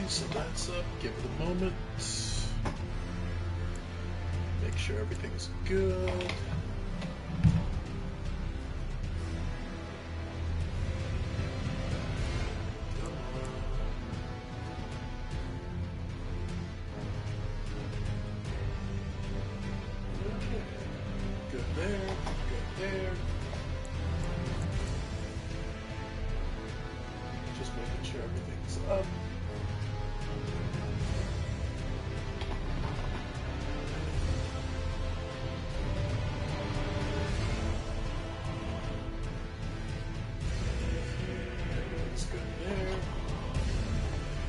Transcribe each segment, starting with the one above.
So that's up. Give it a moment. Make sure everything's good. Good there. Good there. Just making sure everything's up. Everything's good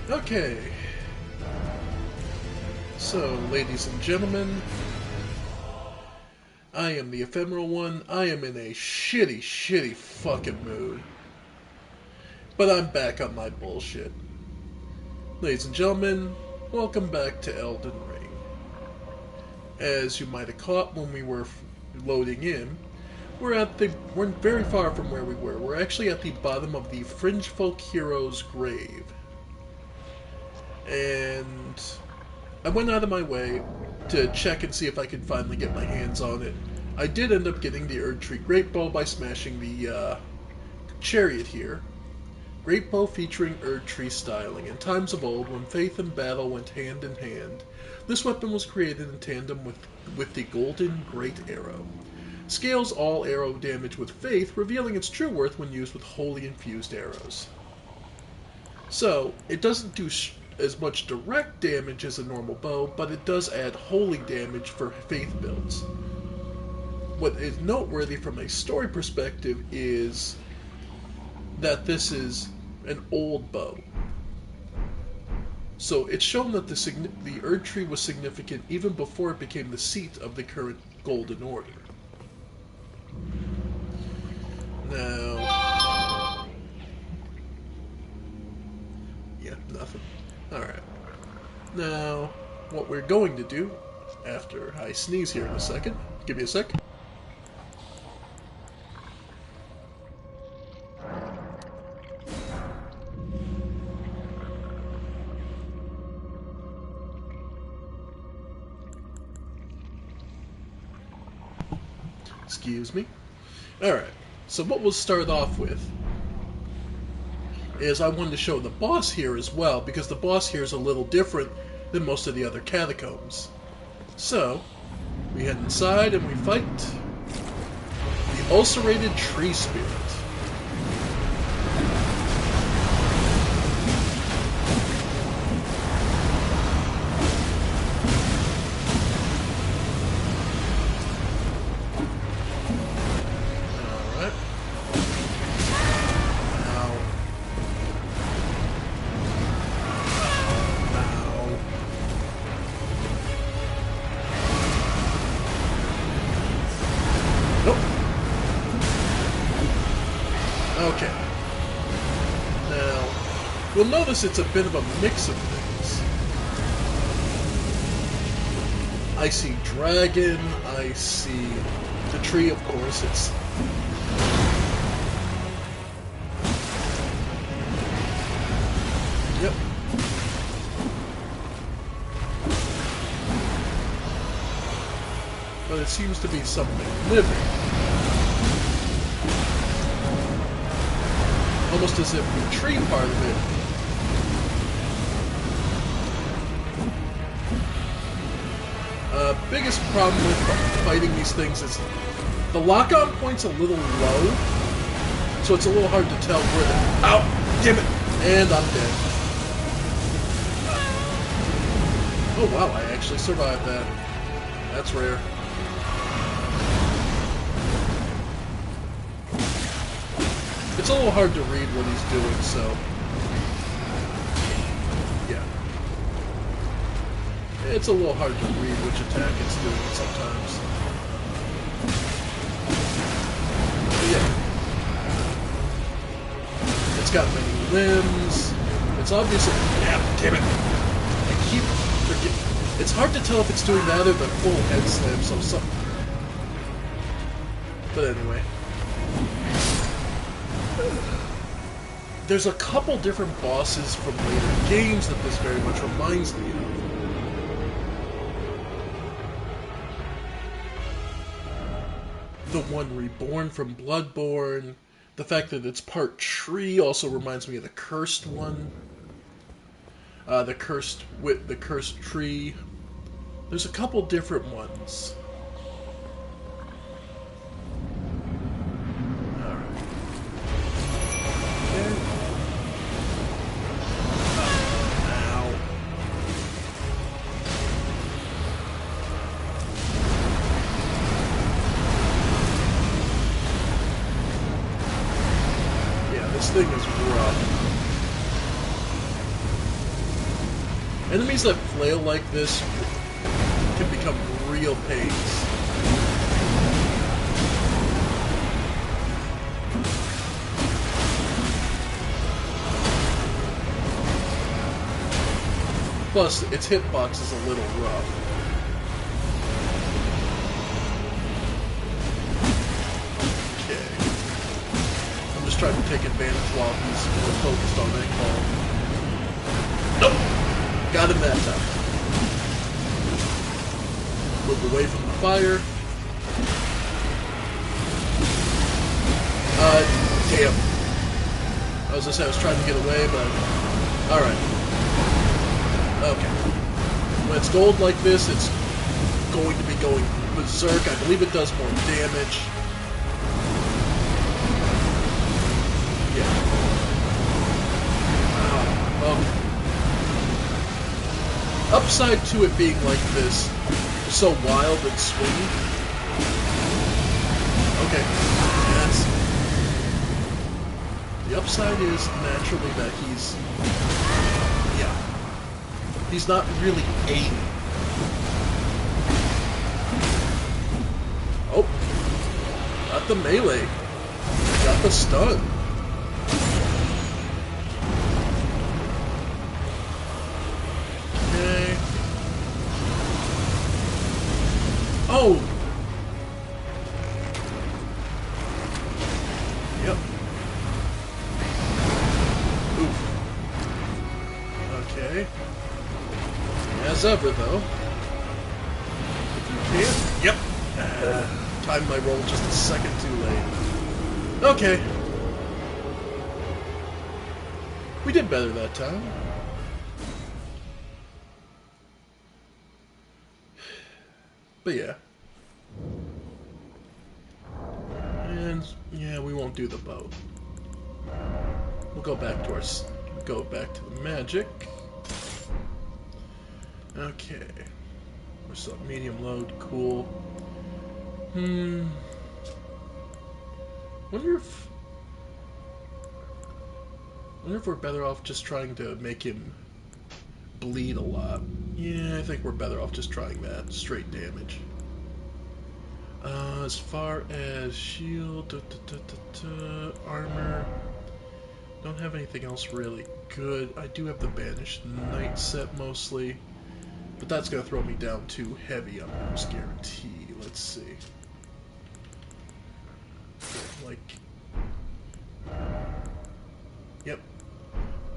there. Okay. So, ladies and gentlemen, I am the Ephemeral One. I am in a shitty fucking mood. But I'm back on my bullshit. Ladies and gentlemen, welcome back to Elden Ring. As you might have caught when we were loading in, we're very far from where we were. We're actually at the bottom of the Fringe Folk hero's grave. And I went out of my way to check and see if I could finally get my hands on it. I did end up getting the Erdtree Great Bow by smashing the chariot here. Great Bow featuring Erdtree styling. In times of old, when faith and battle went hand in hand, this weapon was created in tandem with the Golden Great Arrow. Scales all arrow damage with faith, revealing its true worth when used with holy infused arrows. So, it doesn't do as much direct damage as a normal bow, but it does add holy damage for faith builds. What is noteworthy from a story perspective is that this is an old bow. So it's shown that the Erdtree was significant even before it became the seat of the current Golden Order. Now... yeah, nothing. Alright. Now, what we're going to do, after I sneeze here in a second, give me a sec. Excuse me. Alright, so what we'll start off with is I wanted to show the boss here as well, because the boss here is a little different than most of the other catacombs. So, we head inside and we fight the Ulcerated Tree Spirit. Okay. Now, you'll notice it's a bit of a mix of things. I see dragon, I see the tree, of course, it's... yep. But it seems to be something living. Almost as if the tree part of it biggest problem with fighting these things is the lock-on point's a little low, so it's a little hard to tell where the... ow! Damn it! And I'm dead. Oh wow, I actually survived that. That's rare. It's a little hard to read what he's doing, so... yeah. It's a little hard to read which attack it's doing sometimes. But yeah. It's got many limbs. It's obviously... yeah, damn it! I keep forgetting... it's hard to tell if it's doing that or the full head slam, so something... but anyway... there's a couple different bosses from later games that this very much reminds me of. The one reborn from Bloodborne. The fact that it's part tree also reminds me of the cursed one. The cursed tree. There's a couple different ones. Alright. Okay. Ow. Yeah, this thing is rough. Enemies that flail like this can become real pains. Plus, its hitbox is a little rough. Okay. I'm just trying to take advantage while he's more focused on that call. Nope! Got him that time. Move away from the fire. Damn. I was trying to get away, but... Alright. Okay. When it's gold like this, it's going to be going berserk. I believe it does more damage. Yeah. Okay. Upside to it being like this, so wild and swingy. Okay, yes. The upside is naturally that he's not really aiming. Oh, got the melee, got the stun. Oh! Yep. Oof. Okay. As ever, though. If you can. Yep. Timed my roll just a second too late. Okay. We did better that time. But yeah. And yeah, we won't do the bow. We'll go back to the magic. Okay. We're still at medium load, cool. Wonder if we're better off just trying to make him bleed a lot. Yeah, I think we're better off just trying that. Straight damage. As far as shield, armor, don't have anything else really good. I do have the Banished Knight set mostly, but that's going to throw me down too heavy, I'm almost guaranteed. Let's see. Like, yep.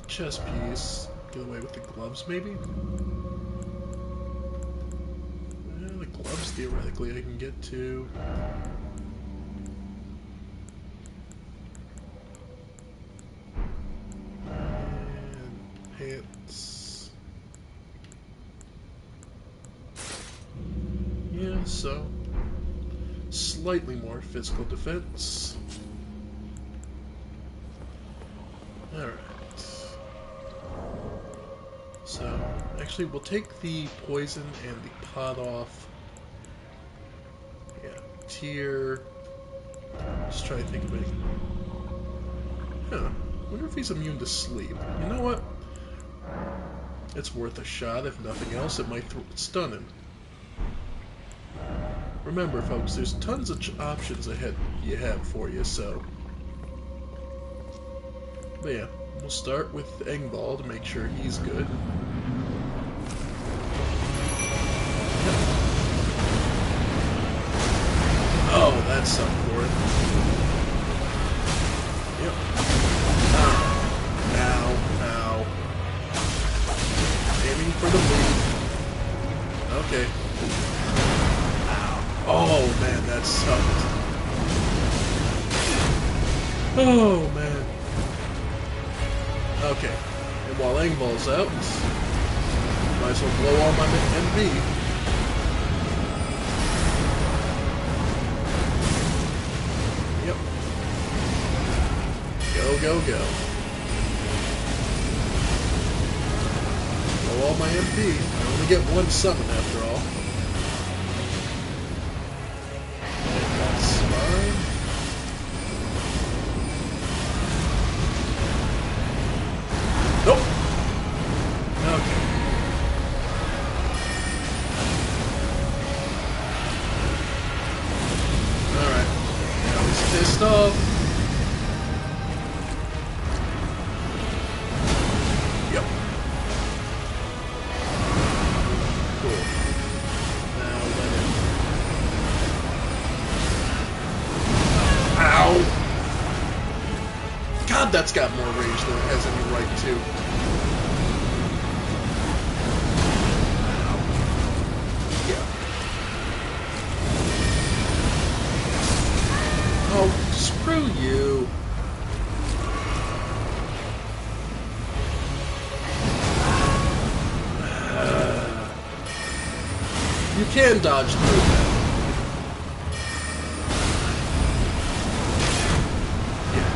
Chest piece. Get away with the gloves, maybe? The gloves, theoretically, I can get to. And pants. Yeah, so slightly more physical defense. Alright. So, actually, we'll take the poison and the pot off. Yeah, tier. Just try to think of it. Huh. Wonder if he's immune to sleep. You know what? It's worth a shot. If nothing else, it might stun him. Remember, folks, there's tons of options ahead for you, so. But yeah, we'll start with Engball to make sure he's good. Oh, that's something for it. Yep. Oh, man. Okay. And while Angball's out, might as well blow all my MB. Yep. Go, go, go. Blow all my MP. I only get one summon after all. And that's fine. Nope. Okay. Alright. Now he's pissed off. Yep. Cool. Now let him. Ow! God, that's got more rage than it has any right to. Oh, screw you. You can dodge through that. Yeah.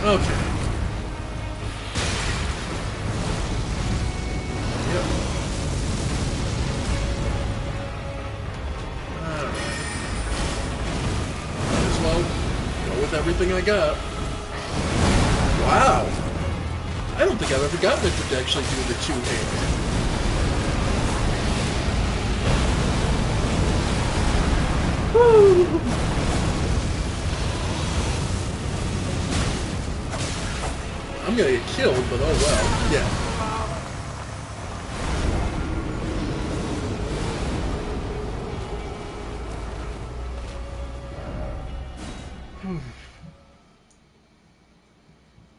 Okay. Yep. With everything I got. Wow. I don't think I've ever gotten it to actually do the two-hand. Woo! I'm gonna get killed, but oh well. Yeah.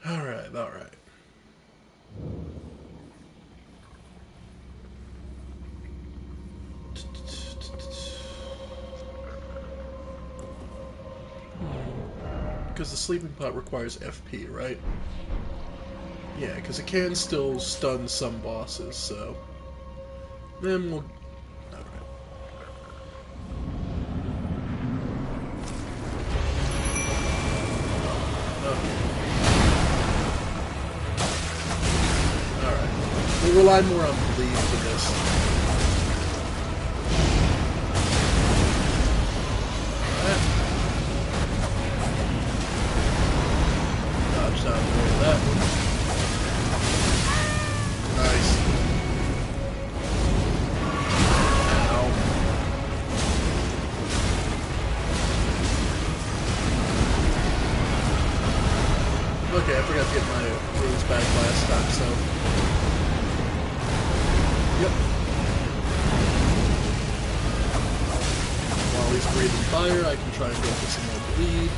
Alright, alright. Because the sleeping pot requires FP, right? Yeah, because it can still stun some bosses, so... Then we'll... Alright. Okay. Alright. We'll rely more on bleed for this. Dodge out of that one. Nice. Ow. Okay, I forgot to get my rules back last time, so... Yep. While he's breathing fire, I can try and go for some more bleed.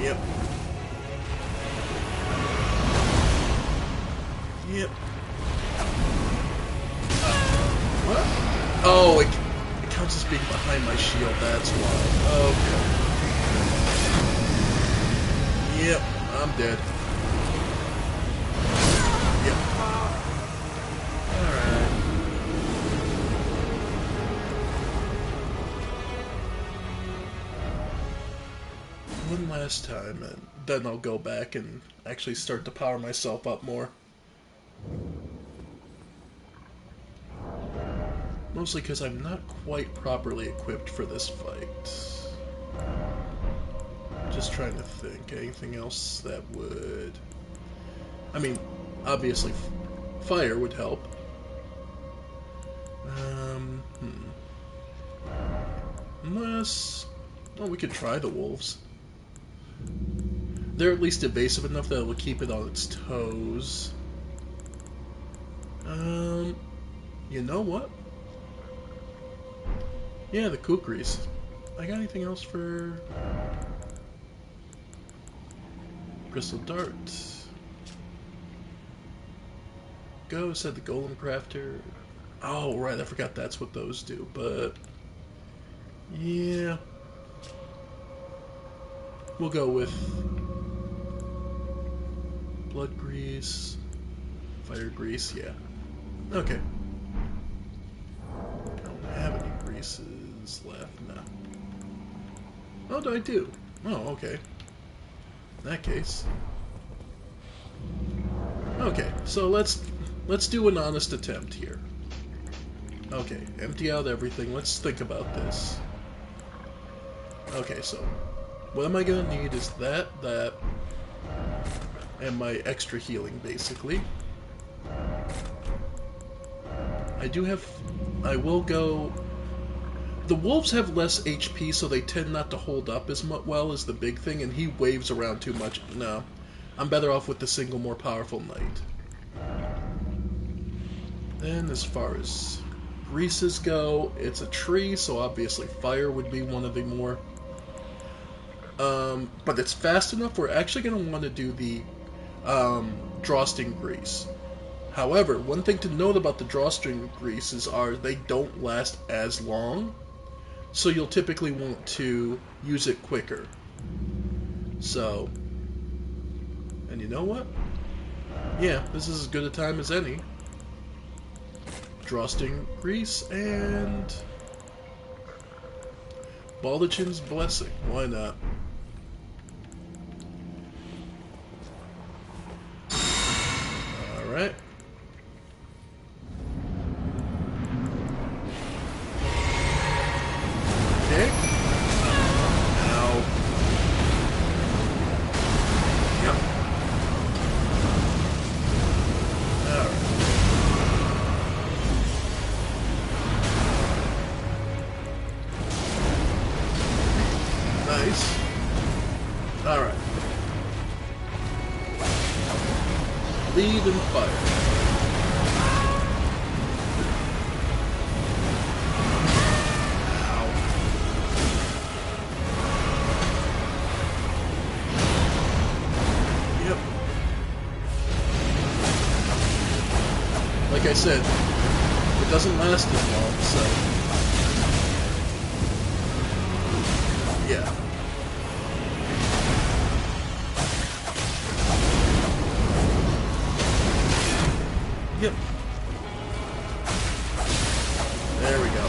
Yep. Yep. What? Oh, it counts as being behind my shield, that's why. Okay. Yep, I'm dead. Yep. Alright. One last time, and then I'll go back and actually start to power myself up more. Mostly because I'm not quite properly equipped for this fight. Just trying to think. Anything else that would... I mean, obviously fire would help. Unless... Oh, we could try the wolves. They're at least evasive enough that it will keep it on its toes. You know what? Yeah, the kukris. I got anything else for... Crystal Dart. Go, said the Golem Crafter. Oh, right, I forgot that's what those do, but... Yeah... We'll go with... Blood grease... Fire grease, yeah. Okay. I don't have any greases left, no. Oh, do I do? Oh, okay. In that case... Okay, so let's do an honest attempt here. Okay, empty out everything. Let's think about this. Okay, so what am I gonna need is that, and my extra healing, basically. I do have... I will go... The wolves have less HP, so they tend not to hold up as well as the big thing, and he waves around too much. No, I'm better off with the single, more powerful knight. Then, as far as greases go, it's a tree, so obviously fire would be one of the more... but it's fast enough, we're actually going to want to do the drawstring grease. However, one thing to note about the drawstring greases are they don't last as long, so you'll typically want to use it quicker. So, and you know what? Yeah, this is as good a time as any. Drawstring grease and Baldachin's blessing. Why not? Alright. Okay. Now. Yep. Alright. Nice. Alright. Lead and fire. Like I said, it doesn't last as long, so... Yeah. Yep. There we go.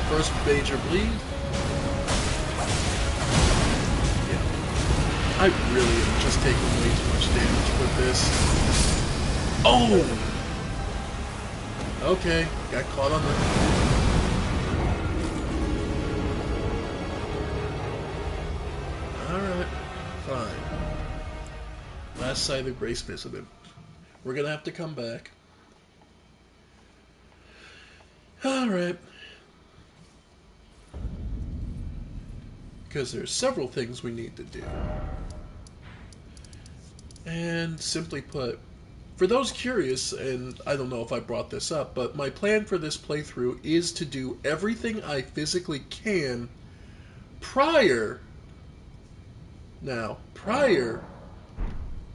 First major bleed. Yeah. I really am just taking way too much damage with this. Oh! Okay, got caught on the... Alright, fine. Last sight of Grace missing him. We're gonna have to come back. Alright. Because there's several things we need to do. And simply put, for those curious, and I don't know if I brought this up, but my plan for this playthrough is to do everything I physically can prior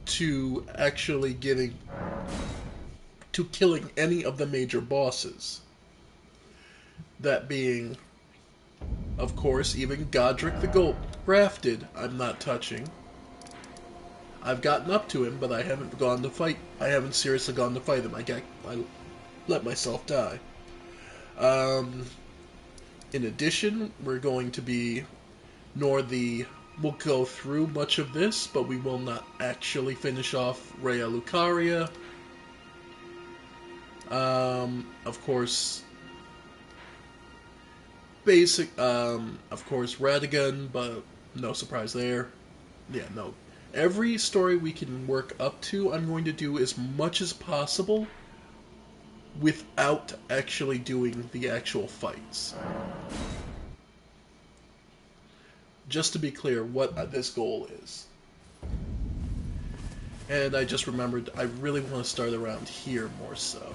to actually killing any of the major bosses. That being, of course, even Godric the Gold Grafted, I'm not touching. I've gotten up to him, but I haven't gone to fight. I haven't seriously gone to fight him. I let myself die. In addition, we're going to be we'll go through much of this, but we will not actually finish off Rhea Lucaria. Of course, Radagon, but no surprise there. Yeah, no. Every story we can work up to, I'm going to do as much as possible without actually doing the actual fights. Just to be clear what this goal is. And I just remembered I really want to start around here more so.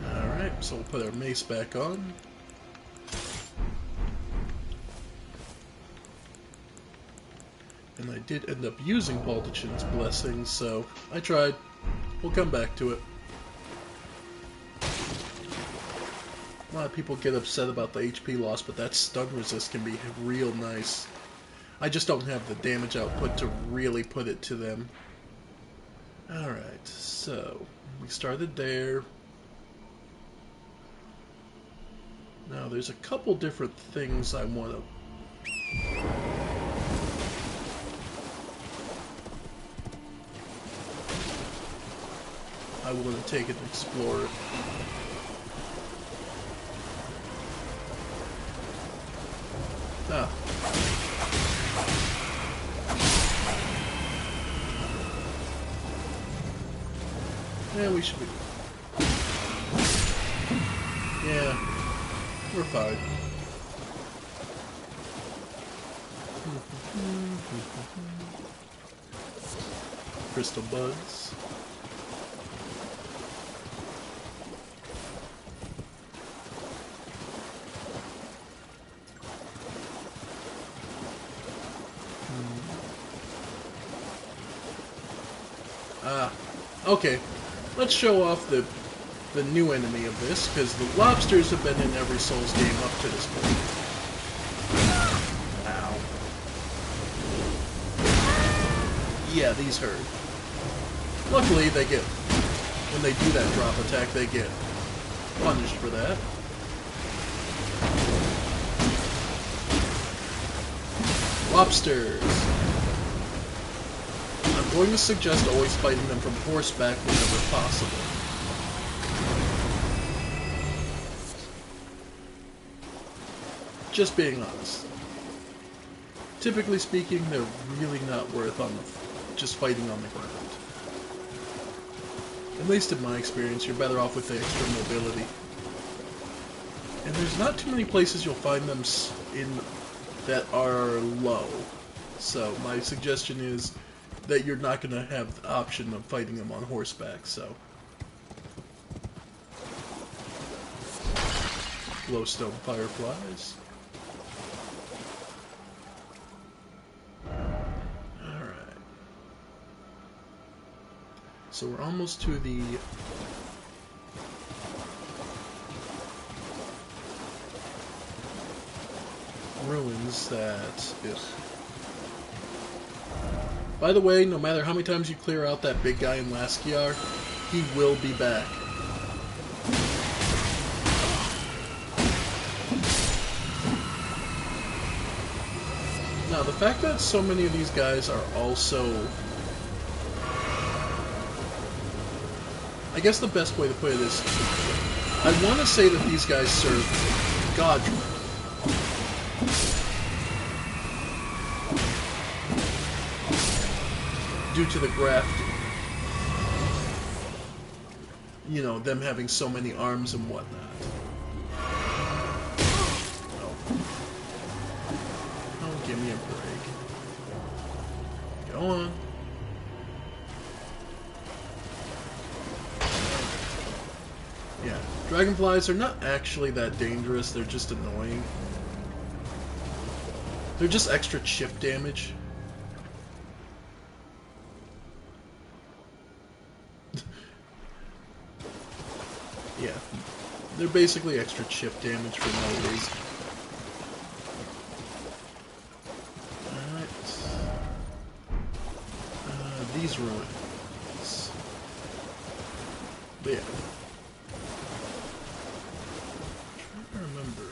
Alright, so we'll put our mace back on. And I did end up using Baldachin's blessing, so I tried. We'll come back to it. A lot of people get upset about the HP loss, but that stun resist can be real nice. I just don't have the damage output to really put it to them. Alright, so we started there. Now there's a couple different things I want to... I want to take and explore. Ah. Yeah, we should be... Yeah, we're fine. Crystal buds. Okay. Let's show off the new enemy of this, because the lobsters have been in every Souls game up to this point. Ow. Yeah, these hurt. Luckily, they get... When they do that drop attack, they get punished for that. Lobsters. I'm going to suggest always fighting them from horseback whenever possible. Just being honest. Typically speaking, they're really not worth on just fighting on the ground. At least in my experience, you're better off with the extra mobility. And there's not too many places you'll find them that are low. So my suggestion is that you're not going to have the option of fighting them on horseback, so. Glowstone fireflies. Alright. So we're almost to the ruins that... By the way, no matter how many times you clear out that big guy in Laskiar, he will be back. Now, the fact that so many of these guys are also... I guess the best way to put it is... I want to say that these guys serve Godric. Due to the grafting. You know, them having so many arms and whatnot. Oh, give me a break. Go on. Yeah, dragonflies are not actually that dangerous, they're just annoying. They're just extra chip damage. Yeah, they're basically extra chip damage for no reason. Alright. These ruins. But yeah. I'm trying to remember.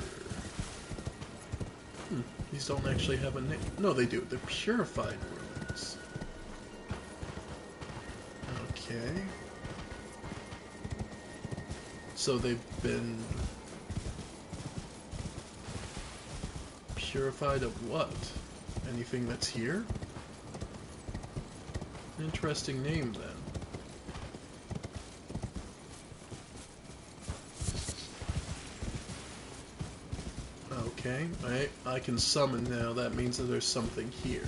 These don't actually have a name. No, they do. They're purified ruins. Okay. So they've been purified of what? Anything that's here? Interesting name then. Okay, I can summon now. That means that there's something here.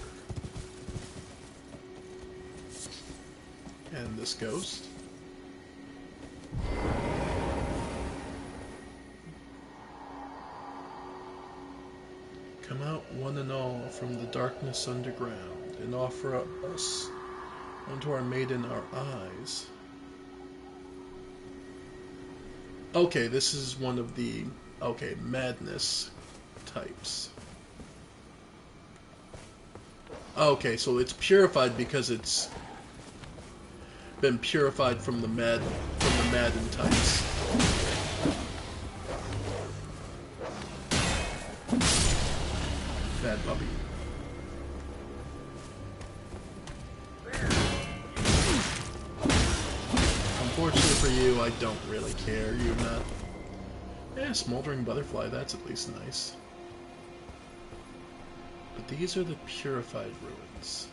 And this ghost. Come out one and all from the darkness underground, and offer us unto our maiden our eyes. Okay, this is one of the Okay, madness types. Okay, so it's purified because it's been purified from the Madden types. Bad puppy. Unfortunately for you, I don't really care. You're not. Yeah, smoldering butterfly. That's at least nice. But these are the purified ruins.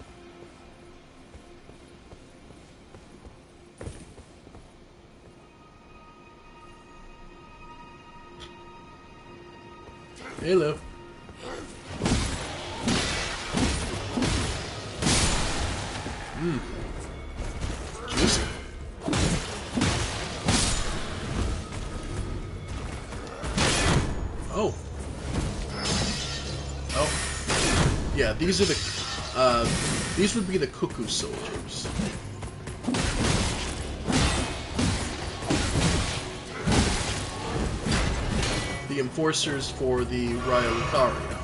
Hello. Juicy. Oh. Oh. Yeah, these are these would be the cuckoo soldiers. The enforcers for the Raya Lucaria.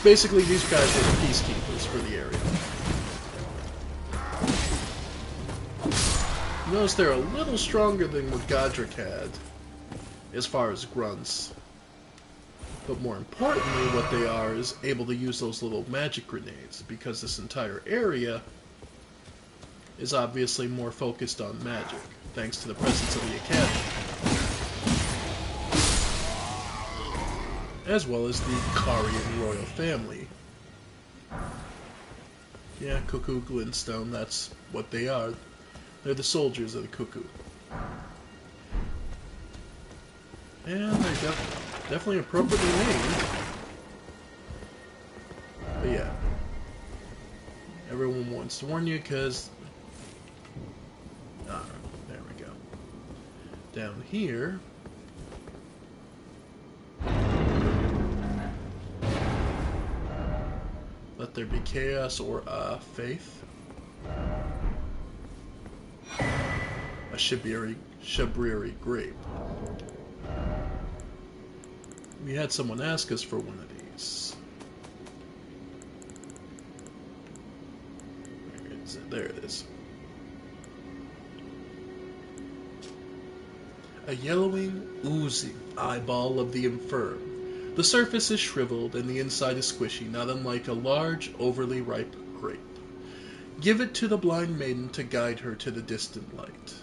Basically, these guys are the peacekeepers for the area. Notice they're a little stronger than what Godric had, as far as grunts. But more importantly, what they are is able to use those little magic grenades, because this entire area is obviously more focused on magic, thanks to the presence of the Academy. As well as the Carian royal family. Yeah, Cuckoo Glintstone, that's what they are. They're the soldiers of the Cuckoo. And they're definitely appropriately named. But yeah. Everyone wants to warn you because... Ah, there we go. Down here... Let there be chaos or faith. A Shabriri grape. We had someone ask us for one of these. Where is it? There it is. A yellowing, oozing eyeball of the infirm. The surface is shriveled and the inside is squishy, not unlike a large, overly ripe grape. Give it to the blind maiden to guide her to the distant light.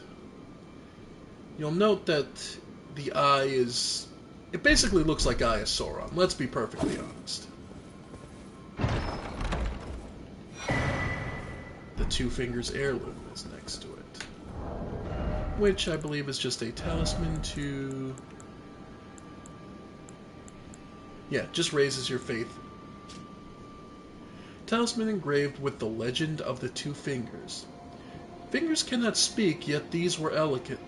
You'll note that the eye is... It basically looks like Eye of Sauron, let's be perfectly honest. The Two Fingers heirloom is next to it. Which I believe is just a talisman to... Yeah, just raises your faith. Talisman engraved with the legend of the two fingers. Fingers cannot speak, yet these were eloquent.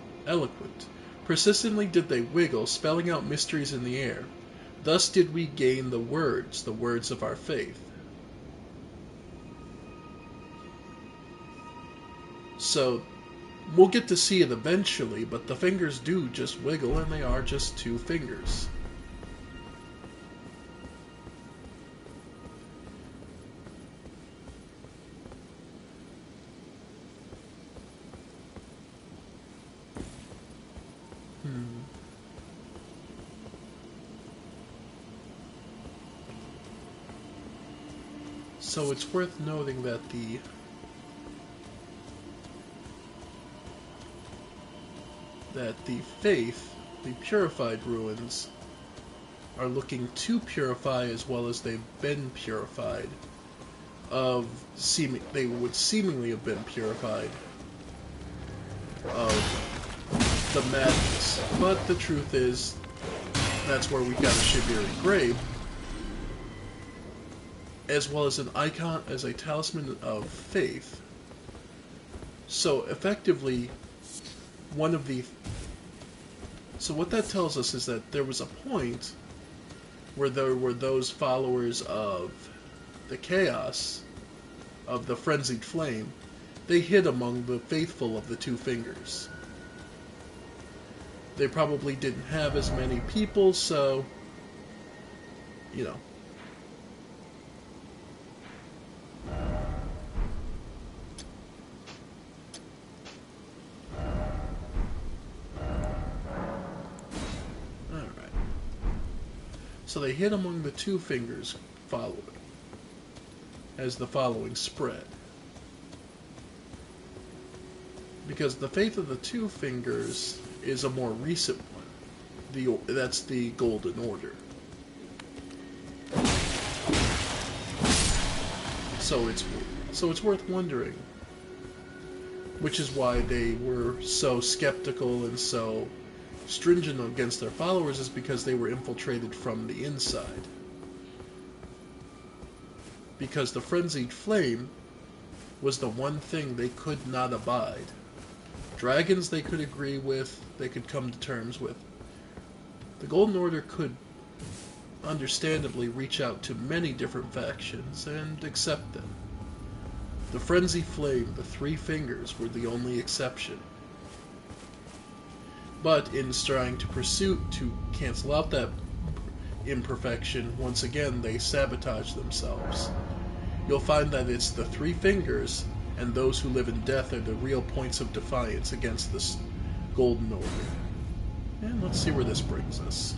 Persistently did they wiggle, spelling out mysteries in the air. Thus did we gain the words of our faith. So, we'll get to see it eventually, but the fingers do just wiggle, and they are just two fingers. So it's worth noting that the faith, the purified ruins, are looking to purify as well as they've been purified. They would seemingly have been purified of the madness. But the truth is, that's where we got a Shibiri grape, as well as an icon, as a talisman of faith. So effectively, so what that tells us is that there was a point where there were those followers of the chaos, of the frenzied flame, they hid among the faithful of the two fingers. They probably didn't have as many people, so, you know. Alright. So they hit among the two fingers following, as the following spread. Because the faith of the two fingers is a more recent one. That's the Golden Order. So it's worth wondering, which is why they were so skeptical and so stringent against their followers, is because they were infiltrated from the inside. Because the frenzied flame was the one thing they could not abide. Dragons they could agree with, they could come to terms with. The Golden Order could understandably reach out to many different factions and accept them. The frenzy flame, the three fingers, were the only exception. But in trying to cancel out that imperfection, once again they sabotage themselves. You'll find that it's the three fingers and those who live in death are the real points of defiance against this Golden Order. And let's see where this brings us.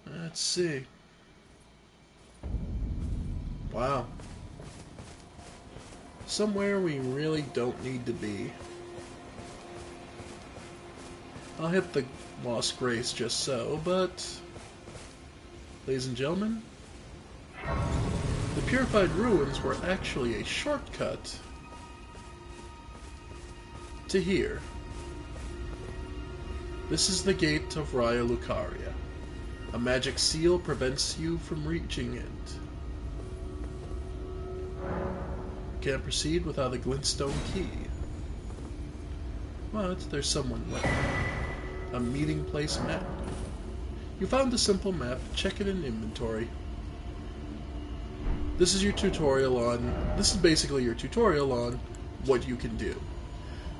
Let's see. Wow. Somewhere we really don't need to be. I'll hit the Lost Grace just so, but... Ladies and gentlemen, the Purified Ruins were actually a shortcut to here. This is the gate of Raya Lucaria. A magic seal prevents you from reaching it. You can't proceed without a glintstone key. But there's someone left. A meeting place map. You found a simple map. Check it in inventory. This is basically your tutorial on what you can do.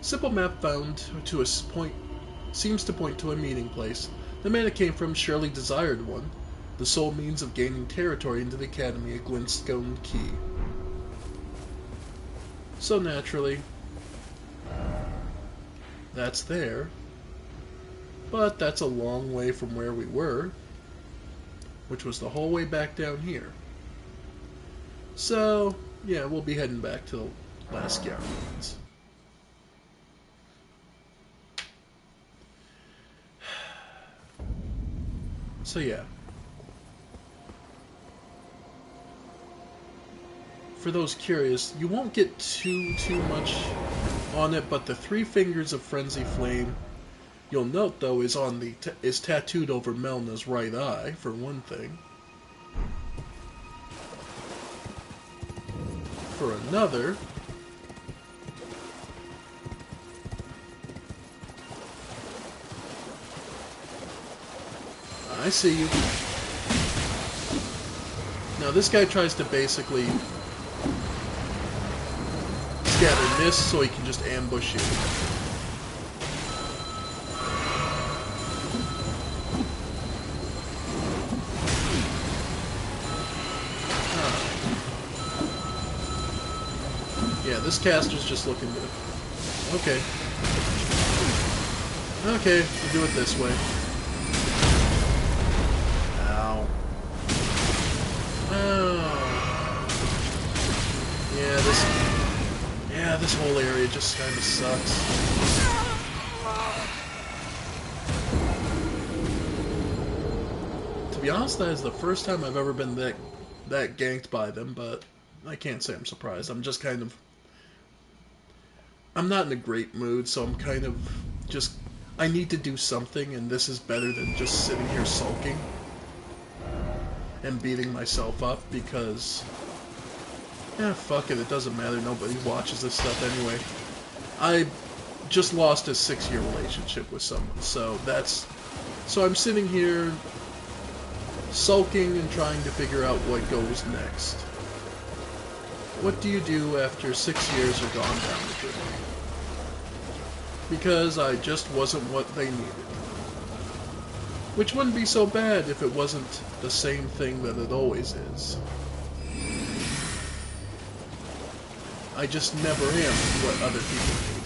Simple map found to a point seems to point to a meeting place. The man it came from surely desired one. The sole means of gaining territory into the academy, a glintstone key. So naturally, that's there. But that's a long way from where we were, which was the whole way back down here. So, yeah, we'll be heading back to the last Ruins. So yeah. For those curious, you won't get too much on it, but the three fingers of Frenzy Flame, you'll note though, is tattooed over Melna's right eye, for one thing. For another, I see you. Now this guy tries to basically scatter miss so he can just ambush you. Yeah, this caster's just looking to... Okay. Okay, we'll do it this way. Ow. Oh. Yeah, this whole area just kind of sucks. To be honest, that is the first time I've ever been that ganked by them, but I can't say I'm surprised. I'm just kind of... I'm not in a great mood, so I'm kind of just... I need to do something, and this is better than just sitting here sulking and beating myself up, because... Yeah, fuck it, it doesn't matter, nobody watches this stuff anyway. I just lost a 6-year relationship with someone, so that's... So I'm sitting here sulking and trying to figure out what goes next. What do you do after 6 years are gone down the drain? because I just wasn't what they needed. Which wouldn't be so bad if it wasn't the same thing that it always is. I just never am what other people need.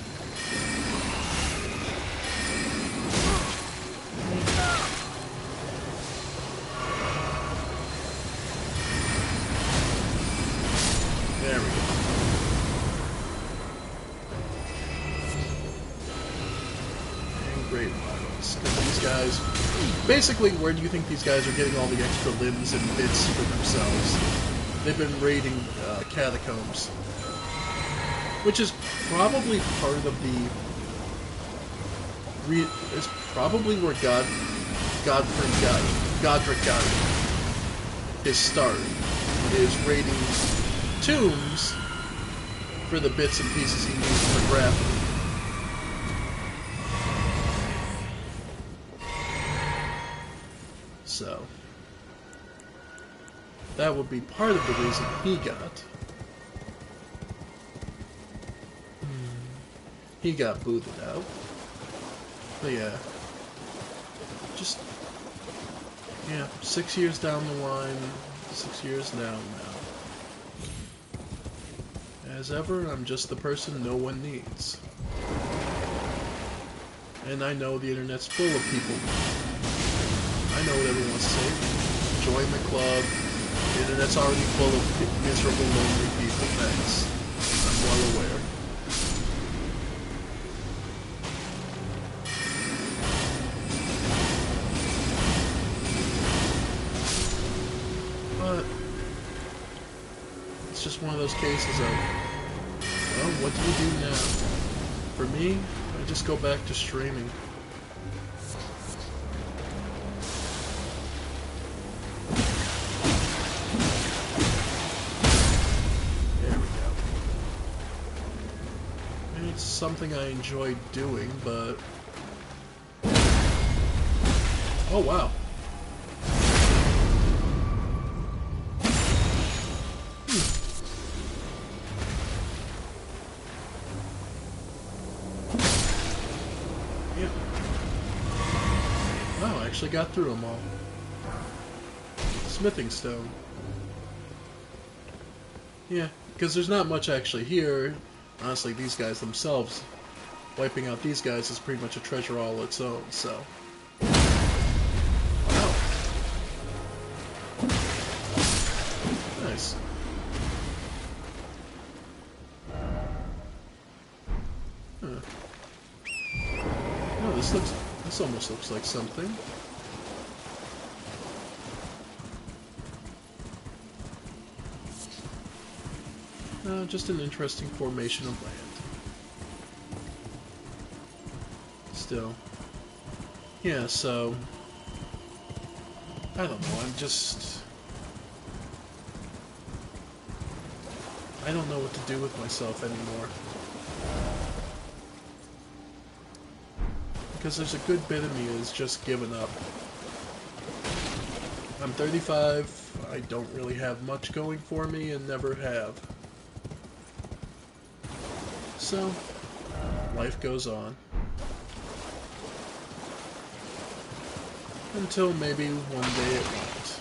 There we go. And great violence. These guys... Basically, where do you think these guys are getting all the extra limbs and bits for themselves? They've been raiding catacombs. Which is probably part of the... It's probably where Godric got his start. Is raiding tombs for the bits and pieces he needs for grappling. So, that would be part of the reason he got. He got booted out. But yeah. Just, yeah, 6 years down the line, 6 years down now. As ever, I'm just the person no one needs. And I know the internet's full of people. I know what everyone wants to say. Join the club. The internet's already full of miserable, lonely people. Thanks. I'm well aware. But it's just one of those cases of, well, what do we do now? For me, I just go back to streaming. Something I enjoy doing, but... Oh, wow. Yeah. Wow, I actually got through them all. Smithing stone. Yeah, because there's not much actually here. Honestly, these guys themselves, wiping out these guys is pretty much a treasure all its own, so... Wow. Nice. Huh. No, this almost looks like something. Just an interesting formation of land. Still. Yeah, so... I don't know, I don't know what to do with myself anymore. Because there's a good bit of me that's just given up. I'm 35, I don't really have much going for me and never have. So, life goes on. Until maybe one day it won't.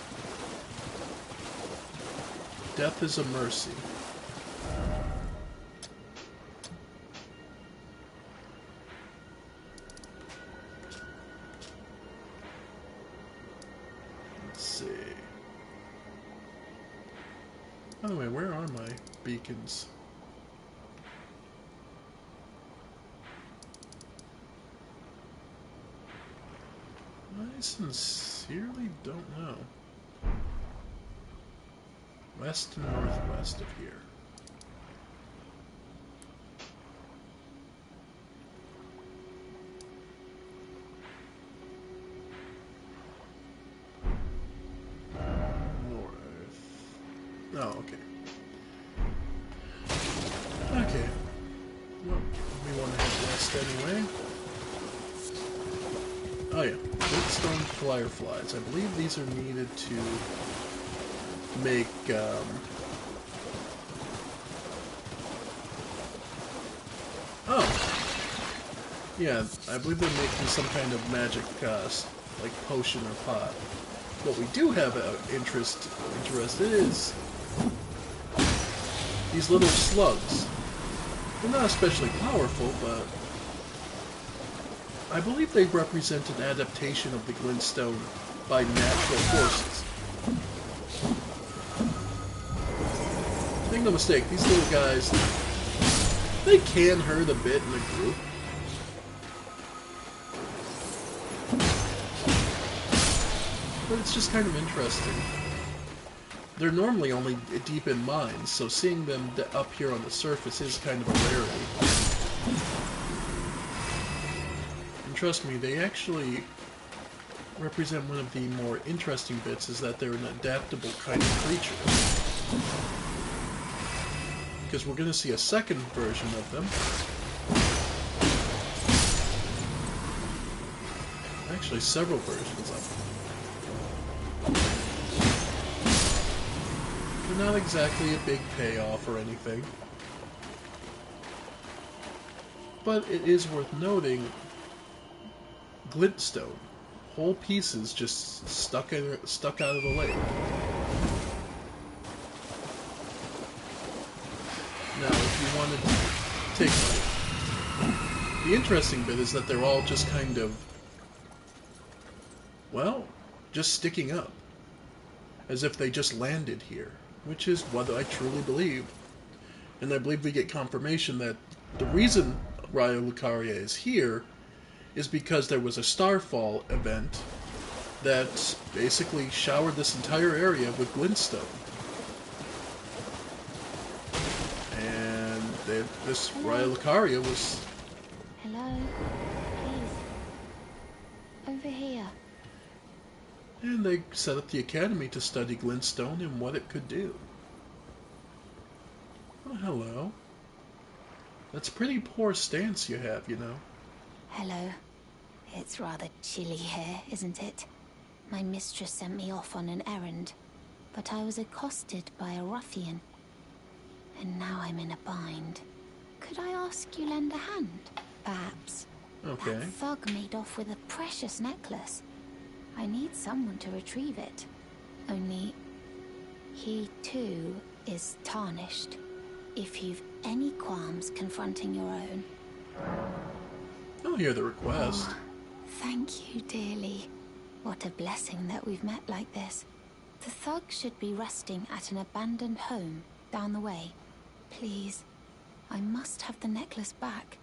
Death is a mercy. Let's see. By the way, where are my beacons? I sincerely don't know. West and northwest of here. North. Oh, okay. Okay. Well, we want to head west anyway. Oh yeah, Woodstone Fireflies. I believe these are needed to make, Oh! Yeah, I believe they're making some kind of magic, like potion or pot. What we do have interested is these little slugs. They're not especially powerful, but I believe they represent an adaptation of the glintstone by natural forces. Make no mistake, these little guys, they can hurt a bit in a group. But it's just kind of interesting. They're normally only deep in mines, so seeing them up here on the surface is kind of a rarity. And trust me, they actually represent one of the more interesting bits, is that they're an adaptable kind of creature. Because we're going to see a second version of them. Actually, several versions of them. They're not exactly a big payoff or anything. But it is worth noting, glintstone. Whole pieces just stuck out of the lake. Now, if you wanted to take the interesting bit is that they're all just kind of, well, just sticking up. As if they just landed here. Which is what I truly believe. And I believe we get confirmation that the reason Raya Lucaria is here is because there was a Starfall event that basically showered this entire area with glintstone. And this Raya Lucaria was... Hello? Please. Over here. And they set up the academy to study glintstone and what it could do. Oh, hello. That's a pretty poor stance you have, you know. Hello. It's rather chilly here, isn't it? My mistress sent me off on an errand, but I was accosted by a ruffian. And now I'm in a bind. Could I ask you lend a hand? Perhaps. Okay. That thug made off with a precious necklace. I need someone to retrieve it. Only, he too is tarnished. If you've any qualms confronting your own. I'll hear the request. Oh, thank you dearly. What a blessing that we've met like this. The thug should be resting at an abandoned home down the way. Please, I must have the necklace back.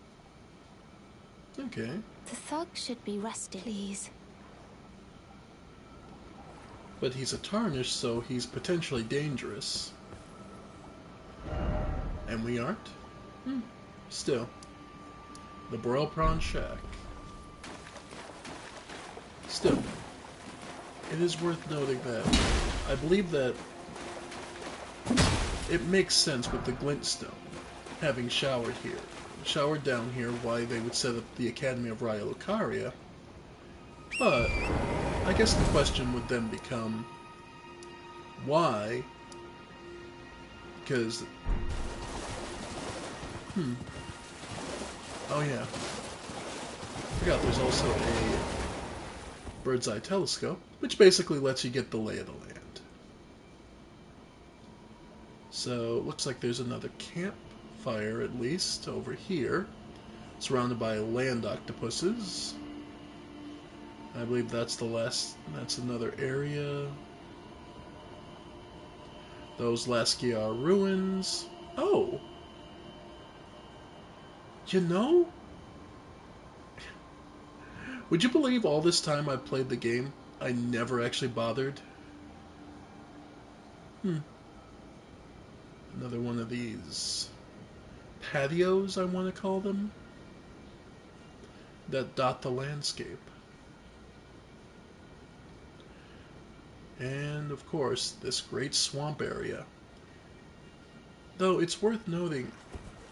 Okay. The thug should be resting, please. But he's a tarnished, so he's potentially dangerous. And we aren't? Still. The Broil Prawn Shack. Still. It is worth noting that I believe that it makes sense with the glintstone having showered here. Showered down here, why they would set up the Academy of Raya Lucaria. But I guess the question would then become, why? Because... Oh yeah. I forgot there's also a bird's eye telescope, which basically lets you get the lay of the land. So, looks like there's another campfire, at least, over here. Surrounded by land octopuses. I believe that's that's another area. Those Laskia ruins. Oh! You know? Would you believe all this time I've played the game, I never actually bothered? Another one of these patios, I want to call them, that dot the landscape. And, of course, this great swamp area. Though, it's worth noting,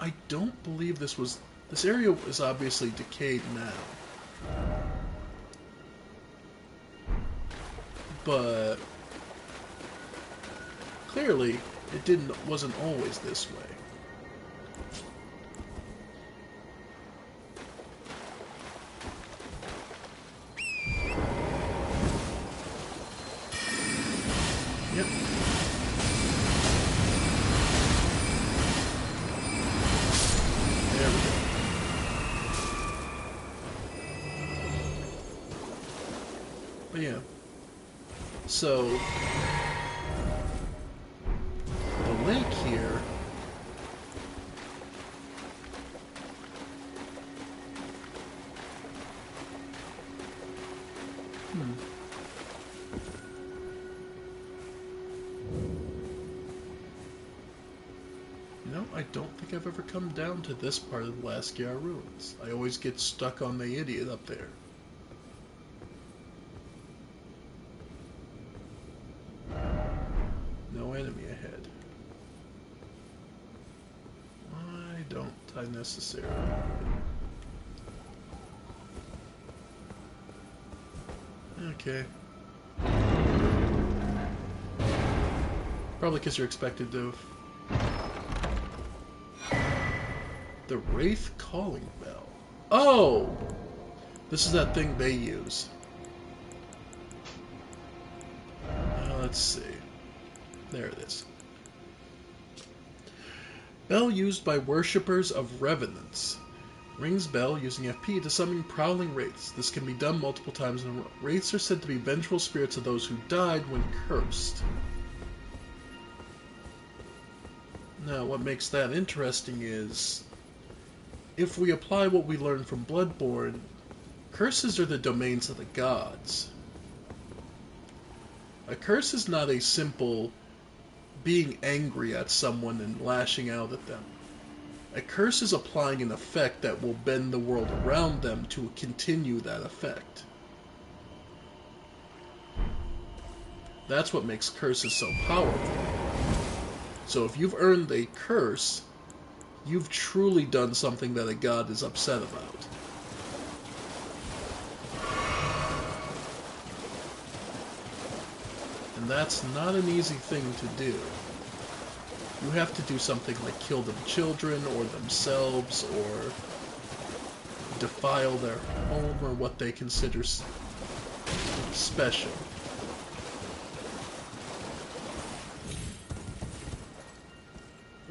I don't believe this area is obviously decayed now. But clearly, it wasn't always this way. But yeah. So, the lake here... You know, I don't think I've ever come down to this part of the Laskyar ruins. I always get stuck on the idiot up there. No enemy ahead. Why don't I necessarily win? Okay. Probably because you're expected to... The Wraith Calling Bell. Oh! This is that thing they use. Let's see. There it is. Bell used by worshippers of revenants. Rings bell using FP to summon prowling wraiths. This can be done multiple times in a row. Wraiths are said to be vengeful spirits of those who died when cursed. Now, what makes that interesting is, if we apply what we learned from Bloodborne, curses are the domains of the gods. A curse is not a simple being angry at someone and lashing out at them. A curse is applying an effect that will bend the world around them to continue that effect. That's what makes curses so powerful. So if you've earned a curse, you've truly done something that a god is upset about. And that's not an easy thing to do. You have to do something like kill them children, or themselves, or defile their home, or what they consider special.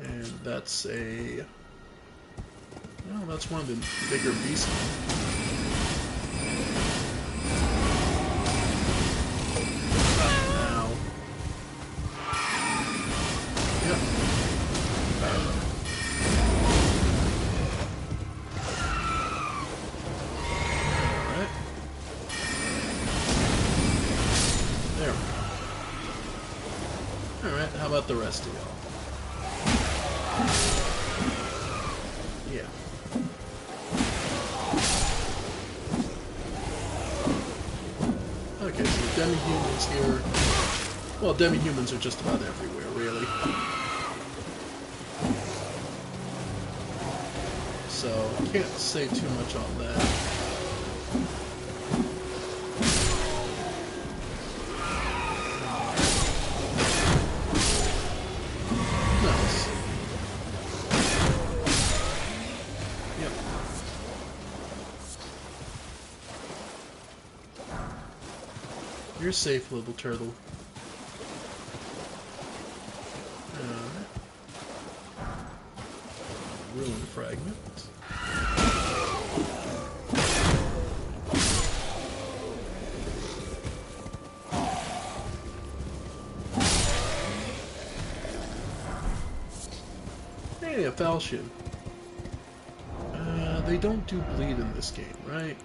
And that's a... Well, that's one of the bigger beasts. Now. Yep. Alright. There we go. Alright, how about the rest of y'all? Yeah. Okay, so demi-humans here. Well, demi-humans are just about everywhere, really. So, can't say too much on that. Nice. Yep. You're safe, little turtle. Ruin fragment. Hey, a falchion. They don't do bleed in this game, right?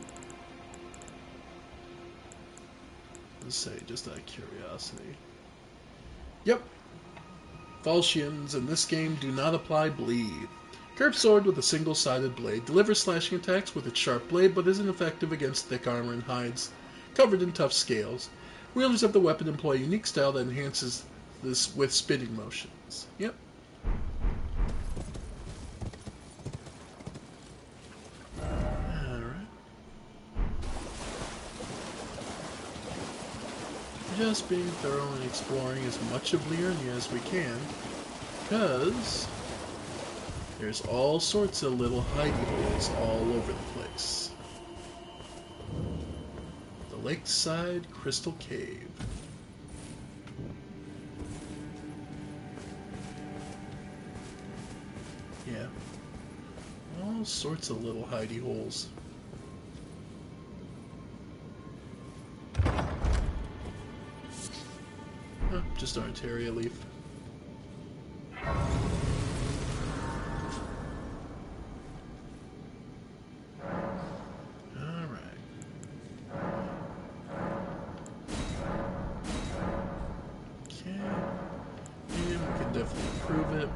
Let's say, just out of curiosity. Yep. Falchions in this game do not apply bleed. Curved sword with a single-sided blade delivers slashing attacks with its sharp blade, but isn't effective against thick armor and hides covered in tough scales. Wielders of the weapon employ a unique style that enhances this with spinning motions. Yep. Alright. Just being thorough and exploring as much of Liurnia as we can, because there's all sorts of little hidey holes all over the place. The Lakeside Crystal Cave. Yeah. All sorts of little hidey holes. just Arteria Leaf. Alright. Okay. And we can definitely improve it.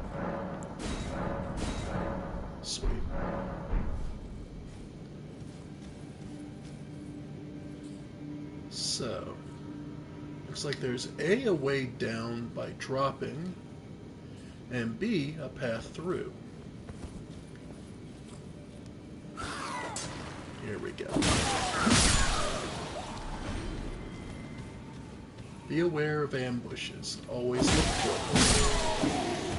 Sweet. So, looks like there's a way down by dropping, and B, a path through. Here we go. Be aware of ambushes. Always look for them.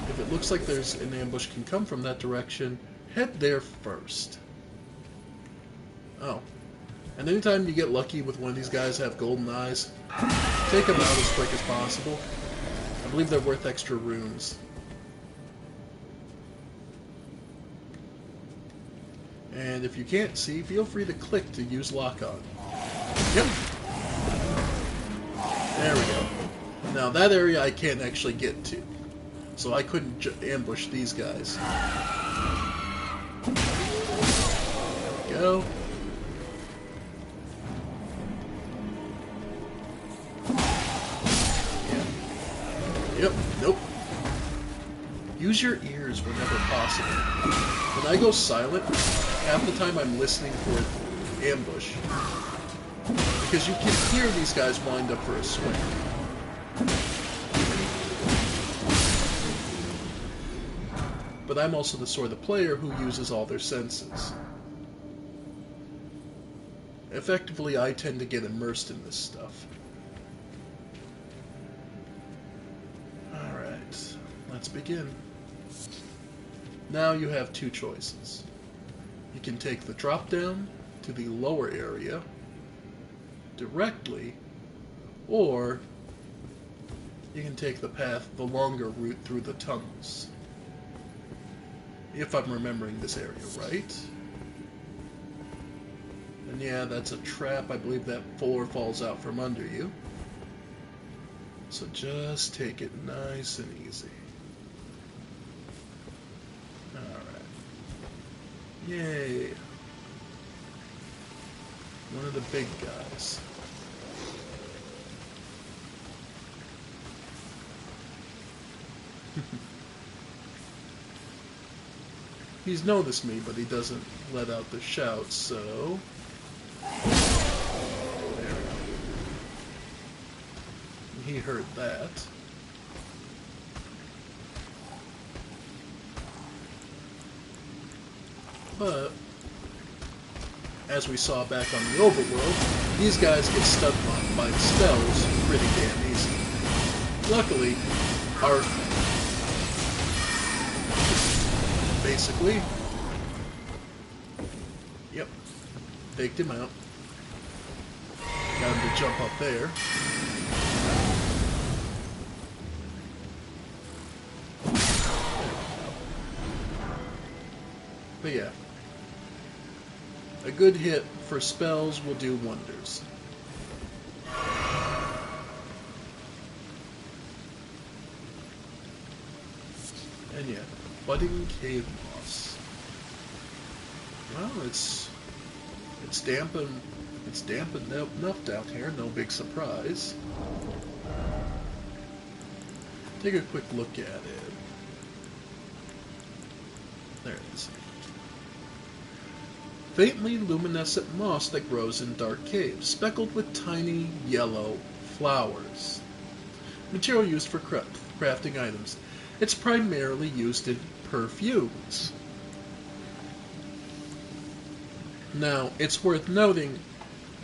If it looks like there's an ambush can come from that direction, head there first. Oh. And anytime you get lucky with one of these guys that have golden eyes, take them out as quick as possible. I believe they're worth extra runes. And if you can't see, feel free to click to use lock-on. Yep. There we go. Now that area I can't actually get to, so I couldn't ambush these guys. There we go. Yep, nope. Use your ears whenever possible. When I go silent, half the time I'm listening for an ambush. Because you can hear these guys wind up for a swing. But I'm also the sort of player who uses all their senses. Effectively, I tend to get immersed in this stuff. Alright, let's begin. Now you have two choices. You can take the drop down to the lower area directly, or you can take the path, the longer route through the tunnels. If I'm remembering this area right. And yeah, that's a trap. I believe that floor falls out from under you. So just take it nice and easy. Alright. Yay. One of the big guys. He's noticed me, but he doesn't let out the shout, so... There we go. He heard that. But, as we saw back on the overworld, these guys get stun locked by spells pretty damn easy. Luckily, our... basically... Yep. Taked him out. Got him to jump up there. But yeah. A good hit for spells will do wonders. And yeah, budding cave moss. Well, it's dampened enough down here, no big surprise. Take a quick look at it. There it is. Faintly luminescent moss that grows in dark caves, speckled with tiny yellow flowers. Material used for crafting items. It's primarily used in perfumes. Now, it's worth noting,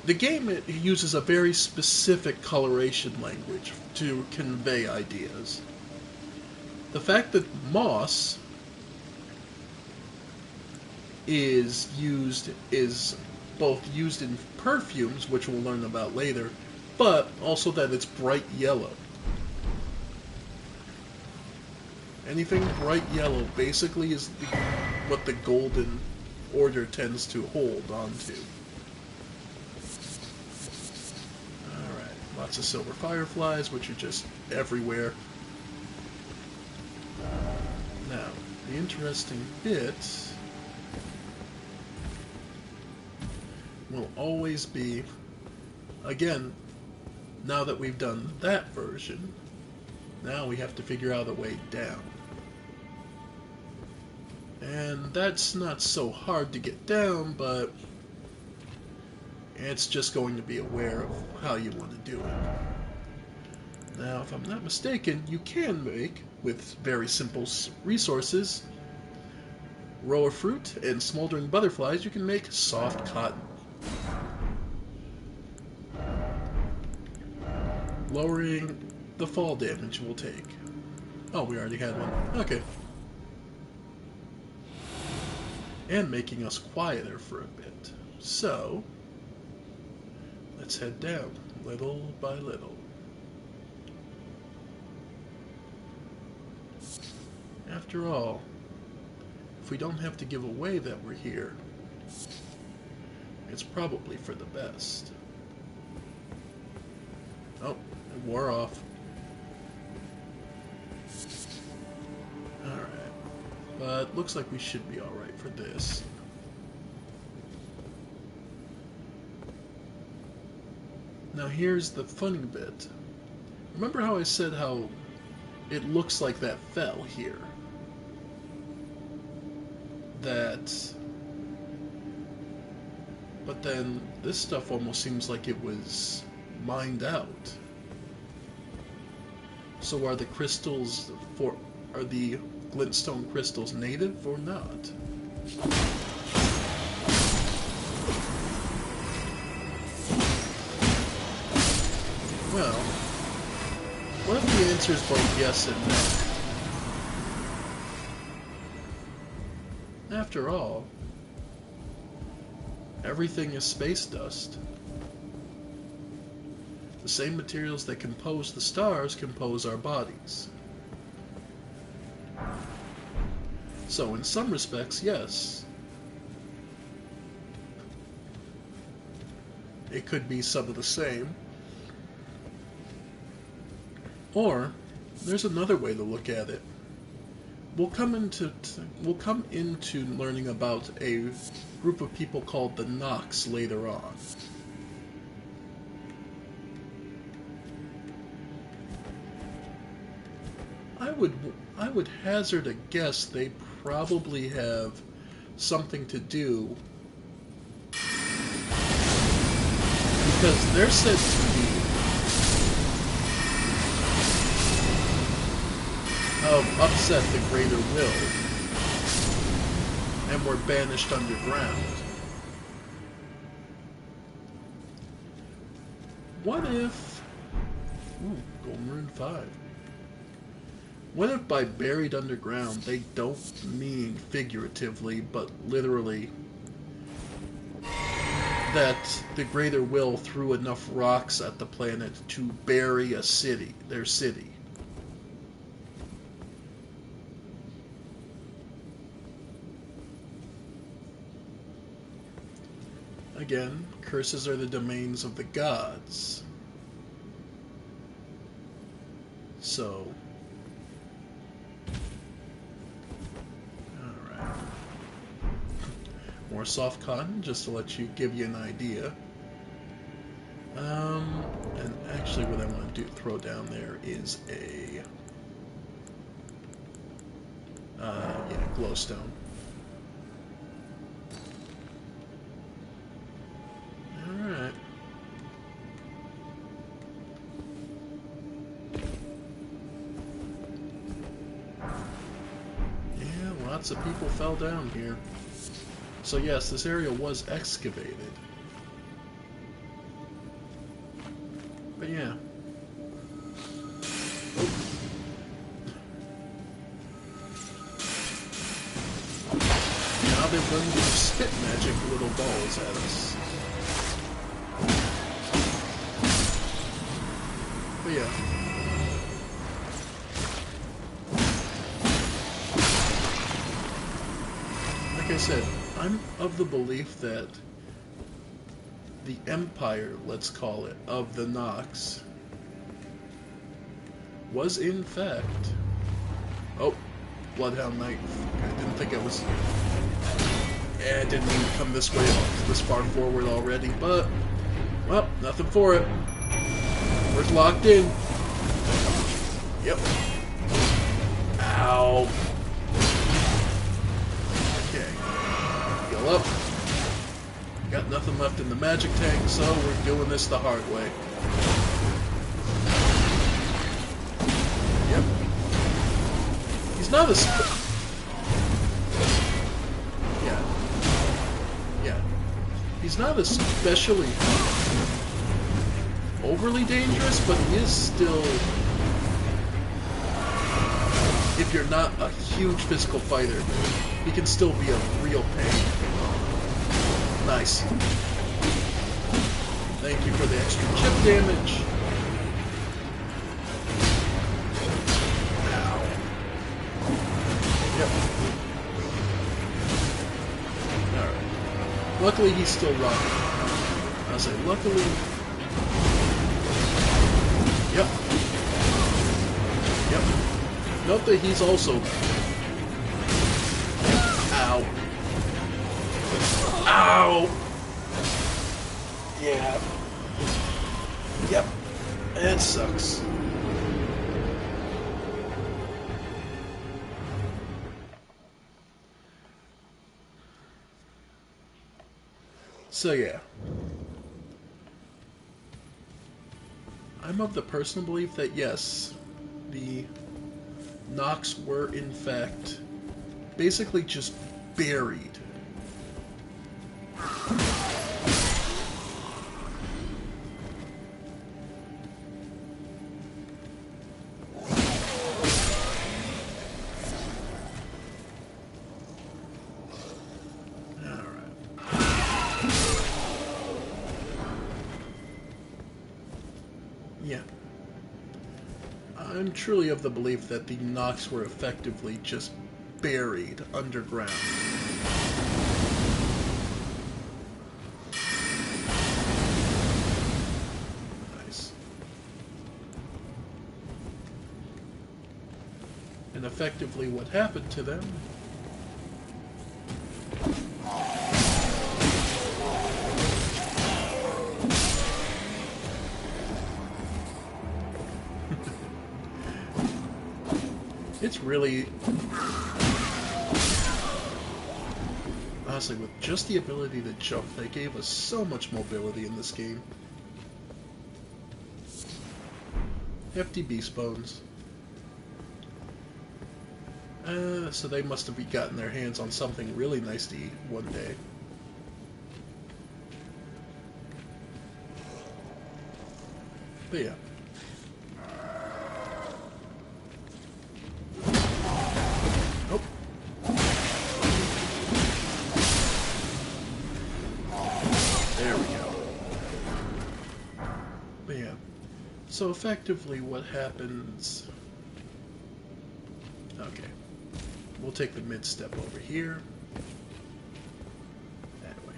the game uses a very specific coloration language to convey ideas. The fact that moss is both used in perfumes, which we'll learn about later, but also that it's bright yellow. Anything bright yellow basically is what the Golden Order tends to hold onto. Alright, lots of silver fireflies, which are just everywhere. Now, the interesting bit will always be, again, now that we've done that version, now we have to figure out a way down. And that's not so hard to get down, but it's just going to be aware of how you want to do it. Now, if I'm not mistaken, you can make, with very simple resources, row of fruit and smoldering butterflies, you can make soft cotton. Lowering the fall damage we'll take. Oh, we already had one. Okay. And making us quieter for a bit. So, let's head down, little by little. After all, if we don't have to give away that we're here, it's probably for the best. Oh, it wore off. Alright. But looks like we should be alright for this. Now here's the funny bit. Remember how I said how it looks like that fell here? But then this stuff almost seems like it was mined out. So are the glintstone crystals native or not? Well, what if the answer is both yes and no? After all, everything is space dust. The same materials that compose the stars compose our bodies. So in some respects, yes. It could be some of the same. Or, there's another way to look at it. We'll come into learning about a group of people called the Nox later on. I would hazard a guess they probably have something to do, because they're said to be upset the greater will and were banished underground. What if... Ooh, Golden Rune 5. What if by buried underground they don't mean figuratively, but literally that the greater will threw enough rocks at the planet to bury a city, their city? Again, curses are the domains of the gods. So, alright. More soft cotton, just to give you an idea. And actually what I want to throw down there is a, glowstone. Alright. Yeah, lots of people fell down here. So yes, this area was excavated. But yeah. Now they're going to spit magic little balls at us. But yeah. Like I said, I'm of the belief that the empire, let's call it, of the Nox was in fact... Oh, Bloodhound Knight. I didn't think it was... I didn't mean to come this way, this far forward already, but... Well, nothing for it. We're locked in. Yep. Ow. Okay. Heal up. Got nothing left in the magic tank, so we're doing this the hard way. Yep. He's not a... Yeah. He's not especially overly dangerous, but he is still... If you're not a huge physical fighter, he can still be a real pain. Nice. Thank you for the extra chip damage. Ow. Yep. Alright. Luckily, he's still rocking. I'll say, luckily... Yep. Yep. Note that he's also... Ow. Ow! Yeah. Yep. It sucks. So yeah. I'm of the personal belief that yes, the Nox were in fact basically just buried. Yeah. I'm truly of the belief that the Nox were effectively just buried underground. Nice. And effectively what happened to them... It's really... Honestly, with just the ability to jump, they gave us so much mobility in this game. Hefty beast bones. So they must have gotten their hands on something really nice to eat one day. But yeah. So effectively what happens... Okay. We'll take the mid-step over here. That way.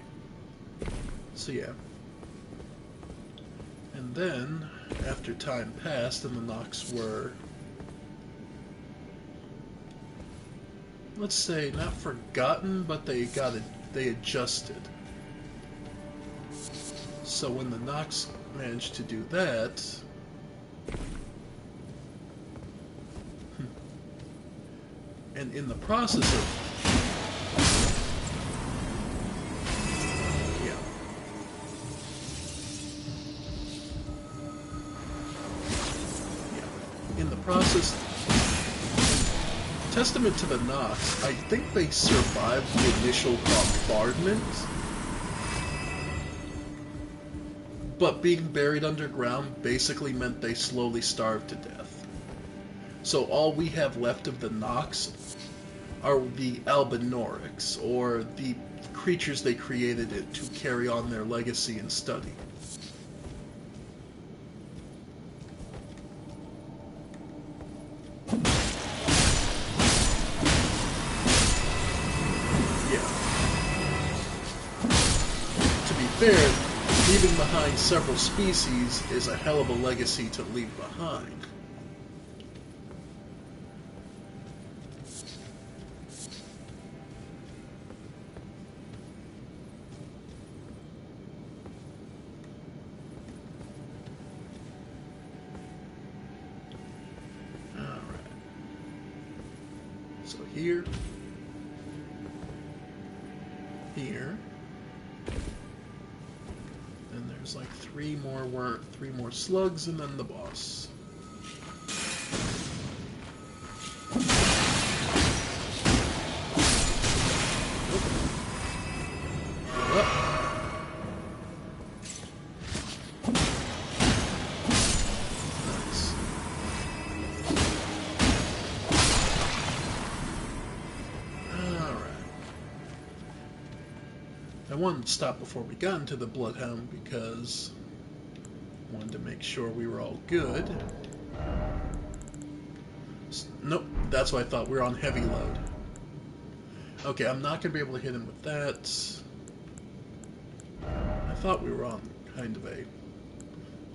So yeah. And then, after time passed and the Nox were... let's say, not forgotten, but they adjusted. So when the Nox managed to do that... And in the process of... Yeah. Yeah. In the process... Testament to the Nox, I think they survived the initial bombardment. But being buried underground basically meant they slowly starved to death. So all we have left of the Nox are the Albinorics, or the creatures they created it to carry on their legacy and study. Yeah. To be fair, leaving behind several species is a hell of a legacy to leave behind. here. Here. And there's like three more slugs, and then the boss. I wanted to stop before we got into the Bloodhound because I wanted to make sure we were all good. Nope, that's what I thought. We're on heavy load. Okay, I'm not going to be able to hit him with that. I thought we were on kind of a...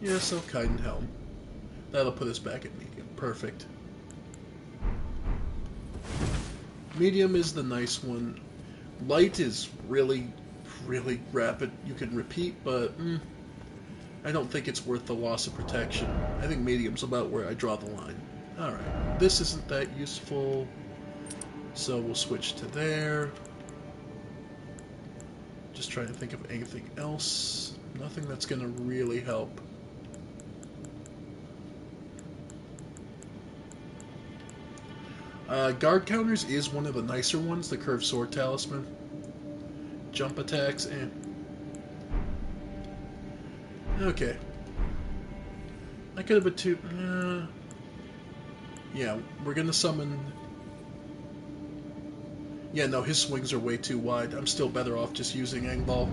Yeah, so Kaiden Helm. That'll put us back at medium. Perfect. Medium is the nice one. Light is really rapid. You can repeat, but I don't think it's worth the loss of protection. I think medium's about where I draw the line. Alright, this isn't that useful, so we'll switch to there. Just trying to think of anything else. Nothing that's going to really help. Guard counters is one of the nicer ones, the Curved Sword Talisman. Jump attacks, Okay. I could have been too... yeah, we're gonna summon... Yeah, no, his swings are way too wide. I'm still better off just using Angball.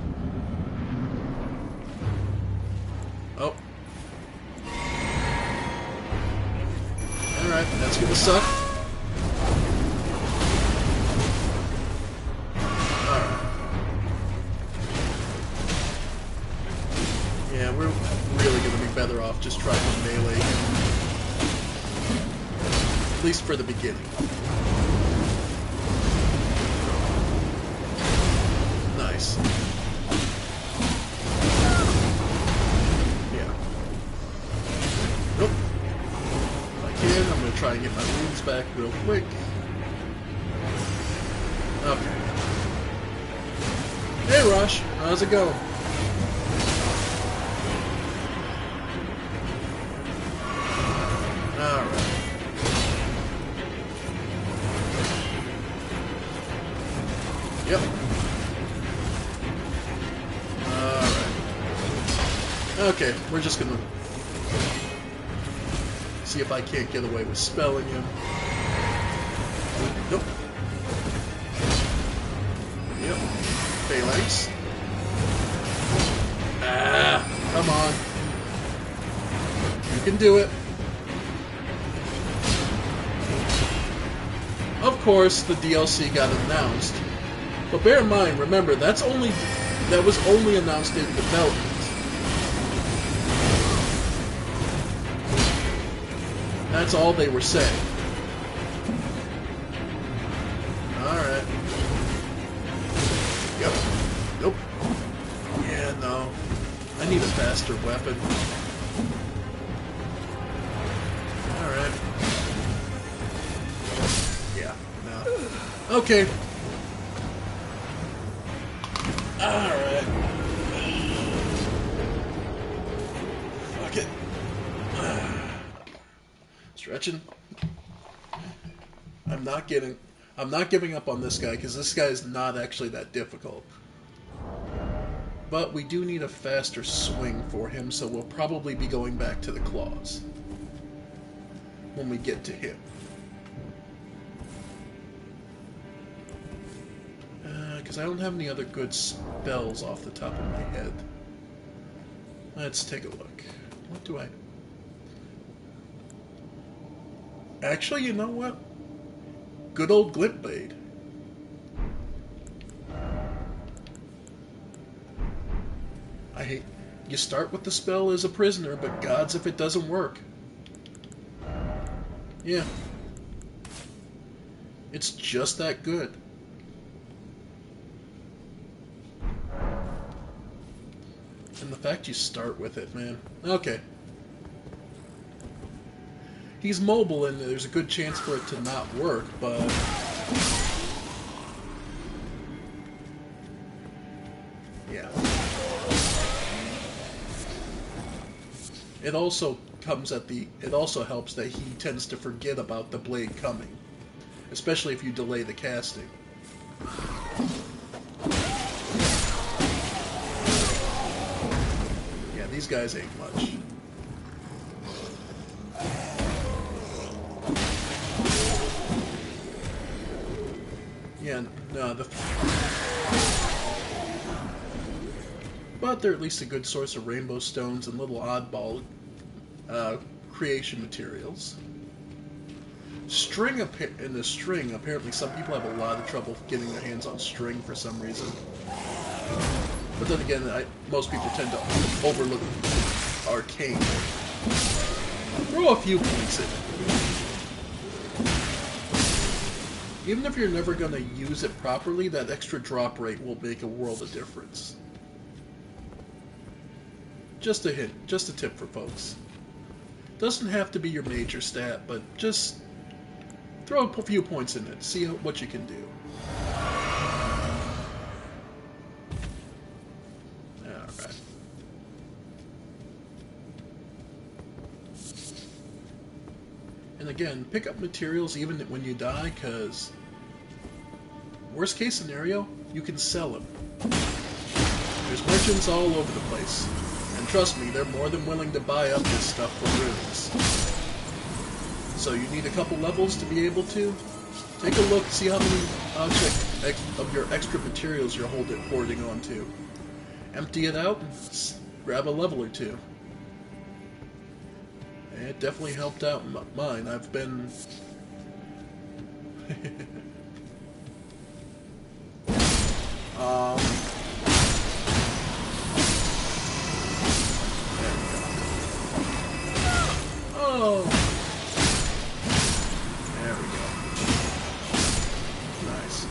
Oh. Alright, that's gonna suck. Yeah, we're really going to be better off just trying to melee him. At least for the beginning. Nice. Yeah. Nope. If I can, I'm going to try and get my runes back real quick. Okay. Hey, Rush. How's it going? Yep. Alright. Okay, we're just gonna see if I can't get away with spelling him. Nope. Yep. Phalanx. Ah, come on. You can do it. Of course, the DLC got announced. But bear in mind, remember, that was only announced in development. That's all they were saying. Alright. Yep. Nope. Yeah, no. I need a faster weapon. Alright. Yeah, no. Okay. Alright. Fuck it. Stretching. I'm not giving up on this guy, because this guy is not actually that difficult. But we do need a faster swing for him, so we'll probably be going back to the claws when we get to him. Because I don't have any other good spells off the top of my head. Let's take a look. What do I... Actually, you know what? Good old Glint Blade. I hate... You start with the spell as a prisoner, but gods if it doesn't work. Yeah. It's just that good. And the fact you start with it, man. Okay. He's mobile and there's a good chance for it to not work, but Yeah. It also comes at the. It also helps that he tends to forget about the blade coming, especially if you delay the casting. Yeah, these guys ain't much. Yeah, no, but they're at least a good source of rainbow stones and little oddball uh, creation materials. In the string, apparently some people have a lot of trouble getting their hands on string for some reason. But then again, most people tend to overlook arcane. Throw a few points in it. Even if you're never going to use it properly, that extra drop rate will make a world of difference. Just a hint, just a tip for folks. Doesn't have to be your major stat, but just throw a few points in it, see what you can do. Alright. And again, pick up materials even when you die, because worst case scenario, you can sell them. There's merchants all over the place. And trust me, they're more than willing to buy up this stuff for runes. So you need a couple levels to be able to. Take a look, see how many of your extra materials you're hoarding onto. Empty it out, and grab a level or two. And it definitely helped out mine. I've been... Oh! There we go. Nice.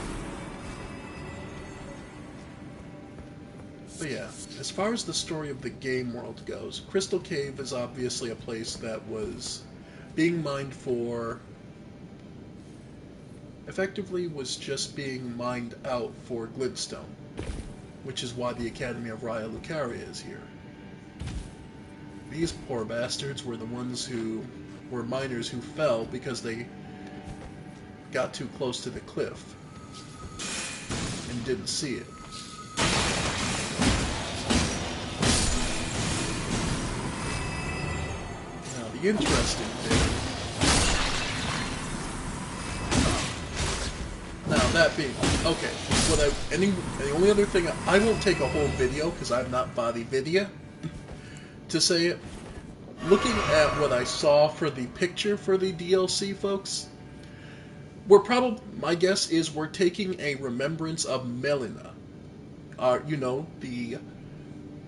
But yeah, as far as the story of the game world goes, Crystal Cave is obviously a place that was being mined for... effectively was just being mined out for glintstone, which is why the Academy of Raya Lucaria is here. These poor bastards were the ones who were miners who fell because they got too close to the cliff and didn't see it. Now, the interesting thing... Now, that being... Okay, the only other thing... I won't take a whole video, because I'm not Body Vidya, to say it. Looking at what I saw for the picture for the DLC, folks, my guess is we're taking a remembrance of Melina. You know,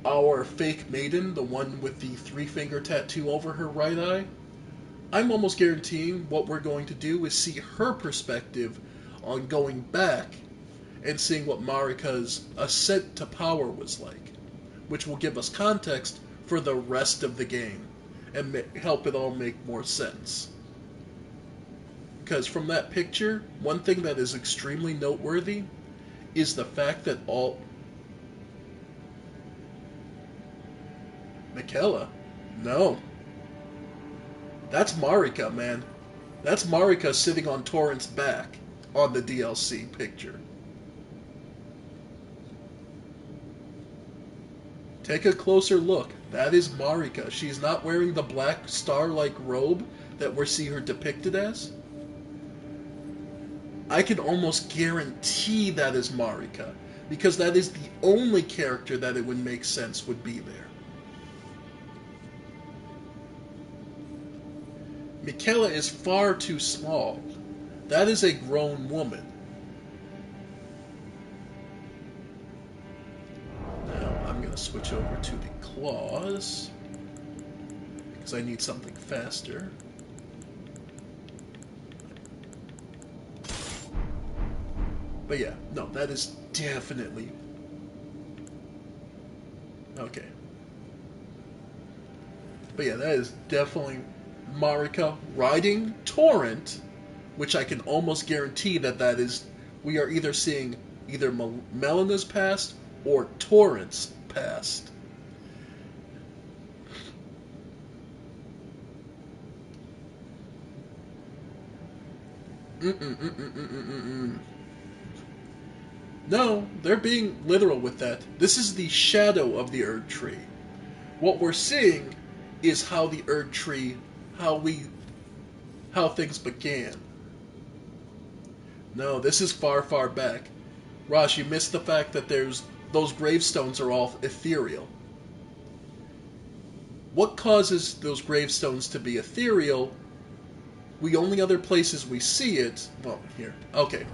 our fake maiden, the one with the 3-finger tattoo over her right eye. I'm almost guaranteeing what we're going to do is see her perspective on going back and seeing what Marika's ascent to power was like, which will give us context for the rest of the game and help it all make more sense. Because from that picture, one thing that is extremely noteworthy is the fact that all... Michaela? No. That's Marika, man. That's Marika sitting on Torrent's back on the DLC picture. Take a closer look. That is Marika. She's not wearing the black star-like robe that we see her depicted as. I can almost guarantee that is Marika, because that is the only character that it would make sense would be there. Michaela is far too small. That is a grown woman. Now, I'm going to switch over to the claws, because I need something faster. But yeah, no, that is definitely... Okay. But yeah, that is definitely Marika riding Torrent which I can almost guarantee that is, we are either seeing either Melena's past or Torrent's past. No, they're being literal with that. This is the shadow of the Erd Tree. What we're seeing is how the Erd Tree, how things began. No, this is far, far back. Rosh, you missed the fact that those gravestones are all ethereal. What causes those gravestones to be ethereal? The only other places we see it... Well, here. Okay.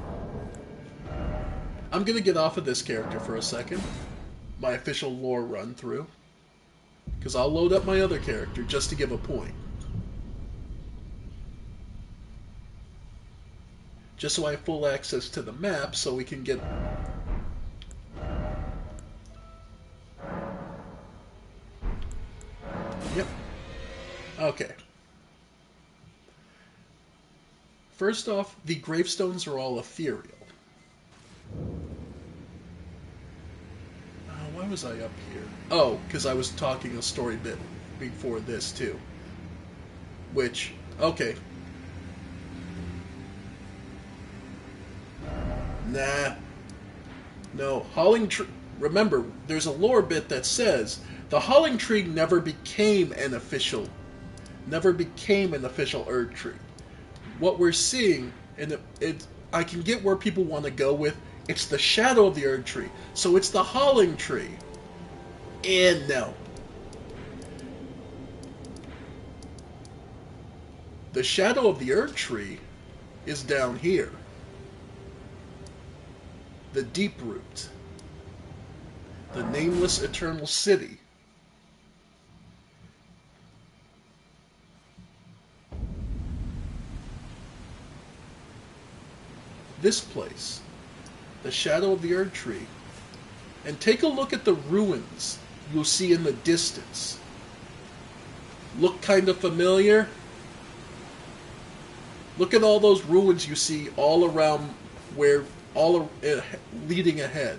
I'm going to get off of this character for a second. My official lore run through. Because I'll load up my other character just to give a point. Just so I have full access to the map so we can get... Yep. Okay. First off, the gravestones are all ethereal. Why was I up here? Oh, because I was talking a story bit before this, too. Which, okay. Nah. No, Hauling Tree... Remember, there's a lore bit that says the Hauling Tree never became an official Erd Tree. What we're seeing, and I can get where people want to go with, it's the shadow of the Erd Tree. So it's the Hauling Tree. And no. The shadow of the Erd Tree is down here. The Deep Root. The Nameless Eternal City. This place. The shadow of the Erd Tree. And take a look at the ruins you'll see in the distance. Look kind of familiar? Look at all those ruins you see all around leading ahead.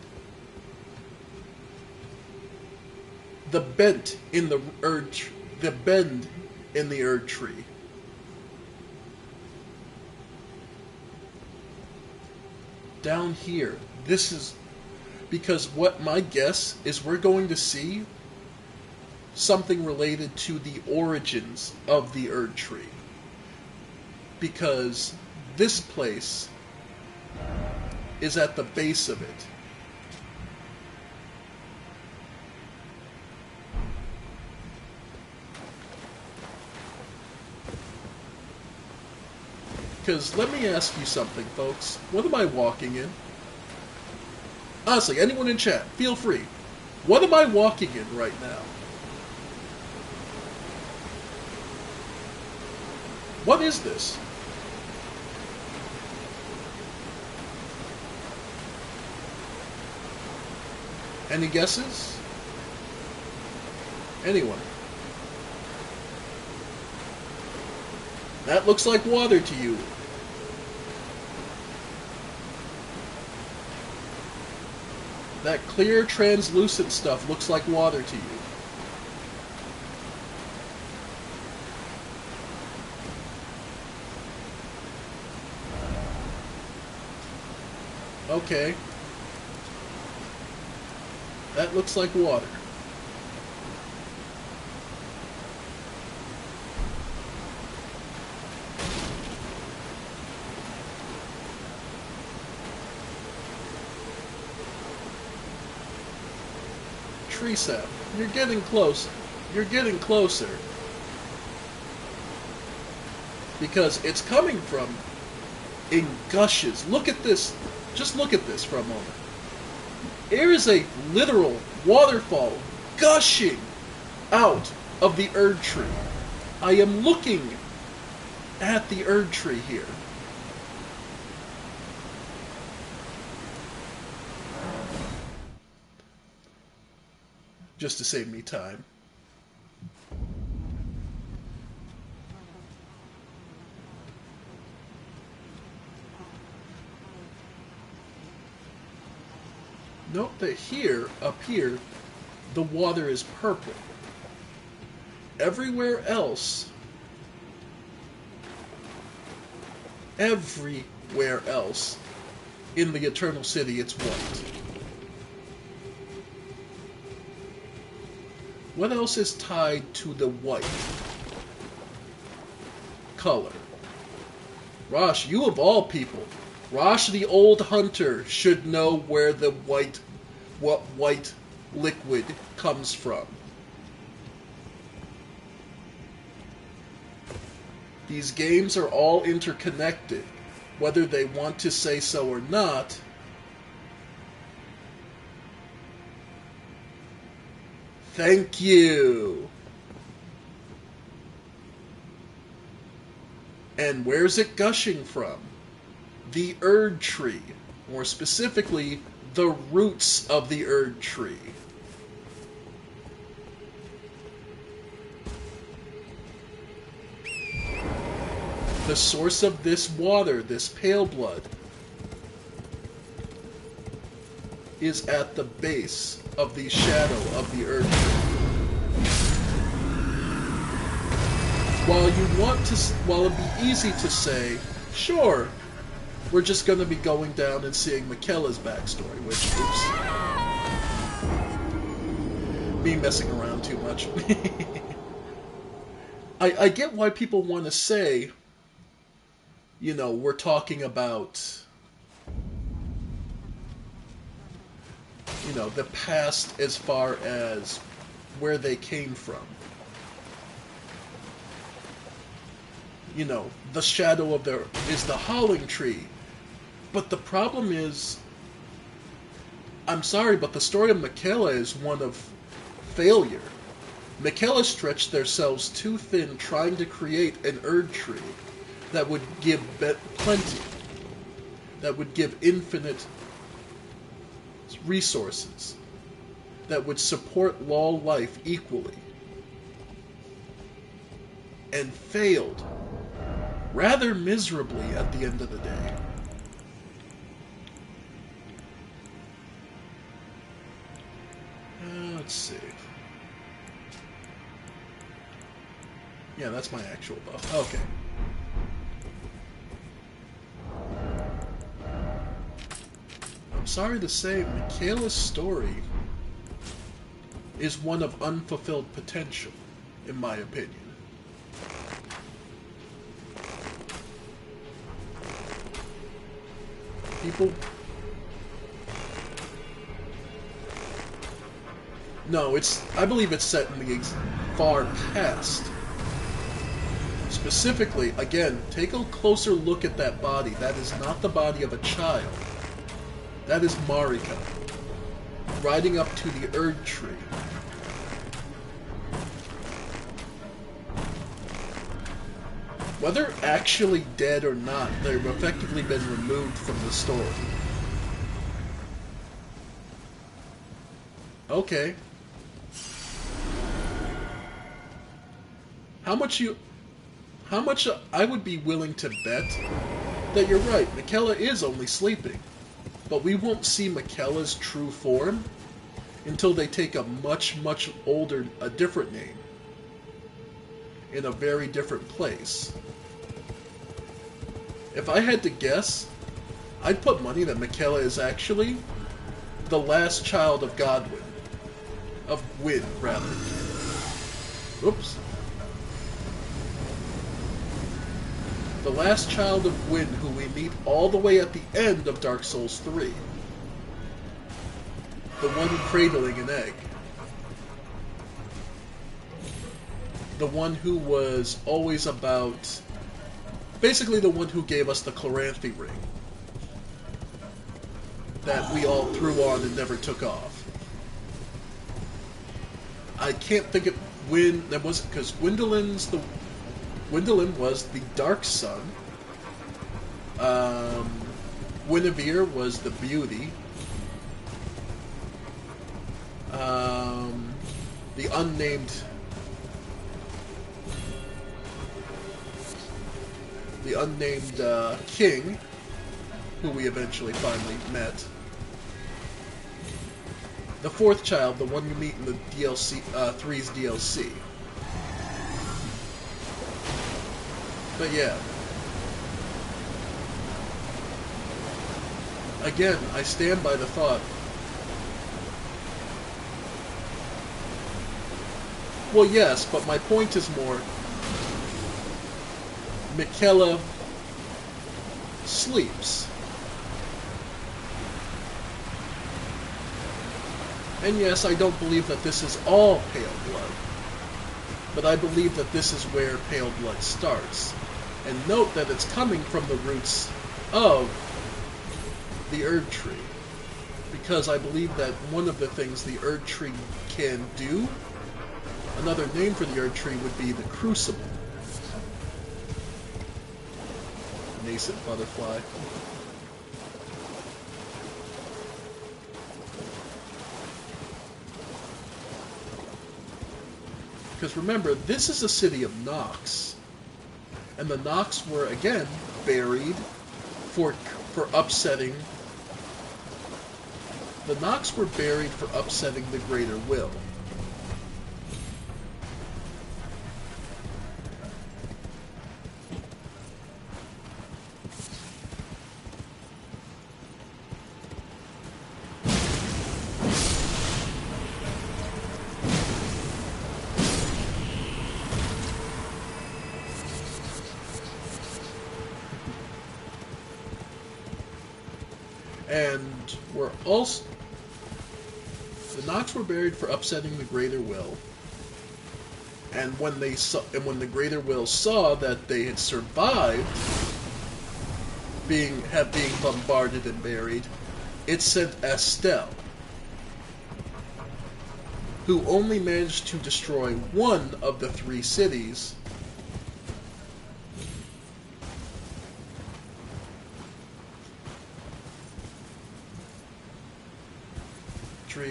The bend in the Erd Tree. Down here, this is because what my guess is we're going to see something related to the origins of the Erd Tree. Because this place is at the base of it. Because let me ask you something, folks. What am I walking in? Honestly, anyone in chat, feel free. What am I walking in right now? What is this? Any guesses? Anyone? That looks like water to you. That clear, translucent stuff looks like water to you. Okay. That looks like water. Tree sap. You're getting close. You're getting closer. Because it's coming from in gushes. Look at this. Just look at this for a moment. There is a literal waterfall gushing out of the Erd Tree. I am looking at the Erd Tree here. Just to save me time. – Note that here, up here, the water is purple. Everywhere else, in the Eternal City, it's white. What else is tied to the white color? Rosh, you of all people. Rosh the old hunter should know where what white liquid comes from. These games are all interconnected, whether they want to say so or not. Thank you. And where's it gushing from? The Erd Tree. More specifically, the roots of the Erd Tree. The source of this water, this pale blood, is at the base of the shadow of the Erd Tree. While it'd be easy to say, sure, we're just going to be going down and seeing Michaela's backstory, which, oops, me messing around too much. I get why people want to say, you know, we're talking about, you know, the past as far as where they came from. You know, the shadow of is the howling tree. But the problem is, I'm sorry, but the story of Michaela is one of failure. Michaela stretched themselves too thin trying to create an Erd Tree that would give plenty, that would give infinite resources, that would support Law life equally, and failed rather miserably at the end of the day. Let's see. Yeah, that's my actual buff. Okay. I'm sorry to say, Michaela's story is one of unfulfilled potential, in my opinion. No, I believe it's set in the far past. Specifically, again, take a closer look at that body. That is not the body of a child. That is Marika, riding up to the Erd Tree. Whether actually dead or not, they've effectively been removed from the story. Okay. How much I would be willing to bet that you're right, Michaela is only sleeping. But we won't see Michaela's true form until they take a much older, a different name. In a very different place. If I had to guess, I'd put money that Michaela is actually the last child of Godwyn. Of Gwyn, rather. Oops. The last child of Gwyn, who we meet all the way at the end of Dark Souls 3. The one cradling an egg. The one who was always about... Basically the one who gave us the Chloranthy ring. That we all threw on and never took off. I can't think of when... That wasn't... Because Gwendolyn was the Dark Sun. Guinevere was the Beauty. The unnamed... king, who we eventually finally met. The fourth child, the one you meet in the DLC, 3's DLC. But yeah. Again, I stand by the thought. Well, yes, but my point is more, Michaela sleeps. And yes, I don't believe that this is all Pale Blood, but I believe that this is where Pale Blood starts. And note that it's coming from the roots of the Erd Tree, because I believe that one of the things the Erd Tree can do, another name for the Erd Tree would be the Crucible. Nascent butterfly. Because remember, this is the city of Nox. And the Nox were, again, buried for upsetting... The Nox were buried for upsetting the Greater Will. And were also... The Nox were buried for upsetting the Greater Will. And when the Greater Will saw that they had survived being bombarded and buried, it sent Estelle, who only managed to destroy one of the 3 cities.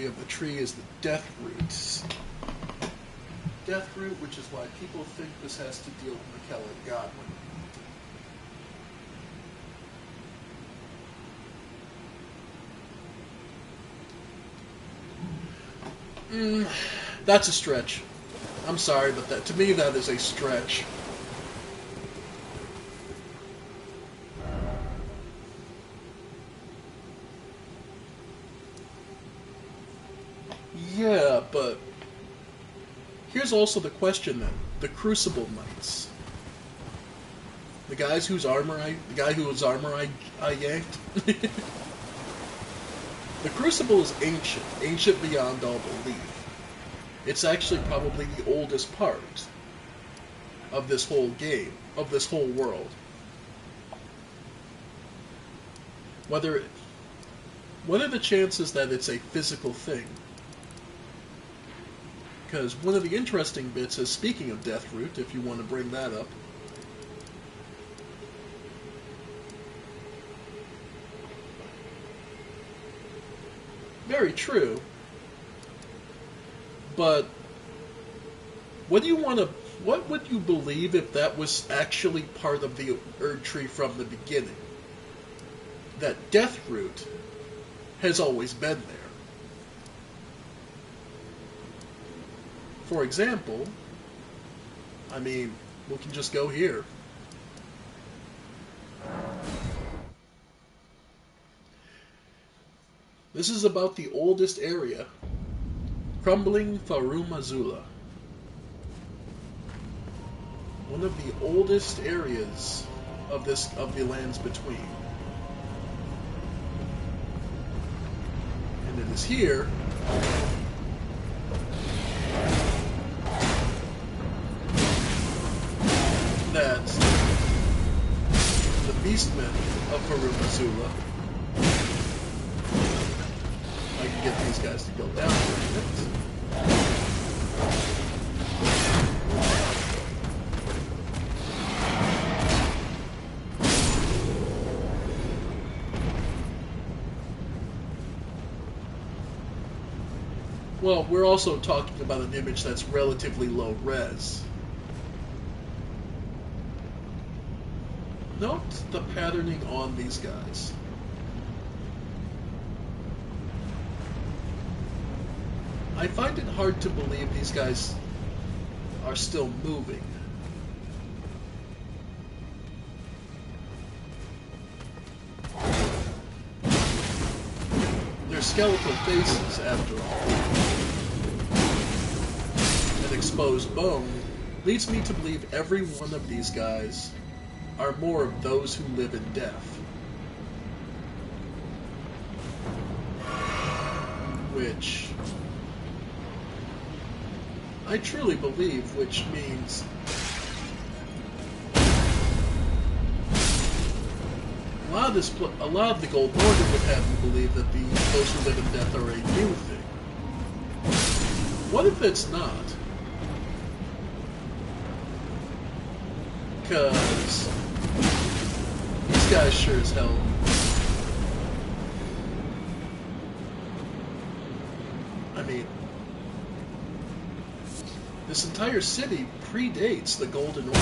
Of the tree is the Death Root. Death Root, which is why people think this has to deal with Michaela Godwin. That's a stretch. I'm sorry, but that to me that is a stretch. Yeah, but here's also the question then. The Crucible Knights. The guys whose armor I yanked. The Crucible is ancient. Ancient beyond all belief. It's actually probably the oldest part of this whole game, of this whole world. What are the chances that it's a physical thing? Because one of the interesting bits is, speaking of Deathroot, if you want to bring that up, very true, but what would you believe if that was actually part of the Erd Tree from the beginning? That Deathroot has always been there. For example, I mean, we can just go here. This is about the oldest area, Crumbling Farum Azula. One of the oldest areas of the lands between. And it is here that the beastmen of Farum Azula, I can get these guys to go down for a minute. Well, we're also talking about an image that's relatively low res. Note the patterning on these guys. I find it hard to believe these guys are still moving. They're skeletal faces, after all. An exposed bone leads me to believe every one of these guys are more of those who live in death. Which I truly believe, which means a lot of the Gold Order would have you believe that those who live in death are a new thing. What if it's not? Because these guys sure as hell. I mean, this entire city predates the Golden Order.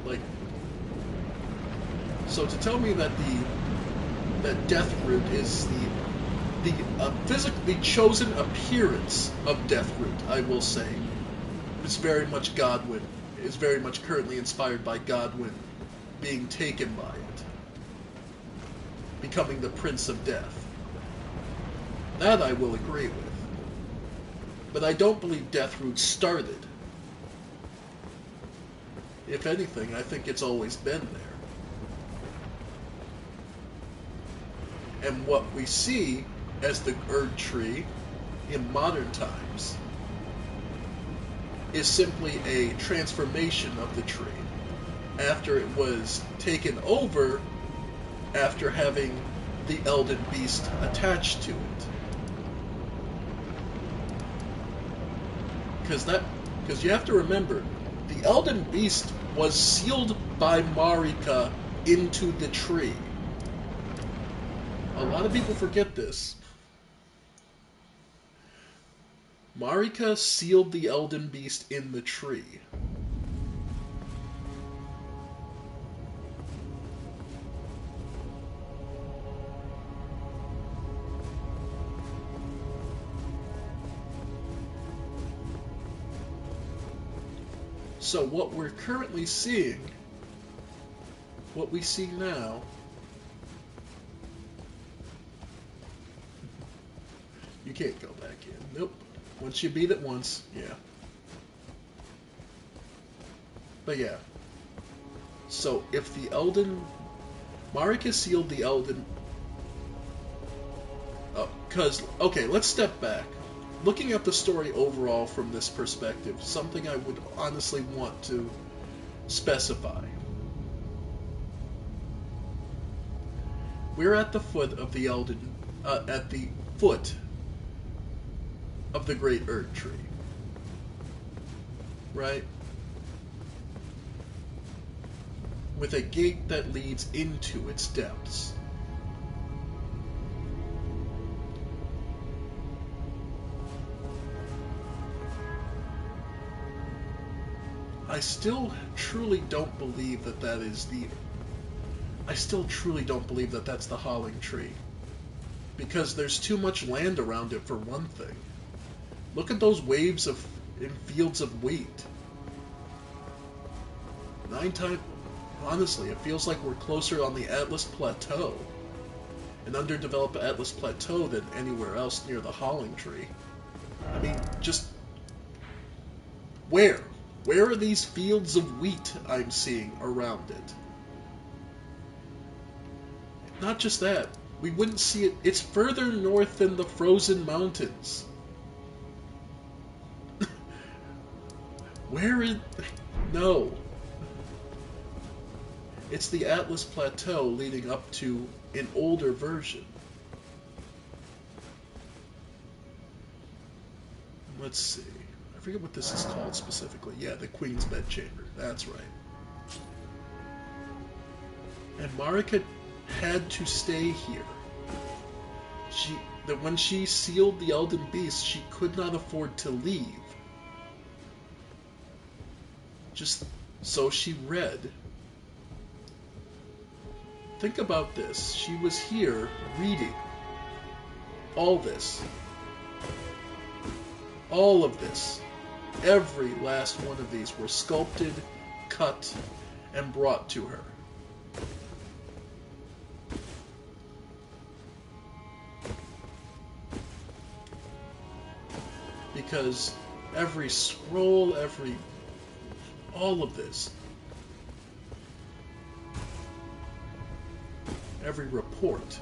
Like, so to tell me that that Deathroot is the chosen appearance of Deathroot, I will say, is very much Godwyn. Is very much currently inspired by Godwyn being taken by it, becoming the Prince of Death. That I will agree with. But I don't believe Deathroot started. If anything, I think it's always been there. And what we see as the Erd Tree in modern times is simply a transformation of the tree after it was taken over after having the Elden Beast attached to it. Because you have to remember, the Elden Beast was sealed by Marika into the tree. A lot of people forget this. Marika sealed the Elden Beast in the tree. So what we're currently seeing, what we see now, you can't go back in. Nope. Once you beat it once, yeah. But yeah. So if the Marika sealed the Elden, okay, let's step back. Looking at the story overall from this perspective, something I would honestly want to specify. We're at the foot of the of the Great Erd Tree. Right? With a gate that leads into its depths. I still truly don't believe that I still truly don't believe that that's the Howling Tree. Because there's too much land around it, for one thing. Look at those waves in fields of wheat. Honestly, it feels like we're closer on the Atlas Plateau. An underdeveloped Atlas Plateau than anywhere else near the Howling Tree. I mean, just... Where? Where are these fields of wheat I'm seeing around it? Not just that, we wouldn't see it. It's further north than the Frozen Mountains. Where is... No. It's the Atlas Plateau leading up to an older version. Let's see. I forget what this is called specifically. Yeah, the Queen's Bedchamber. That's right. And Marika had to stay here. When she sealed the Elden Beast, she could not afford to leave. Just so she read. think about this. She was here reading all this. All of this. Every last one of these were sculpted, cut, and brought to her. Because every scroll, all of this, every report.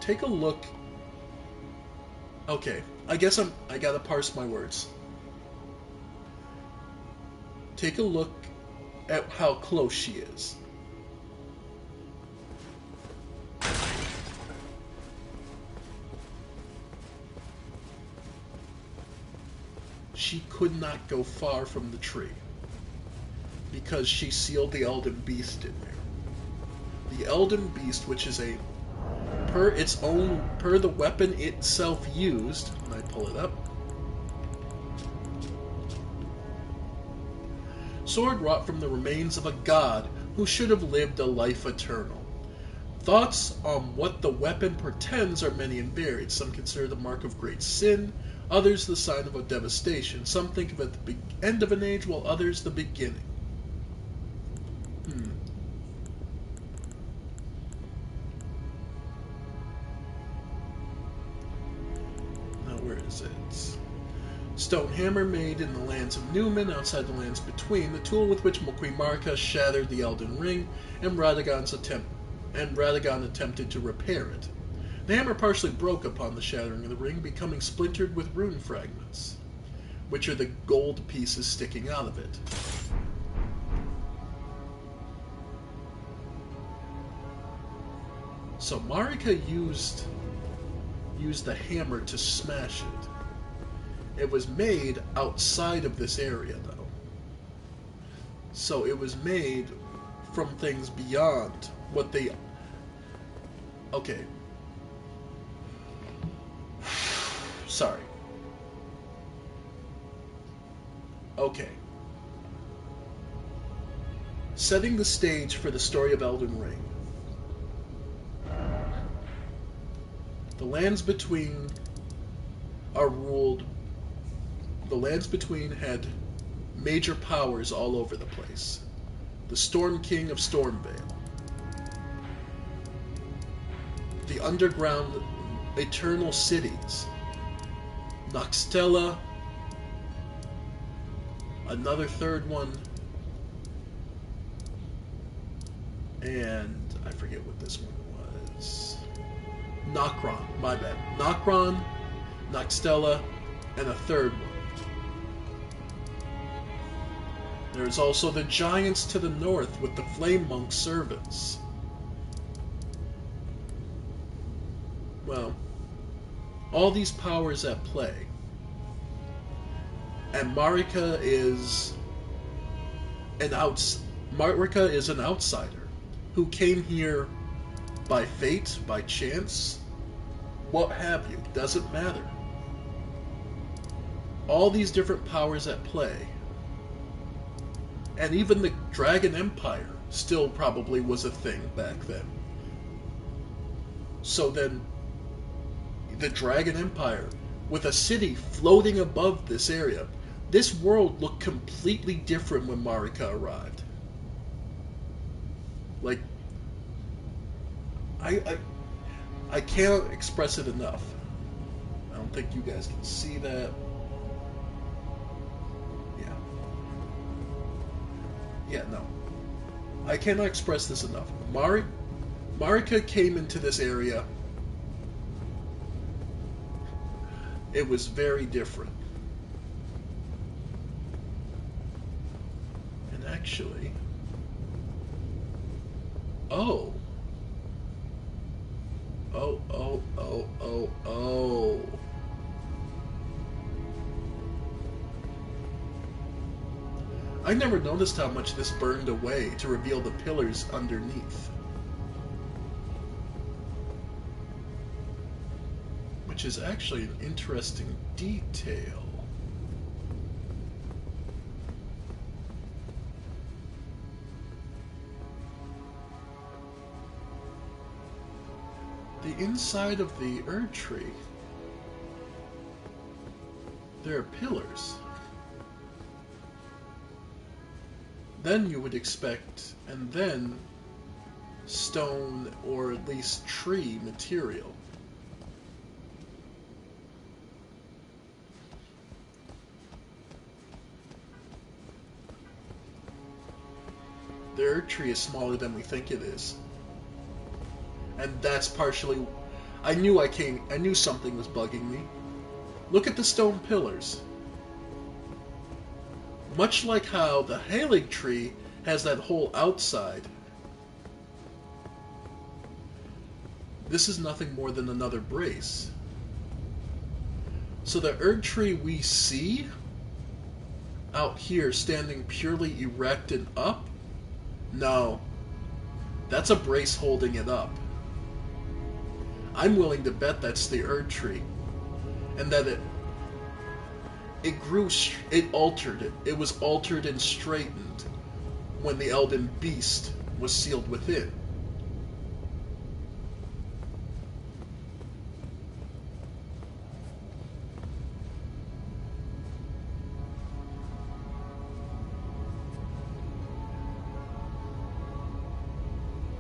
Take a look. Okay, I guess I gotta parse my words. Take a look at how close she is. She could not go far from the tree because she sealed the Elden Beast in there. The Elden Beast, which is a per the weapon itself used, when I pull it up, sword wrought from the remains of a god who should have lived a life eternal. Thoughts on what the weapon portends are many and varied. Some consider the mark of great sin, others the sign of a devastation. Some think of it the end of an age, while others the beginning. Now, where is it? Stone hammer made in the lands of Newman, outside the lands between, the tool with which Queen Marika shattered the Elden Ring, and Radagon attempted to repair it. The hammer partially broke upon the shattering of the ring, becoming splintered with rune fragments, which are the gold pieces sticking out of it. So Marika used the hammer to smash it. It was made outside of this area, though. So it was made from things beyond what they... Okay. Sorry. Okay. Setting the stage for the story of Elden Ring. The lands between are ruled... The lands between had major powers all over the place. The Storm King of Stormvale. The underground eternal cities. Noxtella. Another third one. And I forget what this one was. Nokron, my bad. Nokron, Noxtella, and a third one. There's also the giants to the north with the Flame Monk servants. Well, all these powers at play. And Marika is an outsider who came here by fate, by chance, what have you, doesn't matter. All these different powers at play. And even the Dragon Empire still probably was a thing back then. So then, the Dragon Empire, with a city floating above this area, this world looked completely different when Marika arrived. Like, I can't express it enough. I don't think you guys can see that. Yeah, no. I cannot express this enough. Marika came into this area. It was very different. And actually... Oh. Oh. I never noticed how much this burned away to reveal the pillars underneath. Which is actually an interesting detail. The inside of the Erd Tree, there are pillars. Then you would expect, and then stone or at least tree material. The Erd Tree is smaller than we think it is. And that's partially... I knew something was bugging me. Look at the stone pillars. Much like how the Halig tree has that whole outside, this is nothing more than another brace. So the Erd Tree we see out here standing purely erect and up, no, that's a brace holding it up. I'm willing to bet that's the Erd Tree, and that it grew, it altered it. It was altered and straightened when the Elden Beast was sealed within.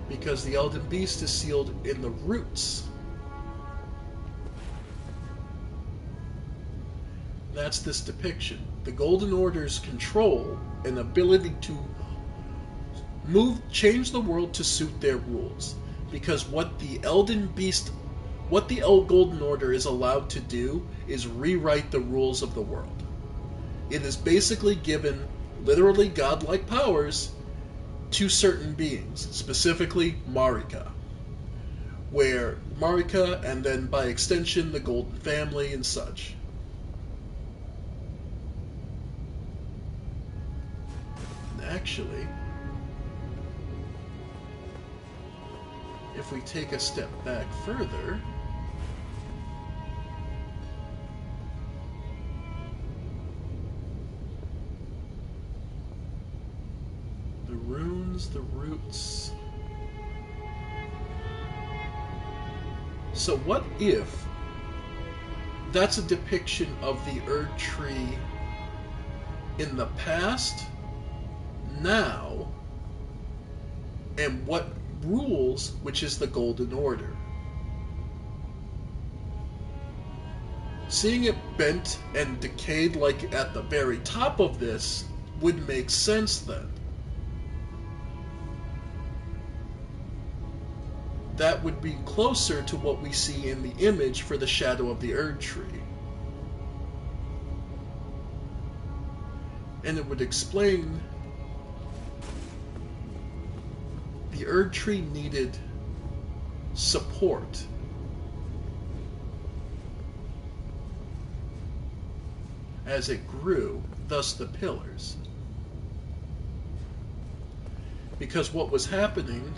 Because the Elden Beast is sealed in the roots. That's this depiction. The Golden Order's control and ability to change the world to suit their rules. Because what the Elden Beast, what the Golden Order is allowed to do is rewrite the rules of the world. It is basically given literally godlike powers to certain beings, specifically Marika. Where Marika, and then by extension the Golden Family and such. Actually, if we take a step back further, the runes, the roots. So what if that's a depiction of the Erd Tree in the past, now, and what rules, which is the Golden Order? Seeing it bent and decayed like at the very top of this would make sense then. That would be closer to what we see in the image for the shadow of the Erd Tree. And it would explain the Erd Tree needed support. As it grew, thus the pillars. Because what was happening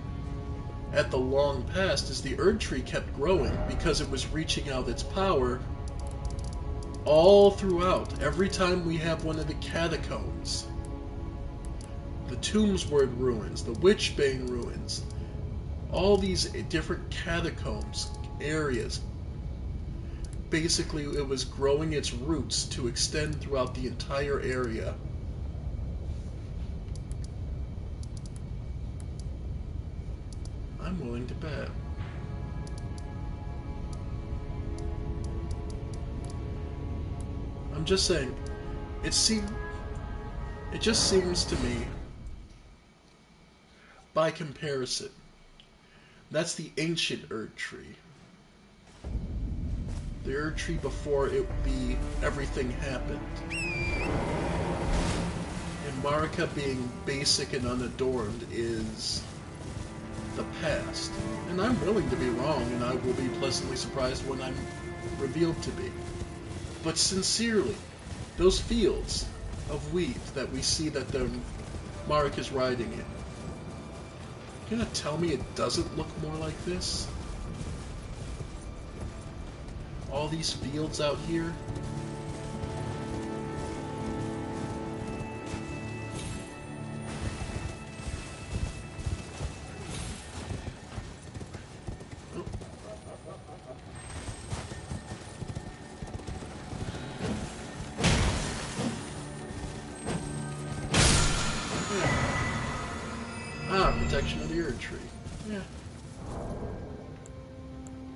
at the long past is the Erd Tree kept growing because it was reaching out its power all throughout. Every time we have one of the catacombs, the Tombsword ruins, the Witchbane ruins, all these different catacombs areas, basically it was growing its roots to extend throughout the entire area. I'm willing to bet. I'm just saying, it just seems to me, by comparison, that's the ancient Erd Tree. The Erd Tree before everything happened. And Marika being basic and unadorned is the past. And I'm willing to be wrong, and I will be pleasantly surprised when I'm revealed to be. But sincerely, those fields of wheat that we see that the Marika is riding in, you're gonna tell me it doesn't look more like this? All these fields out here? Erd tree. Yeah.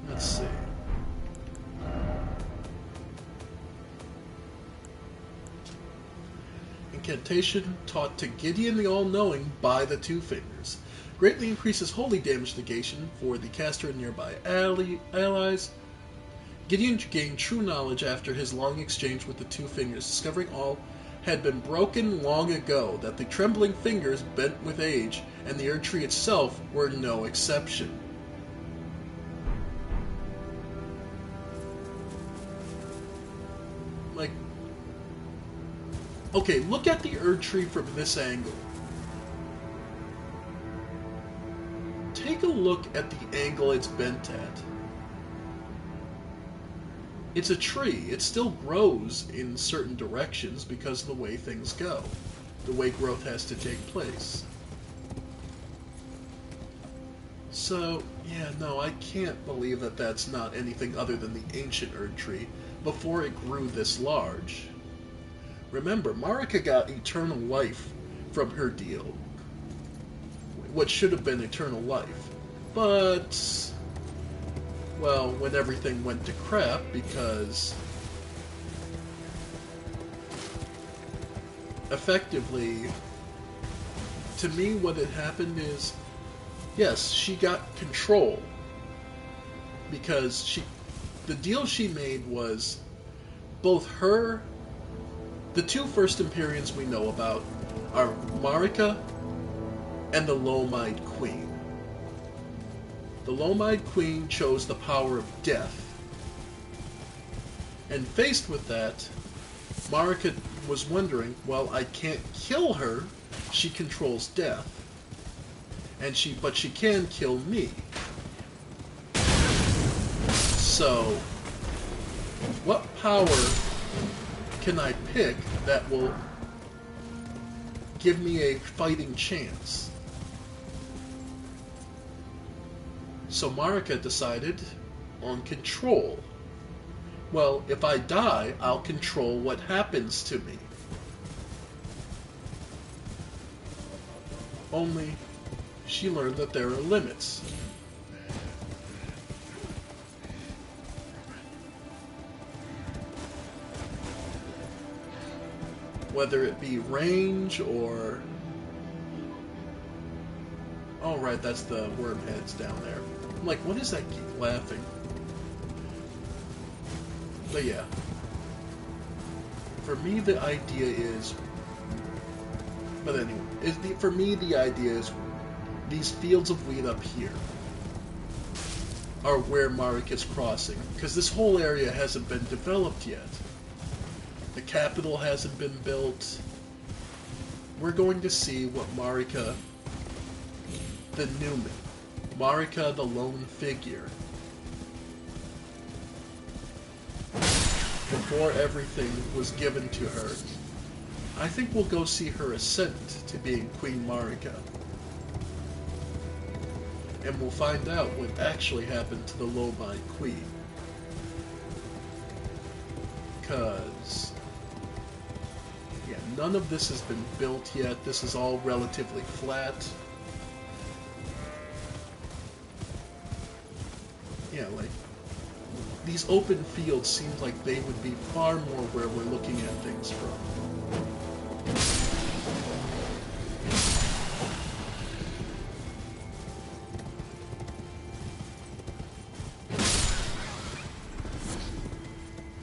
Let's see. Incantation taught to Gideon the All-Knowing by the Two Fingers. Greatly increases holy damage negation for the caster and nearby allies. Gideon gained true knowledge after his long exchange with the Two Fingers, discovering all had been broken long ago, that the trembling fingers bent with age, and the Erd tree itself were no exception. Like, okay, look at the Erd tree from this angle. Take a look at the angle it's bent at. It's a tree. It still grows in certain directions because of the way things go. The way growth has to take place. So, yeah, no, I can't believe that that's not anything other than the ancient Erd tree before it grew this large. Remember, Marika got eternal life from her deal. What should have been eternal life. But, well, when everything went to crap, because effectively, to me, what had happened is, yes, she got control, because the deal she made was both her, the two first Empyreans we know about are Marika and the Lomide Queen. The Lomide Queen chose the power of death. And faced with that, Marika was wondering, well, I can't kill her. She controls death. But she can kill me. So, what power can I pick that will give me a fighting chance? So Marika decided on control. Well, if I die, I'll control what happens to me. Only, she learned that there are limits. Whether it be range or... Oh, right, that's the worm heads down there. I'm like, what is that keep laughing? But yeah. For me, the idea is... But anyway, for me, the idea is these fields of wheat up here are where Marika's crossing. Because this whole area hasn't been developed yet. The capital hasn't been built. We're going to see what Marika, the Newman, Marika the lone figure, before everything was given to her. I think we'll go see her ascent to being Queen Marika. And we'll find out what actually happened to the Lomide Queen. Because, yeah, none of this has been built yet. This is all relatively flat. Yeah, like, these open fields seem like they would be far more where we're looking at things from.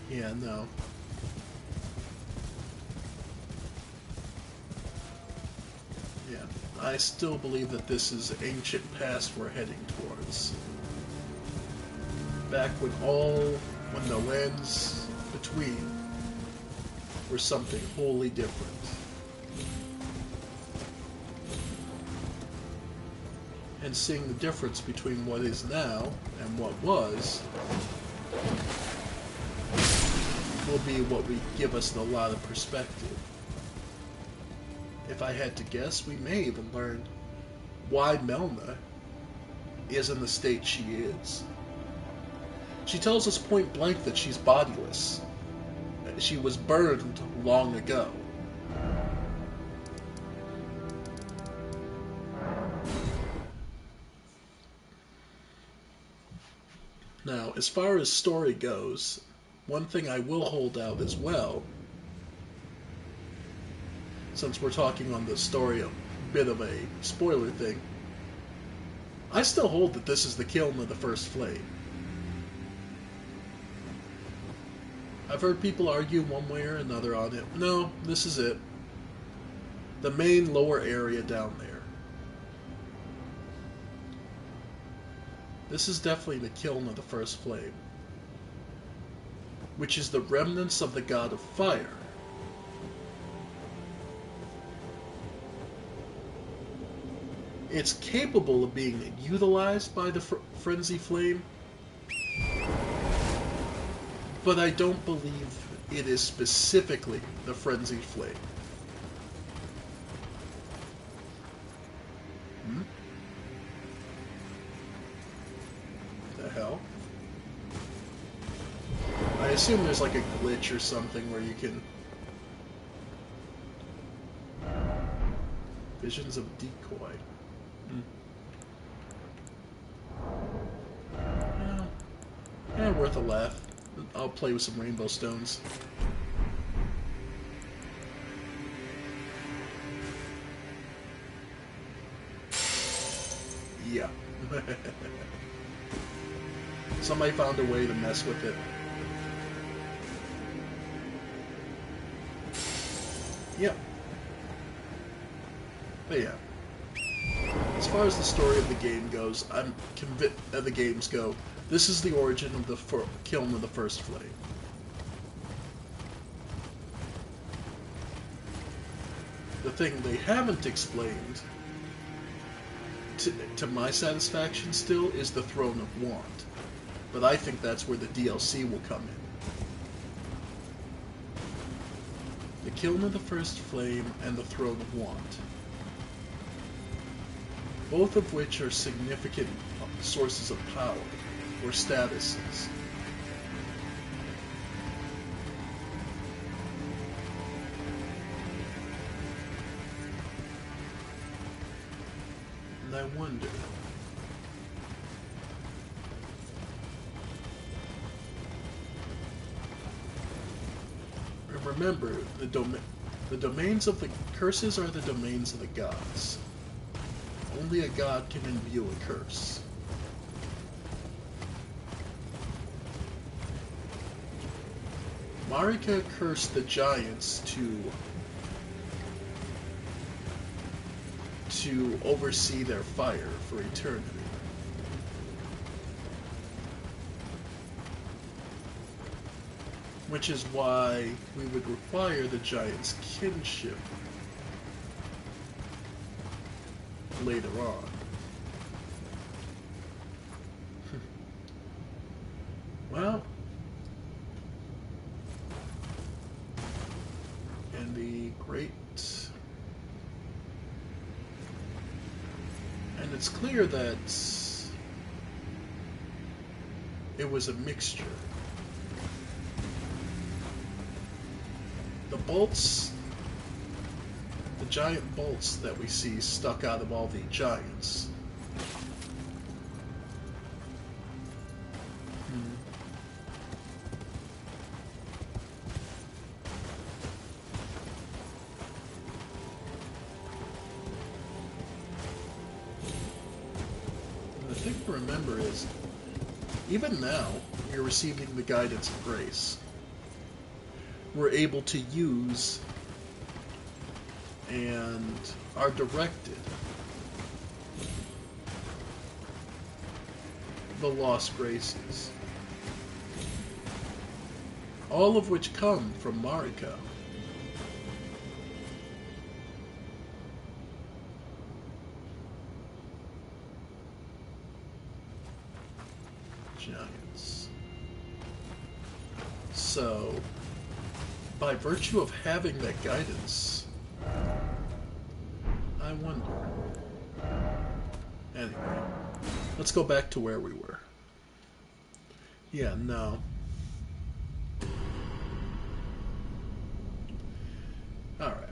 Yeah, no. Yeah, I still believe that this is ancient past we're heading towards. Back when the lands between were something wholly different. And seeing the difference between what is now and what was will be what would give us a lot of perspective. If I had to guess, we may even learn why Melna is in the state she is. She tells us point blank that she's bodiless. She was burned long ago. Now, as far as story goes, one thing I will hold out as well, since we're talking on the story a bit of a spoiler thing, I still hold that this is the kiln of the first flame. I've heard people argue one way or another on it. No, this is it. The main lower area down there. This is definitely the kiln of the first flame, which is the remnants of the god of fire. It's capable of being utilized by the frenzy flame, but I don't believe it is specifically the frenzied flame. Hmm? The hell? I assume there's like a glitch or something where you can... Visions of decoy. Hmm. Well, yeah, worth a laugh. I'll play with some rainbow stones. Yeah. Somebody found a way to mess with it. Yep. But yeah. As far as the story of the game goes, I'm convinced the games go. This is the origin of the kiln of the first flame. The thing they haven't explained, to my satisfaction still, is the Throne of Want. But I think that's where the DLC will come in. The kiln of the first flame and the Throne of Want. Both of which are significant sources of power, or statuses. And I wonder... And remember, the domains of the curses are the domains of the gods. Only a god can imbue a curse. Marika cursed the giants to oversee their fire for eternity. Which is why we would require the giants' kinship later on. Well, and the great... And it's clear that it was a mixture. The bolts, the giant bolts that we see stuck out of all the giants. And the thing to remember is, even now, we're receiving the guidance of grace. We're able to use and are directed the lost graces, all of which come from Marika. Giants. So, by virtue of having that guidance, I wonder. Anyway, let's go back to where we were. Yeah, no. Alright.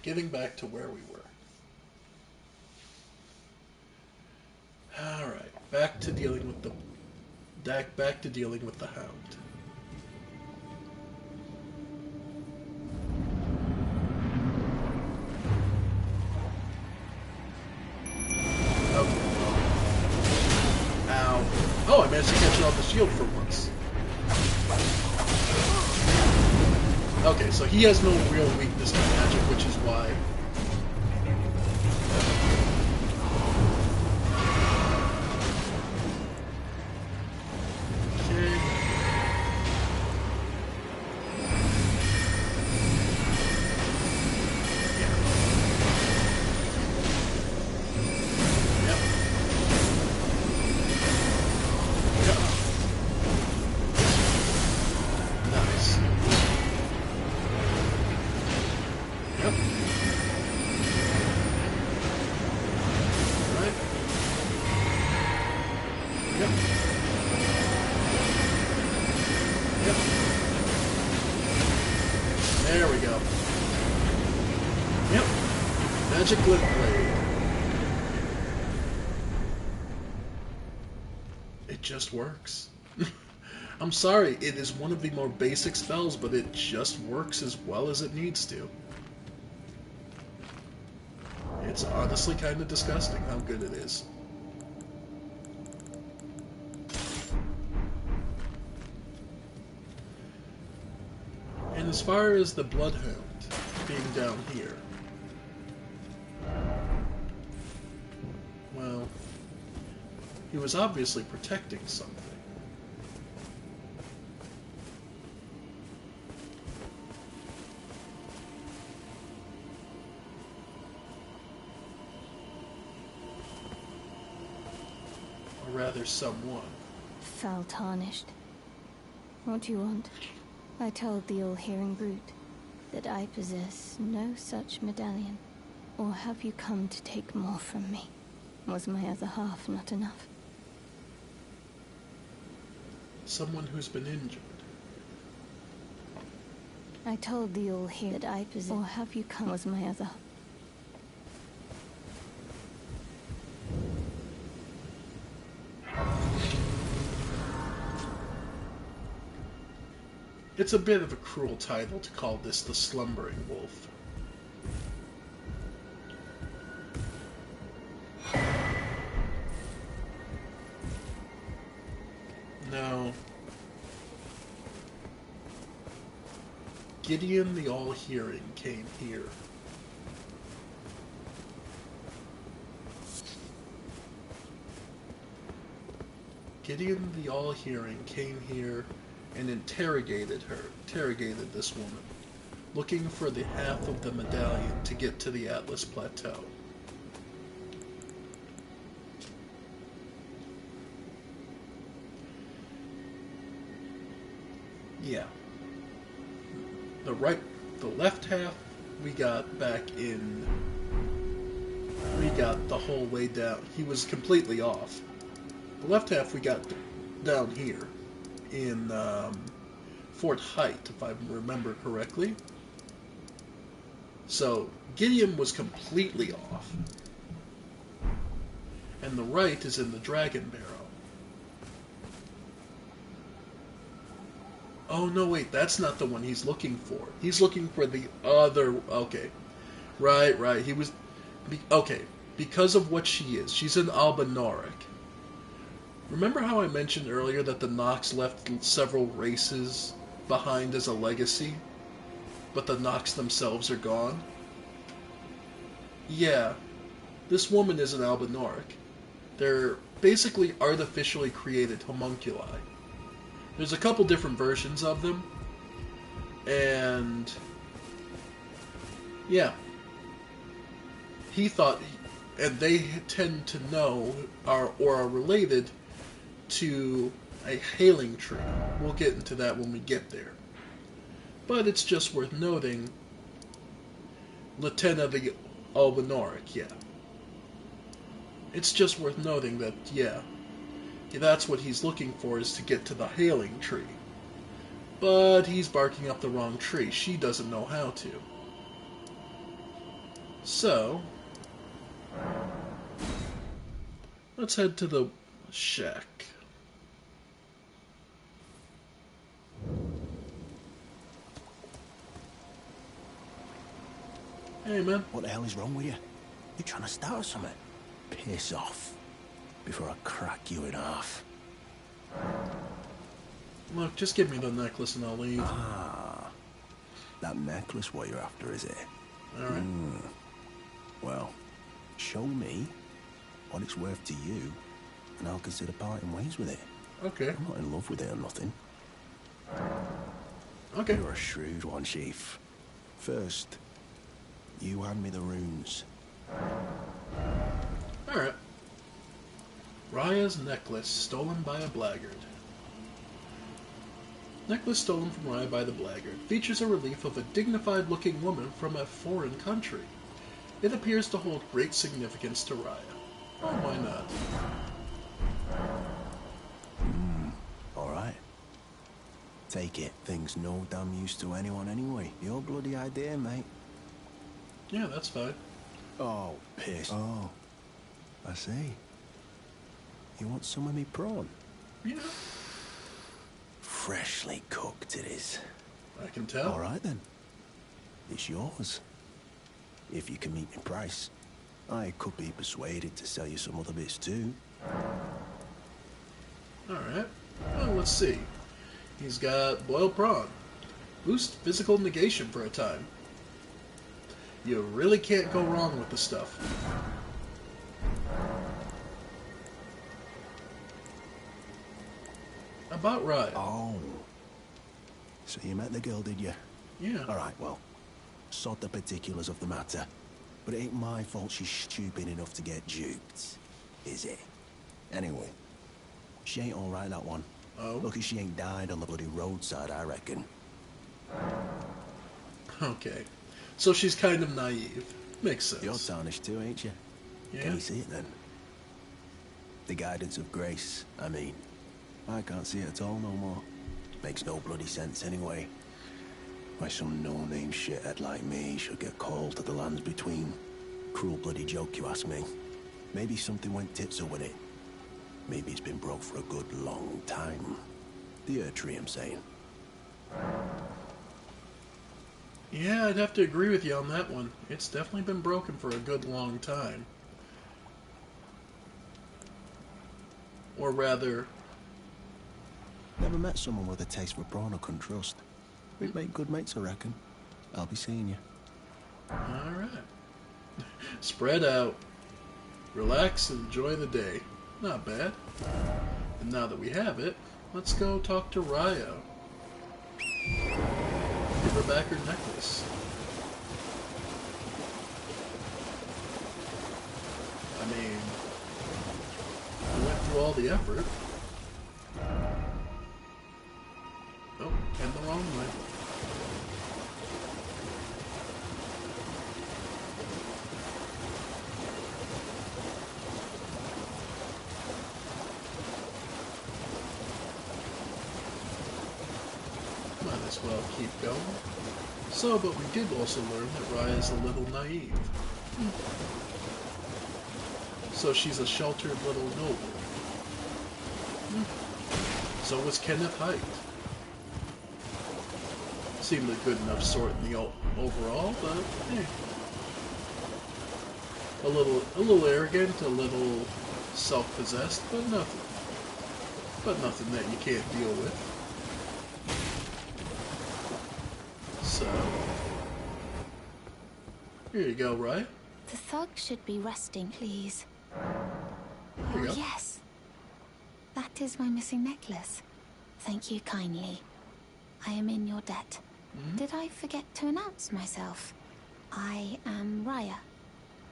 getting back to where we were. All right, back to dealing with the hound. Okay. Ow. Oh, I managed to catch it on the shield for once. Okay, so he has no real weakness to magic, which is why. Okay. Yep. Yep. Nice. Yep. Right. Yep. Yep. There we go. Yep. Magic Lip Blade. It just works. I'm sorry, it is one of the more basic spells, but it just works as well as it needs to. It's honestly kind of disgusting how good it is. And as far as the Bloodhound being down here, well, he was obviously protecting something. Or rather, someone. Foul tarnished. What do you want? I told the all-hearing brute that I possess no such medallion. Or have you come to take more from me? Was my other half not enough? Someone who's been injured. I told the all-hearing that I possess... Or have you come... Was my other... It's a bit of a cruel title to call this the Slumbering Wolf. No. Gideon the All-Hearing came here. Gideon the All-Hearing came here and interrogated this woman, looking for the half of the medallion to get to the Atlas Plateau. Yeah. The left half we got back in. We got the whole way down. He was completely off. The left half we got down here in Fort Height, if I remember correctly. So Gideon was completely off. And the right is in the Dragon Barrow. Oh, no, wait, that's not the one he's looking for. He's looking for the other... Okay. Right. He was... Okay, because of what she is. She's an Albinauric. Remember how I mentioned earlier that the Nox left several races behind as a legacy? But the Nox themselves are gone? Yeah. This woman is an Albinauric. They're basically artificially created homunculi. There's a couple different versions of them, and yeah, he thought, and they tend to know or are related to a hailing tree. We'll get into that when we get there. But it's just worth noting, Lieutenant the Albinauric, yeah. It's just worth noting that, yeah, that's what he's looking for, is to get to the hailing tree. But he's barking up the wrong tree. She doesn't know how to. So, let's head to the shack. Hey, man. What the hell is wrong with you? You trying to start something? Piss off before I crack you in half. Look, just give me the necklace and I'll leave. Ah, that necklace what you're after, is it? Alright. Well, show me what it's worth to you, and I'll consider parting ways with it. Okay. I'm not in love with it or nothing. Okay. You're a shrewd one, Chief. First, you hand me the runes. Alright. Raya's necklace, stolen by a blackguard. Necklace stolen from Raya by the blackguard features a relief of a dignified-looking woman from a foreign country. It appears to hold great significance to Raya. Oh, why not? Alright. Take it. Thing's no damn use to anyone anyway. Your bloody idea, mate. Yeah, that's fine. Oh, piss. Oh, I see. You want some of me prawn? Yeah, Freshly cooked it is. I can tell. All right then. It's yours. If you can meet me price. I could be persuaded to sell you some other bits too. Alright. Well, let's see. He's got boiled prawn. Boost physical negation for a time. You really can't go wrong with the stuff. About right. Oh. So you met the girl, did you? Yeah. All right, well, sod the particulars of the matter. But it ain't my fault she's stupid enough to get duped, is it? Anyway, she ain't all right, that one. Oh. Lucky she ain't died on the bloody roadside, I reckon. Okay. So she's kind of naive. Makes sense. You're tarnished too, ain't you? Yeah. Can you see it then? The guidance of grace, I mean. I can't see it at all no more. Makes no bloody sense anyway. Why some no-name shithead like me should get called to the lands between. Cruel bloody joke, you ask me. Maybe something went tits-up with it. Maybe it's been broke for a good long time. The Earth Tree, I'm saying. Yeah, I'd have to agree with you on that one. It's definitely been broken for a good long time. Or rather... Never met someone with a taste for prawn I couldn't trust. We'd make good mates, I reckon. I'll be seeing you. Alright. Spread out. Relax and enjoy the day. Not bad. And now that we have it, let's go talk to Raya. Give her back her necklace. I mean, we went through all the effort. Oh, and the wrong way. Might as well keep going. So, but we did also learn that Raya is a little naive. So she's a sheltered little noble. So was Kenneth Haidt. Seemed a good enough sort in the overall, but hey. A little arrogant, a little self-possessed, but nothing that you can't deal with. So, here you go, Raya. The thug should be resting, please. Here you Oh, go. yes. That is my missing necklace. Thank you kindly. I am in your debt. Did I forget to announce myself? I am Raya,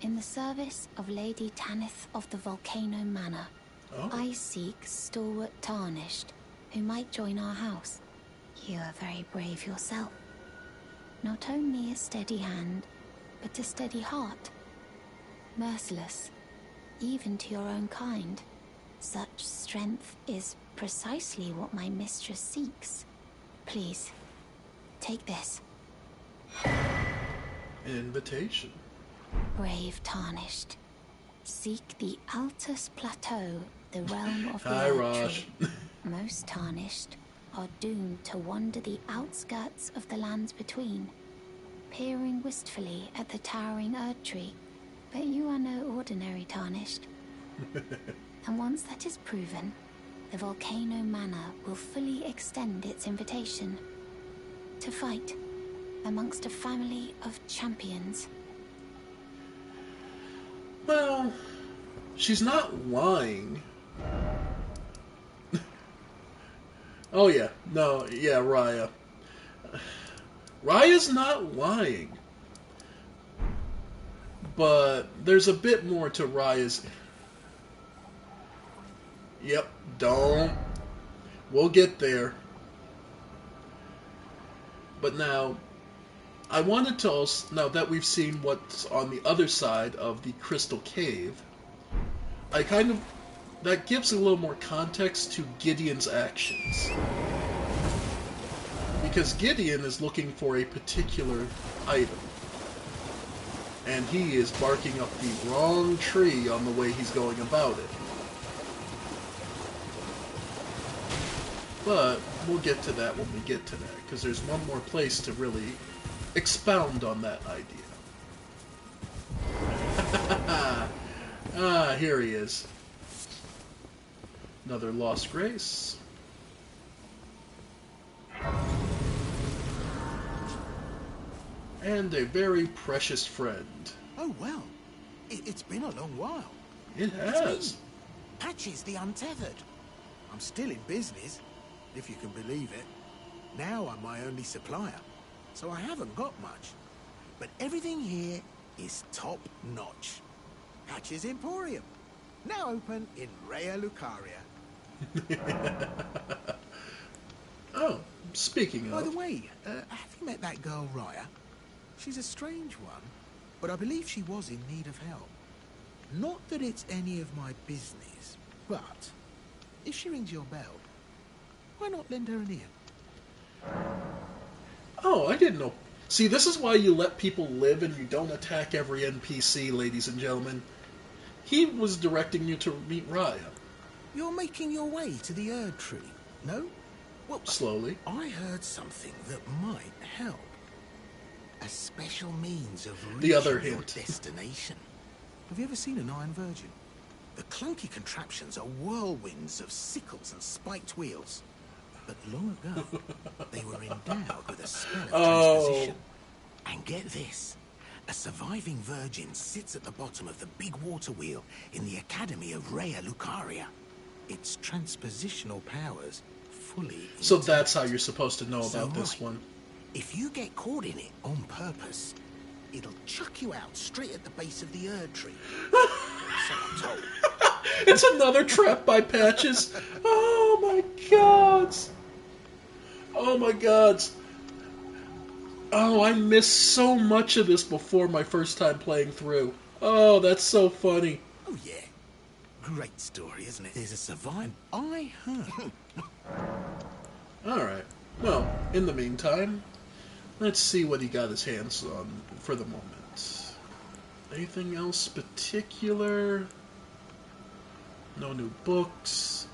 in the service of Lady Tanith of the Volcano Manor. Oh. I seek stalwart Tarnished, who might join our house. You are very brave yourself. Not only a steady hand, but a steady heart. Merciless, even to your own kind. Such strength is precisely what my mistress seeks. Please, take this. An invitation. Brave Tarnished. Seek the Altus Plateau, the realm of the Hi, Erd Rosh. Tree. Most Tarnished are doomed to wander the outskirts of the lands between, peering wistfully at the towering Erd Tree. But you are no ordinary Tarnished. And once that is proven, the Volcano Manor will fully extend its invitation to fight amongst a family of champions. Well, she's not lying. Oh yeah, no, yeah, Raya. Raya's not lying. But there's a bit more to Raya's... Yep, don't. We'll get there. But now, I wanted to also... Now that we've seen what's on the other side of the Crystal Cave, I kind of... That gives a little more context to Gideon's actions. Because Gideon is looking for a particular item. And he is barking up the wrong tree on the way he's going about it. But we'll get to that when we get to that, because there's one more place to really expound on that idea. Ah, here he is. Another lost grace. And a very precious friend. Oh, well. It's been a long while. It It's has. me, Patches the Untethered. I'm still in business, if you can believe it. Now I'm my only supplier, so I haven't got much. But everything here is top-notch. Patches Emporium, now open in Raya Lucaria. Oh, speaking By the of... way, have you met that girl Raya? She's a strange one, but I believe she was in need of help. Not that it's any of my business, but if she rings your bell, why not lend her an ear? Oh, I didn't know. See, this is why you let people live and you don't attack every NPC, ladies and gentlemen. He was directing you to meet Raya. You're making your way to the Erd Tree, no? Well, Slowly. I heard something that might help. A special means of The reaching other your hint. destination. Have you ever seen an Iron Virgin? The clunky contraptions are whirlwinds of sickles and spiked wheels. But long ago, they were endowed with a spell of transposition. And get this, a surviving virgin sits at the bottom of the big water wheel in the Academy of Raya Lucaria. Its transpositional powers fully So intact. that's how you're supposed to know So about this right. one. If you get caught in it on purpose, it'll chuck you out straight at the base of the Erd Tree. So I'm told. It's another trap by Patches. Oh my god. Oh my god. Oh, I missed so much of this before my first time playing through. Oh, that's so funny. Oh yeah. Great story, isn't it? There's a survivor. I heard. Alright. Well, in the meantime, let's see what he got his hands on for the moment. Anything else particular? No new books.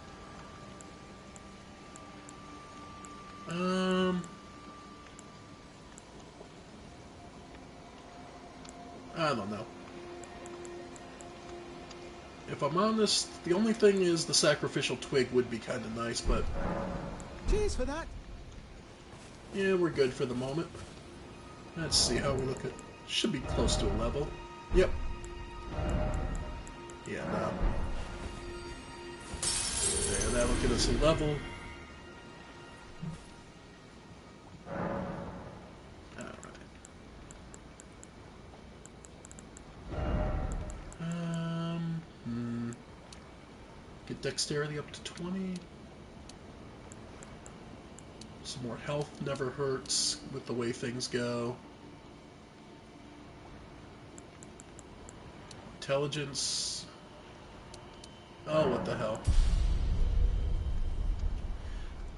I don't know. If I'm honest, the only thing is the sacrificial twig would be kind of nice, but Cheers for that. yeah, we're good for the moment. Let's see how we look at... Should be close to a level. Yep. Yeah, now. There, that'll get us a level. Get dexterity up to 20. Some more health never hurts with the way things go. Intelligence. Oh, what the hell.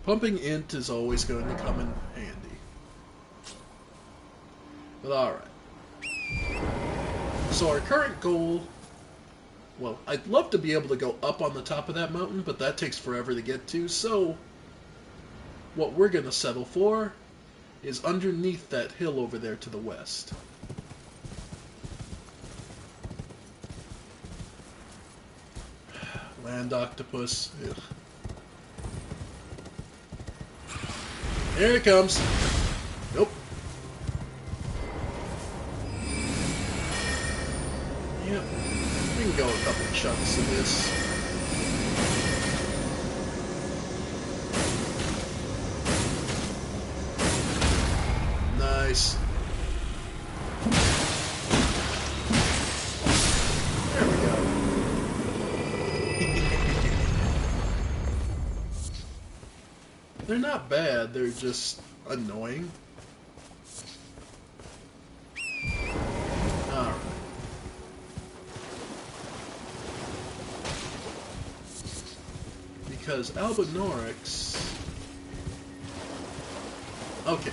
Pumping int is always going to come in handy. But alright. So our current goal... Well, I'd love to be able to go up on the top of that mountain, but that takes forever to get to, so... What we're going to settle for is underneath that hill over there to the west. Land octopus. Ugh. Here it comes. Nope. Yep. We can go a couple chunks of this. Nice. There we go. They're not bad, they're just annoying. Alright. Because Albinorics... Okay.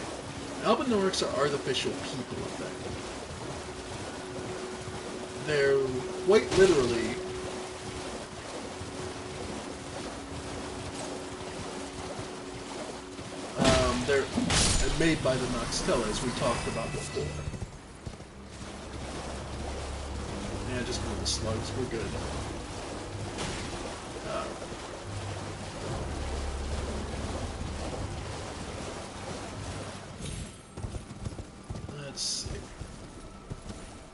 Albinorics are artificial people effect. They're quite literally they're made by the Noxtella, as we talked about before. Yeah, just move the slugs, we're good. Let's see.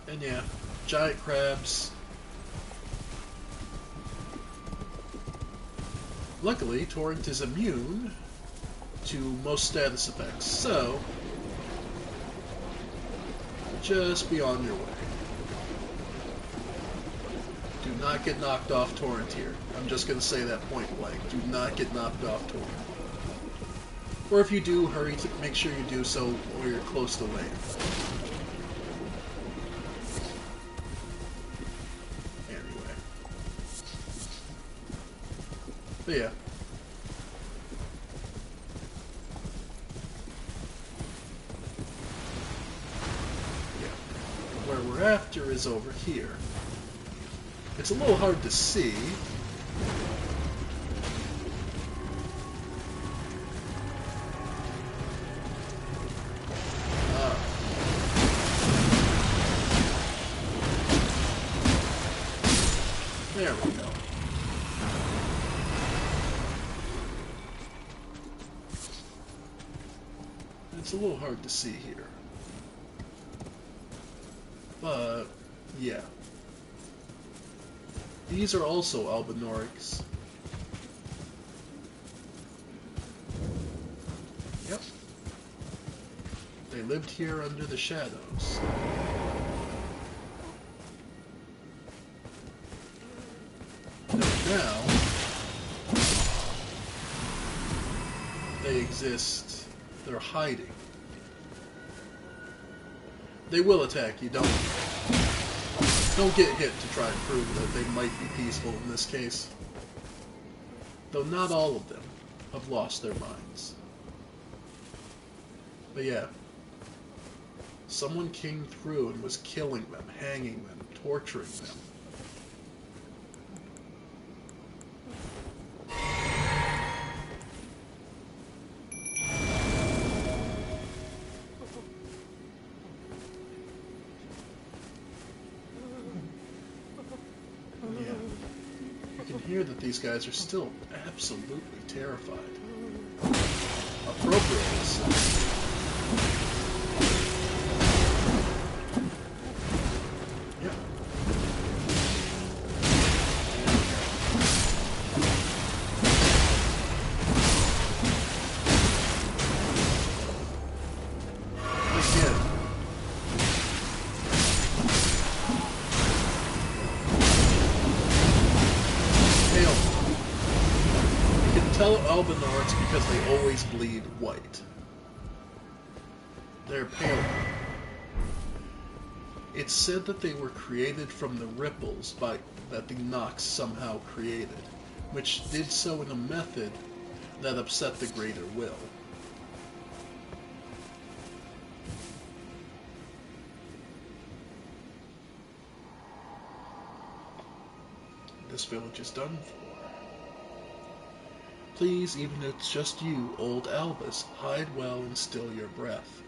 And yeah, giant crabs. Luckily, Torrent is immune to most status effects, so just be on your way. Do not get knocked off Torrent here. I'm just going to say that point blank. Do not get knocked off Torrent. Or if you do, hurry to make sure you do so where you're close to land. Anyway. But yeah. Where we're after is over here. It's a little hard to see. There we go. It's a little hard to see here. But, yeah. These are also Albinorics. Yep. They lived here under the shadows. Now, they exist. They're hiding. They will attack you, don't get hit to try and prove that they might be peaceful in this case. Though not all of them have lost their minds. But yeah, someone came through and was killing them, hanging them, torturing them. Hear that these guys are still absolutely terrified. Appropriately so. Yeah. Again. Tell Albinorics because they always bleed white. They're pale. It's said that they were created from the ripples that the Nox somehow created, which did so in a method that upset the greater will. this village is done for. Please, even if it's just you, old Albus, hide well and still your breath.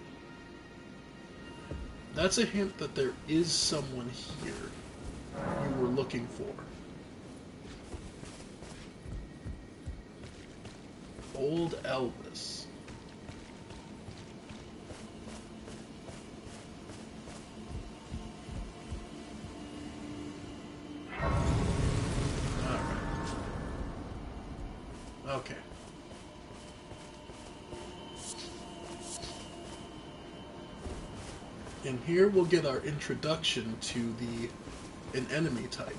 That's a hint that there is someone here you were looking for. Old Albus. Alright. Okay. And here we'll get our introduction to an enemy type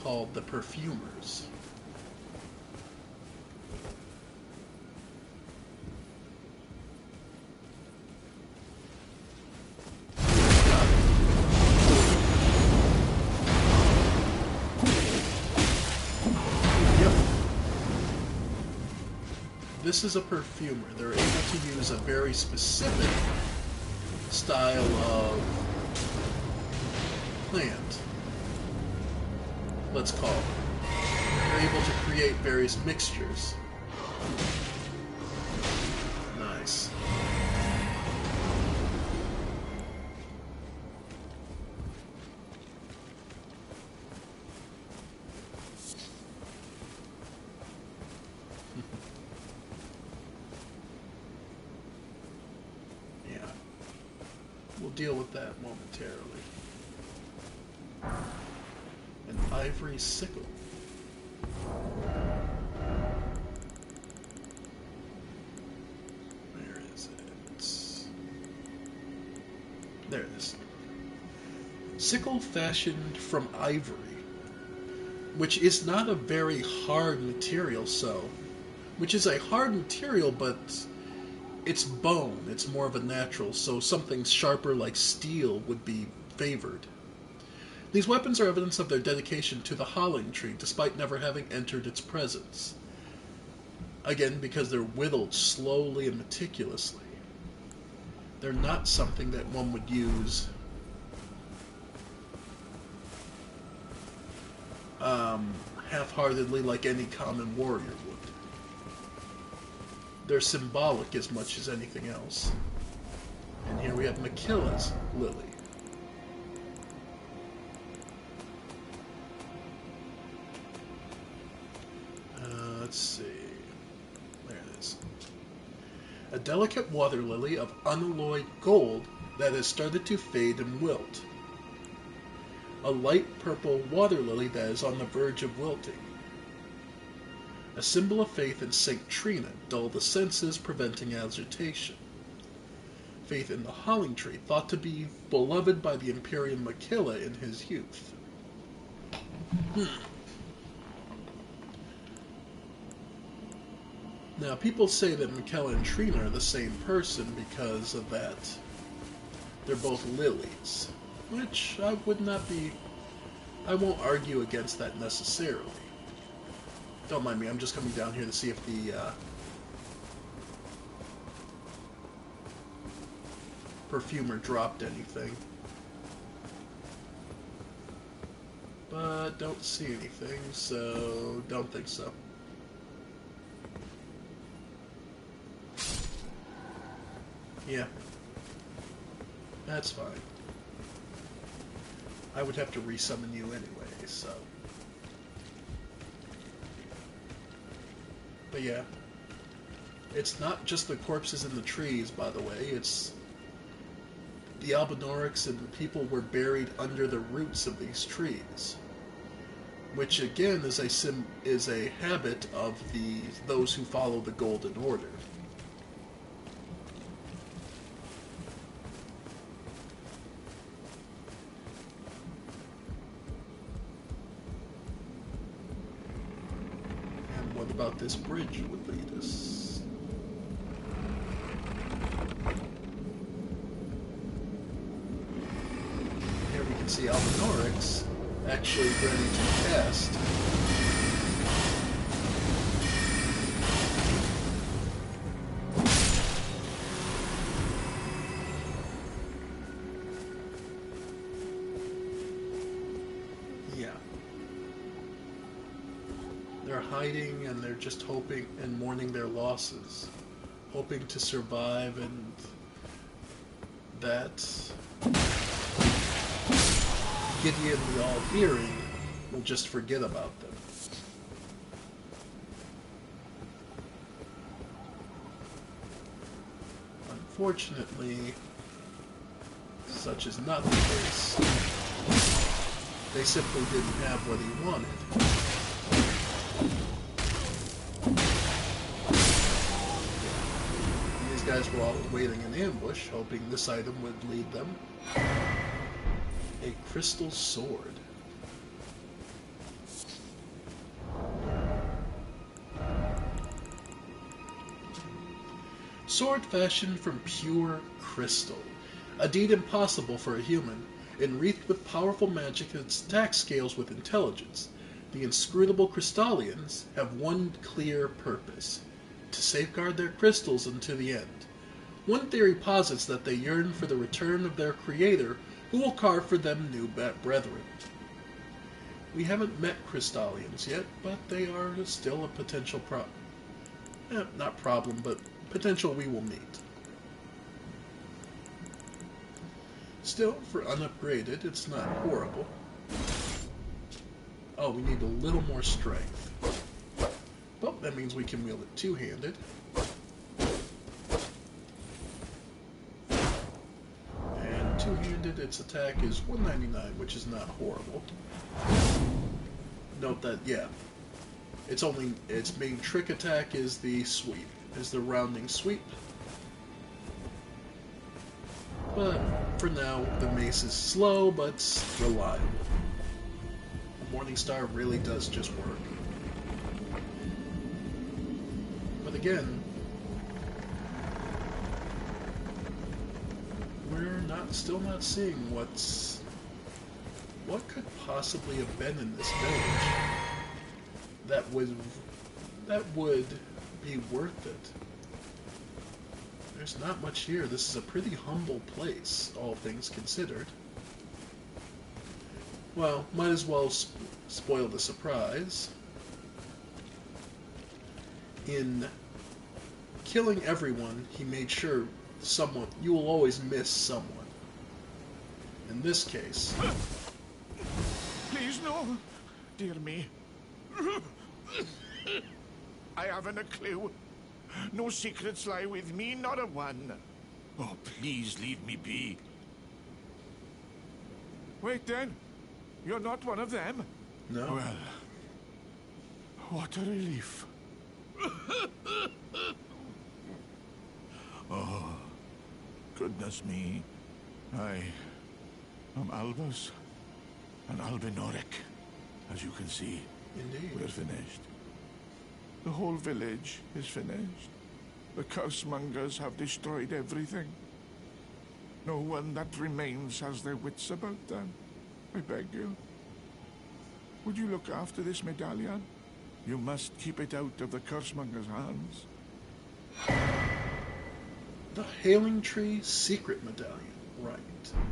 called the Perfumers. This is a perfumer. They're able to use a very specific style of plant, let's call it. They're able to create various mixtures. Nice. We'll deal with that momentarily. An ivory sickle. Where is it? There it is. Sickle fashioned from ivory, which is not a very hard material, which is a hard material, but it's bone. It's more of a natural, so something sharper like steel would be favored. These weapons are evidence of their dedication to the Howling Tree, despite never having entered its presence. Again, because they're whittled slowly and meticulously. They're not something that one would use half-heartedly like any common warrior would. They're symbolic as much as anything else. And here we have Makilla's lily. Let's see. There it is. A delicate water lily of unalloyed gold that has started to fade and wilt. A light purple water lily that is on the verge of wilting. A symbol of faith in Saint Trina, dull the senses, preventing agitation. Faith in the Howling Tree, thought to be beloved by the Imperium Makilla in his youth. Now, people say that Makilla and Trina are the same person because of that. They're both lilies, which I won't argue against that necessarily. Don't mind me, I'm just coming down here to see if the perfumer dropped anything. But don't see anything, so don't think so. Yeah. That's fine. I would have to resummon you anyway, so... But yeah. It's not just the corpses in the trees, by the way. It's... The Albinaurics and the people were buried under the roots of these trees. Which, again, is a habit of those who follow the Golden Order. About this bridge would lead us. Here we can see Albinaurics actually ready to cast. hiding and they're just hoping and mourning their losses, hoping to survive, and that Gideon, the All-Hearing, will just forget about them. Unfortunately, such is not the case. They simply didn't have what he wanted. These guys were all waiting in ambush, hoping this item would lead them. A crystal sword. Sword fashioned from pure crystal. A deed impossible for a human, enwreathed with powerful magic that stacks scales with intelligence. The inscrutable Crystallians have one clear purpose: to safeguard their crystals unto the end. One theory posits that they yearn for the return of their creator, who will carve for them new brethren. We haven't met Crystallians yet, but they are still a potential not problem, but potential we will meet. Still, for unupgraded, it's not horrible. Oh, we need a little more strength. Well, that means we can wield it two-handed. And two-handed, its attack is 199, which is not horrible. Note that, yeah, its main trick attack is the sweep, is the rounding sweep. But for now, the mace is slow but reliable. Morningstar really does just work. But again, we're still not seeing what could possibly have been in this village that would be worth it. There's not much here. This is a pretty humble place, all things considered. Well, might as well spoil the surprise. In killing everyone, he made sure you will always miss someone. In this case... Please, no. Dear me. I haven't a clue. No secrets lie with me, not a one. Oh, please leave me be. Wait then. You're not one of them? No. Well, what a relief. Oh, goodness me. I am Albus and Albinoric. As you can see, Indeed. we're finished. The whole village is finished. The cursemongers have destroyed everything. No one that remains has their wits about them. I beg you. Would you look after this medallion? You must keep it out of the cursemonger's hands. The Hailing Tree Secret Medallion, right.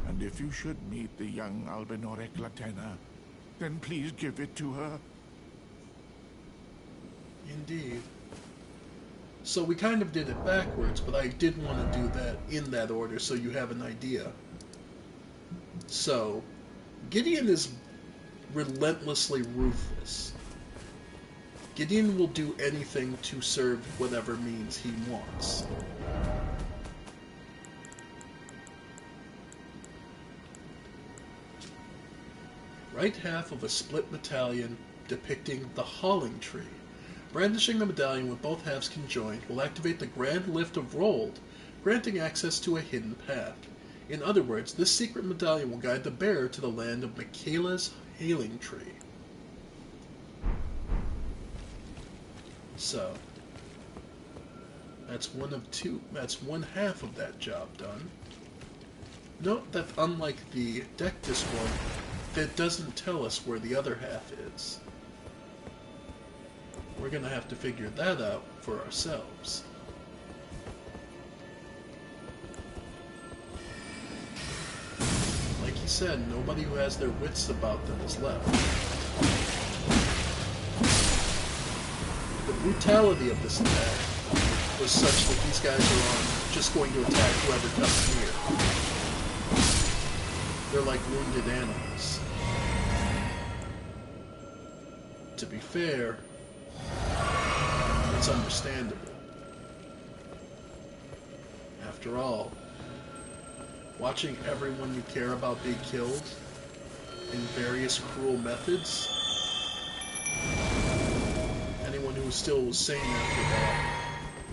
And if you should meet the young Albinoric Latena, then please give it to her. Indeed. So we kind of did it backwards, but I did want to do that in that order so you have an idea. So, Gideon is relentlessly ruthless. Gideon will do anything to serve whatever means he wants. Right half of a split battalion depicting the Hauling Tree. Brandishing the medallion with both halves conjoined will activate the Grand Lift of Rold, granting access to a hidden path. In other words, this secret medallion will guide the bearer to the land of Michaela's Hailing Tree. So, that's one half of that job done. Note that unlike the deck disc one, that doesn't tell us where the other half is. We're going to have to figure that out for ourselves. Like he said, nobody who has their wits about them is left. brutality of this attack was such that these guys are just going to attack whoever comes near. They're like wounded animals. To be fair, it's understandable. After all, watching everyone you care about be killed in various cruel methods, anyone who still was sane after that,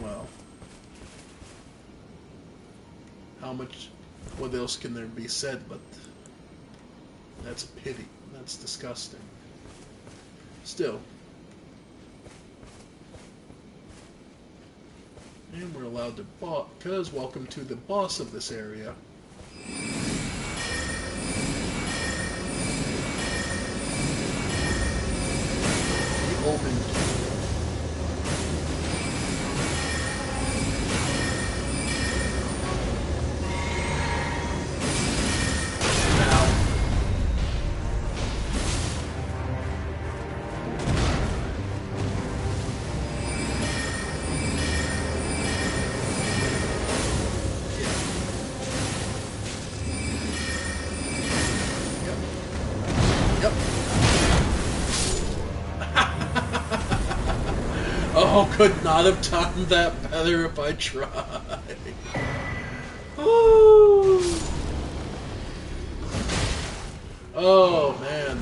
well, what else can there be said but that's a pity. That's disgusting. Still. And we're allowed to because welcome to the boss of this area. The Omen. Oh, could not have timed that better if I tried. Ooh. Oh, man.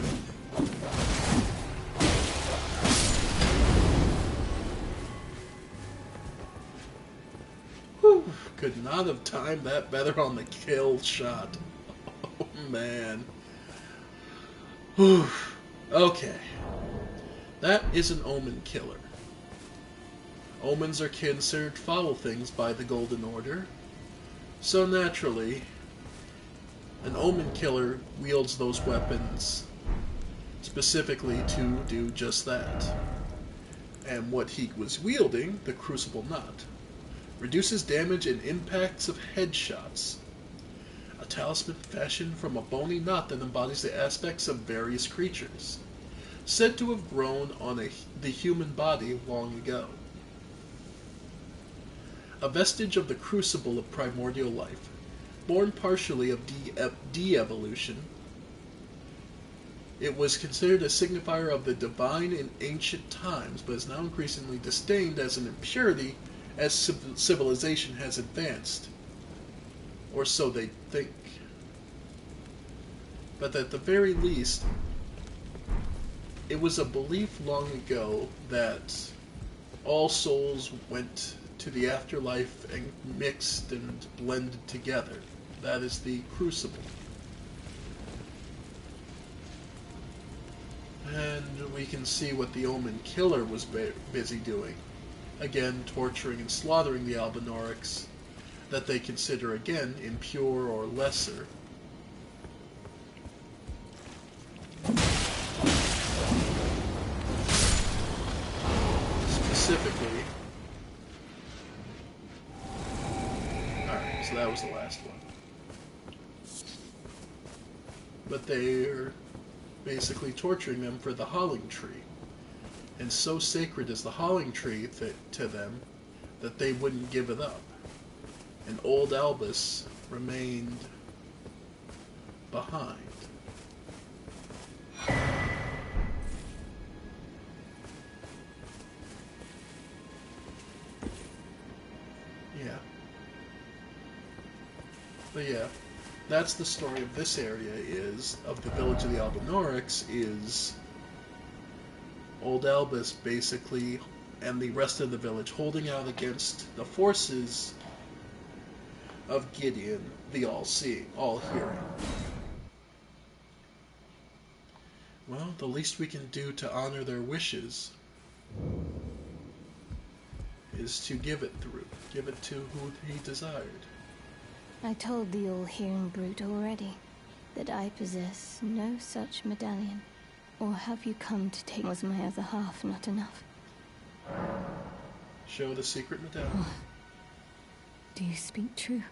Whew. Could not have timed that better on the kill shot. Oh, man. Whew. Okay. That is an omen killer. Omens are considered foul things by the Golden Order, so naturally, an omen killer wields those weapons specifically to do just that. And what he was wielding, the Crucible Knot, reduces damage and impacts of headshots. A talisman fashioned from a bony knot that embodies the aspects of various creatures, said to have grown on the human body long ago. A vestige of the crucible of primordial life, born partially of de-evolution. It was considered a signifier of the divine in ancient times, but is now increasingly disdained as an impurity as civilization has advanced. Or so they think. But at the very least, it was a belief long ago that all souls went to the afterlife and mixed and blended together. That is the crucible. And we can see what the Omen Killer was busy doing. Again, torturing and slaughtering the Albinaurics that they consider, again, impure or lesser. Specifically, so that was the last one. But they're basically torturing them for the Howling Tree. And so sacred is the Howling Tree to them that they wouldn't give it up. And old Albus remained behind. Yeah. But yeah, that's the story of this area, of the village of the Albinaurics, is old Albus basically, and the rest of the village, holding out against the forces of Gideon, the all-seeing, all-hearing. Well, the least we can do to honor their wishes is to give it to who he desired. I told the all-hearing brute already that I possess no such medallion. Or have you come to take... Was my other half not enough? Show the secret medallion. Do you speak true?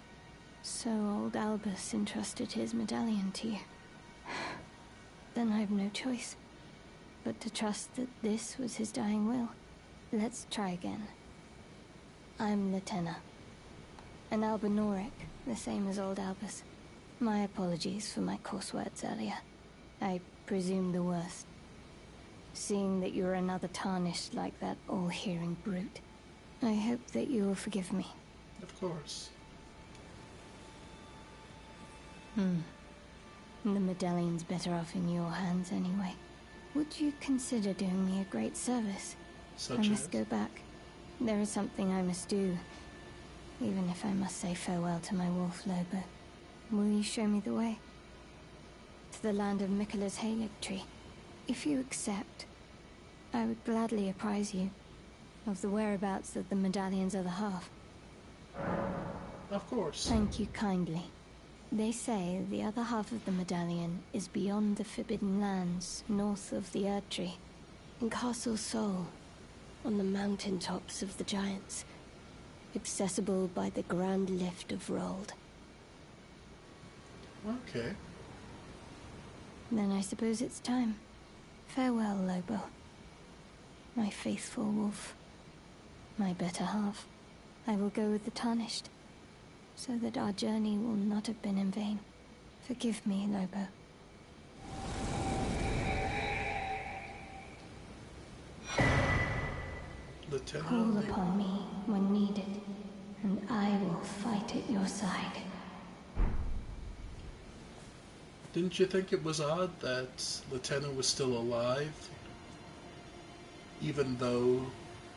So old Albus entrusted his medallion to you. Then I've no choice but to trust that this was his dying will. Let's try again. I'm Latenna. An Albinoric, the same as old Albus. My apologies for my coarse words earlier. I presume the worst. Seeing that you're another tarnished like that all-hearing brute, I hope that you will forgive me. Of course. The medallion's better off in your hands anyway. Would you consider doing me a great service? Such I as? must go back. There is something I must do, even if I must say farewell to my wolf Lobo. Will you show me the way? To the land of Miquella's Halig tree. If you accept, I would gladly apprise you of the whereabouts of the medallion's other half. Of course. Thank you kindly. They say the other half of the medallion is beyond the Forbidden Lands, north of the Erd Tree, in Castle Sol, on the mountain tops of the Giants, accessible by the Grand Lift of Rold. Okay. Then I suppose it's time. Farewell, Lobo. My faithful wolf. My better half. I will go with the Tarnished, so that our journey will not have been in vain. Forgive me, Lobo. Call upon me when needed, and I will fight at your side. Didn't you think it was odd that Latenna was still alive, even though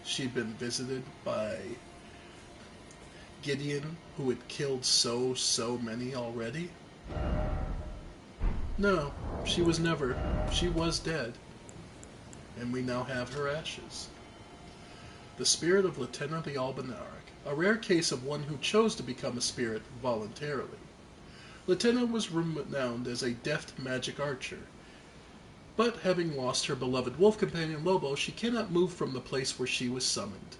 she'd been visited by Gideon, who had killed so many already? No, she was never. She was dead. And we now have her ashes. The spirit of Latenna the Albinaric, a rare case of one who chose to become a spirit voluntarily. Latenna was renowned as a deft magic archer, but having lost her beloved wolf companion Lobo, she cannot move from the place where she was summoned.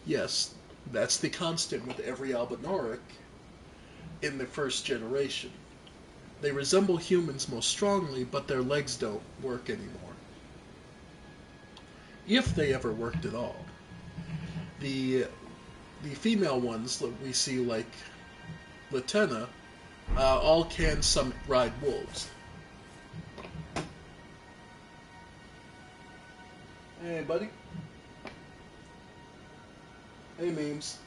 Yes, that's the constant with every Albinoric in the first generation. They resemble humans most strongly, but their legs don't work anymore. If they ever worked at all. The female ones that we see, like Latenna, all can some ride wolves. Hey, buddy. Hey, memes.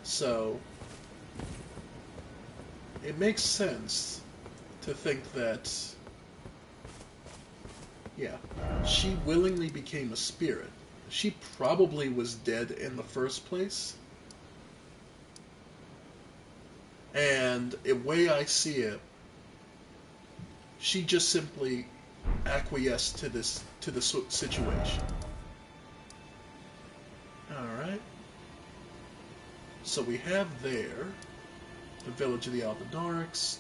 So, it makes sense to think that, yeah, she willingly became a spirit. She probably was dead in the first place. And the way I see it, she just simply acquiesced to the situation. Alright. So we have there the village of the Albinorics.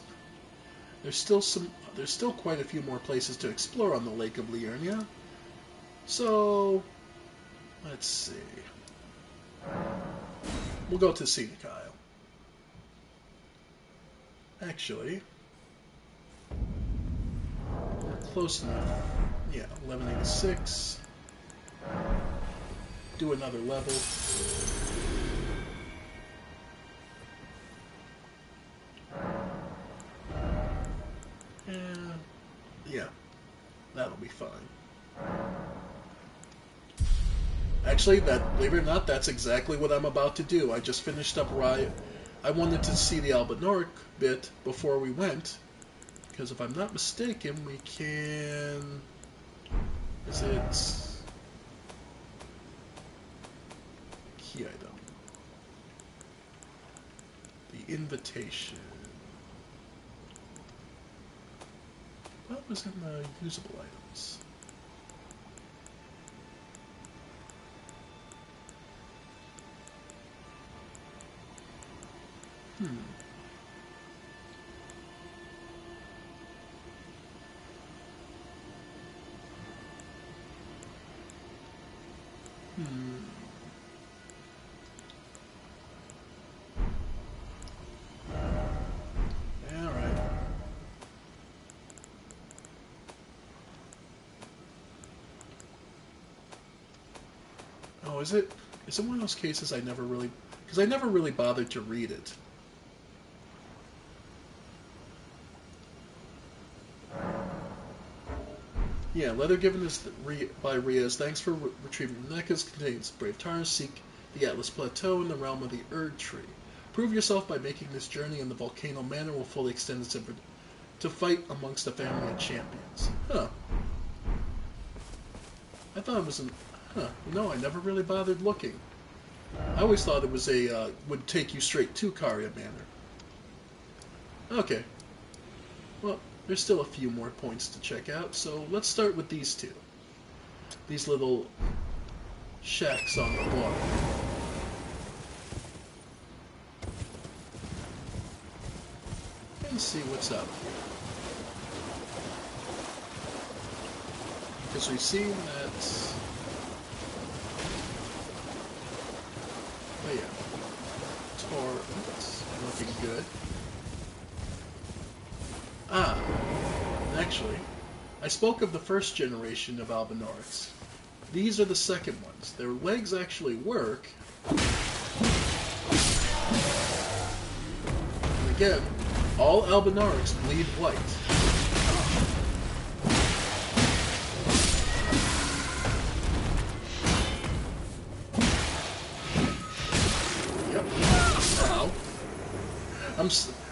There's still quite a few more places to explore on the Lake of Liurnia. So let's see. We'll go to Scenic Isle. Actually, we're close enough. Yeah, 1186. Do another level. And yeah, that'll be fine. Actually, believe it or not, that's exactly what I'm about to do. I just finished up Riot. I wanted to see the Albinoric bit before we went, because if I'm not mistaken, we can... Is it... Key item. The invitation. What was in the usable items? Alright. Is it one of those cases I never really... Because I never really bothered to read it. Yeah, letter given by Riaz. Thanks for retrieving the necklace. Contains brave Tars. Seek the Atlas Plateau in the realm of the Erd Tree. Prove yourself by making this journey, and the Volcano Manor will fully extend its effort to fight amongst the family of champions. Huh. I thought it was an... Huh. You know, I never really bothered looking. I always thought it was would take you straight to Caria Manor. Okay. Well, there's still a few more points to check out, so let's start with these two. These little shacks on the water. And see what's up here. Because we've seen that... Oh yeah. Tor, looking good. Ah, actually, I spoke of the first generation of Albinaurics. These are the second ones. Their legs actually work. And again, all Albinaurics bleed white.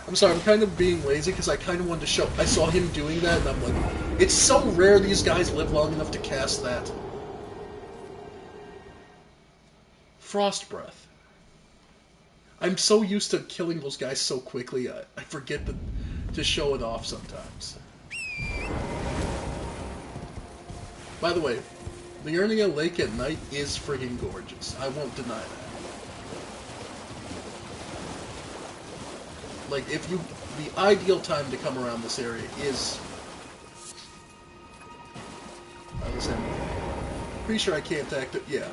I'm sorry, I'm kind of being lazy because I kind of wanted to show... I saw him doing that, and I'm like, it's so rare these guys live long enough to cast that. Frost Breath. I'm so used to killing those guys so quickly, I forget to show it off sometimes. By the way, the Liurnia Lake at night is friggin' gorgeous. I won't deny that. Like, the ideal time to come around this area is... I was pretty sure I can't activate... Yeah.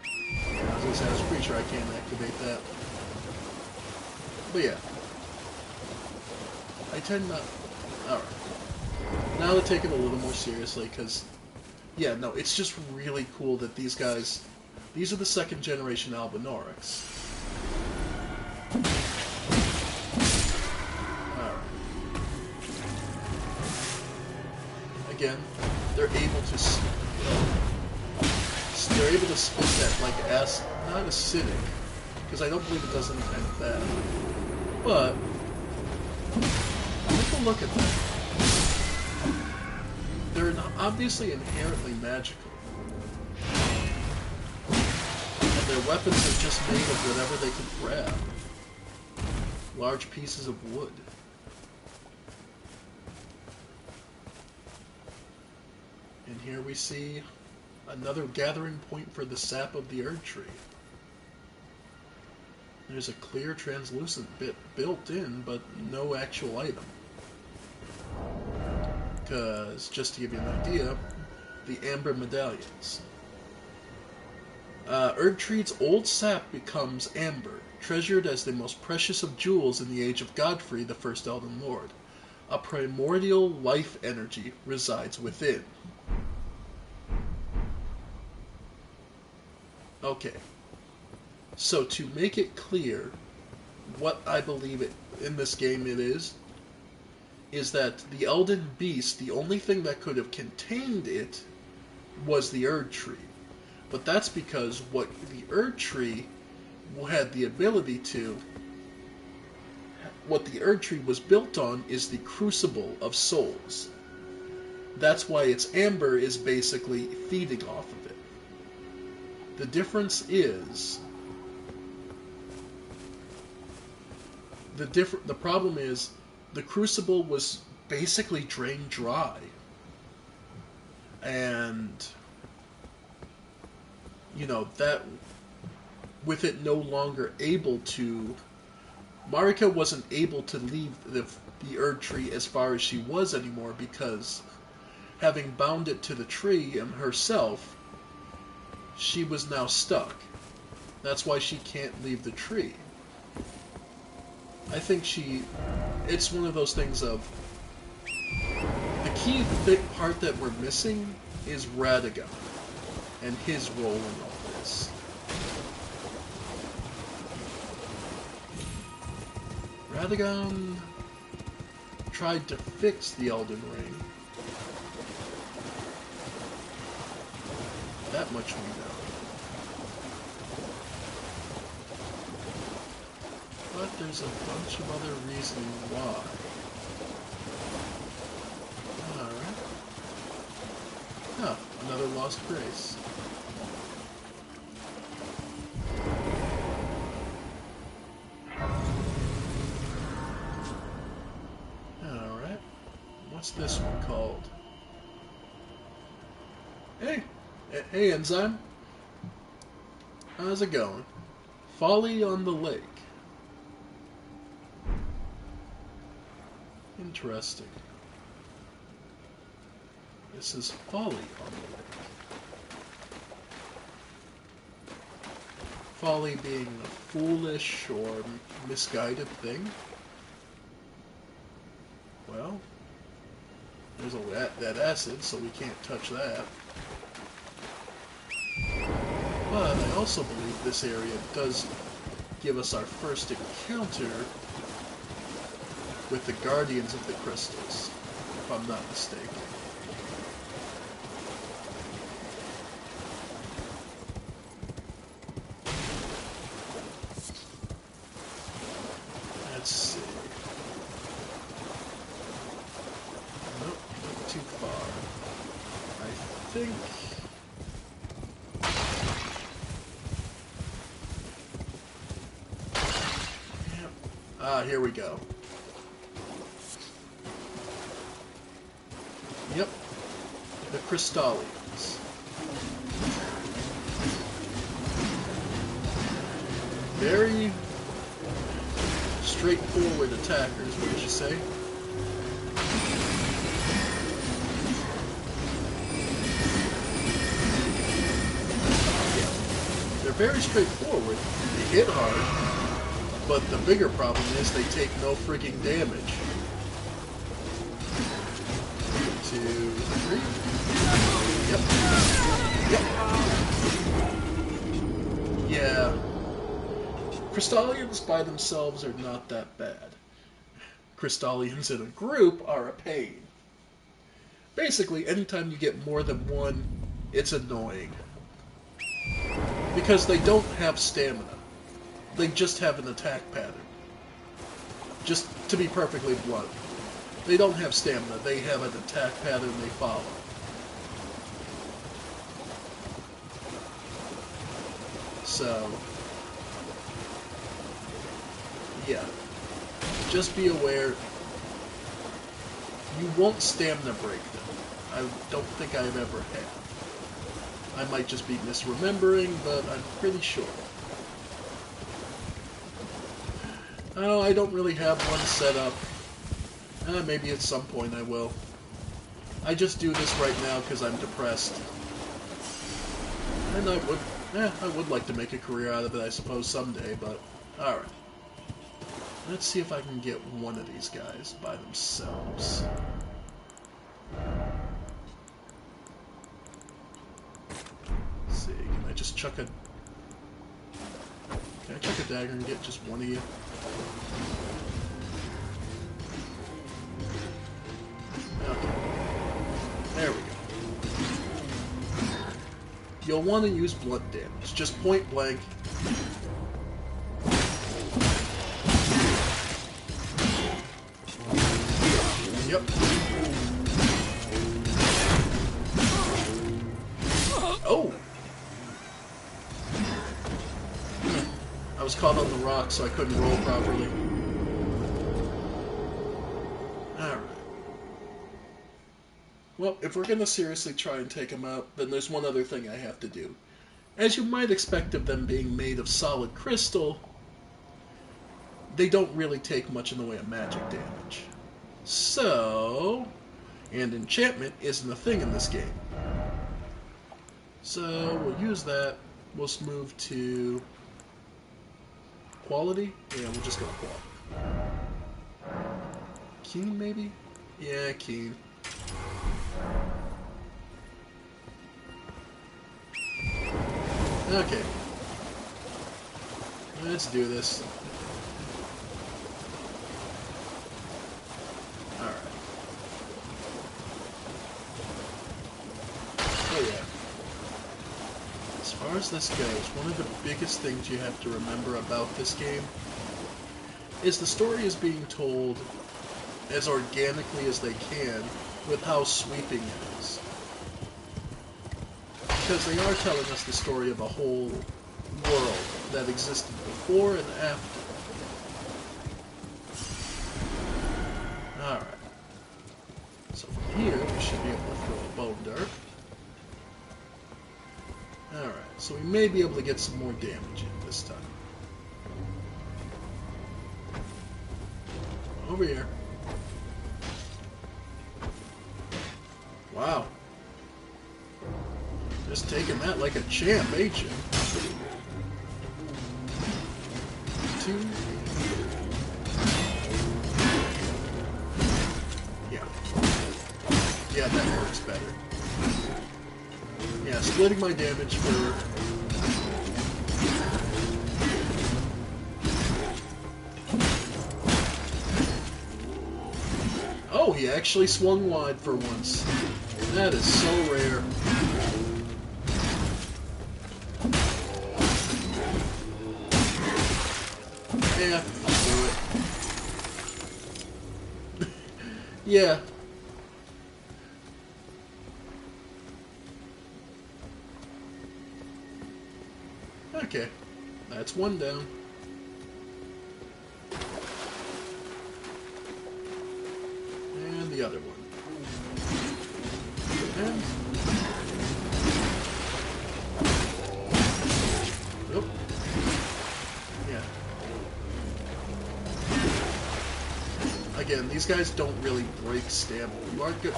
I was gonna say, I was pretty sure I can't activate that. But yeah. I tend not... Alright. Now to take it a little more seriously, because... Yeah, no, it's just really cool that these guys... These are the second generation Albinaurics. Again, they're able to spit that like acid, not acidic, because I don't believe it does any kind of bad. But take a look at that. They're obviously inherently magical, and their weapons are just made of whatever they can grab. Large pieces of wood. And here we see another gathering point for the sap of the Erd Tree. There's a clear translucent bit built in, but no actual item. Because, just to give you an idea, the Amber Medallions. Erd Tree's old sap becomes amber, treasured as the most precious of jewels in the age of Godfrey, the first Elden Lord. A primordial life energy resides within. Okay, so to make it clear what I believe in this game it is that the Elden Beast, the only thing that could have contained it was the Erd Tree. But that's because what the Erd Tree had the ability to, what the Erd Tree was built on is the Crucible of Souls. That's why its amber is basically feeding off of it. The difference is the problem is the Crucible was basically drained dry, and you know that with it no longer able to, Marika wasn't able to leave the Erd Tree as far as she was anymore because having bound it to the tree and herself, she was now stuck. That's why she can't leave the tree. I think it's one of those things of, the key part that we're missing is Radagon. and his role in all this. Radagon tried to fix the Elden Ring. That much we know. But there's a bunch of other reasons why. Alright. Oh, another lost grace. Alright. What's this one called? Hey! Hey, Enzyme. How's it going? Folly on the Lake. Interesting. This is Folly on the Lake. Folly being a foolish or misguided thing? Well, there's that acid, so we can't touch that. But I also believe this area does give us our first encounter with the Guardians of the Crystals, if I'm not mistaken. Let's see. Nope, not too far. I think... Yep. Ah, here we go. Yep, the Crystallians. Very straightforward attackers, wouldn't you say? Yeah, they're very straightforward. They hit hard, but the bigger problem is they take no freaking damage. 2, 3. Yep. Yep. Yeah. Crystallians by themselves are not that bad. Crystallians in a group are a pain. Basically, anytime you get more than one, it's annoying. Because they don't have stamina. They just have an attack pattern. Just to be perfectly blunt. They don't have stamina, they have an attack pattern they follow. So, yeah. Just be aware, you won't stamina break them. I don't think I've ever had. I might just be misremembering, but I'm pretty sure. Oh, I don't really have one set up. Maybe at some point I will. I just do this right now because I'm depressed. And I would like to make a career out of it, I suppose, someday, but... Alright. Let's see if I can get one of these guys by themselves. Let's see, can I just chuck a... Can I chuck a dagger and get just one of you? Okay. There we go. You'll want to use blunt damage, just point blank. Yep. Oh! I was caught on the rock, so I couldn't roll properly. Alright. Well, if we're going to seriously try and take them out, then there's one other thing I have to do. As you might expect of them being made of solid crystal, they don't really take much in the way of magic damage. So, and enchantment isn't a thing in this game. So, we'll use that. We'll move to quality. Yeah, we'll just go quality. Keen, maybe? Yeah, keen. Okay. Let's do this. Alright. Oh yeah. As far as this goes, one of the biggest things you have to remember about this game is the story is being told as organically as they can with how sweeping it is. Because they are telling us the story of a whole world that existed before and after. Alright. So from here, we should be able to throw a bone dart. Alright, so we may be able to get some more damage in this time. Over here. Wow. Just taking that like a champ, ain't you? 2. Yeah. Yeah, that works better. Yeah, splitting my damage for... Oh, he actually swung wide for once. That is so rare. Yeah, I'll do it. Yeah. Okay. That's one down. And the other one. And... Nope. Yeah. Again, these guys don't really break stamina. You aren't good.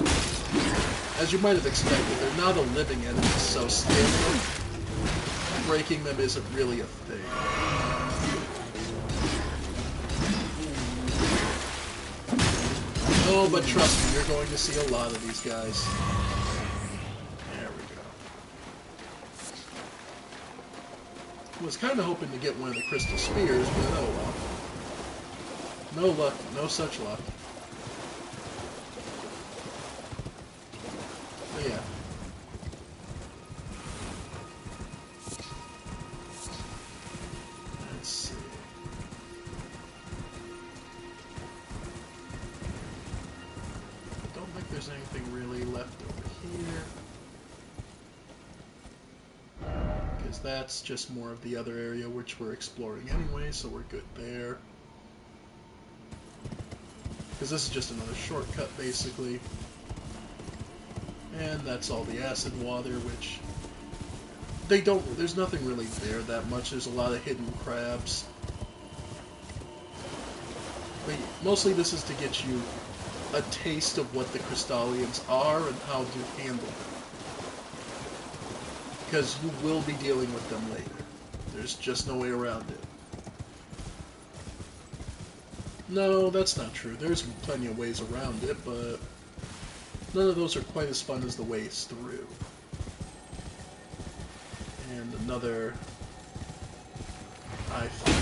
As you might have expected, they're not a living enemy, so stamina breaking them isn't really a thing. Oh, but trust me, you're going to see a lot of these guys. There we go. I was kind of hoping to get one of the crystal spears, but oh well. No luck, no such luck. But yeah. Let's see. Don't think there's anything really left over here. Because that's just more of the other area which we're exploring anyway, so we're good there. Because this is just another shortcut, basically. And that's all the acid water, which... there's nothing really there that much. There's a lot of hidden crabs. But mostly this is to get you a taste of what the Crystallians are and how to handle them. Because you will be dealing with them later. There's just no way around it. No, that's not true. There's plenty of ways around it, but none of those are quite as fun as the ways through. And another... I think...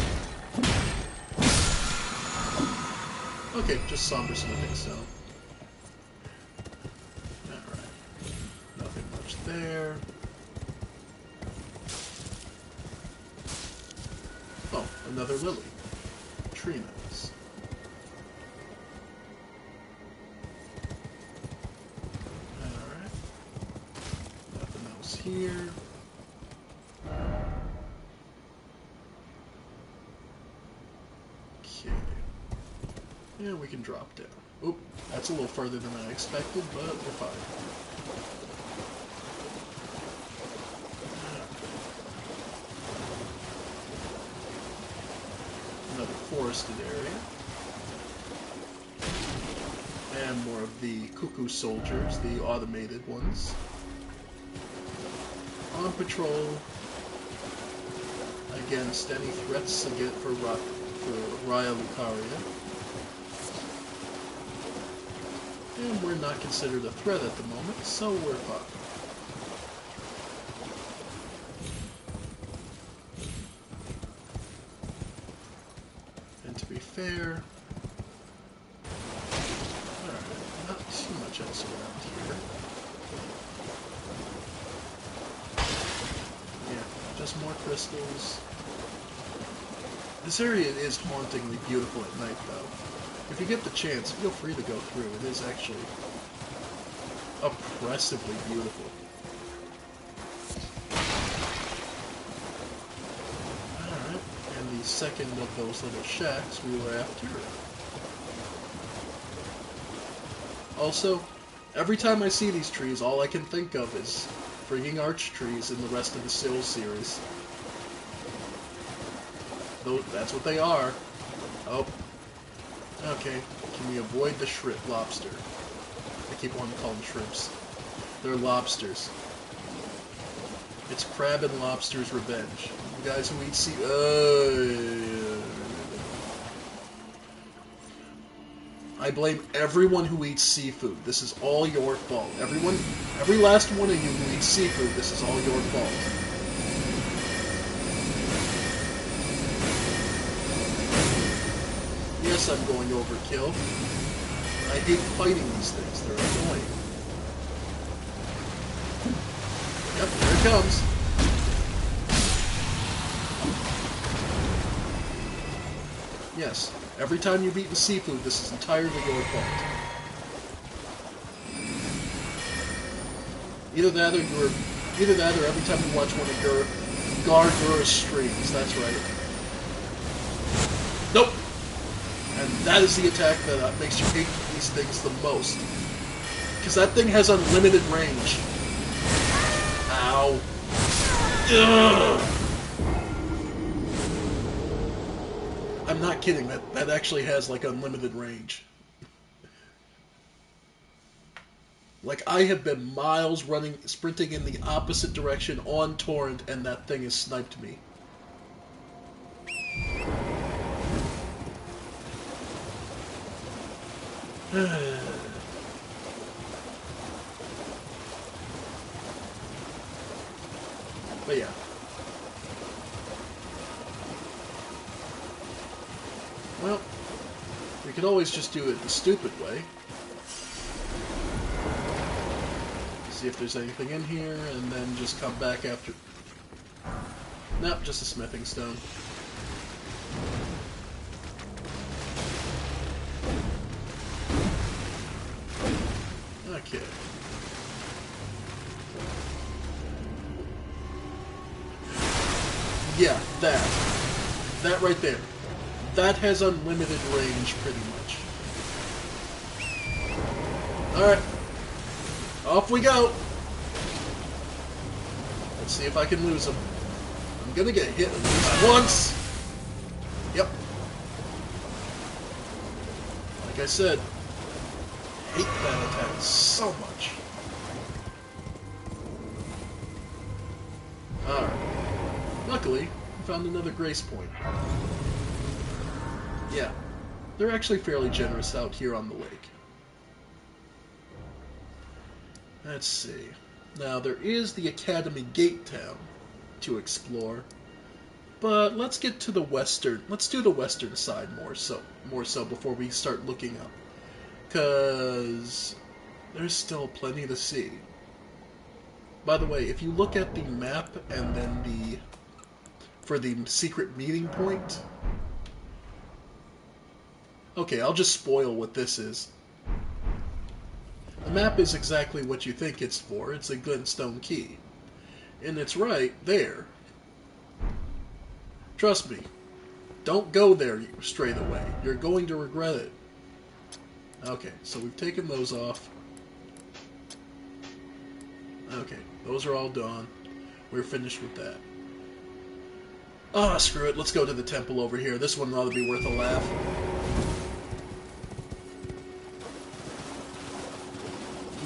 Okay, just somber smithing stone. Alright. Nothing much there. Oh, another lily. Tree nuts. Alright. Nothing else here. Okay. Yeah, we can drop down. Oop, that's a little further than I expected, but we're fine. Another forested area. And more of the cuckoo soldiers, the automated ones. On patrol against any threats for Raya Lucaria. And we're not considered a threat at the moment, so we're fine. fair. Alright, not too much else around here. Yeah, just more crystals. This area is hauntingly beautiful at night, though. If you get the chance, feel free to go through. It is actually oppressively beautiful. Alright, and the second of those little shacks we were after. Also, every time I see these trees, all I can think of is freaking arch trees in the rest of the Sill series. Though that's what they are. Oh. Okay. Can we avoid the shrimp lobster? I keep wanting to call them shrimps. They're lobsters. It's crab and lobster's revenge. You guys who eat sea... I blame everyone who eats seafood. This is all your fault. Every last one of you who eats seafood, this is all your fault. Yes, I'm going overkill. I hate fighting these things. They're annoying. Yep, here it comes. Yes, every time you've eaten seafood, this is entirely your fault. Either that or every time you watch one of your Gargura's streams. That's right. Nope. And that is the attack that makes you hate these things the most. Because that thing has unlimited range. Ow. Ugh. I'm not kidding. That actually has, like, unlimited range. Like, I have been miles sprinting in the opposite direction on Torrent, and that thing has sniped me. But yeah. Well, we could always just do it the stupid way. See if there's anything in here, and then just come back after... Nope, just a smithing stone. Okay. Yeah, that right there. That has unlimited range, pretty much. Alright. Off we go! Let's see if I can lose him. I'm gonna get hit at least once! Yep. Like I said, I hate that attack so much. Alright. Luckily, I found another grace point. Yeah, they're actually fairly generous out here on the lake. Let's see. Now, there is the Academy Gate Town to explore, but let's get to the western. Let's do the western side more so before we start looking up, because there's still plenty to see. By the way, if you look at the map and then for the secret meeting point. Okay, I'll just spoil what this is. The map is exactly what you think it's for. It's a glintstone key. And it's right there. Trust me. Don't go there straight away. You're going to regret it. Okay, so we've taken those off. Okay, those are all done. We're finished with that. Ah, screw it. Let's go to the temple over here. This one ought to be worth a laugh.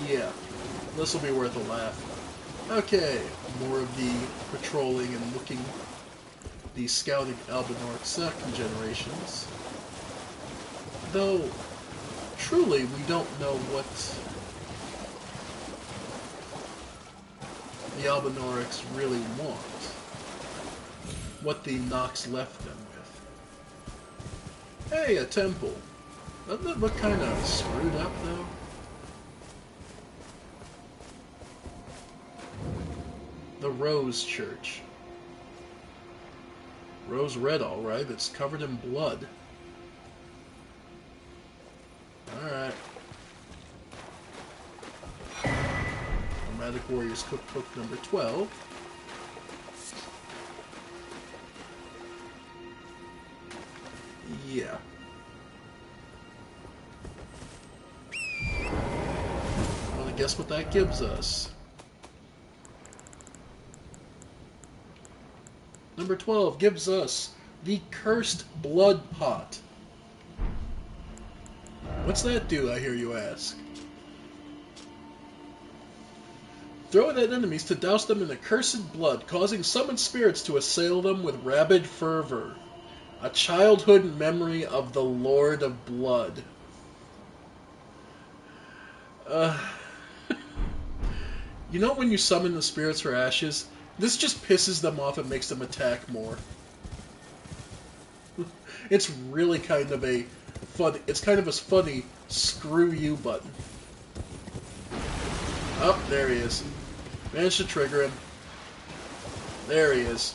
Yeah, this will be worth a laugh. Okay, more of the patrolling and looking, the scouting Albinoric second generations. Though, truly, we don't know what the Albinorics really want. What the Nox left them with. Hey, a temple. Doesn't it look kind of screwed up, though? The Rose Church. Rose red, alright. It's covered in blood. Alright. Nomadic Warriors Cookbook number 12. Yeah. Wanna guess what that gives us? Number 12 gives us the Cursed Blood Pot. What's that do, I hear you ask? Throw it at enemies to douse them in accursed blood, causing summoned spirits to assail them with rabid fervor. A childhood memory of the Lord of Blood. You know when you summon the spirits for ashes? This just pisses them off and makes them attack more. It's really kind of a fun. It's kind of a funny screw you button. Oh, there he is. Managed to trigger him. There he is.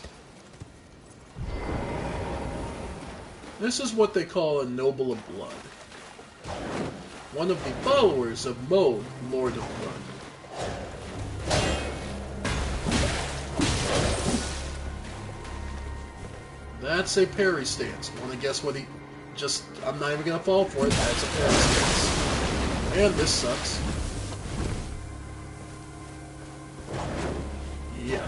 This is what they call a Noble of Blood. One of the followers of B.O.M.B, Lord of Blood. That's a parry stance. Wanna guess what he... Just... I'm not even gonna fall for it. That's a parry stance. And this sucks. Yeah.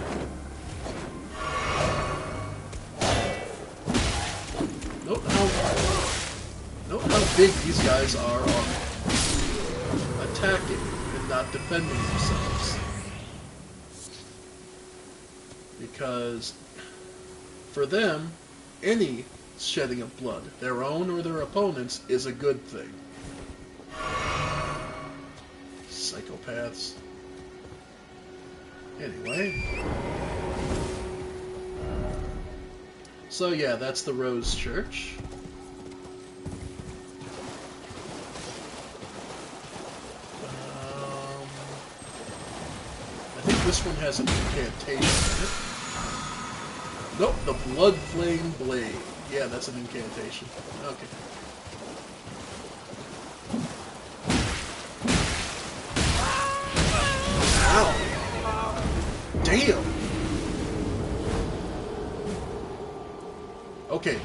Note how big these guys are on attacking and not defending themselves. Because for them, any shedding of blood, their own or their opponent's, is a good thing. Psychopaths. Anyway. So yeah, that's the Rose Church. I think this one has an incantation in it. Nope, the Blood Flame Blade. Yeah, that's an incantation. Okay. Ow! Damn! Okay.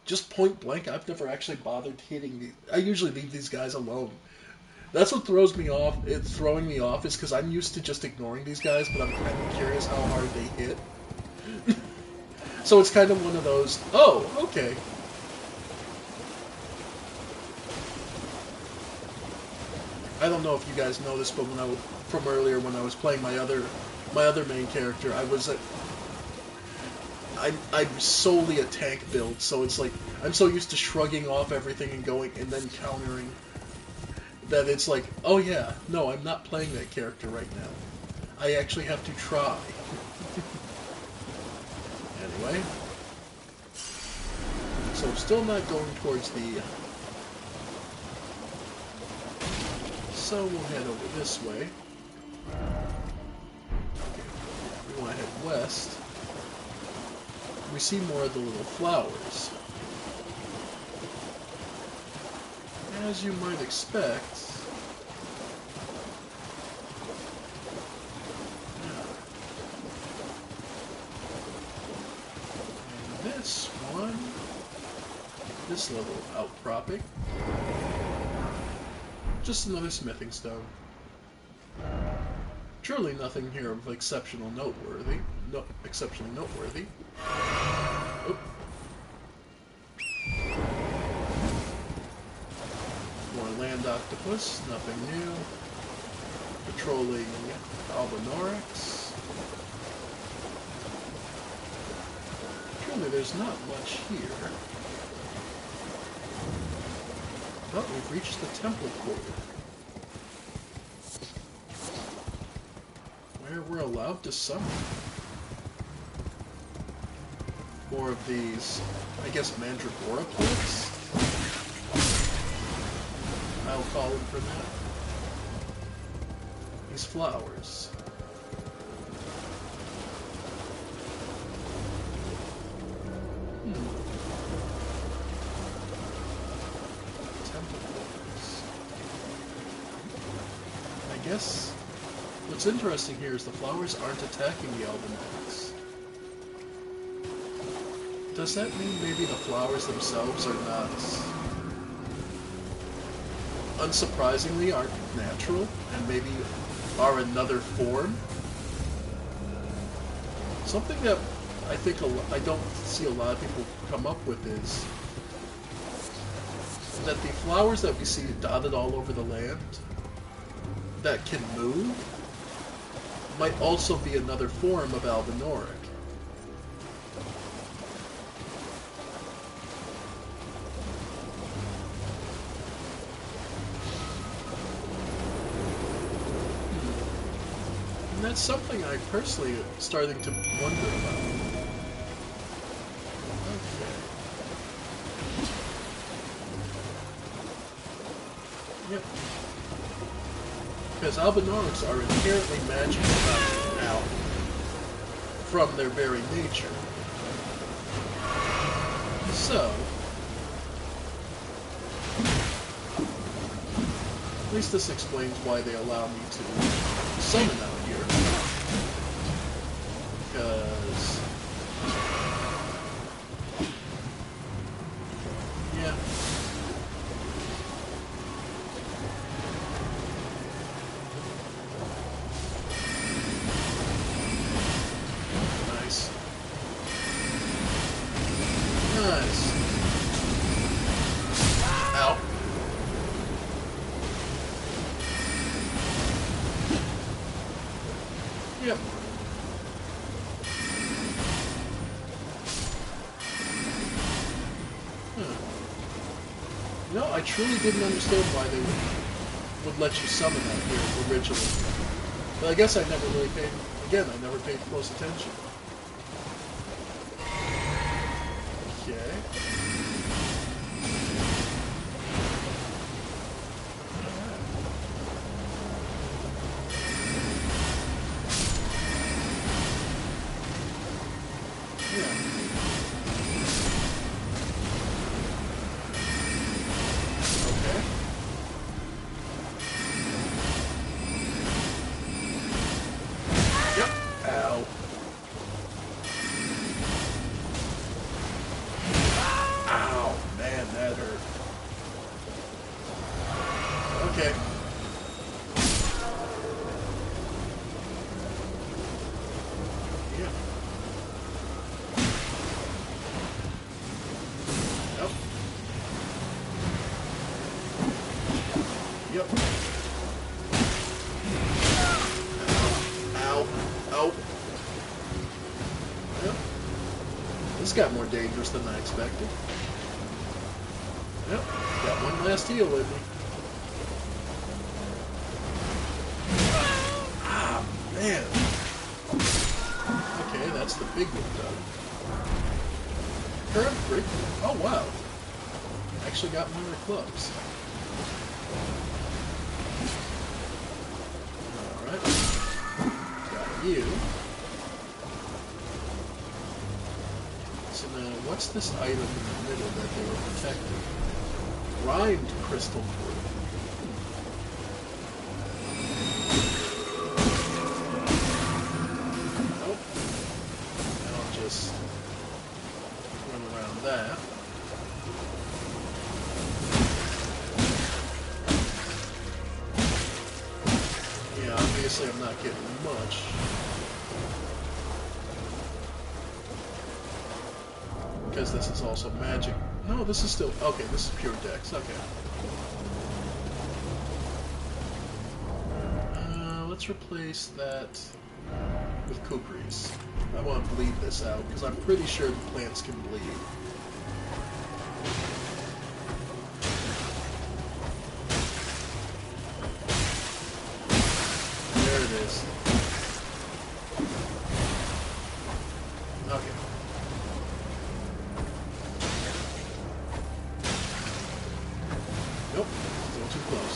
Just point blank, I've never actually bothered hitting these. I usually leave these guys alone. That's what throws me off. It's throwing me off is because I'm used to just ignoring these guys, but I'm kind of curious how hard they hit. So it's kind of one of those, oh, okay. I don't know if you guys know this, but from earlier when I was playing my other main character, I'm solely a tank build, so it's like I'm so used to shrugging off everything and going and then countering that it's like, oh yeah, no, I'm not playing that character right now. I actually have to try. Anyway. So I'm still not going towards the... So we'll head over this way. We want to head west. We see more of the little flowers. As you might expect... This one, this little outcropping, just another smithing stone. Truly nothing here of exceptionally noteworthy. Oop. More land octopus, nothing new. Patrolling Albanorex. There's not much here. But we've reached the temple core, where we're allowed to summon more of these, I guess, Mandragora plants? I'll call them for now. These flowers. Temple quarters. I guess what's interesting here is the flowers aren't attacking the Elden ones. Does that mean maybe the flowers themselves are not, unsurprisingly, aren't natural, and maybe are another form? Something that I think I don't see a lot of people come up with is that the flowers that we see dotted all over the land that can move might also be another form of Albinoric. And that's something I personally am starting to wonder about. Okay. Yep. Because Albinorics are inherently magical now, from their very nature. So, at least this explains why they allow me to summon out here. Because, yeah. Nice. Nice. Ow. Yep. No, I truly didn't understand why they would let you summon that here originally. But I guess I never really paid, again, I never paid close attention. Okay. Okay. Yeah. Yep. Yep. Ow. Ow. Yep. This got more dangerous than I expected. Yep. Got one last heal with me. Man. Okay, that's the big one done. Current break. Oh wow. Actually got one of the clubs. Alright. Got you. So now, what's this item in the middle that they were protecting? Rhymed crystal core. That. Yeah, obviously I'm not getting much. Because this is also magic. No, this is still... Okay, this is pure dex. Okay. Let's replace that with kukris. I want to bleed this out, because I'm pretty sure the plants can bleed. There it is. Okay. Nope, still too close.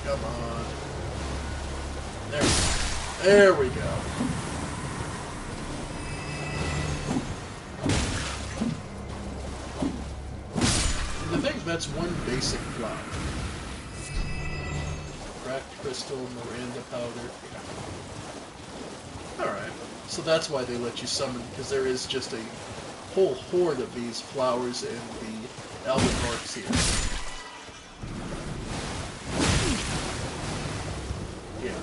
Come on. There we go. And I think that's one basic flower. Cracked crystal, Miranda powder. Yeah. Alright. So that's why they let you summon, because there is just a whole horde of these flowers in the Elden Orcs here. Yeah.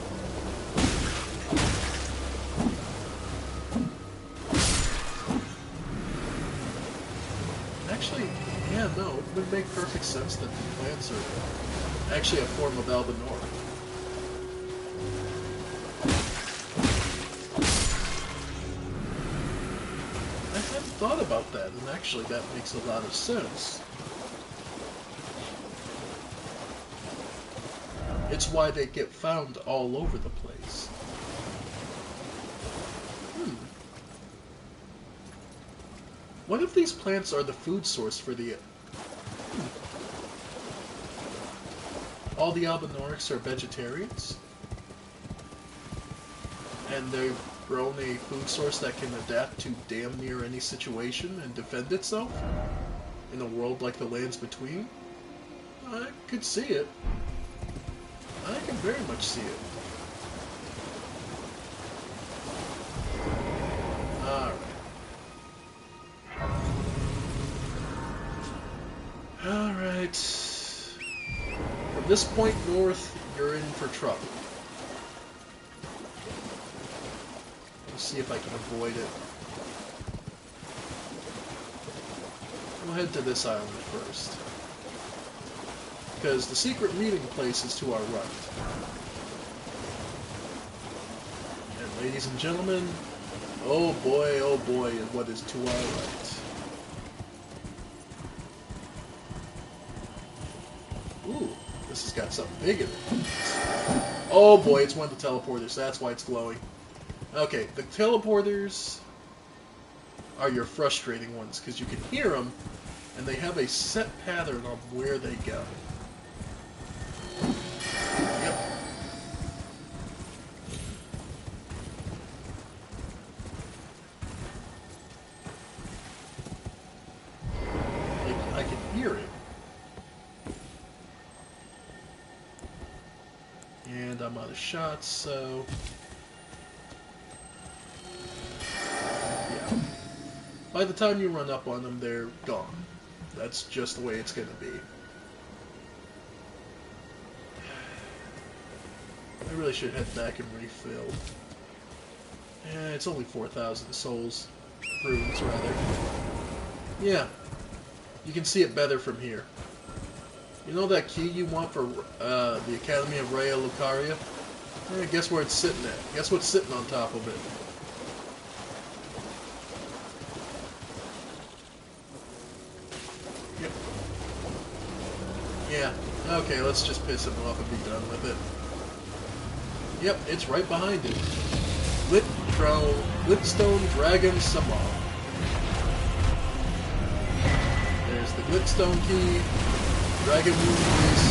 Actually, yeah, no, it would make perfect sense that the plants are actually a form of Elden Orc. I hadn't thought about that, and actually that makes a lot of sense. It's why they get found all over the place. What if these plants are the food source for the... All the Albinorics are vegetarians? And they've grown a food source that can adapt to damn near any situation and defend itself? In a world like the Lands Between? I could see it. I can very much see it. Alright. From this point north, you're in for trouble. Let's see if I can avoid it. We'll head to this island first. Because the secret meeting place is to our right. And ladies and gentlemen, oh boy, what is to our right? Ooh, this has got something big in it. Oh boy, it's one of the teleporters. That's why it's glowing. Okay, the teleporters are your frustrating ones, because you can hear them, and they have a set pattern on where they go. Yep. Like, I can hear it. And I'm out of shots, so... yeah. By the time you run up on them, they're gone. That's just the way it's gonna be. I really should head back and refill. Yeah, it's only 4,000 souls. Runes, rather. Yeah. You can see it better from here. You know that key you want for the Academy of Raya Lucaria? Eh, guess where it's sitting at? Guess what's sitting on top of it? Yep. Yeah. Okay, let's just piss him off and be done with it. Yep, it's right behind it. Glitstone Dragon Samar. There's the Glitstone key. Dragon Moon Grease,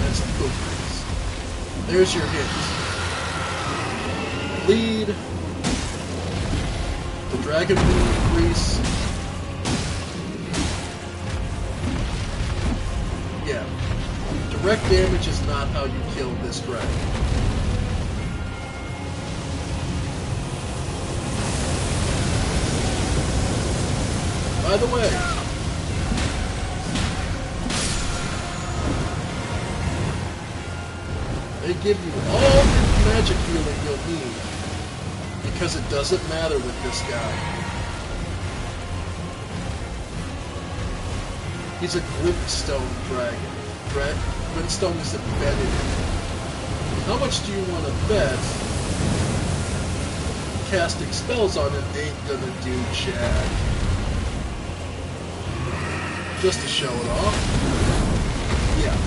and some Poop Grease. There's your hint. Lead the Dragon Moon Grease. Yeah. Direct damage is not how you kill this dragon. By the way, they give you all the magic healing you'll need, because it doesn't matter with this guy. He's a glintstone dragon. Glintstone is embedded in him. How much do you want to bet casting spells on him ain't gonna do jack? Just to show it off. Yeah.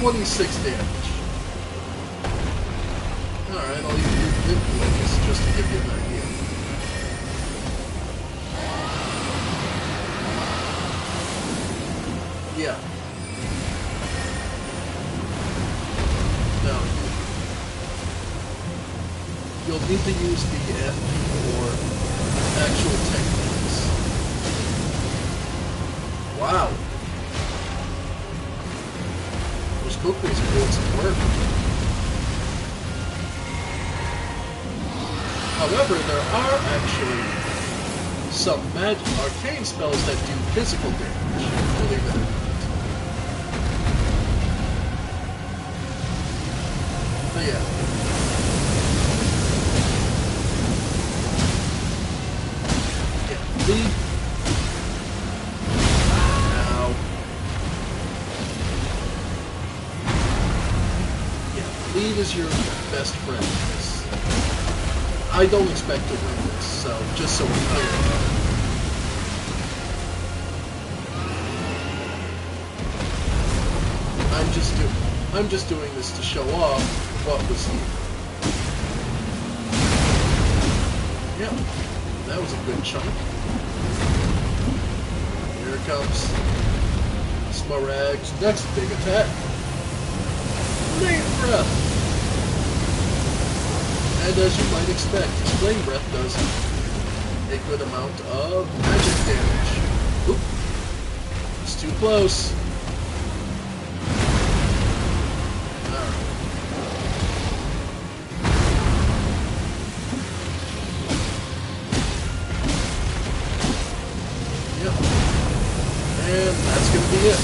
26 damage. Alright, I'll even do Glint Blaze just to give you an idea. Yeah. you'll need to use the F for actual techniques. Wow. Those kukris are doing some work. However, there are actually some arcane spells that do physical damage, believe it or not. But yeah. Lead. Ow. Yeah, lead is your best friend in this. I don't expect to win this, so just so we're clear. I'm just doing this to show off what was here. Yeah, that was a good chunk. Here it comes. Smaragd's next big attack. Flame Breath! And as you might expect, Flame Breath does a good amount of magic damage. Oop! It's too close. Alright. Yep. And that's gonna be it.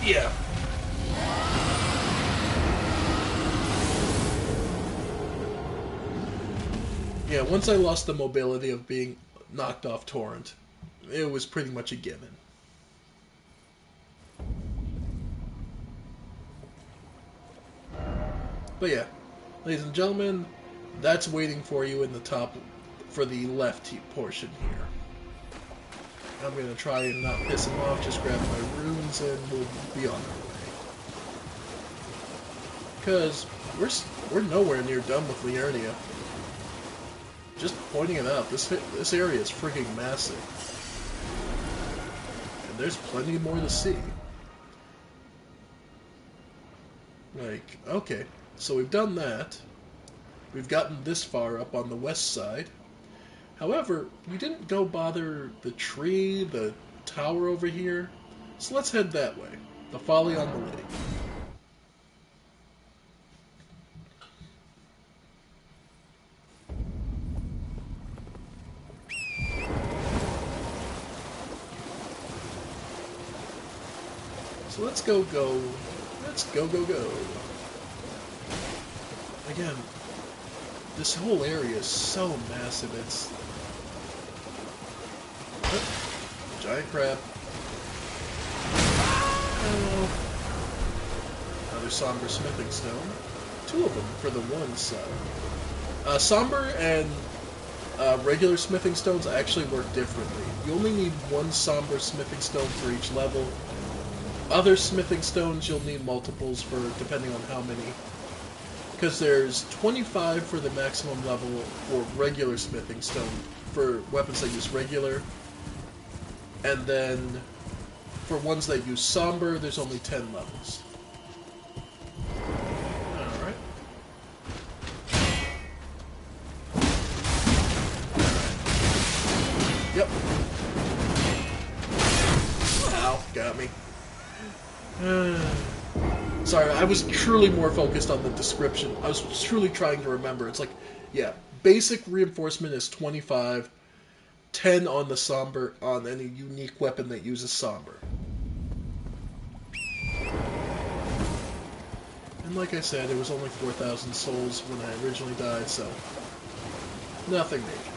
Yeah. Yeah, once I lost the mobility of being knocked off Torrent, it was pretty much a given. But yeah, ladies and gentlemen, that's waiting for you in the top, for the left portion here. I'm going to try and not piss him off, just grab my runes and we'll be on our way. Because we're nowhere near done with Liurnia. Just pointing it out, this area is freaking massive. And there's plenty more to see. Like, okay, so we've done that. We've gotten this far up on the west side. However, we didn't go bother the tree, the tower over here. So let's head that way. The Folly on the Lake. So let's go. Let's go. Again, this whole area is so massive. It's... Oh, giant crab. Oh. Another somber smithing stone. Two of them for the one side. Somber and regular smithing stones actually work differently. You only need one somber smithing stone for each level. Other smithing stones you'll need multiples for, depending on how many. Because there's 25 for the maximum level for regular smithing stone, for weapons that use regular. And then for ones that use somber, there's only 10 levels. Alright. Yep. Ow, got me. Sorry, I was truly more focused on the description. I was truly trying to remember. It's like, yeah, basic reinforcement is 25, 10 on the somber, on any unique weapon that uses somber. And like I said, it was only 4,000 souls when I originally died, so nothing major.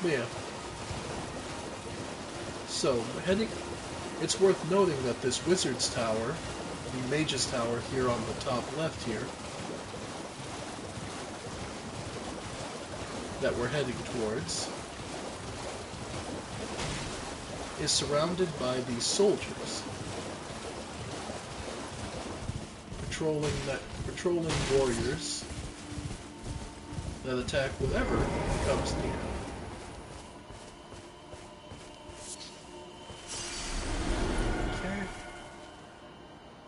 Yeah. So, it's worth noting that this Wizard's Tower, the Mage's Tower here on the top left here, that we're heading towards, is surrounded by these soldiers, patrolling warriors that attack whatever comes near.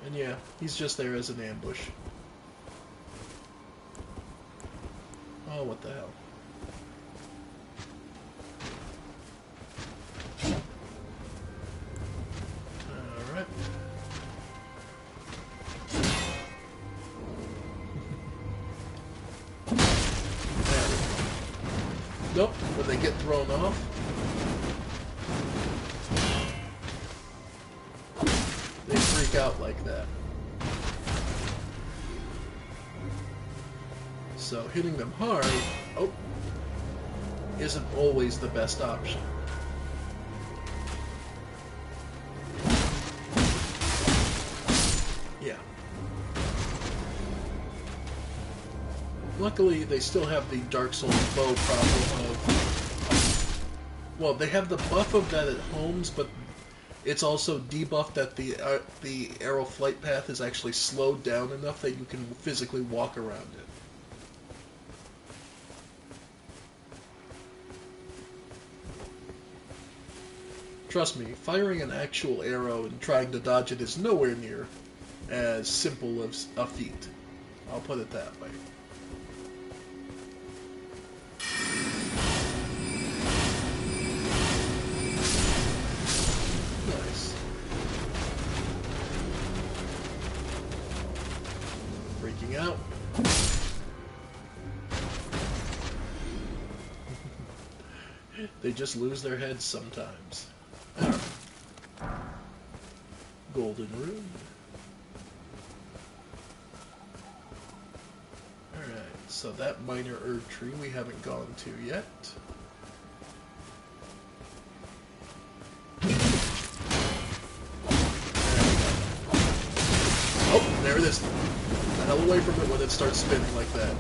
And yeah, he's just there as an ambush. Oh, what the hell. Alright. Nope, when they get thrown off. They freak out like that. So hitting them hard, oh, isn't always the best option. Yeah. Luckily, they still have the Dark Souls bow problem of... Well, they have the buff of that it homes, but it's also debuffed that the arrow flight path is actually slowed down enough that you can physically walk around it. Trust me, firing an actual arrow and trying to dodge it is nowhere near as simple as a feat. I'll put it that way. Nice. Freaking out. They just lose their heads sometimes. Alright. Golden rune. Alright, so that minor herb tree we haven't gone to yet. Oh, there it is. The hell away from it when it starts spinning like that.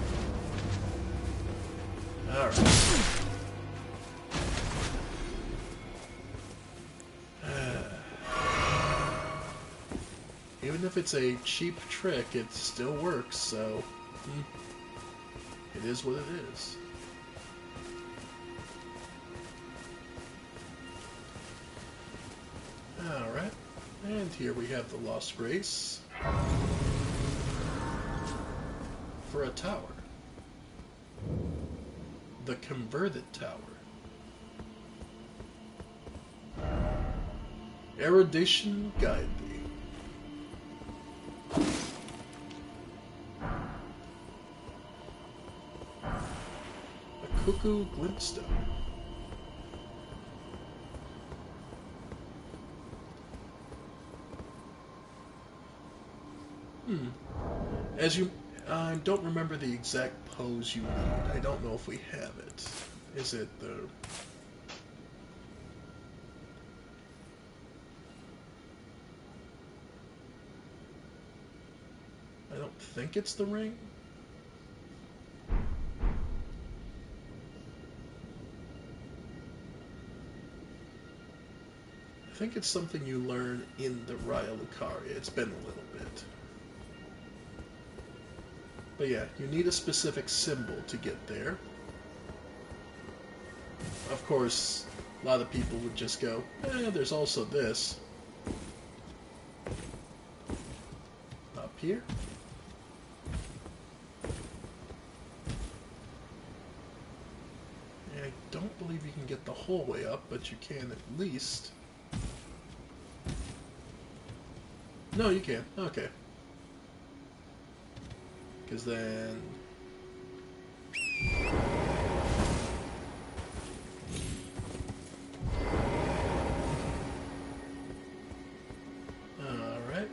Alright. Even if it's a cheap trick, it still works, so it is what it is. Alright, and here we have the Lost Grace for a tower. The Converted Tower. Erudition guide thee. Cuckoo glintstone. As you... I don't remember the exact pose you need. I don't know if we have it. Is it the... I don't think it's the ring. I think it's something you learn in the Raya Lucaria. It's been a little bit. But yeah, you need a specific symbol to get there. Of course, a lot of people would just go, there's also this. Up here. I don't believe you can get the whole way up, but you can at least... No, you can. Okay. Because then... Alright.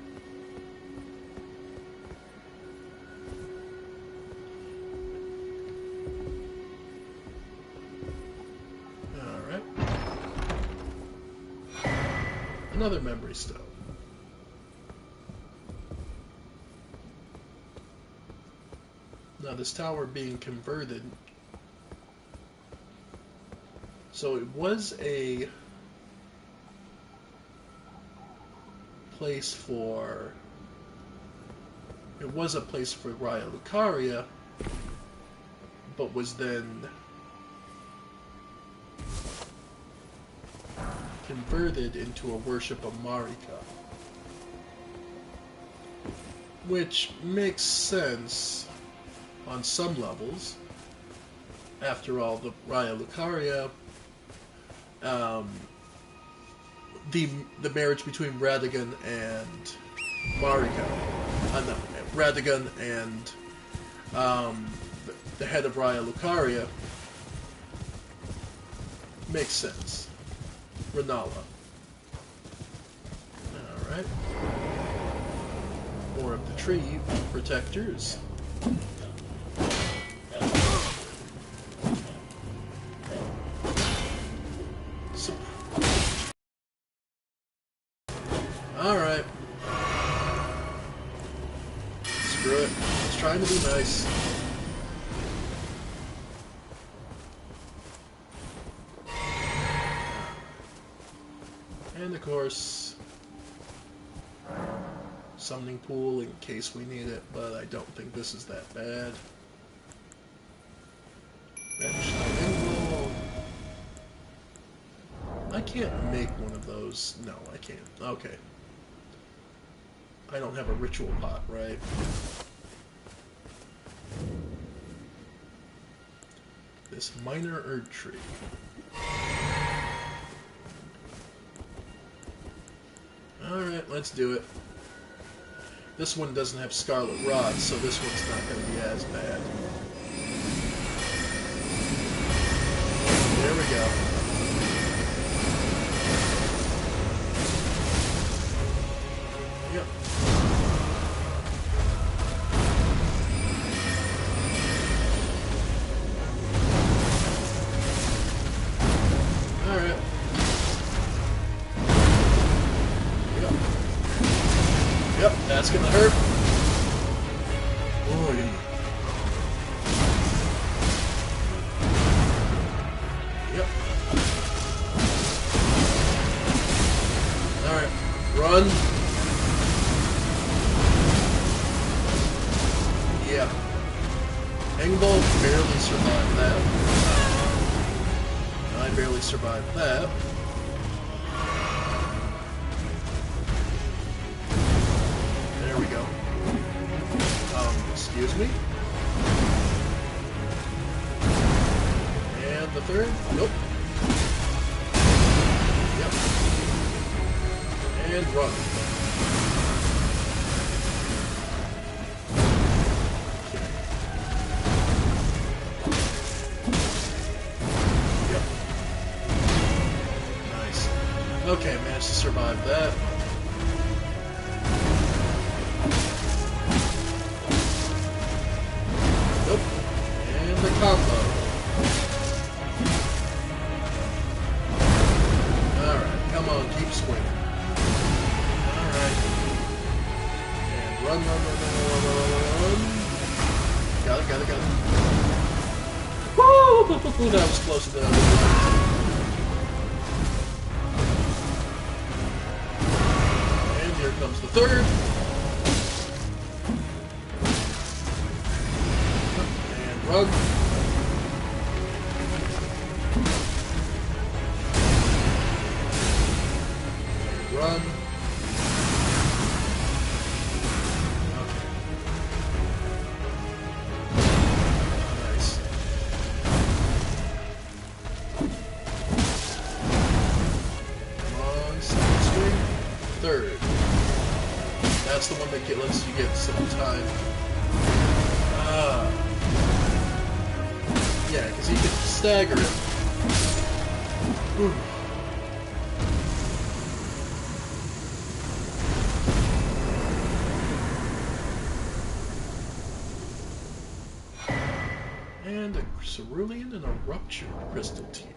Alright. Another memory stone. Now this tower being converted, so it was a place for Raya Lucaria, but was then converted into a worship of Marika. which makes sense on some levels. After all, the Raya Lucaria, um, the marriage between Radagon and Mariko, no, Radagon and the head of Raya Lucaria makes sense. Renala. Alright. More of the tree protectors. Alright. Screw it. I was trying to be nice. And of course, summoning pool in case we need it, but I don't think this is that bad. I can't make one of those. No, I can't. Okay. I don't have a ritual pot, right? This minor Erd tree. Alright, let's do it. This one doesn't have Scarlet Rod, so this one's not going to be as bad. There we go. Yep. Alright. Yep, that's gonna hurt. Oh, yeah. Yep. Alright, run. Yeah. Engvall barely survived that. I barely survived that. There we go. Excuse me? And the third? Nope. Yep. And run. Yep. Nice. Okay, managed to survive that. Combo. Alright, come on, keep swinging. Alright. And run. Got it. Woo! That was closer than I would like. And here comes the third. And run. Run. Okay. Nice. Come on, second swing. Third. That's the one that lets you get some time. Yeah, because he can stagger it. Whew. And a cerulean and a ruptured crystal tear.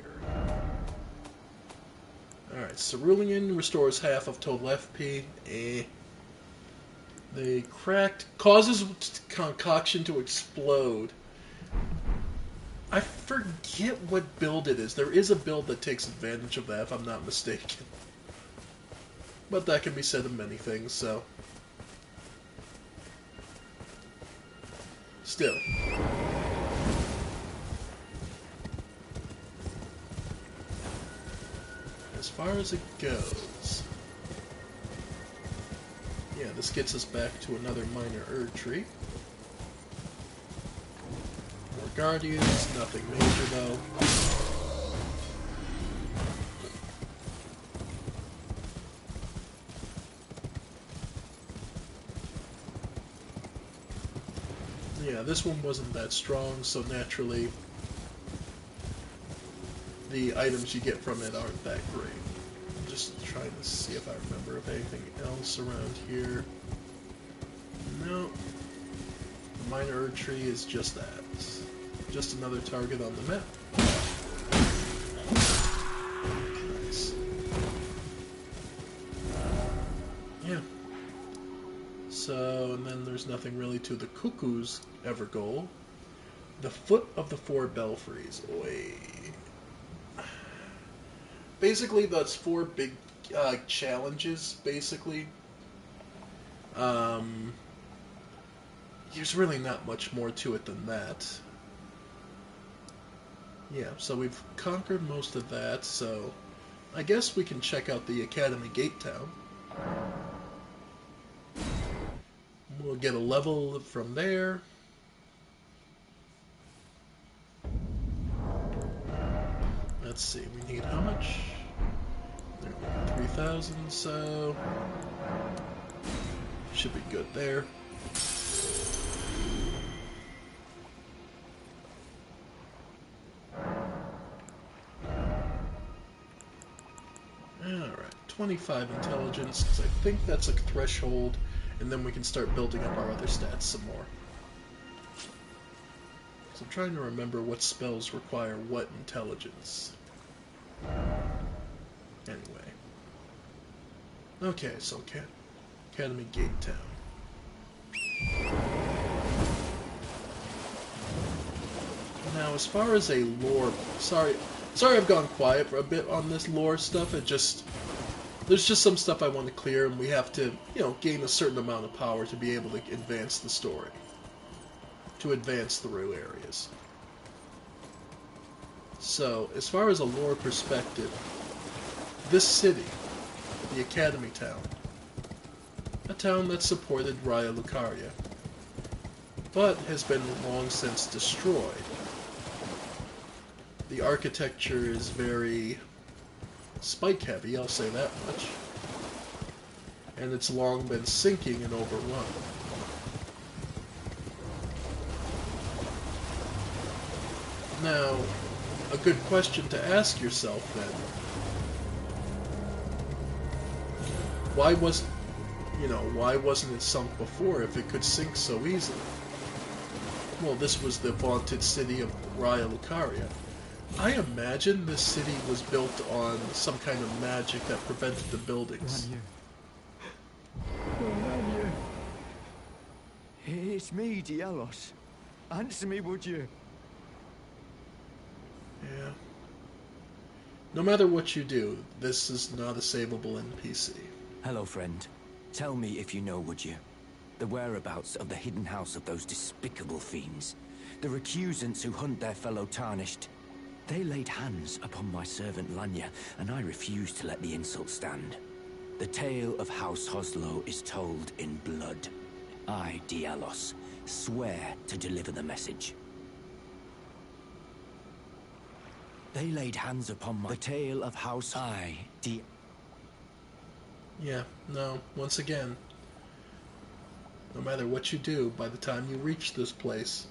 Alright, cerulean restores half of total FP. They cracked. Causes concoction to explode. I forget what build it is. There is a build that takes advantage of that, if I'm not mistaken. But that can be said of many things, so. Still. As far as it goes. Yeah, this gets us back to another minor Erd tree. More guardians, nothing major though. Yeah, this one wasn't that strong, so naturally the items you get from it aren't that great. I'm just trying to see if I remember of anything else around here. No. The minor Erd tree is just that. Just another target on the map. Nice. Yeah. So, and then there's nothing really to the Cuckoo's ever goal. The Foot of the Four Belfries. Oi. Basically, that's four big challenges, basically. There's really not much more to it than that. Yeah, so we've conquered most of that, so I guess we can check out the Academy Gate Town. We'll get a level from there. Let's see, we need how much? 3,000, so should be good there. Alright, 25 intelligence, because I think that's a threshold, and then we can start building up our other stats some more. So I'm trying to remember what spells require what intelligence. Anyway. Okay, so Academy Gate Town. Now, as far as a lore... Sorry I've gone quiet for a bit on this lore stuff. There's just some stuff I want to clear, and we have to, gain a certain amount of power to be able to advance the story. To advance through areas. So, as far as a lore perspective, this city, the Academy Town, a town that supported Raya Lucaria, but has been long since destroyed. The architecture is very spike-heavy, I'll say that much. And it's long been sinking and overrun. Now, a good question to ask yourself then, why wasn't it sunk before if it could sink so easily? Well, this was the vaunted city of Raya Lucaria. I imagine this city was built on some kind of magic that prevented the buildings. Rania. It's me, Dialos. Answer me, would you? Yeah. No matter what you do, this is not a savable NPC. Hello, friend. Tell me if you know, would you? The whereabouts of the hidden house of those despicable fiends. The recusants who hunt their fellow tarnished. They laid hands upon my servant Lanya, and I refused to let the insult stand. The tale of House Hoslo is told in blood. I, Dialos, swear to deliver the message. They laid hands upon the tale of House Yeah, no, once again, no matter what you do, by the time you reach this place,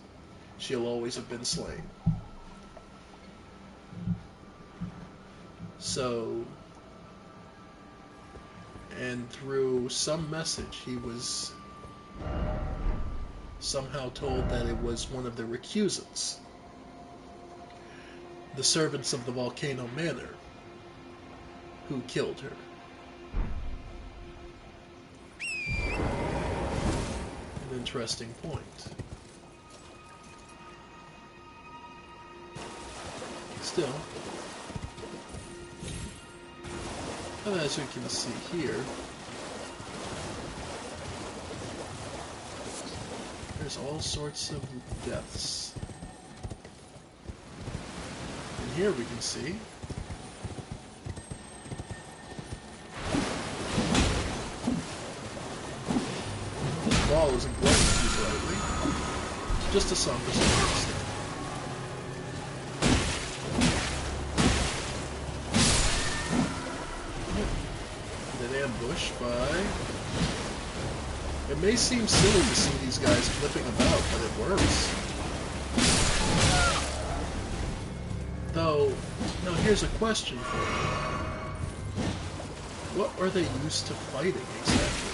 she'll always have been slain. So, and through some message, he was somehow told that it was one of the recusants, the servants of the Volcano Manor, who killed her. An interesting point. Still, and as we can see here, there's all sorts of deaths. And here we can see wall isn't glowing too brightly. Just a somber side. Then ambushed by... It may seem silly to see these guys flipping about, but it works. Though, now here's a question for you. What are they used to fighting exactly?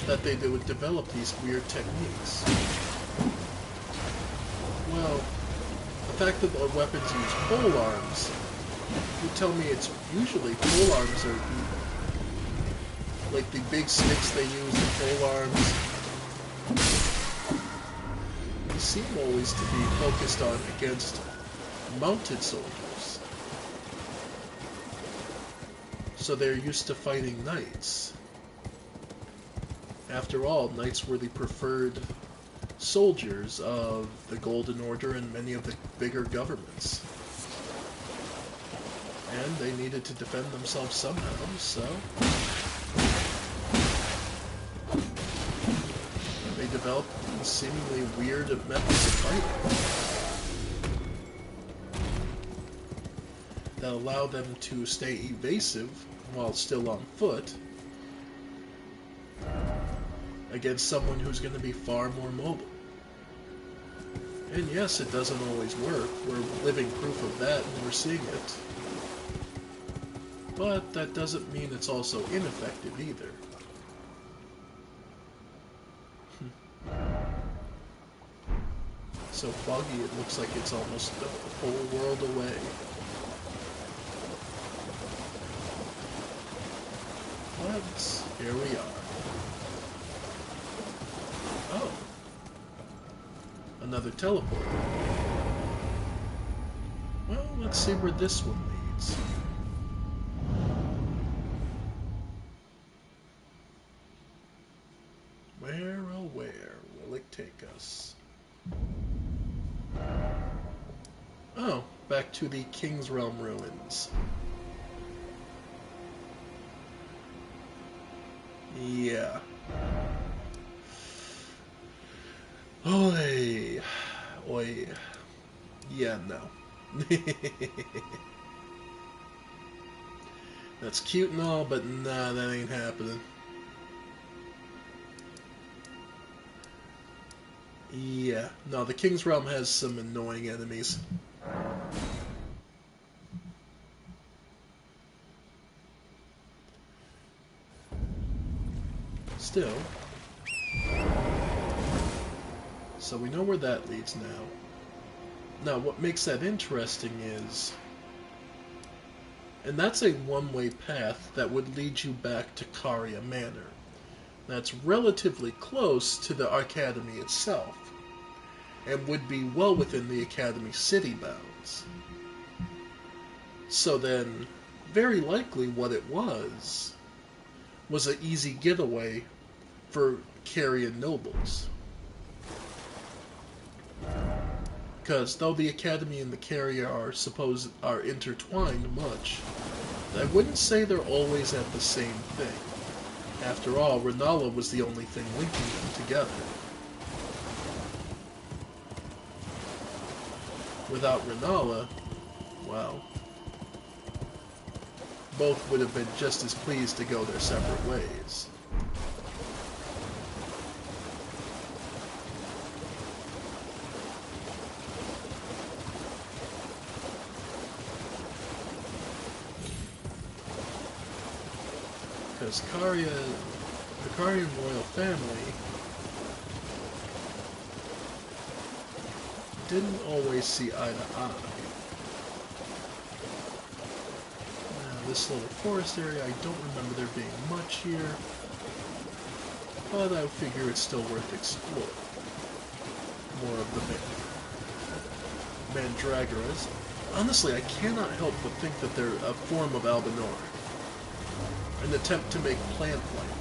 That they would develop these weird techniques. Well, the fact that the weapons use pole arms would tell me it's usually pole arms are like the big sticks they use, the pole arms. They seem always to be focused on against mounted soldiers. So they're used to fighting knights. After all, knights were the preferred soldiers of the Golden Order and many of the bigger governments. And they needed to defend themselves somehow, so they developed seemingly weird methods of fighting that allow them to stay evasive while still on foot against someone who's going to be far more mobile. And yes, it doesn't always work. We're living proof of that, and we're seeing it. But that doesn't mean it's also ineffective either. So foggy, it looks like it's almost the whole world away. But here we are. Oh. Another teleport. Well, let's see where this one leads. Where, oh where will it take us? Oh, back to the King's Realm ruins. Yeah. Oi. Oi. Yeah, no. That's cute and all, but nah, that ain't happening. Yeah. No, the King's Realm has some annoying enemies. Still. So we know where that leads now. Now, what makes that interesting is... And that's a one-way path that would lead you back to Caria Manor. That's relatively close to the Academy itself, and would be well within the Academy city bounds. So then, very likely what it was an easy getaway for Carian nobles. Because though the Academy and the Caria are intertwined much, I wouldn't say they're always at the same thing. After all, Renala was the only thing linking them together. Without Renala, well, both would have been just as pleased to go their separate ways. Because the Carian royal family didn't always see eye to eye. Now, this little forest area, I don't remember there being much here, but I figure it's still worth exploring. More of the Mandragoras. Honestly, I cannot help but think that they're a form of Albinor. An attempt to make plant life.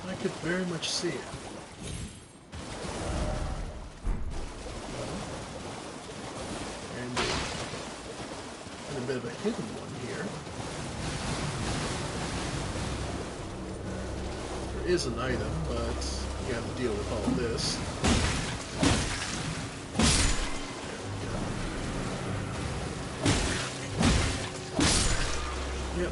I could very much see it. And bit of a hidden one here. There is an item, but you have to deal with all this. Yep.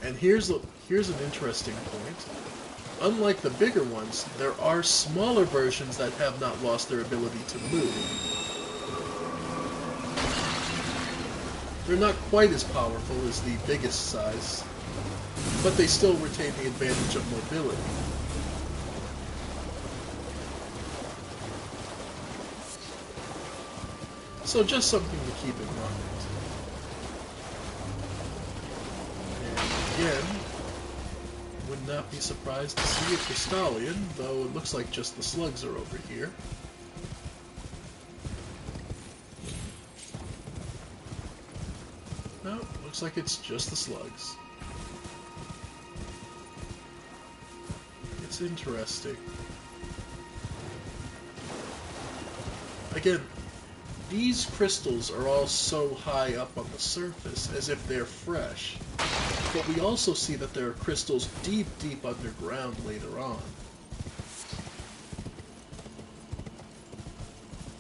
And here's an interesting point. Unlike the bigger ones, there are smaller versions that have not lost their ability to move. They're not quite as powerful as the biggest size, but they still retain the advantage of mobility. So just something to keep in mind. Again, would not be surprised to see a Crystallian, though it looks like just the slugs are over here. No, looks like it's just the slugs. It's interesting. Again, these crystals are all so high up on the surface, as if they're fresh. But we also see that there are crystals deep, deep underground later on.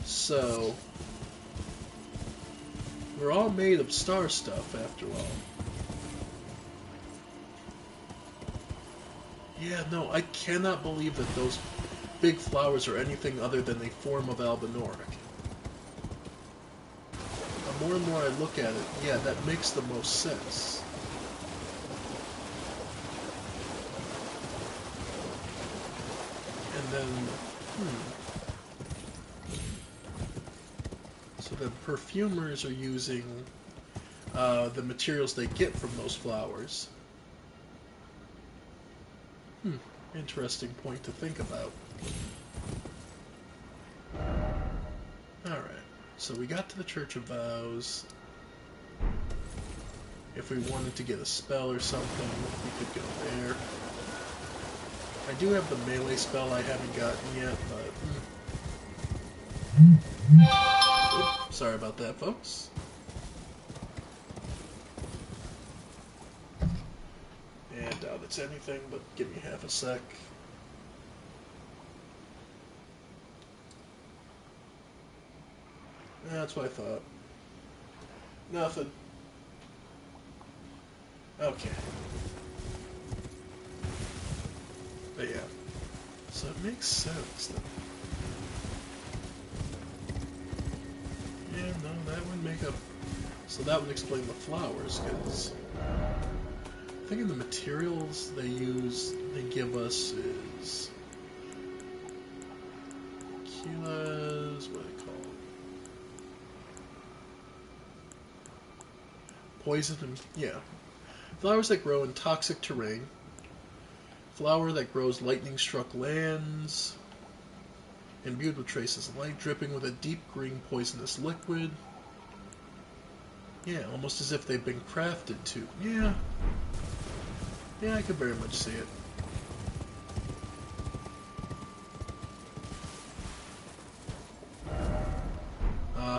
So, we're all made of star stuff, after all. Yeah, no, I cannot believe that those big flowers are anything other than a form of albinoric. The more and more I look at it, yeah, that makes the most sense. And then, so the perfumers are using the materials they get from those flowers. Interesting point to think about. Alright, so we got to the Church of Vows. If we wanted to get a spell or something, we could go there. I do have the melee spell I haven't gotten yet, but... Oops, sorry about that, folks. And doubt it's anything, but give me half a sec. That's what I thought. Nothing. Okay. But yeah. So it makes sense then. Yeah, no, that would make up... So that would explain the flowers, because... I think in the materials they give us is... Kilas, what do they call it? Poison and... yeah. Flowers that grow in toxic terrain. Flower that grows lightning-struck lands. Imbued with traces of light, dripping with a deep green poisonous liquid. Yeah, almost as if they've been crafted to... Yeah. Yeah, I could very much see it.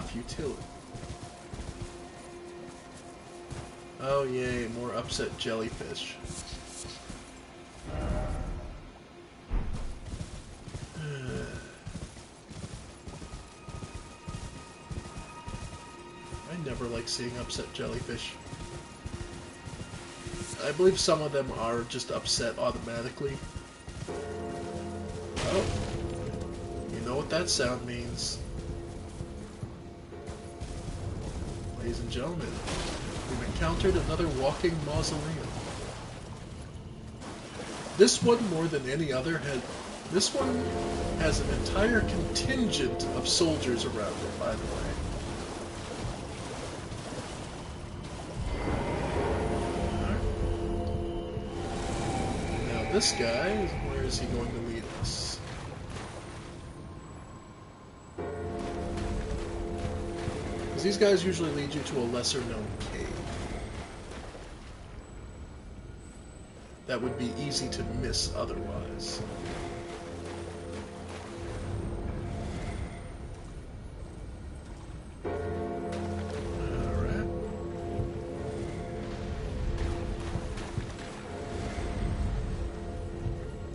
Futility. Oh yay, more upset jellyfish. I never like seeing upset jellyfish. I believe some of them are just upset automatically. Oh, you know what that sound means. Ladies and gentlemen, we've encountered another walking mausoleum. This one, more than any other, this one has an entire contingent of soldiers around it, by the way. Now this guy, where is he going to lead us? Because these guys usually lead you to a lesser known cave. that would be easy to miss otherwise. Alright.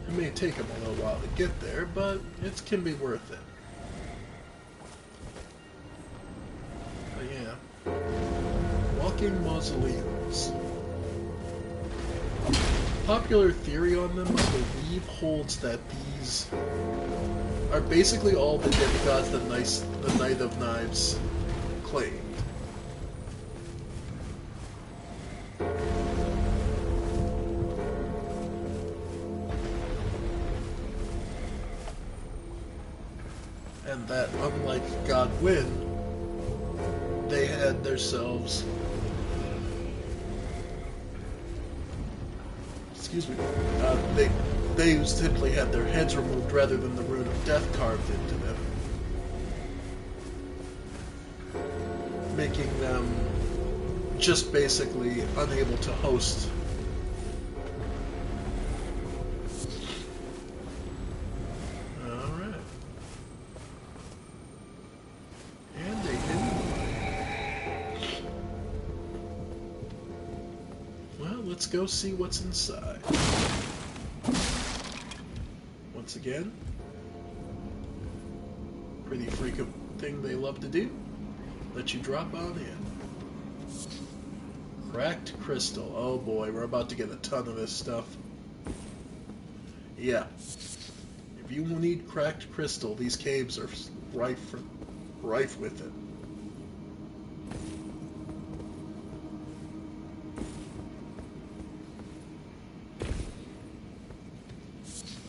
It may take them a little while to get there, but it can be worth it. But yeah. Walking mausoleums. Popular theory on them, I believe, holds that these are basically all the demigods that the Knight of Knives claimed. And that, unlike Godwyn, they had themselves... Excuse me. They simply had their heads removed rather than the rune of death carved into them, making them just basically unable to host. Alright. And a hidden... Well, let's go see what's inside. Once again, pretty frequent thing they love to do. Let you drop on in. Cracked crystal. Oh boy, we're about to get a ton of this stuff. Yeah. If you need cracked crystal, these caves are rife with it.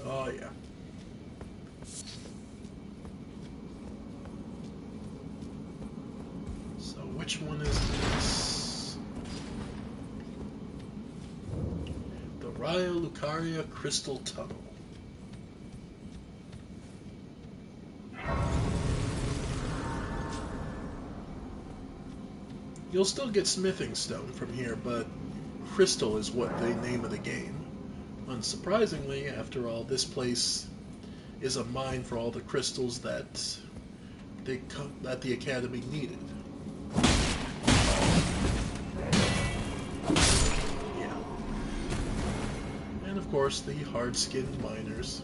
Oh yeah. So which one is this? The Raya Lucaria Crystal Tunnel. You'll still get smithing stone from here, but crystal is what the name of the game. Unsurprisingly, after all, this place is a mine for all the crystals that the Academy needed. Yeah. And of course, the hard-skinned miners.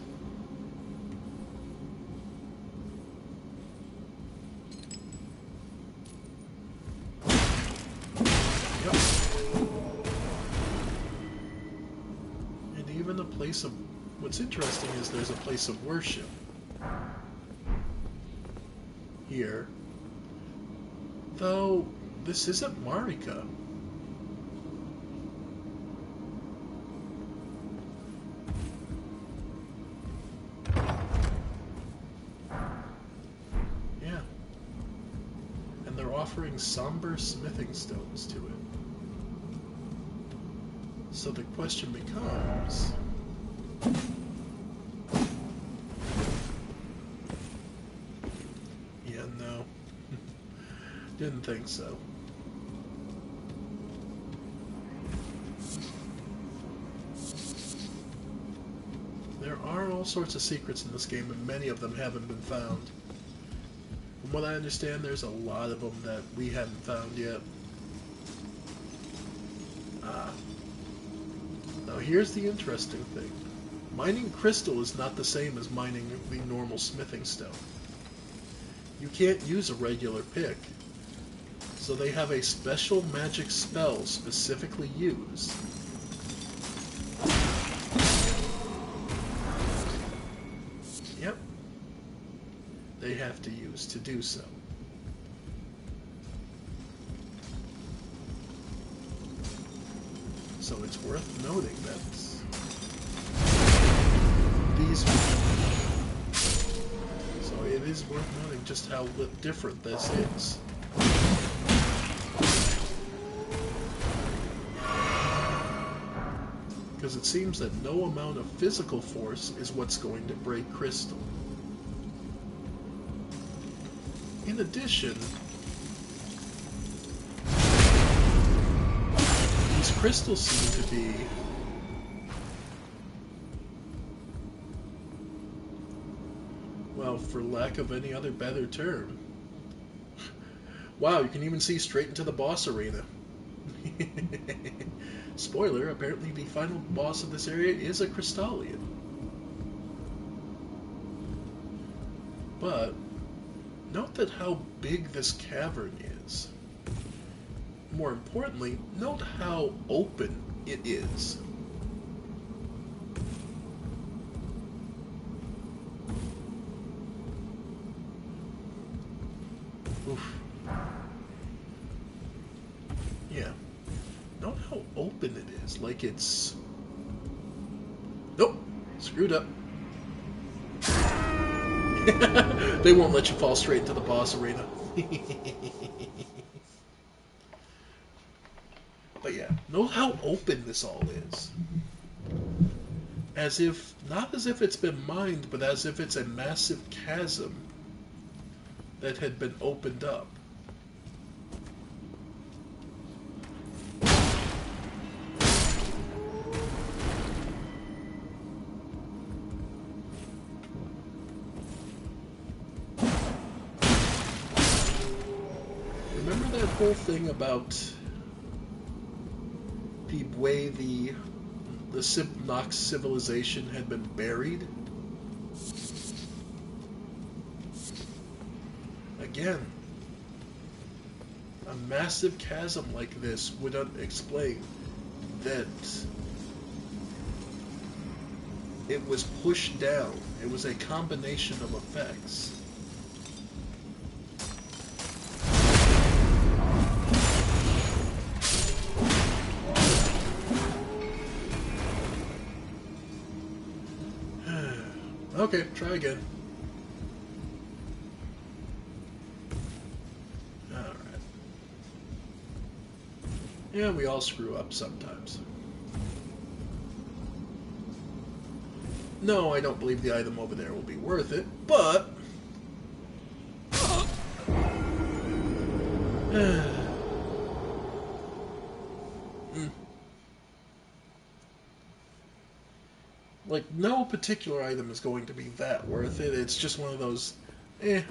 Yep. And even a place of... What's interesting is there's a place of worship here. Though, this isn't Marika. Yeah. And they're offering somber smithing stones to it. So the question becomes... Yeah, no. Didn't think so. There are all sorts of secrets in this game, and many of them haven't been found. From what I understand, there's a lot of them that we haven't found yet. Now here's the interesting thing. Mining crystal is not the same as mining the normal smithing stone. You can't use a regular pick. So they have a special magic spell specifically used. Yep. They have to use to do so. So it's worth noting that these... So it is worth noting just how different this is. Because it seems that no amount of physical force is what's going to break crystal. In addition, these crystals seem to be Well, for lack of any other better term. Wow, you can even see straight into the boss arena. Spoiler, apparently the final boss of this area is a Crystallian. But, note that how big this cavern is. More importantly, note how open it is. Oof. Yeah. Note how open it is. Like it's... Nope. Screwed up. They won't let you fall straight into the boss arena. But yeah, note how open this all is. As if, not as if it's been mined, but as if it's a massive chasm that had been opened up. Remember that whole thing about the way the Nox civilization had been buried? Again, a massive chasm like this would explain that it was pushed down. It was a combination of effects. Okay, try again. Alright. Yeah, we all screw up sometimes. No, I don't believe the item over there will be worth it, but... Like, no particular item is going to be that worth it. It's just one of those, you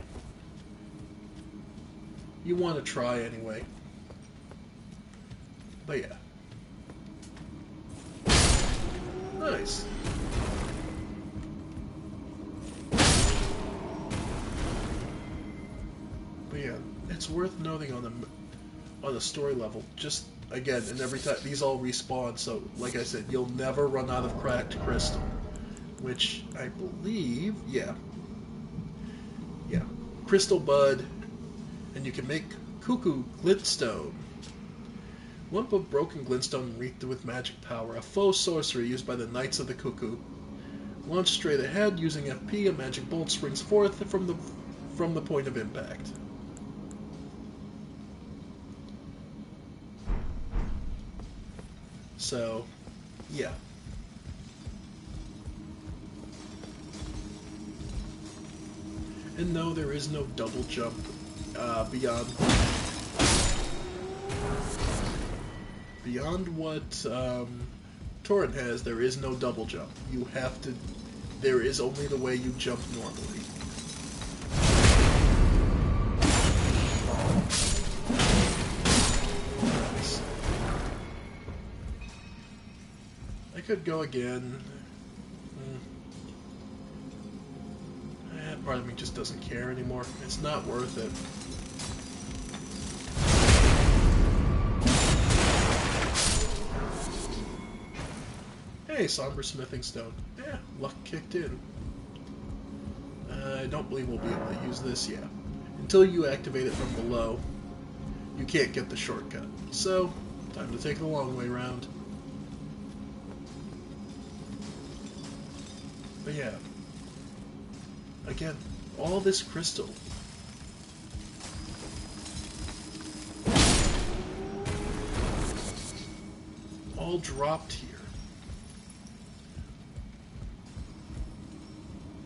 want to try anyway. But yeah. Nice. But yeah, it's worth noting on a story level, just again, and every time these all respawn, so like I said, you'll never run out of cracked crystal, which I believe, yeah, crystal bud, and you can make cuckoo glintstone. Lump of broken glintstone wreathed with magic power, a faux sorcery used by the Knights of the Cuckoo. Launched straight ahead using FP, a magic bolt springs forth from the point of impact. So, yeah. And no, there is no double jump beyond what Torrent has. There is no double jump. You have to. There is only the way you jump normally. Nice. I could go again. Part of me just doesn't care anymore. It's not worth it. Hey, somber smithing stone. Yeah, luck kicked in. I don't believe we'll be able to use this yet. Until you activate it from below, you can't get the shortcut. So, time to take the long way around. But yeah. Again, all this crystal. All dropped here.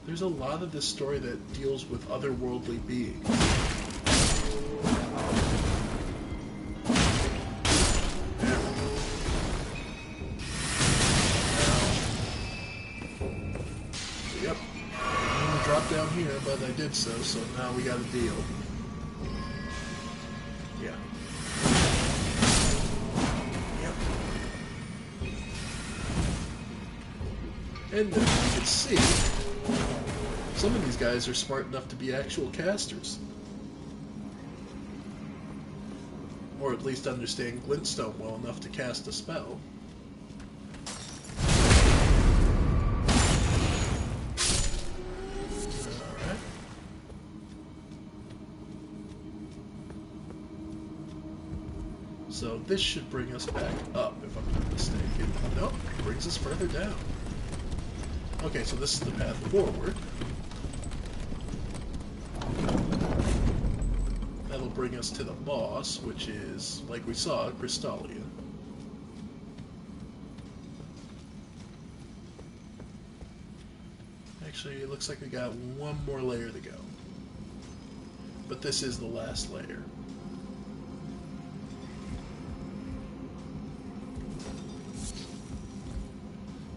There's a lot of this story that deals with otherworldly beings. down here, but I did so now we got a deal. Yeah. Yep. And as you can see, some of these guys are smart enough to be actual casters. Or at least understand glintstone well enough to cast a spell. Alright. So this should bring us back up, if I'm not mistaken. Nope, it brings us further down. Okay, so this is the path forward. That'll bring us to the boss, which is, like we saw, Crystallian. Actually, it looks like we got one more layer to go. But this is the last layer.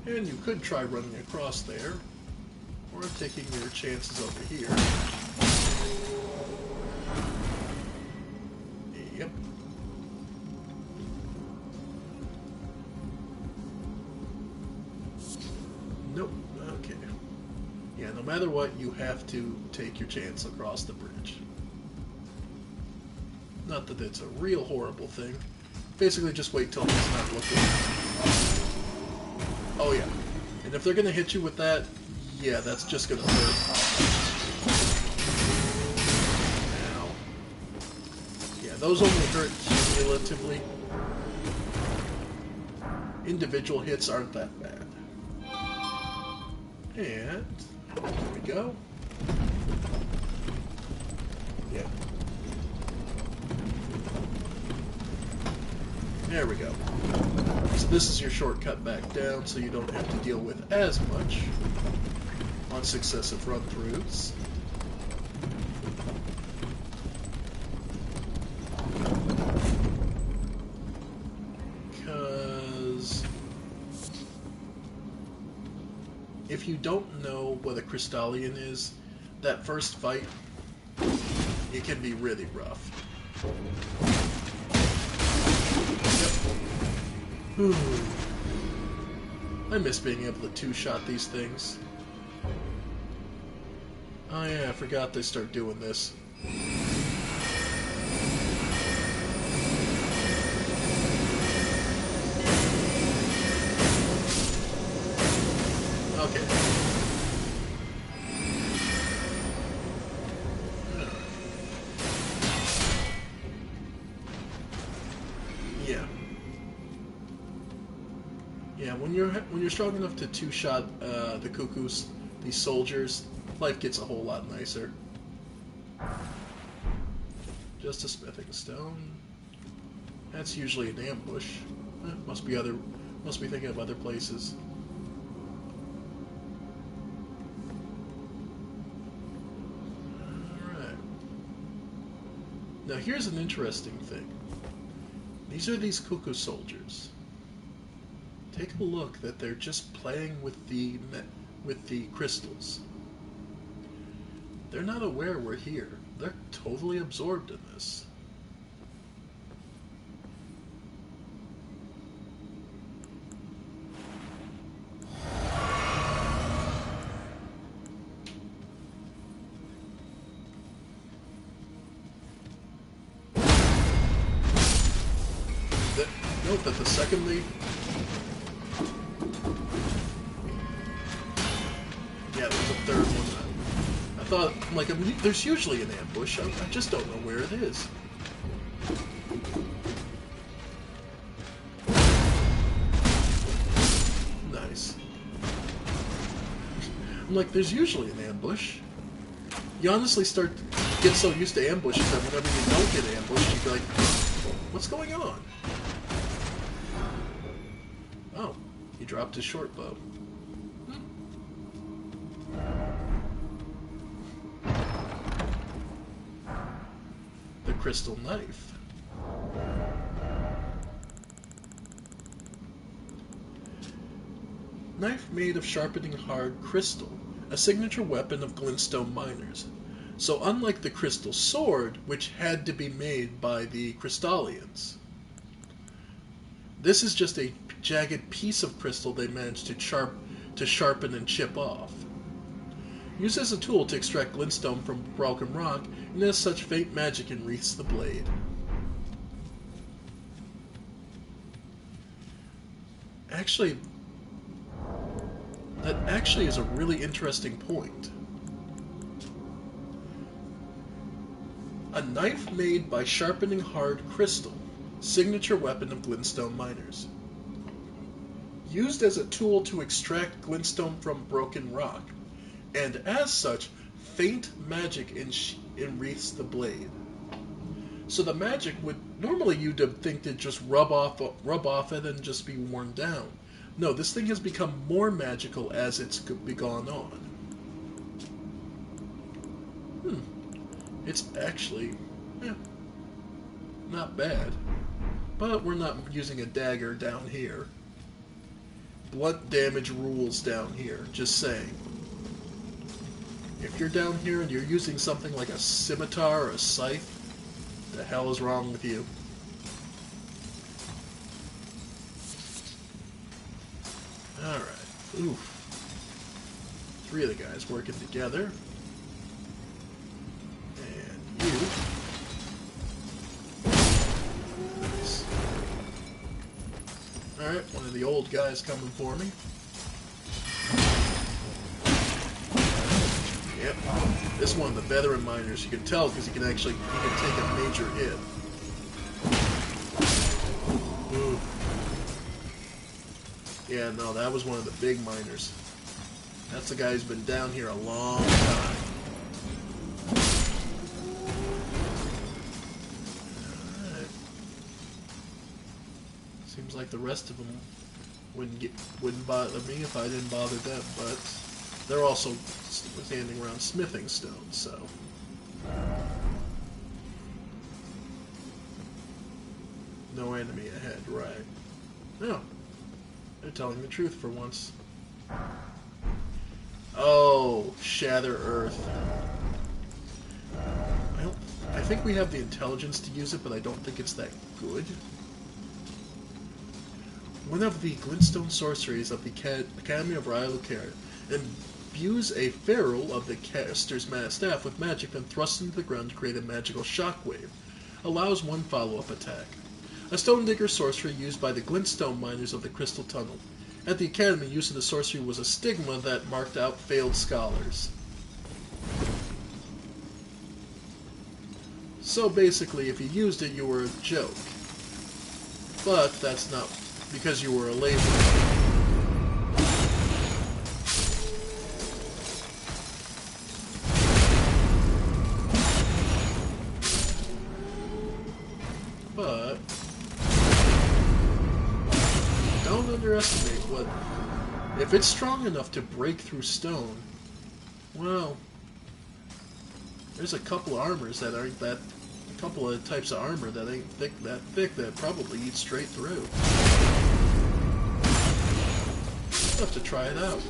And you could try running across there, or taking your chances over here. Yep. Nope. Okay. Yeah, no matter what, you have to take your chance across the bridge. Not that it's a real horrible thing. Basically, just wait till he's not looking. Oh yeah. And if they're gonna hit you with that, yeah, that's just gonna hurt. Ow. Yeah, those only hurt cumulatively. Individual hits aren't that bad. And there we go. Yeah. There we go. So this is your shortcut back down, so you don't have to deal with as much on successive run-throughs. Because if you don't know what a Crystallian is, that first fight, it can be really rough. I miss being able to two-shot these things. Oh yeah, I forgot they start doing this. Okay. Yeah. Yeah, when you're strong enough to two-shot the cuckoos, these soldiers, life gets a whole lot nicer. Just a smithing stone. That's usually an ambush. Must be thinking of other places. Alright. Now here's an interesting thing. These are these cuckoo soldiers. Take a look that they're just playing with the crystals. They're not aware we're here. They're totally absorbed in this. Note that the second they... Yeah, there's a third one. I thought, like, there's usually an ambush. I just don't know where it is. Nice. I'm like, there's usually an ambush. You honestly get so used to ambushes that whenever you don't get ambushed, you be like, what's going on? Oh, he dropped his short bow. The crystal knife. Knife made of sharpening hard crystal. a signature weapon of glintstone miners. So unlike the crystal sword, which had to be made by the Crystallians, this is just a jagged piece of crystal they managed to sharpen and chip off. Used as a tool to extract glintstone from broken rock, and as such faint magic enwreaths the blade. Actually, that actually is a really interesting point. A knife made by sharpening hard crystal, signature weapon of glintstone miners. Used as a tool to extract glintstone from broken rock, and as such, faint magic enwreaths the blade. So the magic would normally you'd think to just rub off it and just be worn down. No, this thing has become more magical as it's gone on. It's actually, not bad. But we're not using a dagger down here. Blunt damage rules down here, just saying. If you're down here and you're using something like a scimitar or a scythe, the hell is wrong with you? Alright. Oof. 3 of the guys working together. And you. Nice. Alright, one of the old guys coming for me. Yep. This is one of the veteran miners. You can tell because he can take a major hit. Ooh. Yeah, no, that was one of the big miners. That's the guy who's been down here a long time. Alright. Seems like the rest of them wouldn't bother me if I didn't bother them, but they're also standing around smithing stones, so. No enemy ahead, right. No. They're telling the truth for once. Oh, shatter earth. I think we have the intelligence to use it, but I don't think it's that good. One of the glintstone sorceries of the Academy of Ryalucaria imbues a ferrule of the caster's staff with magic, then thrusts into the ground to create a magical shockwave. Allows one follow-up attack. A stone digger sorcery used by the glintstone miners of the Crystal Tunnel. At the Academy, use of the sorcery was a stigma that marked out failed scholars. So basically, if you used it, you were a joke. But that's not because you were a laborer. But don't underestimate what... If it's strong enough to break through stone, well, there's a couple of armors that aren't that... A couple of types of armor that ain't that thick that probably eat straight through. I'll have to try it out.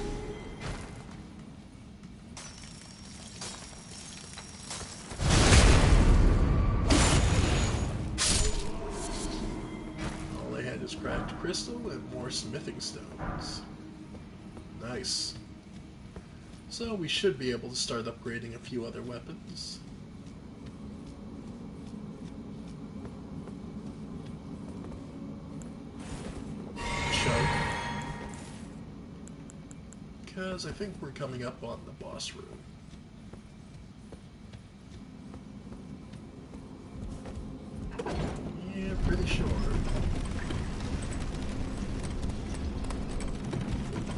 All they had is cracked crystal and more smithing stones. Nice. So we should be able to start upgrading a few other weapons. Because I think we're coming up on the boss room. Yeah, pretty sure.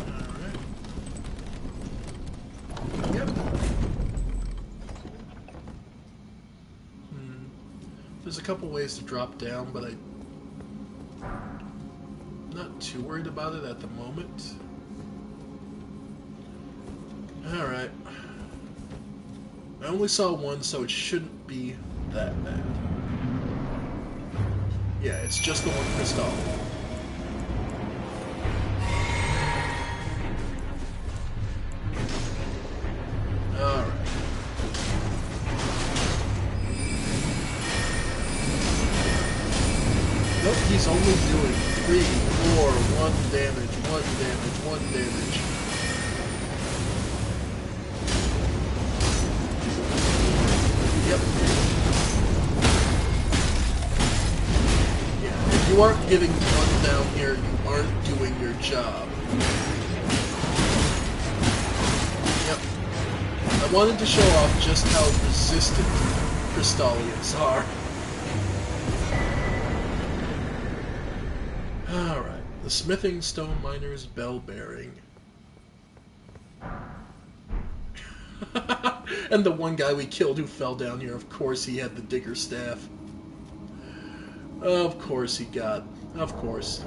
Alright. Yep. There's a couple ways to drop down, but I'm not too worried about it at the moment. Alright. I only saw one, so it shouldn't be that bad. Yeah, it's just the one crystal. he's only doing 3, 4, 1 damage, 1 damage, 1 damage. Yep. Yeah, if you aren't getting 1 down here, you aren't doing your job. Yep. I wanted to show off just how resistant Crystallians are. Alright, the smithing stone miner's bell bearing. And the one guy we killed who fell down here, of course he had the digger staff. Of course he got. Of course.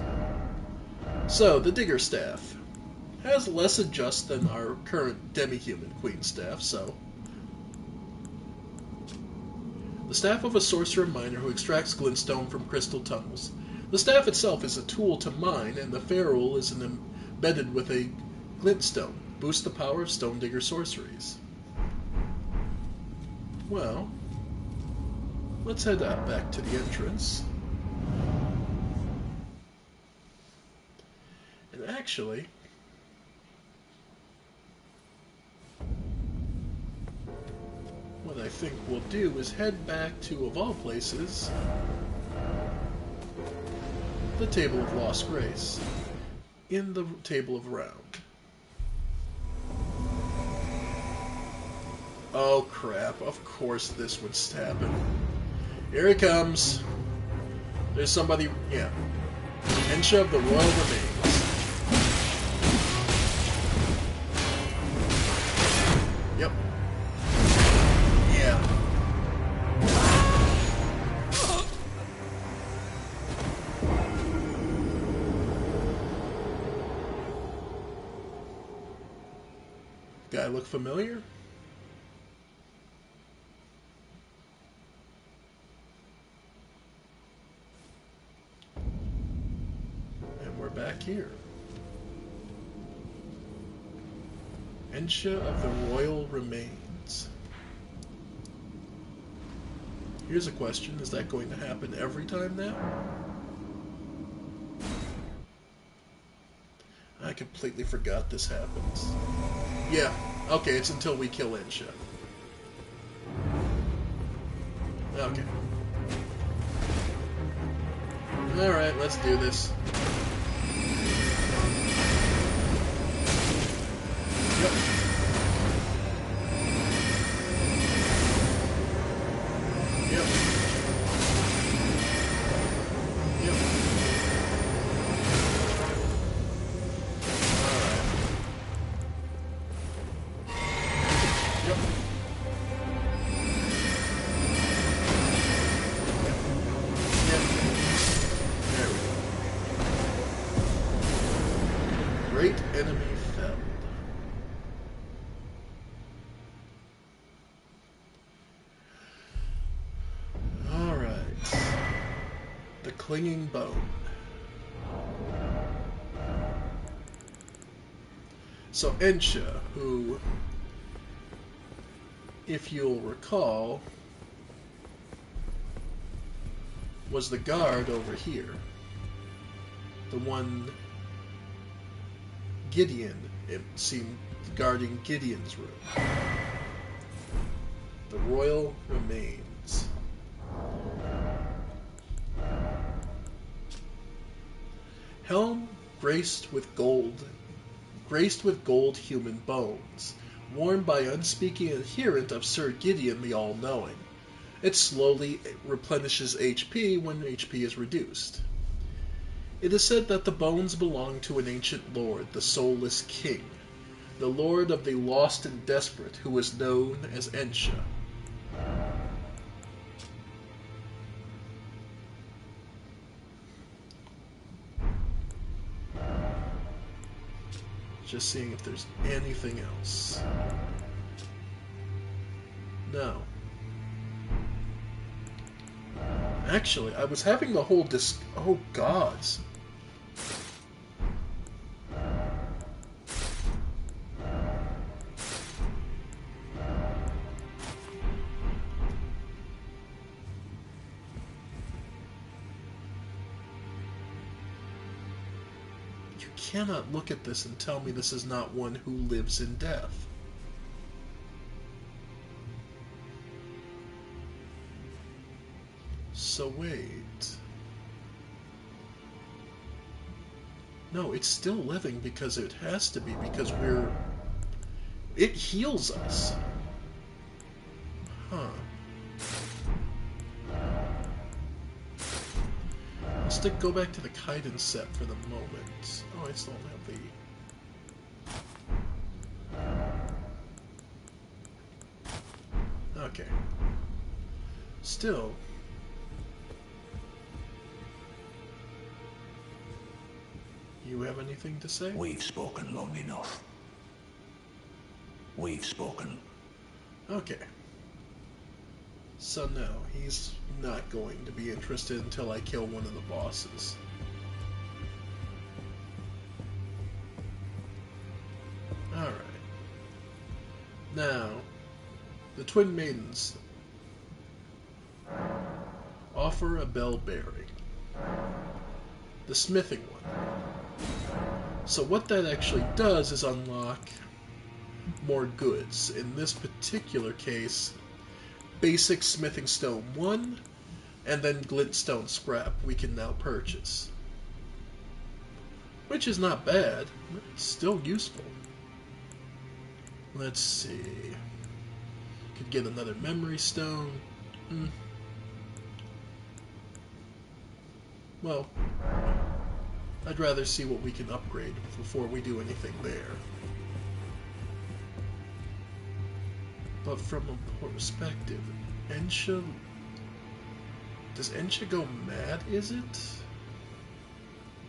So, the digger staff has less adjust than our current demi-human queen staff, so. The staff of a sorcerer miner who extracts glintstone from crystal tunnels. The staff itself is a tool to mine, and the ferrule is embedded with a glintstone. Boost the power of stone digger sorceries. Well, let's head out back to the entrance. And actually, what I think we'll do is head back to, of all places, the Table of Lost Grace, in the Table of Round. Oh crap, of course this would happen. Here he comes. There's somebody, yeah. Ensha of the Royal Remains. Yep. Yeah. Guy look familiar? And we're back here. Ensha of the Royal Remains. Here's a question, is that going to happen every time now? I completely forgot this happens. Yeah, okay, it's until we kill Ensha. Okay. Alright, let's do this. Yep. Yep. Yep. Alright. Yep. Yep. There we go. Great enemy felled. Alright. The Clinging Bone. So Ensha, who, if you'll recall, was the guard over here. The one Gideon, it seemed, guarding Gideon's room. The Royal Remains. Helm graced with gold human bones, worn by unspeaking adherent of Sir Gideon the All-Knowing. It slowly replenishes HP when HP is reduced. It is said that the bones belong to an ancient lord, the Soulless King, the lord of the lost and desperate, who is known as Ensha. Just seeing if there's anything else. No. Actually, I was having the whole oh gods. You cannot look at this and tell me this is not one who lives in death. So wait. No, it's still living because it has to be, because it heals us. Huh. Go back to the Kaiden set for the moment. Oh, I still don't have the... Okay. Still. You have anything to say? We've spoken long enough. We've spoken. Okay. So no, he's not going to be interested until I kill one of the bosses. Alright. Now, the Twin Maidens offer a bell bearing. The smithing one. So what that actually does is unlock more goods. In this particular case, basic smithing stone 1, and then glintstone scrap we can now purchase. Which is not bad, but it's still useful. Let's see. Could get another memory stone. Well, I'd rather see what we can upgrade before we do anything there. But from a perspective, Ensha... Does Ensha go mad, is it?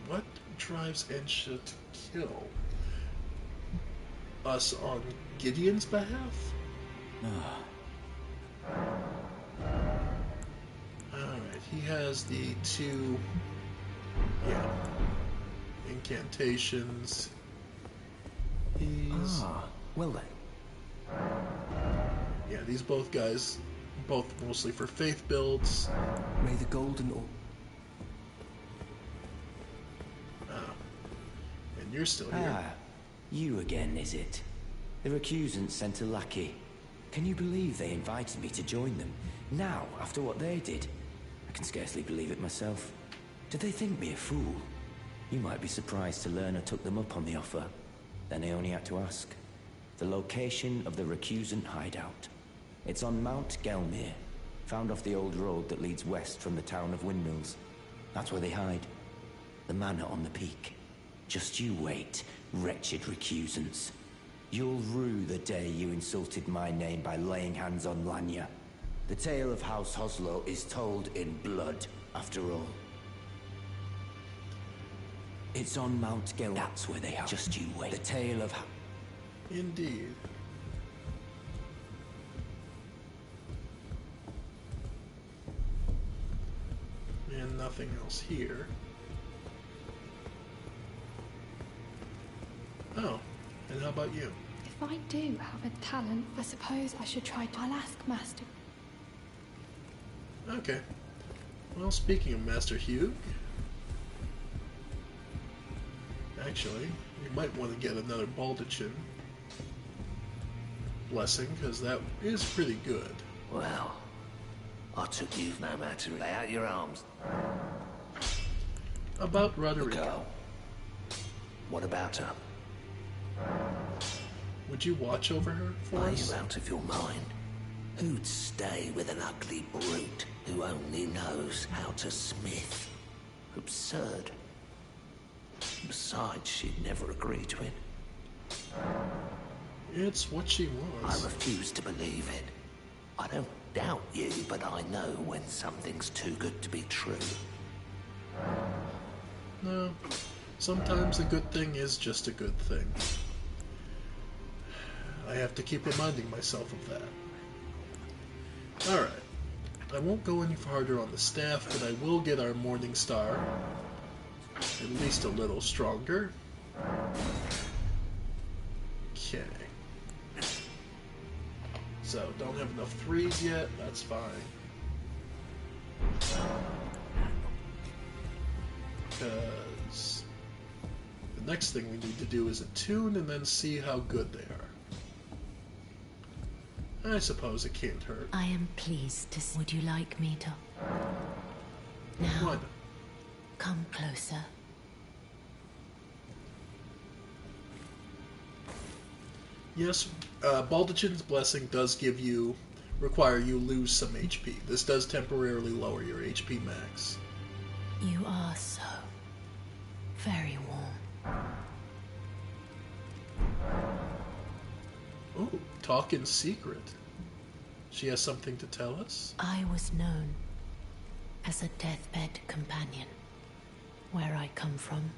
What drives Ensha to kill us on Gideon's behalf? Alright, he has the 2... Yeah. Incantations. He's... well then. Yeah, these both guys, both mostly for faith builds. May the golden or... And you're still here. Ah, you again, is it? The recusants sent a lackey. Can you believe they invited me to join them? Now, after what they did? I can scarcely believe it myself. Did they think me a fool? You might be surprised to learn I took them up on the offer. Then I only had to ask. The location of the recusant hideout. It's on Mount Gelmir, found off the old road that leads west from the town of Windmills. That's where they hide. The manor on the peak. Just you wait, wretched recusants. You'll rue the day you insulted my name by laying hands on Lanya. The tale of House Hoslo is told in blood, after all. It's on Mount Gelmir. That's where they are. Just you wait. The tale of... Indeed. And nothing else here. Oh, and how about you? If I do have a talent, I suppose I should try to... I'll ask Master. Okay. Well, speaking of Master Hugh, actually, you might want to get another Baldachin blessing, because that is pretty good. Well, I took you no matter. Lay out your arms. About Roderick. Girl. What about her? Would you watch over her for Are us? you out of your mind? Who'd stay with an ugly brute who only knows how to smith? Absurd. Besides, she'd never agree to it. It's what she I was. refuse to believe it. I don't doubt you, but I know when something's too good to be true. No. Sometimes a good thing is just a good thing. I have to keep reminding myself of that. Alright. I won't go any farther on the staff, but I will get our Morning Star at least a little stronger. Okay. So, don't have enough 3s yet, that's fine. Because The next thing we need to do is attune and then see how good they are. I suppose it can't hurt. I am pleased to see. Would you like me to? Now, What? come closer. Yes, Baldachin's Blessing does require you lose some HP. This does temporarily lower your HP max. You are so very warm. Ooh, talk in secret. She has something to tell us? I was known as a deathbed companion where I come from.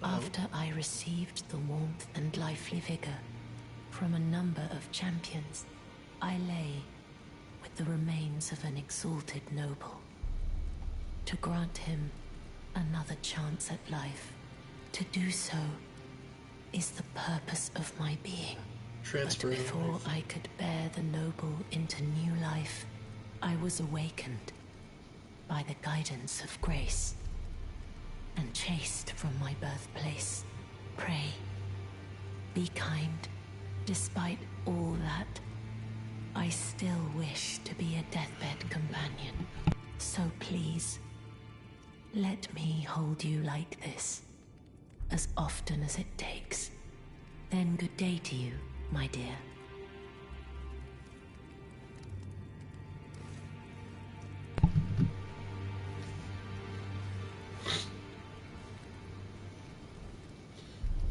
After I received the warmth and lively vigor from a number of champions, I lay with the remains of an exalted noble. To grant him another chance at life, to do so is the purpose of my being. But before I could bear the noble into new life, I was awakened by the guidance of grace and chased from my birthplace. Pray, be kind. Despite all that, I still wish to be a deathbed companion. So please, let me hold you like this, as often as it takes. Then good day to you, my dear.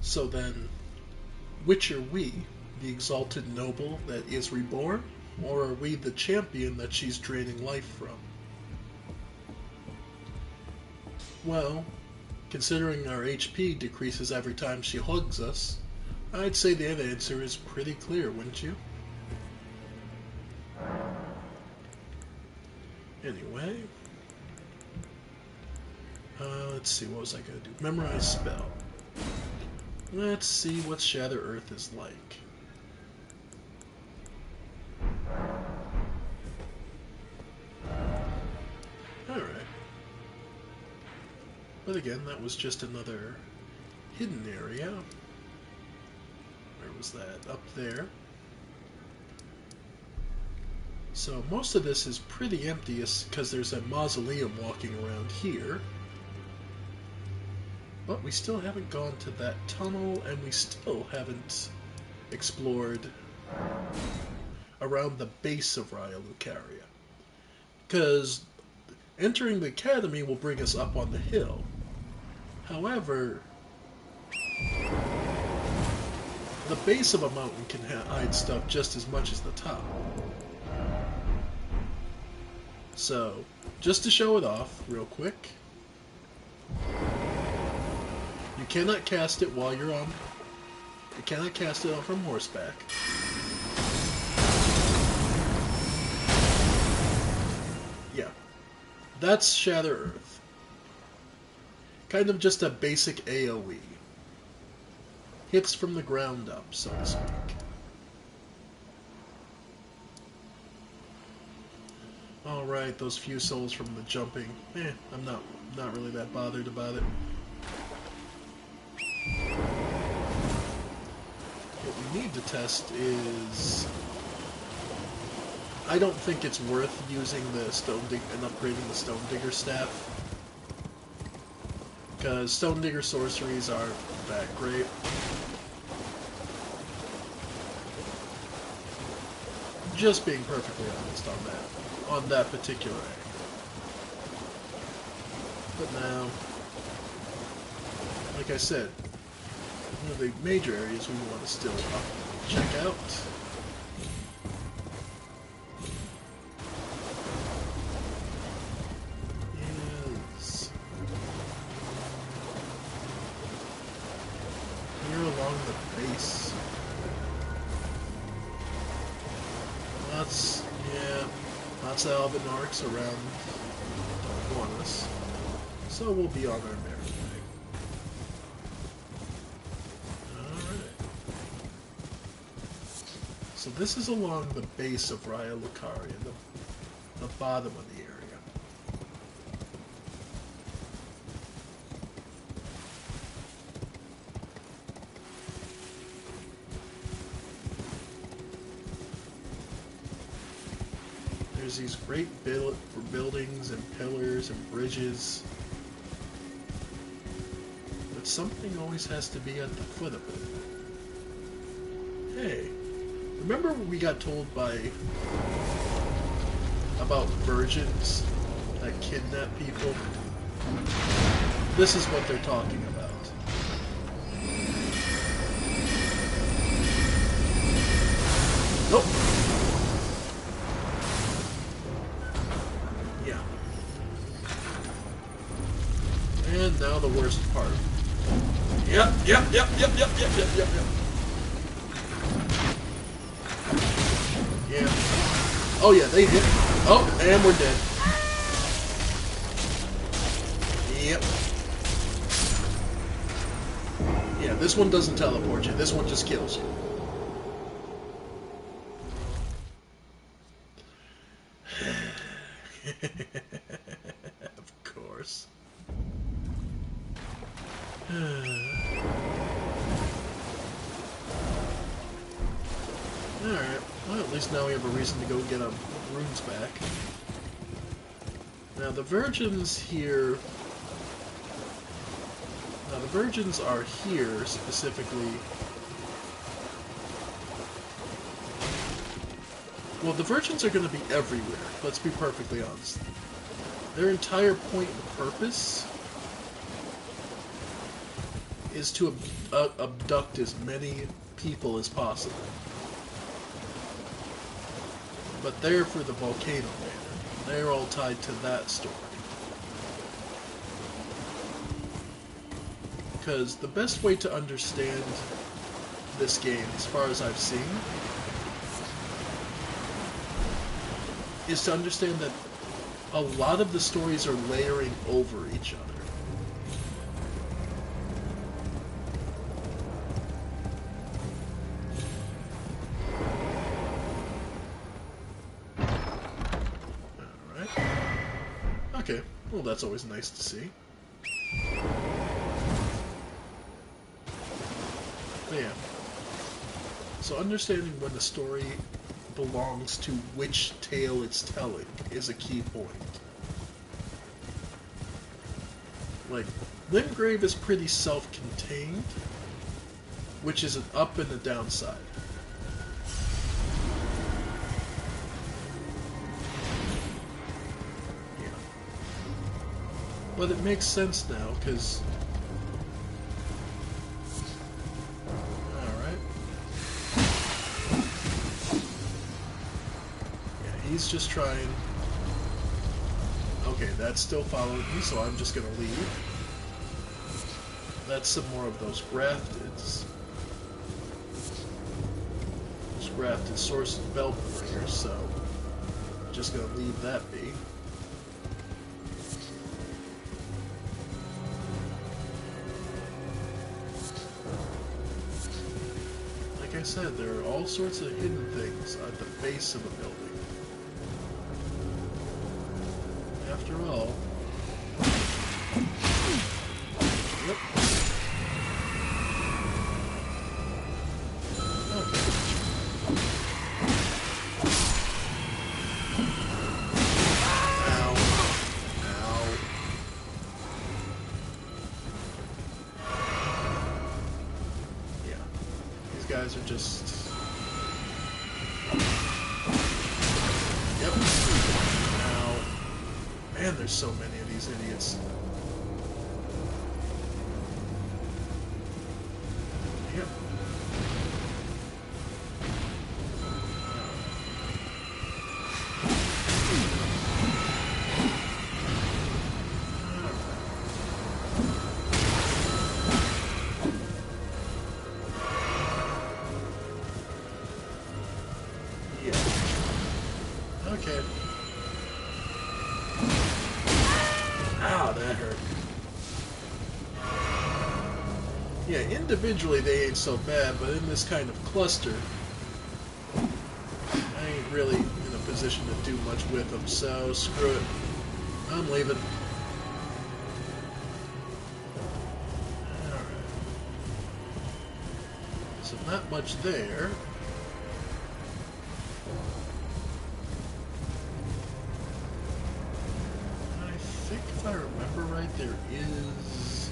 So then, which are we? The exalted noble that is reborn? Or are we the champion that she's draining life from? Well, considering our HP decreases every time she hugs us, I'd say the answer is pretty clear, wouldn't you? Anyway, let's see, what was I going to do? Memorize spell. Let's see what Shatter Earth is like. Alright. But again, that was just another hidden area. Where was that? Up there. So most of this is pretty empty because there's a mausoleum walking around here. But we still haven't gone to that tunnel, and we still haven't explored around the base of Raya Lucaria. Because entering the academy will bring us up on the hill. However, the base of a mountain can hide stuff just as much as the top. So, just to show it off real quick, you cannot cast it while you're on... You cannot cast it from horseback. Yeah. That's Shatter Earth. Kind of just a basic AoE. Hits from the ground up, so to speak. Alright, those few souls from the jumping. I'm not really that bothered about it. What we need to test is... I don't think it's worth using the Stone Digger and upgrading the Stone Digger staff. Because Stone Digger sorceries aren't that great. Just being perfectly honest on that particular angle. But now, like I said, one of the major areas we want to still check out. Is here along the base. Lots of Albinarchs around don't want us. So we'll be on our merry way. Alright. So this is along the base of Raya Lucaria, the bottom of the area. there's these great buildings and pillars and bridges, but something always has to be at the foot of it. Hey, remember we got told about virgins that kidnap people? This is what they're talking about. Nope. Yeah. And now the worst part. Yep. Yeah. Oh yeah, they hit. Oh, and we're dead. Yep. Yeah, this one doesn't teleport you. This one just kills you. Of course. Alright, well at least now we have a reason to go get our runes back. Now the virgins here... Now the virgins are here specifically... Well, the virgins are going to be everywhere, let's be perfectly honest. Their entire point and purpose is to abduct as many people as possible. But they're for the volcano banner. They're all tied to that story. Because the best way to understand this game, as far as I've seen, is to understand that a lot of the stories are layering over each other. Okay, well that's always nice to see. But yeah. So understanding when the story belongs to which tale it's telling is a key point. Like, Limgrave is pretty self-contained, which is an up and a downside. But it makes sense now, because... Alright. Yeah, he's just trying... Okay, that's still following me, so I'm just gonna leave. That's some more of those grafteds. Those grafted source of Belbringers, so... Just gonna leave that be. Like I said, there are all sorts of hidden things at the base of a building. After all... Yep. Okay. Ow. Ow. Yeah. These guys are just... Yep. Ow. Man, there's so many of these idiots. Yep. Yeah. Okay. Ow, that hurt. Yeah, individually they ain't so bad, but in this kind of cluster, I ain't really in a position to do much with them, so screw it. I'm leaving. Alright. So not much there. there is...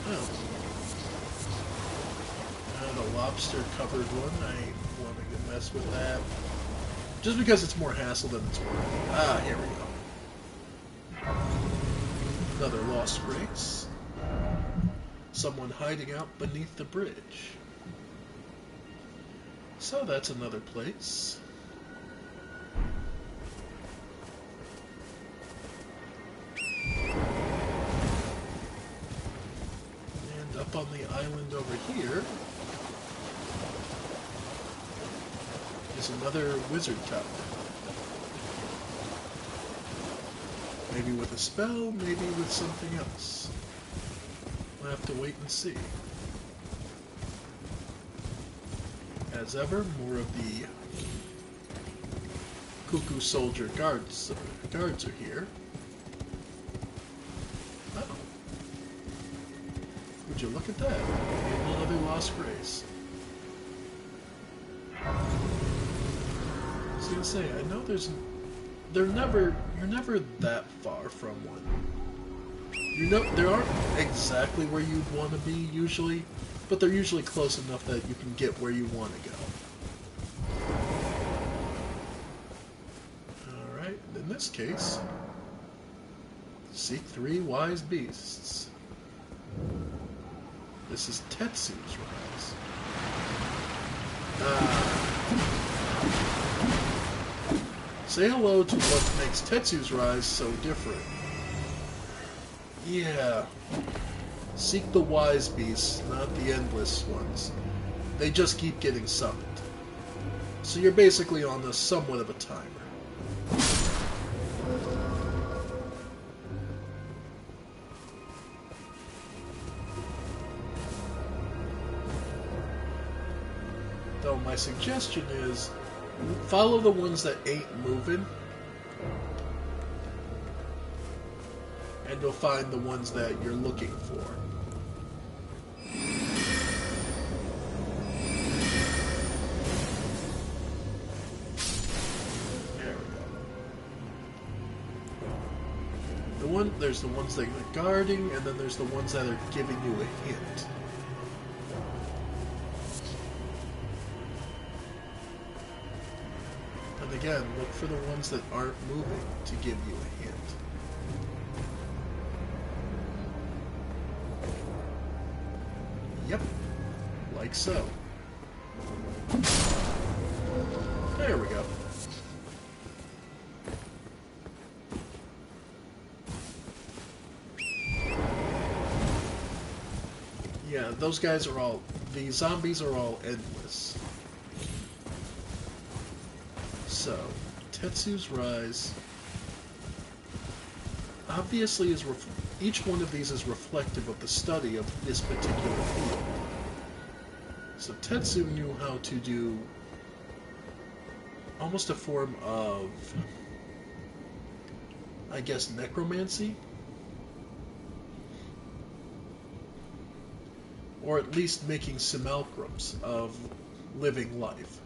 Oh. The lobster-covered one. I ain't wanting to mess with that. Just because it's more hassle than it's worth. Ah, here we go. Another lost grace. Someone hiding out beneath the bridge. So that's another place. And up on the island over here is another wizard tower. Maybe with a spell, maybe with something else. We'll have to wait and see. As ever, more of the Cuckoo Soldier guards are here. Oh. Would you look at that? Even another lost grace. I was gonna say, I know you're never that far from one. They aren't exactly where you'd want to be usually, but they're usually close enough that you can get where you want to go. Alright, in this case, seek 3 wise beasts. This is Tetsu's rise. Say hello to what makes Tetsu's rise so different. Yeah. Seek the wise beasts, not the endless ones. They just keep getting summoned. So you're basically on a somewhat of a timer. Though my suggestion is, follow the ones that ain't moving, and you'll find the ones that you're looking for. There we go. There's the ones that are guarding, and then there's the ones that are giving you a hint. And again, look for the ones that aren't moving to give you a hint. Yep, like so. There we go. Yeah, those guys are all... The zombies are all endless. So, Tetsu's rise... Obviously, each one of these is reflective of the study of this particular field. So Tetsu knew how to do almost a form of, I guess, necromancy? Or at least making simulacrums of living life.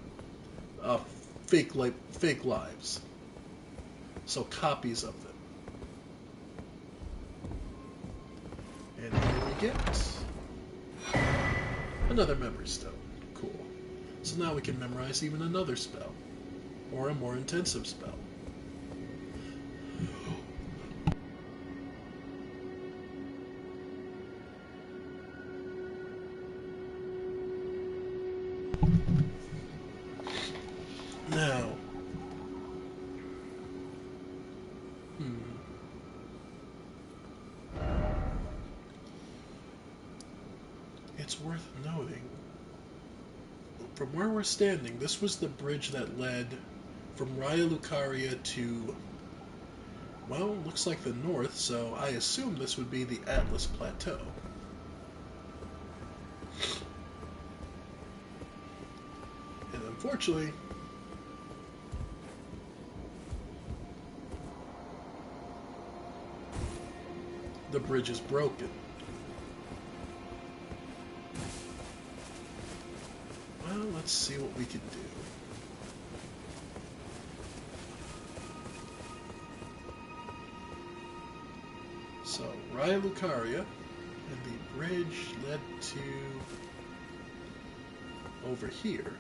Fake lives. So copies of them. And here we get another memory stone. Cool. So now we can memorize even another spell. Or a more intensive spell. Now, it's worth noting, from where we're standing, this was the bridge that led from Raya Lucaria to, well, looks like the north, so I assume this would be the Atlas Plateau. And unfortunately, the bridge is broken. Well, let's see what we can do. Dry Lucaria, and the bridge led to over here.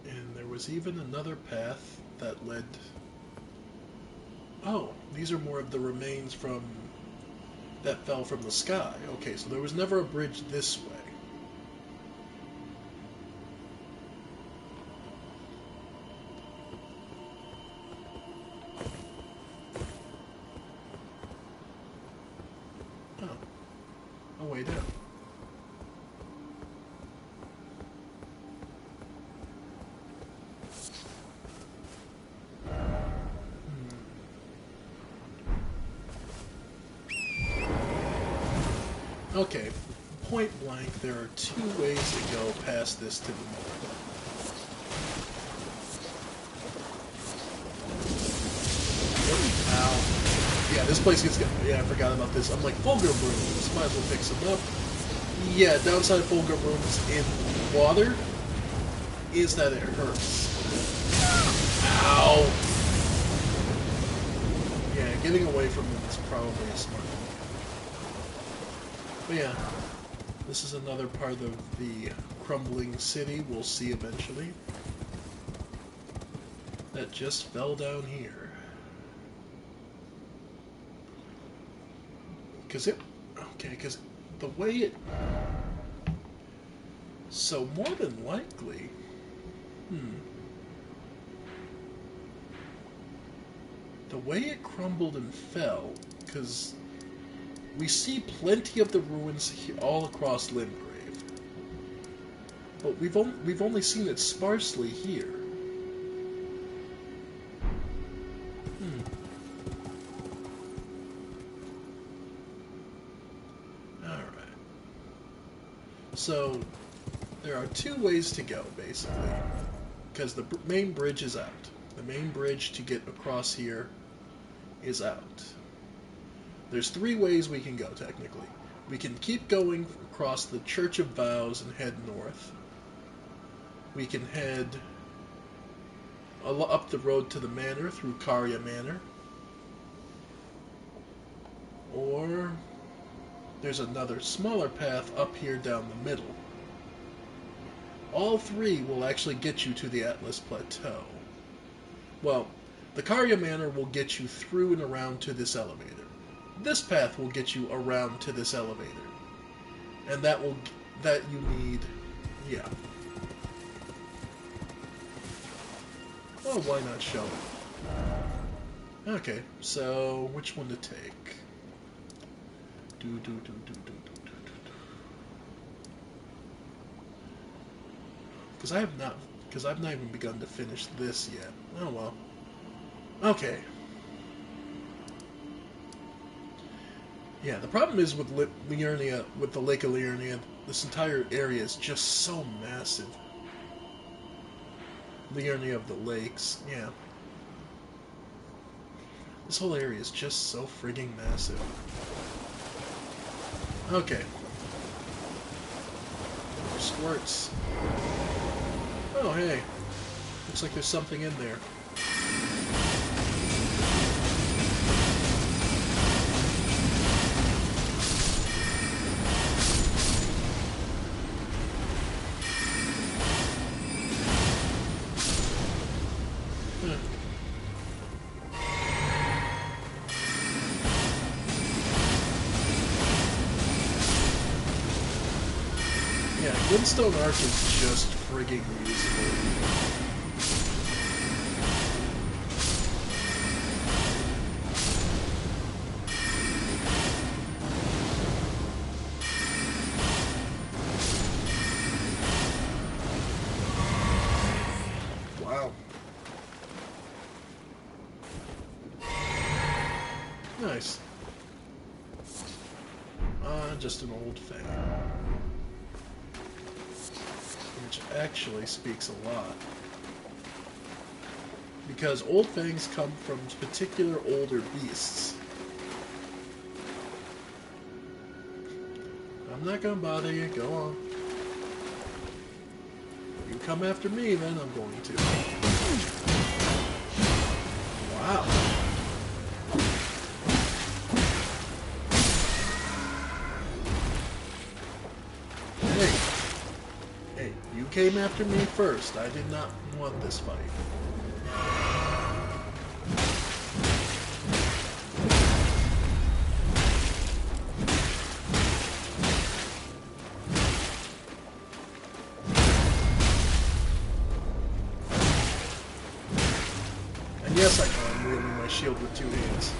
And there was even another path that led... Oh, these are more of the remains from... that fell from the sky. Okay, so there was never a bridge this way. Oh, way down. Okay, point blank, there are two ways to go past this to the north. Ow. Yeah, this place gets... Yeah, I forgot about this. I'm like, Fulgur Brooms. Might as well pick some up. Yeah, downside of Fulgur Brooms in water is that it hurts. Ow! Yeah, getting away from them is probably a smart move. But yeah, this is another part of the crumbling city we'll see eventually. That just fell down here. Because the way it... So more than likely... The way it crumbled and fell, because we see plenty of the ruins all across Limgrave, but we've only seen it sparsely here. Alright. So, there are two ways to go, basically, because the main bridge is out. The main bridge to get across here is out. There's three ways we can go, technically. We can keep going across the Church of Vows and head north. We can head up the road to the manor through Karya Manor. Or there's another smaller path up here down the middle. All three will actually get you to the Atlas Plateau. Well, the Karya Manor will get you through and around to this elevator. This path will get you around to this elevator. And that you need, yeah. Well, why not show it? Okay, so which one to take? Because I've not even begun to finish this yet. Oh well. Okay. Yeah, the problem is with Liurnia, with the Lake of Liurnia, this entire area is just so massive. Liurnia of the Lakes, yeah. This whole area is just so frigging massive. Okay. More squirts. Oh, hey. Looks like there's something in there. Yeah, Glintstone Arc is just frigging useful. Wow. Nice. Just an old thing. Which actually speaks a lot. Because old fangs come from particular older beasts. I'm not gonna bother you, go on. You come after me, then I'm going to. Wow. Hey, you came after me first. I did not want this fight. And yes, I know I'm wielding my shield with 2 hands.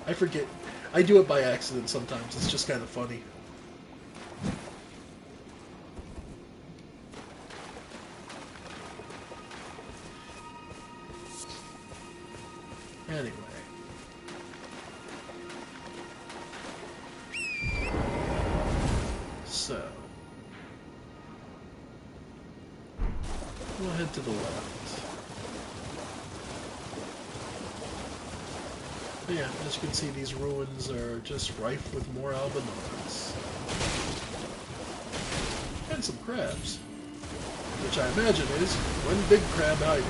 I forget. I do it by accident sometimes. It's just kind of funny. Anyway. So. We'll head to the left. But yeah, as you can see, these ruins are just rife with more albinoids. And some crabs. Which I imagine is one big crab hiding.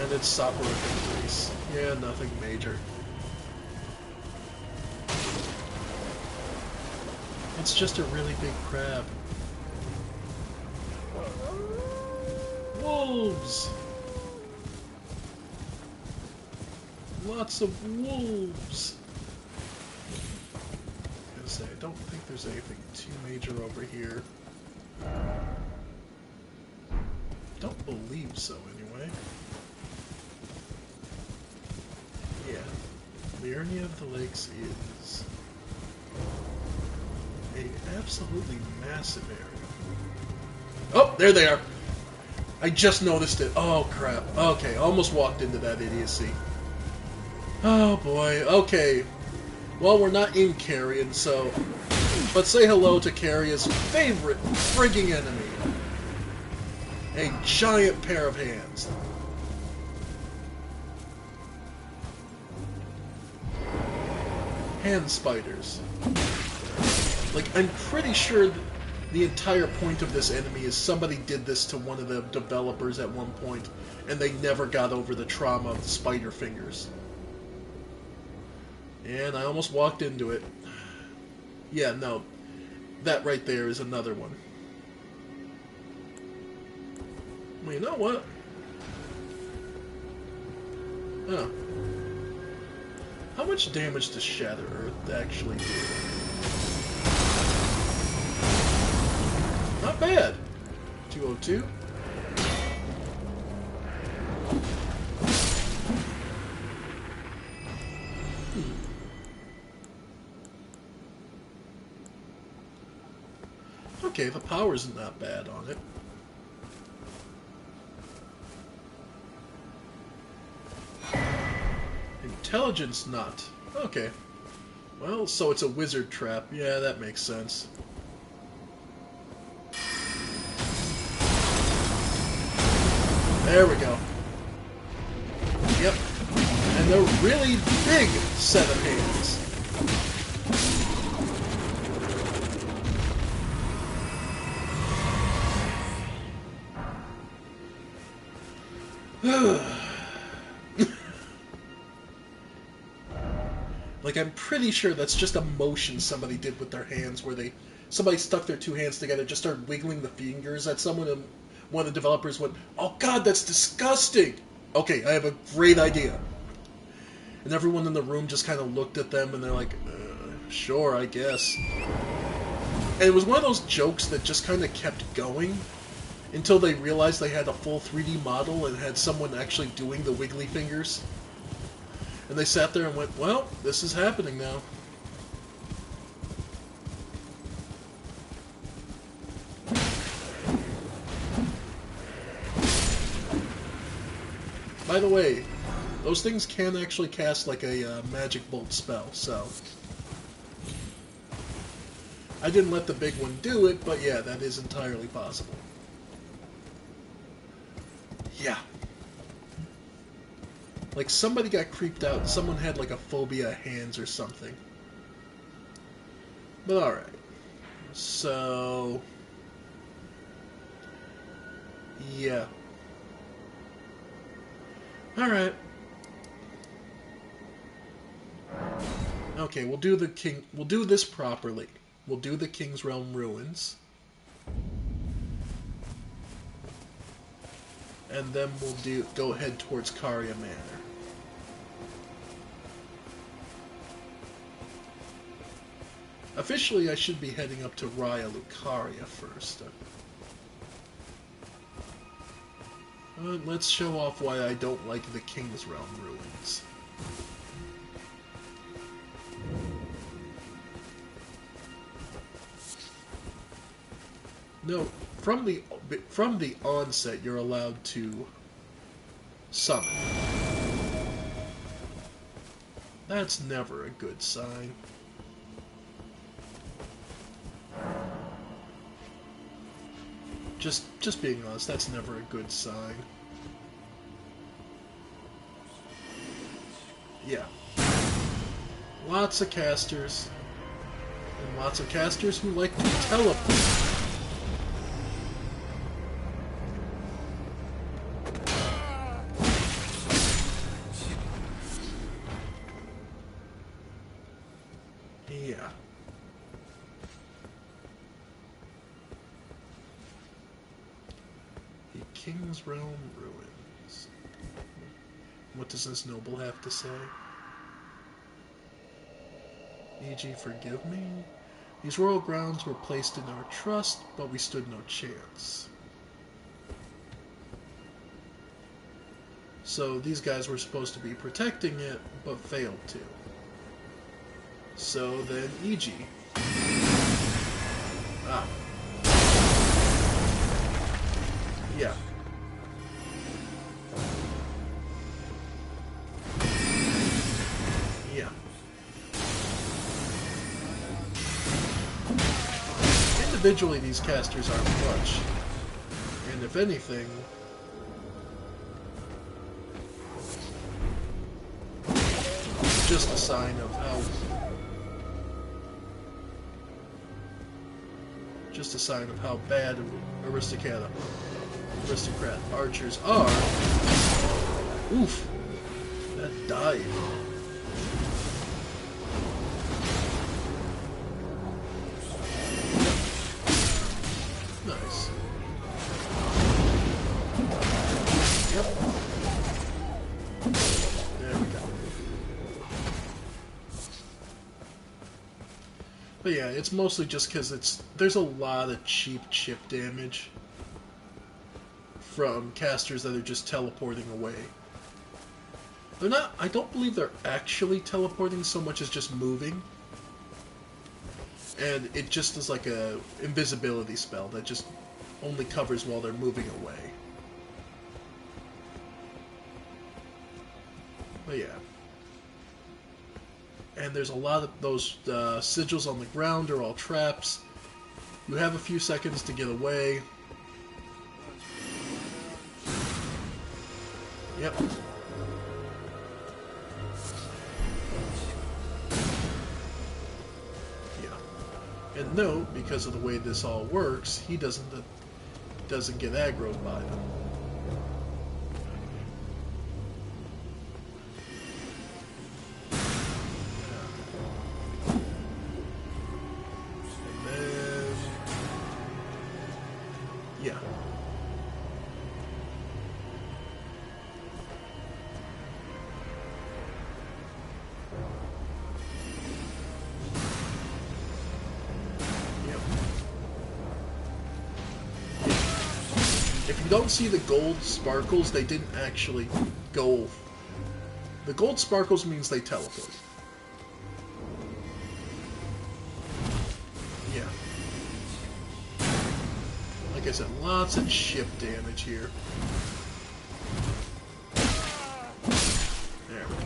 And it's soporific grease. Yeah, nothing major. It's just a really big crab. Wolves! Lots of wolves! I was gonna say, I don't think there's anything too major over here. Don't believe so, anyway. Yeah. Liurnia of the Lakes is an absolutely massive area. Oh, there they are! I just noticed it. Oh, crap. Okay, almost walked into that idiocy. Oh, boy. Okay. Well, we're not in Carrion, so... But say hello to Carrion's favorite frigging enemy. A giant pair of hands. Hand spiders. Like, I'm pretty sure the entire point of this enemy is somebody did this to one of the developers at one point, and they never got over the trauma of the spider fingers. And I almost walked into it. Yeah, no. That right there is another one. Well, you know what? Oh. How much damage does Shatter Earth actually do? Not bad. 202. Okay, the power's not bad on it. Intelligence not. Okay. Well, so it's a wizard trap. Yeah, that makes sense. There we go. Yep. And a really big set of hands. Like, I'm pretty sure that's just a motion somebody did with their hands, where somebody stuck their 2 hands together, just started wiggling the fingers at someone, and one of the developers went, "Oh God, that's disgusting!" Okay, I have a great idea. And everyone in the room just kind of looked at them, and they're like, sure, I guess. And it was one of those jokes that just kind of kept going until they realized they had a full 3D model and had someone actually doing the wiggly fingers. And they sat there and went, well, this is happening now. By the way, those things can actually cast like a magic bolt spell, so... I didn't let the big one do it, but yeah, that is entirely possible. Yeah. Like, somebody got creeped out. Someone had, like, a phobia of hands or something. But alright. So, yeah. Alright. Okay, we'll do this properly. We'll do the King's Realm ruins. And then we'll go head towards Caria Manor. Officially, I should be heading up to Raya Lucaria first. Let's show off why I don't like the King's Realm ruins. No, from the onset, you're allowed to summon. That's never a good sign. Just being honest, that's never a good sign. Yeah. Lots of casters. And lots of casters who like to teleport. Yeah. The King's Realm ruins. What does this noble have to say? E.g., forgive me? These royal grounds were placed in our trust, but we stood no chance. So these guys were supposed to be protecting it, but failed to. So then, E.g. Ah. Yeah. Yeah. Individually, these casters aren't much. And if anything, just a sign of how bad aristocrat archers are. Oof, that died. Nice. Yep. There we go. But yeah, it's mostly just because there's a lot of cheap chip damage from casters that are just teleporting away. They're not, I don't believe they're actually teleporting so much as just moving. And it just is like a invisibility spell that just only covers while they're moving away. But yeah. And there's a lot of those sigils on the ground are all traps. You have a few seconds to get away. Yep. Yeah. And note, because of the way this all works, he doesn't get aggroed by them. Yeah. Yep. If you don't see the gold sparkles, they didn't actually go. The gold sparkles means they teleport. Yeah. Like I said, lots of chip damage here. There we go.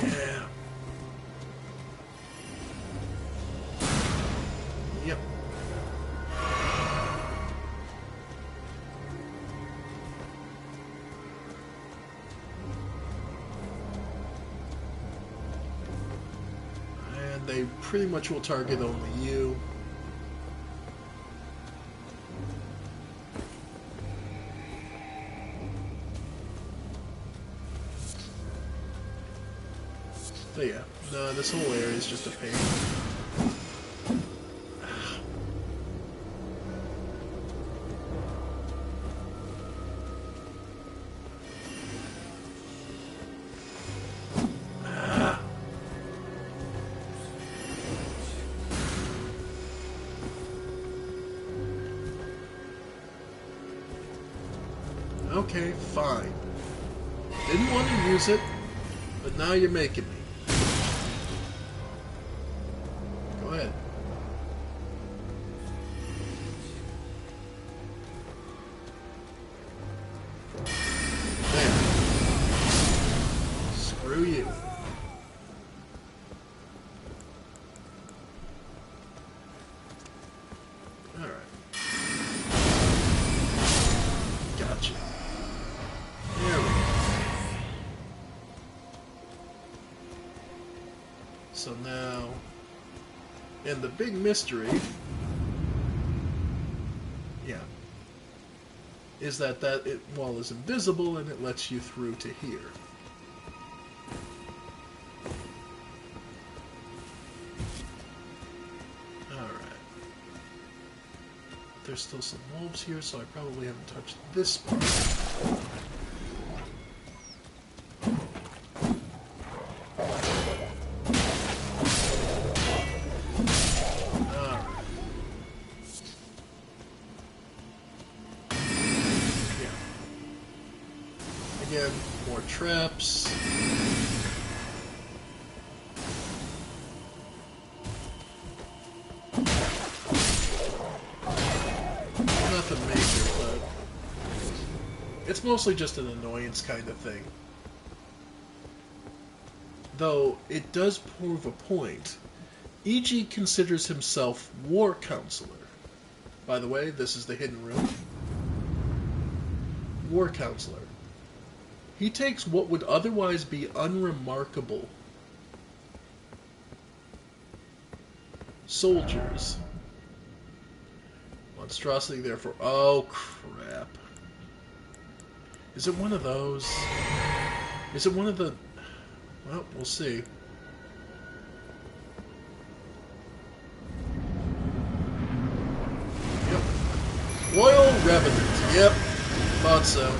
Yeah. Yep. they pretty much will target only you. But yeah, no, this whole area is just a pain. Okay, fine. Didn't want to use it, but now you're making me. Go ahead. There. Screw you. Alright. Gotcha. There we go. So now, and the big mystery, yeah, is that wall is invisible and it lets you through to here. Alright. There's still some wolves here, so I probably haven't touched this part. Again, more traps. Nothing major, but it's mostly just an annoyance kind of thing. Though it does prove a point. E.G. considers himself War Counselor. By the way, this is the hidden room. War Counselor. He takes what would otherwise be unremarkable soldiers. Monstrosity, therefore. Oh, crap. Is it one of those? Is it one of the... Well, we'll see. Yep. Royal Revenant. Yep. Thought so.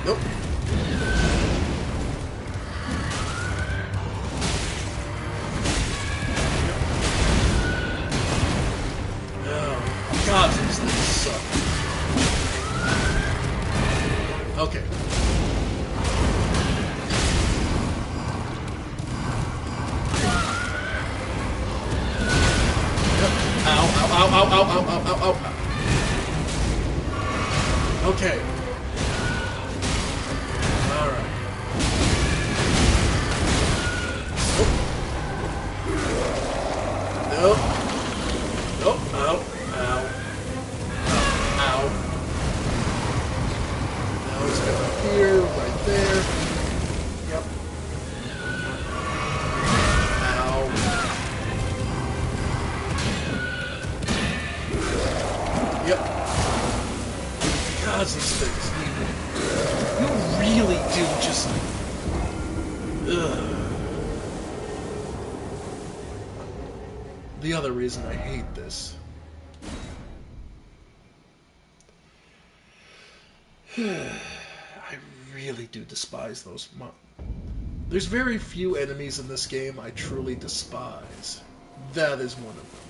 Nope. Oh, God, these things suck. Okay. Yep. Ow, ow, ow, ow, ow, ow, ow, ow, ow. Okay. Nope. Nope. Ow. Ow. Ow. Now he's going here, right there. Yep. Ow. Yep. God, these things. You really do just... Ugh. The other reason I hate this. I really do despise those. There's very few enemies in this game I truly despise. That is one of them.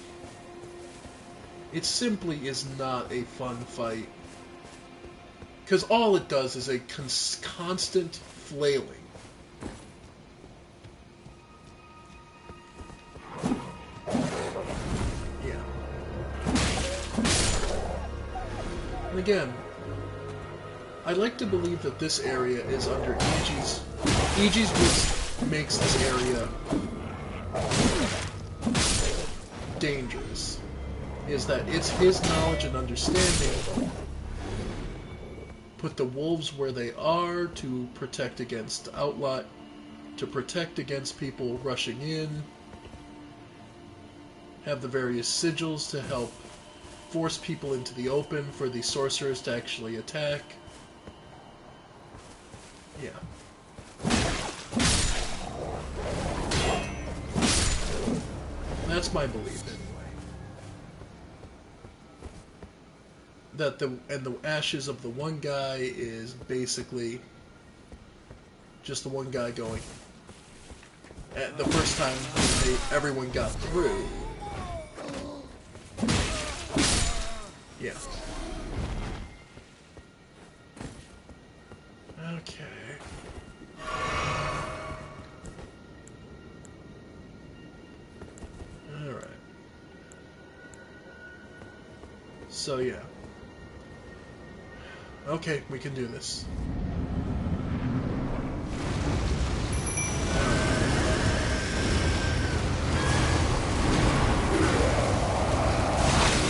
It simply is not a fun fight. Because all it does is a constant flailing. And again, I like to believe that this area is under E.G.'s... E.G.'s what makes this area dangerous. Is that it's his knowledge and understanding put the wolves where they are to protect against outlaw... to protect against people rushing in. Have the various sigils to help force people into the open for the sorcerers to actually attack. Yeah. That's my belief, anyway. That the ashes of the one guy is basically just the one guy going. The first time everyone got through. Yeah. Okay. Alright. So, yeah. Okay, we can do this.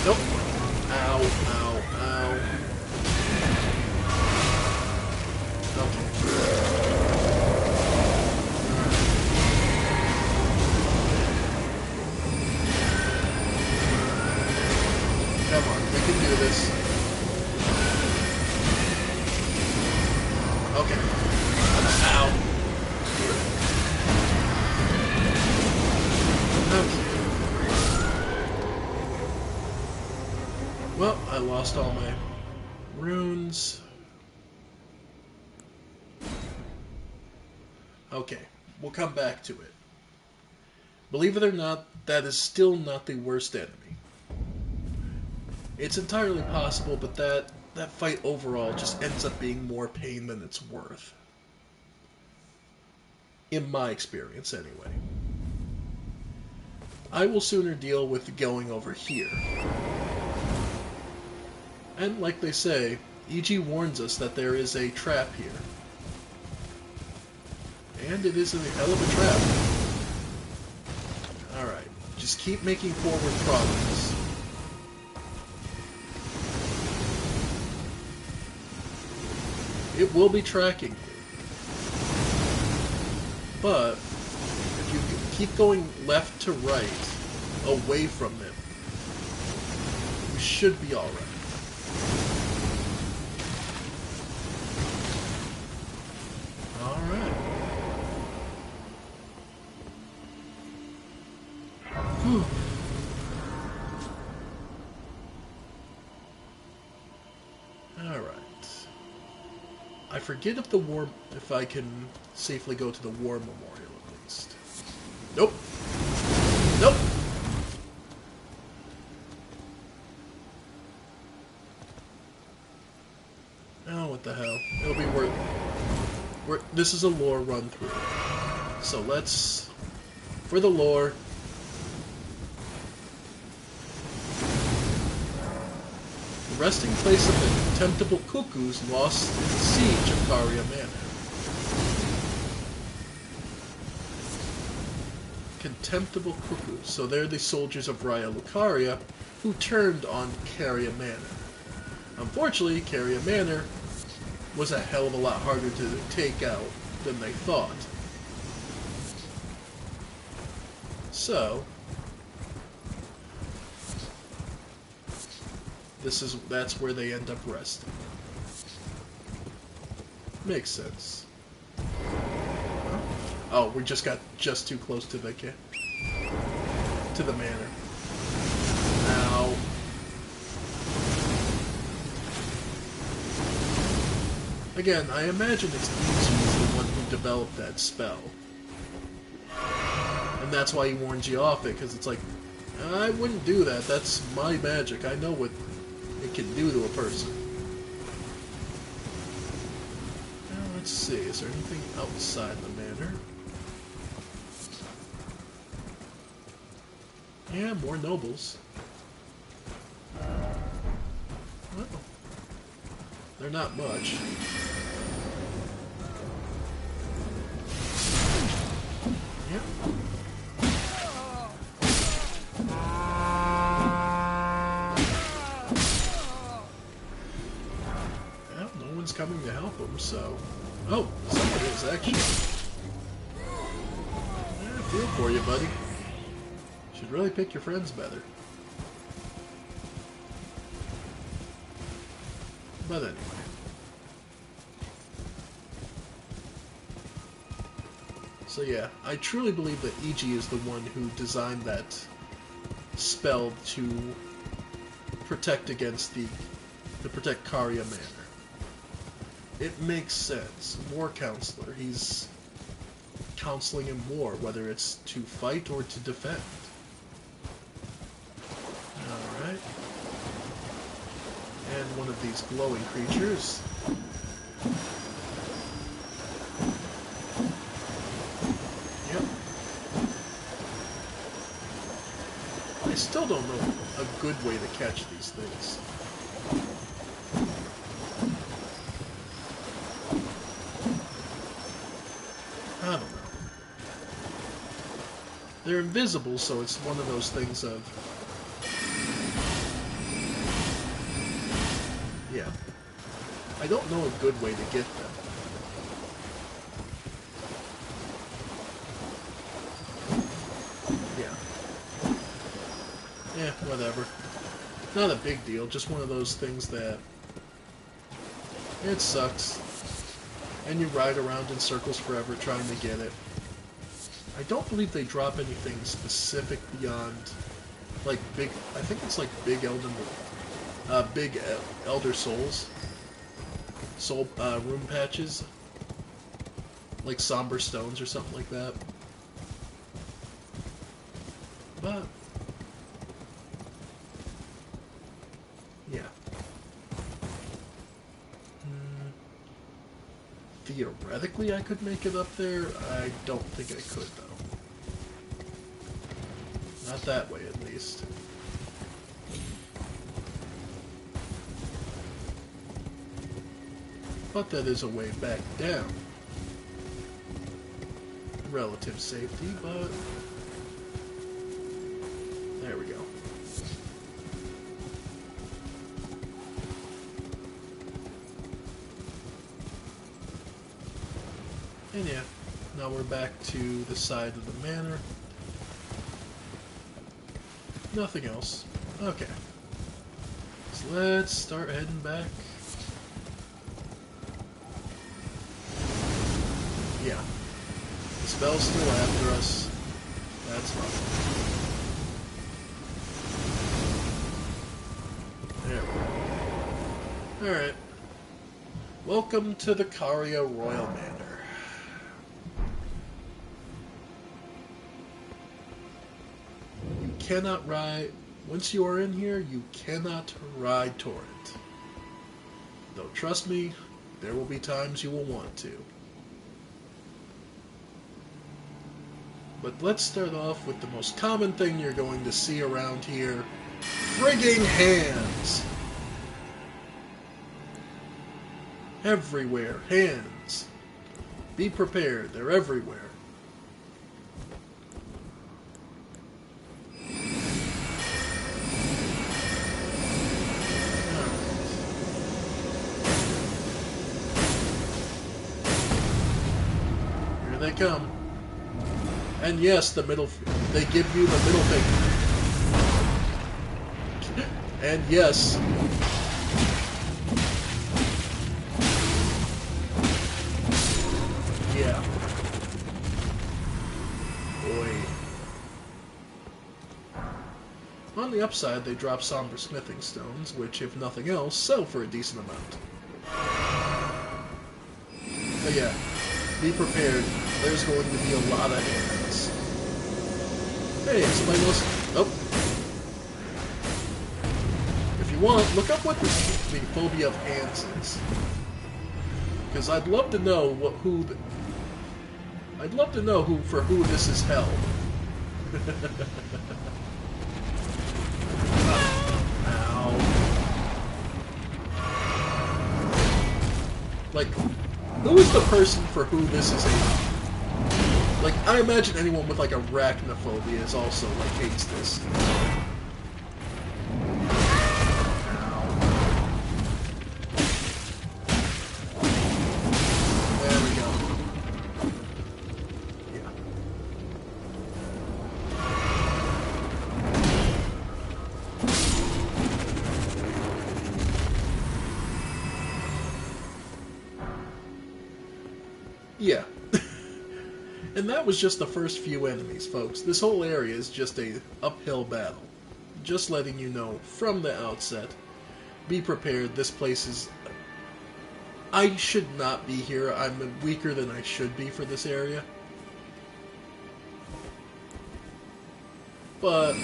Nope. Ow, ow, ow. Okay. Come on, we can do this. Okay. Ow. Okay. Well, I lost all my runes. Okay, we'll come back to it. Believe it or not, that is still not the worst enemy. It's entirely possible, but that fight overall just ends up being more pain than it's worth. In my experience, anyway. I will sooner deal with going over here. And like they say, E.G. warns us that there is a trap here. And it is a hell of a trap. Alright, just keep making forward progress. It will be tracking you. But, if you keep going left to right, away from them, you should be alright. Alright. Whew. Alright. I forget if I can safely go to the war memorial at least. Nope. Nope. Oh, what the hell. It'll be worth... This is a lore run through. So let's... For the lore... The resting place of the contemptible cuckoos lost in the siege of Caria Manor. Contemptible cuckoos. So they're the soldiers of Raya Lucaria who turned on Caria Manor. Unfortunately, Caria Manor was a hell of a lot harder to take out than they thought. So, that's where they end up resting. Makes sense. Huh? Oh, we just got too close to the manor. Ow. Again, I imagine it's Izu the one who developed that spell. And that's why he warns you off it, because it's like, I wouldn't do that. That's my magic. I know what it can do to a person. Now, let's see. Is there anything outside the manor? Yeah, more nobles. Well, they're not much. Yep. Well, no one's coming to help him, so... Oh, someone is, actually. Feel for you, buddy. Should really pick your friends better. But anyway. So yeah, I truly believe that Iji is the one who designed that spell to protect against to protect Karya Manor. It makes sense. War counselor. He's counseling in war, whether it's to fight or to defend. Alright. And one of these glowing creatures. Yep. I still don't know a good way to catch these things. I don't know. They're invisible, so it's one of those things of... Yeah. I don't know a good way to get them. Yeah. Yeah, whatever. Not a big deal, just one of those things that... It sucks. And you ride around in circles forever trying to get it. I don't believe they drop anything specific beyond, like, big... I think it's like big Elder Souls. Soul, room patches. Like Somber Stones or something like that. But... yeah. Theoretically, I could make it up there. I don't think I could, though. Not that way, at least. But that is a way back down. Relative safety, but... there we go. And yeah, now we're back to the side of the manor. Nothing else. Okay. So let's start heading back. Yeah. The spell's still after us. That's fine. There we go. Alright. Welcome to the Karya Royal Manor. Cannot ride, once you are in here, you cannot ride Torrent. Though trust me, there will be times you will want to. But let's start off with the most common thing you're going to see around here. Frigging hands! Everywhere, hands. Be prepared, they're everywhere. They come. And yes, they give you the middle finger. And yes. Yeah. Boy. On the upside, they drop somber smithing stones, which, if nothing else, sell for a decent amount. But yeah. Be prepared. There's going to be a lot of hands. Hey, somebody knows... Oh. If you want, look up what the phobia of hands is. Because I'd love to know I'd love to know for who this is held. Ow. Like... who is the person for who this is aimed? Like, I imagine anyone with, like, arachnophobia is also, like, hates this. There we go. Yeah. And that was just the first few enemies, folks. This whole area is just a uphill battle. Just letting you know from the outset. Be prepared, this place is... I should not be here. I'm weaker than I should be for this area. But...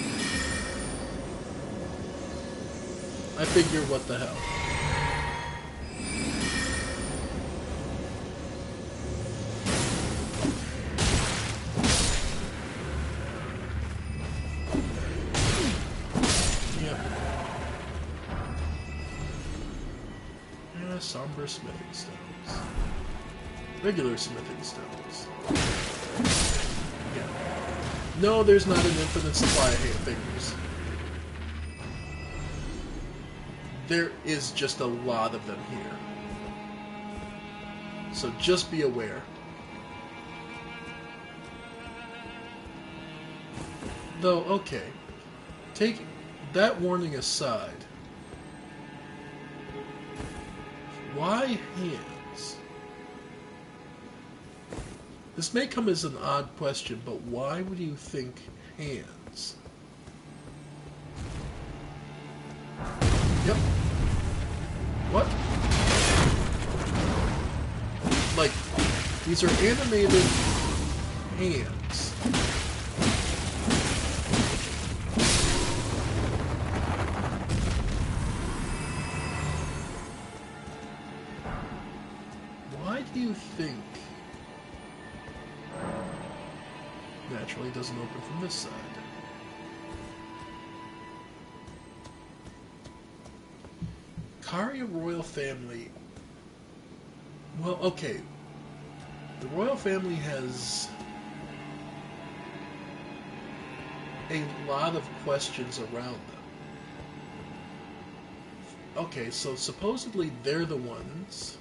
I figure, what the hell. Somber smithing stones. Regular smithing stones. Yeah. No, there's not an infinite supply of hand fingers. There is just a lot of them here. So just be aware. Though, okay. Take that warning aside. Why hands? This may come as an odd question, but why would you think hands? Yep. What? Like, these are animated hands. Do you think? Naturally, it doesn't open from this side. Karya royal family. Well, okay. The royal family has a lot of questions around them. Okay, so supposedly they're the ones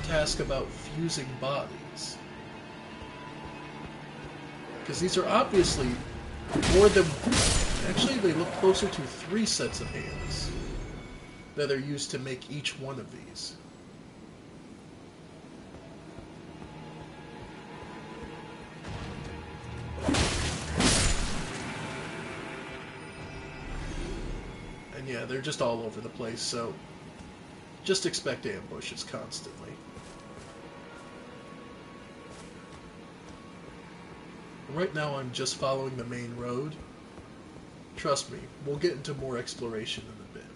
task about fusing bodies. Because these are obviously more than... Actually, they look closer to 3 sets of hands that are used to make each one of these. And yeah, they're just all over the place, so just expect ambushes constantly. Right now I'm just following the main road. Trust me, we'll get into more exploration in a bit.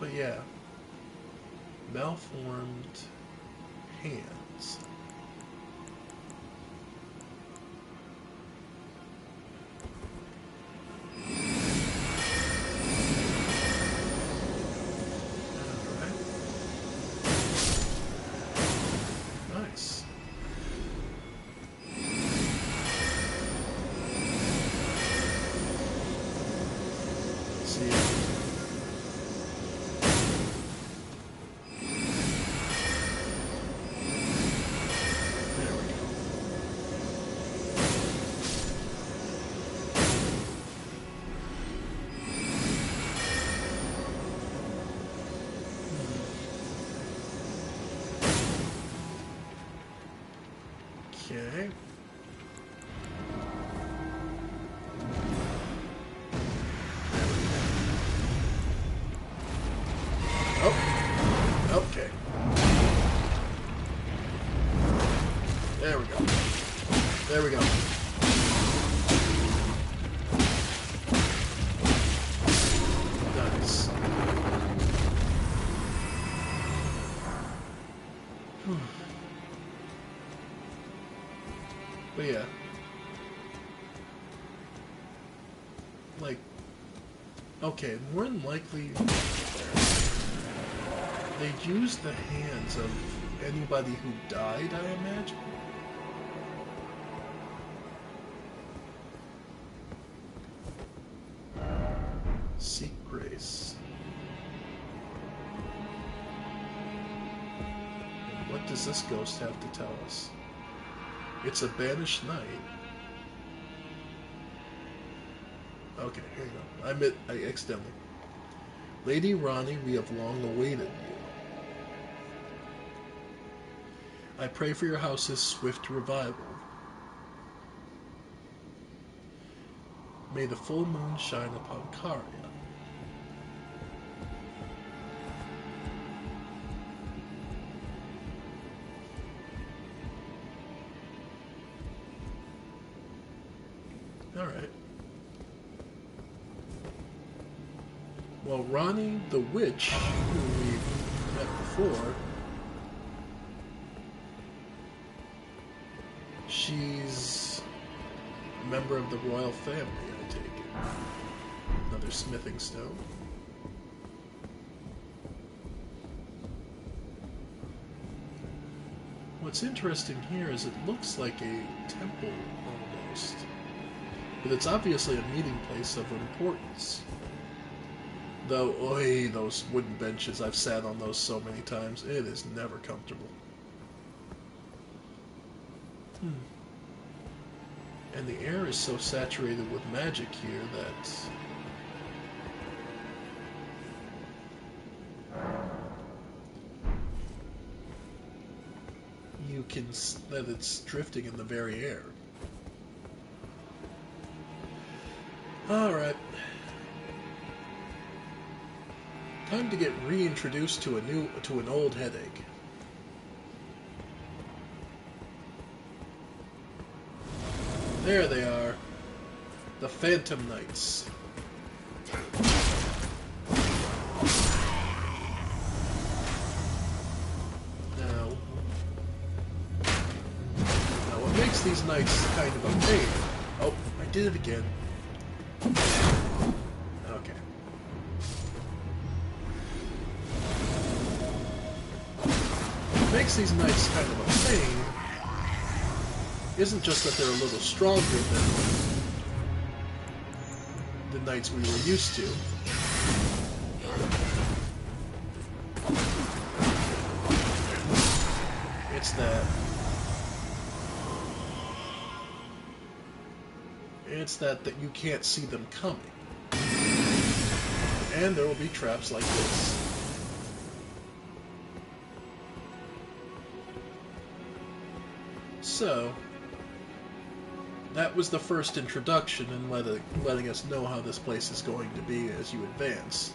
But yeah, malformed hands. Okay. Oh. Okay. There we go. There we go. Nice. But yeah. Like, okay, more than likely they'd use the hands of anybody who died, I imagine. Seek grace. What does this ghost have to tell us? It's a banished knight. Okay, here you go. I accidentally. Lady Ronnie, we have long awaited you. I pray for your house's swift revival. May the full moon shine upon Karia. Alright. Well, Ronnie the Witch, who we've met before, she's a member of the royal family, I take it. Another smithing stone. What's interesting here is it looks like a temple, almost. But it's obviously a meeting place of importance. Though, oi, those wooden benches, I've sat on those so many times, it is never comfortable. And the air is so saturated with magic here that you can, that it's drifting in the very air. Alright. Time to get reintroduced to an old headache. There they are. The Phantom Knights. Now what makes these knights kind of a pain? Oh, I did it again. Okay. What makes these knights kind of a pain isn't just that they're a little stronger than the knights we were used to. It's that you can't see them coming. And there will be traps like this. So, that was the first introduction and letting us know how this place is going to be as you advance.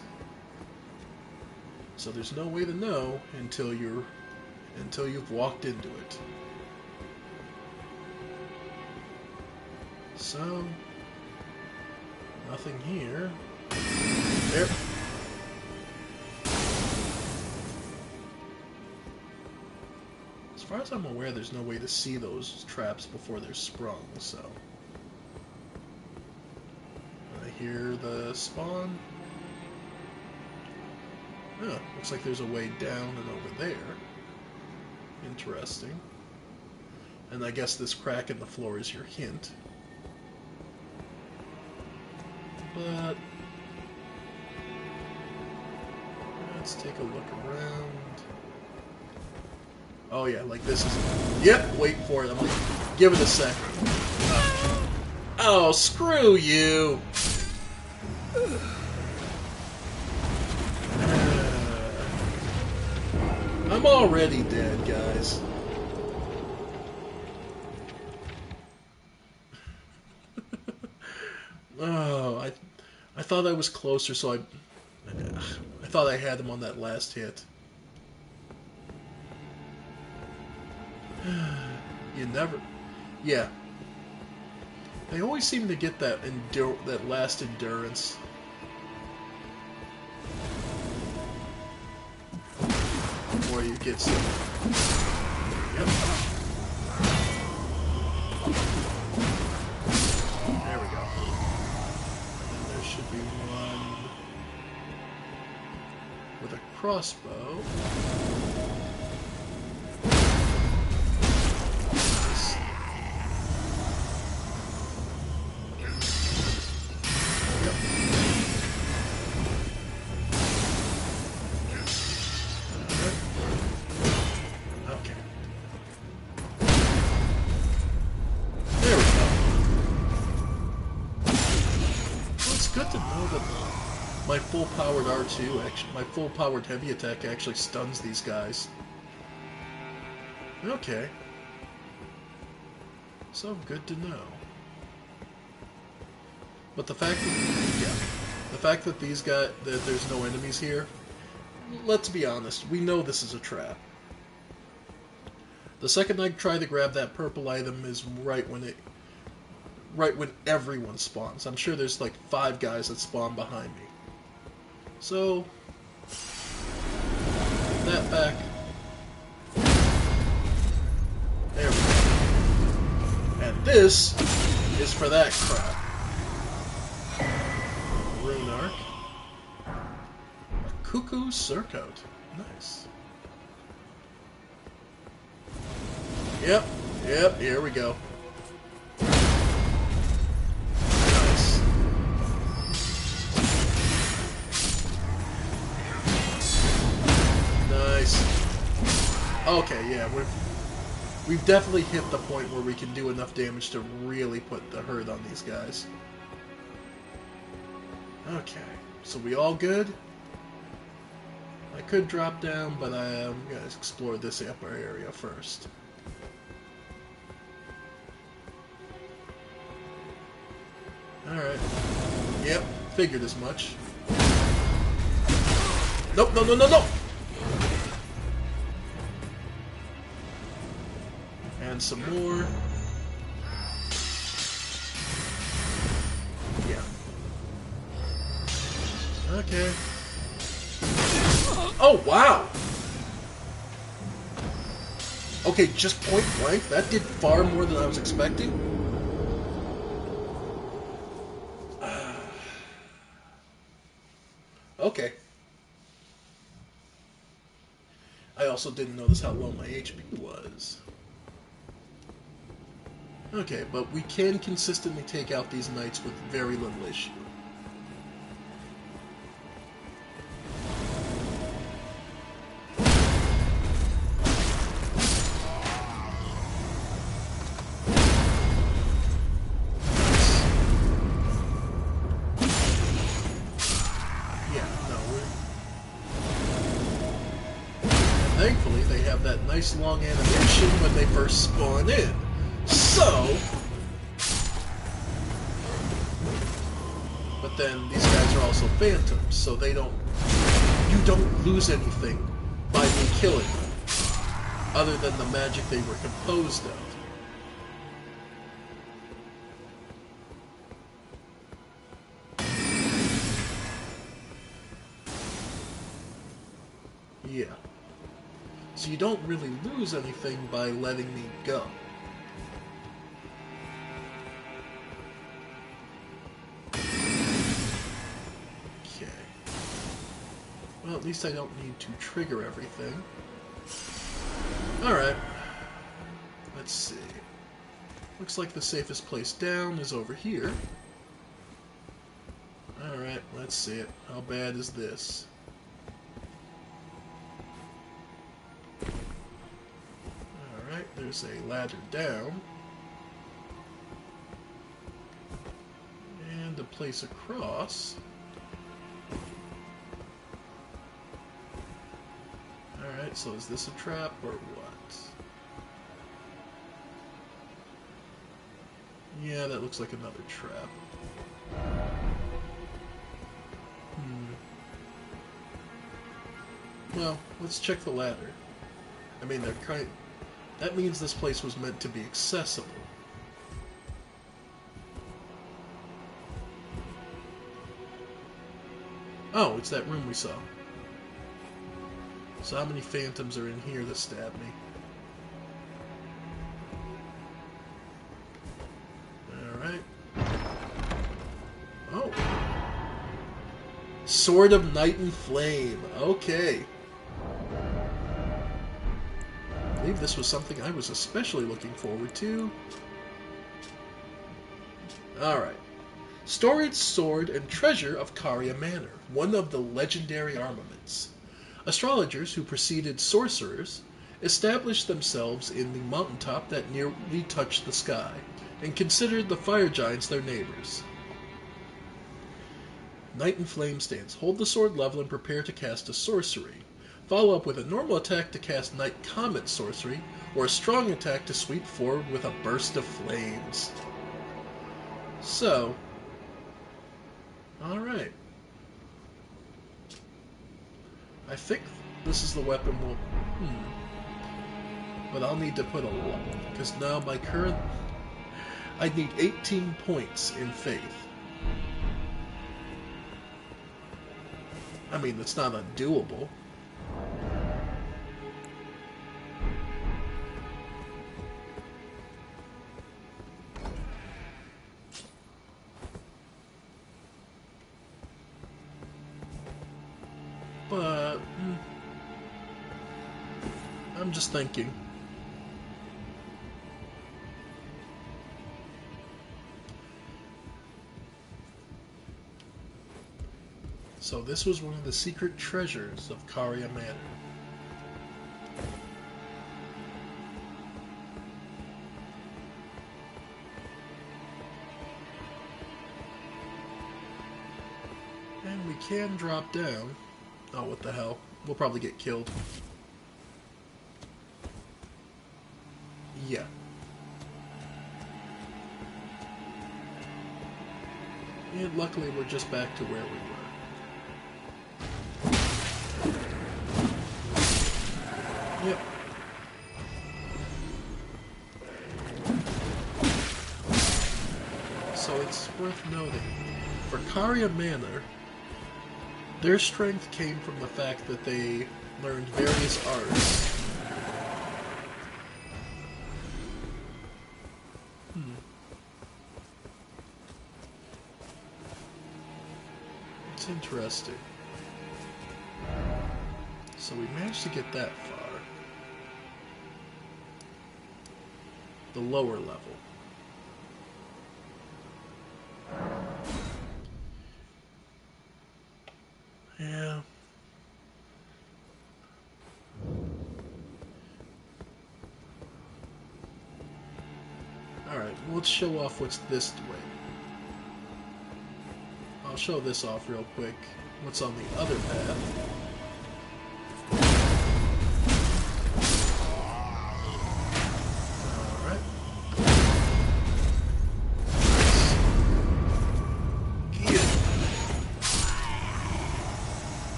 So there's no way to know until you've walked into it. So, nothing here. There. As far as I'm aware, there's no way to see those traps before they're sprung, so. I hear the spawn. Oh, looks like there's a way down and over there. Interesting. And I guess this crack in the floor is your hint. But let's take a look around. Oh yeah, like this is... Yep, wait for it. I'm like, give it a second. Oh, screw you! I'm already dead, guys. Oh, I thought I was closer, so I thought I had him on that last hit. You never... Yeah. They always seem to get that last endurance. Before you get some... Yep. There we go. And then there should be one with a crossbow. Good to know that My full-powered R2, actually, my full-powered heavy attack actually stuns these guys. Okay. So, good to know. But the fact that these guys, that there's no enemies here, let's be honest, we know this is a trap. The second I try to grab that purple item is right when everyone spawns. I'm sure there's like 5 guys that spawn behind me. So, that back. There we go. And this is for that crap. Rune Arc. A Cuckoo Surcoat. Nice. Yep, here we go. Nice. Nice. Okay, yeah, we've definitely hit the point where we can do enough damage to really put the hurt on these guys. Okay, so we all good? I could drop down, but I'm going to explore this upper area first. Alright. Yep, figured as much. Nope, no! And some more. Yeah. Okay. Oh, wow! Okay, just point blank, that did far more than I was expecting. Okay. I also didn't notice how low my HP was. Okay, but we can consistently take out these knights with very little issue. Thankfully, they have that nice long animation when they first spawn in. So... But then, these guys are also phantoms, so they don't... You don't lose anything by me killing them, other than the magic they were composed of. Yeah. So you don't really lose anything by letting me go. Okay. Well, at least I don't need to trigger everything. Alright. Let's see. Looks like the safest place down is over here. Alright, let's see it. How bad is this? There's a ladder down. And a place across. Alright, so is this a trap or what? Yeah, that looks like another trap. Well, let's check the ladder. I mean, that means this place was meant to be accessible. Oh, it's that room we saw. So how many phantoms are in here that stab me? Alright. Oh. Sword of Night and Flame. Okay. I believe this was something I was especially looking forward to. Alright. Storage, sword, and treasure of Caria Manor, one of the legendary armaments. Astrologers who preceded sorcerers established themselves in the mountaintop that nearly touched the sky, and considered the fire giants their neighbors. Knight in Flame stance. Hold the sword level and prepare to cast a sorcery. Follow up with a normal attack to cast Knight Comet sorcery, or a strong attack to sweep forward with a burst of flames. So, alright. I think this is the weapon we'll... But I'll need to put a level, because now my current... I need 18 points in Faith. I mean, it's not undoable. But... I'm just thinking. So this was one of the secret treasures of Caria Manor. And we can drop down. Oh, what the hell. We'll probably get killed. Yeah. And luckily we're just back to where we were. Yep. So it's worth noting, for Caria Manor, their strength came from the fact that they learned various arts. It's interesting. So we managed to get that far. The lower level. Yeah. Alright, let's show off what's this way. I'll show this off real quick. What's on the other path.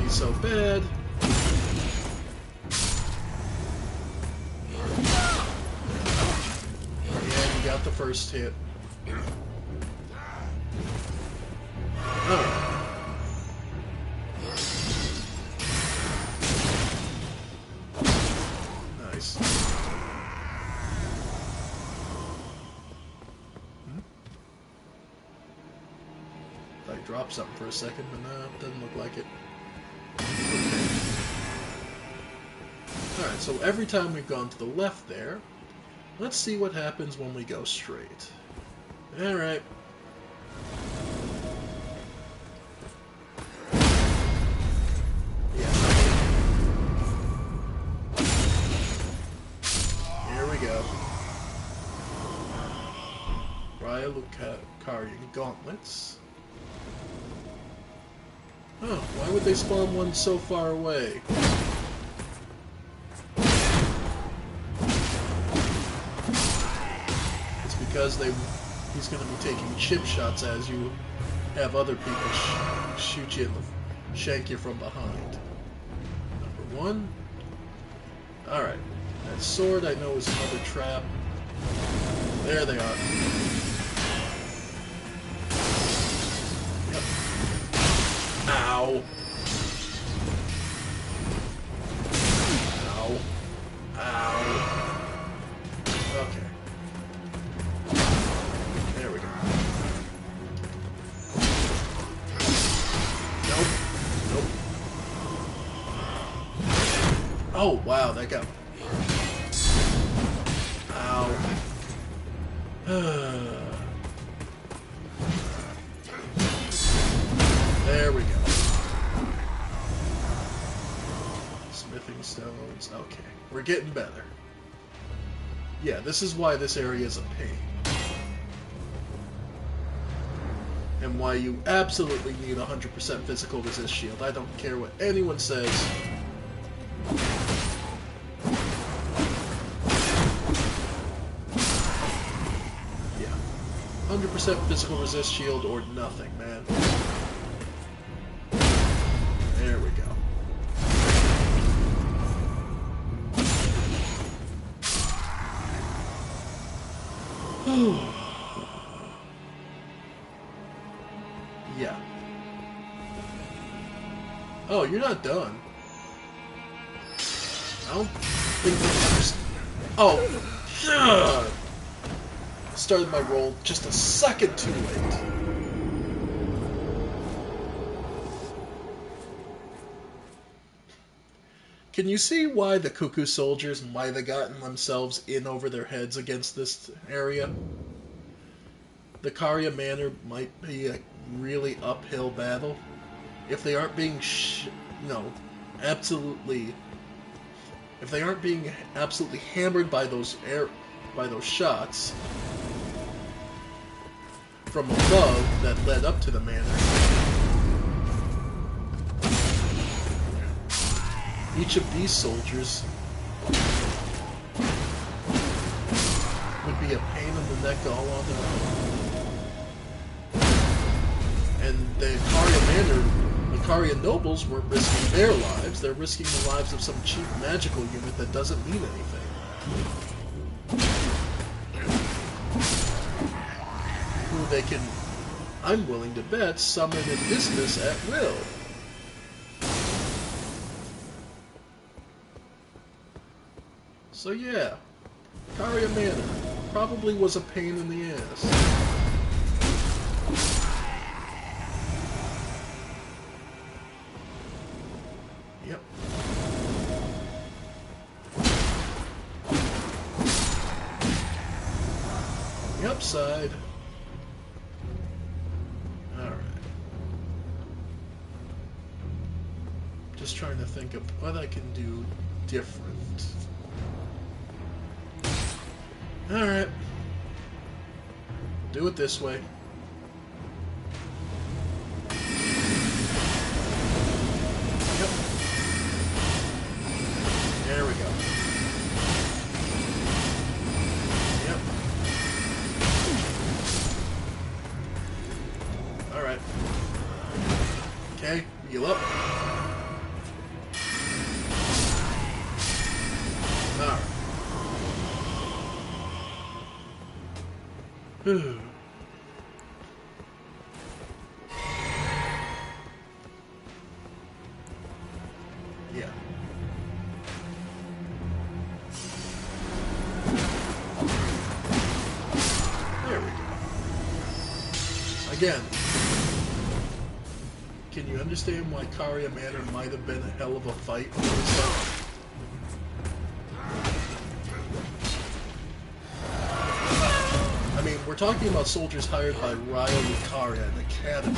So bad. And you got the first hit. Oh. Nice. I dropped something for a second, but no, it doesn't look like it. Alright, so every time we've gone to the left there, let's see what happens when we go straight. Alright. Yeah. Here we go. Raya-Lucarian gauntlets. Oh, why would they spawn one so far away? It's because he's going to be taking chip shots as you have other people shoot you in the shank you from behind. Number one. Alright. That sword I know is another trap. There they are. Ow. Ow. Ow. Okay. There we go. Nope. Nope. Oh, wow, that got... Ow. There we go. Smithing stones. Okay, we're getting better. Yeah, this is why this area is a pain. And why you absolutely need 100% physical resist shield. I don't care what anyone says. Yeah. 100% physical resist shield or nothing, man. There we go. Yeah. Oh, you're not done. I don't think we understand. Oh, God! Started my roll just a second too late. Can you see why the Cuckoo Soldiers might have gotten themselves in over their heads against this area? The Karya Manor might be a really uphill battle. If they aren't being absolutely... If they aren't being absolutely hammered by those shots from above that led up to the manor, each of these soldiers would be a pain in the neck all on their own. And the Karya Manor, the Karya nobles weren't risking their lives, they're risking the lives of some cheap magical unit that doesn't mean anything. Who they can, I'm willing to bet, summon and dismiss at will. So yeah, Karya Manor probably was a pain in the ass. Yep. The upside. Alright. Just trying to think of what I can do different. Alright. Do it this way. Yep. There we go. Yep. Alright. Okay, heal up. Alright. Yeah. There we go. Again, can you understand why Karya Manor might have been a hell of a fight for this? I mean, we're talking about soldiers hired by Raya Lucaria and Academy.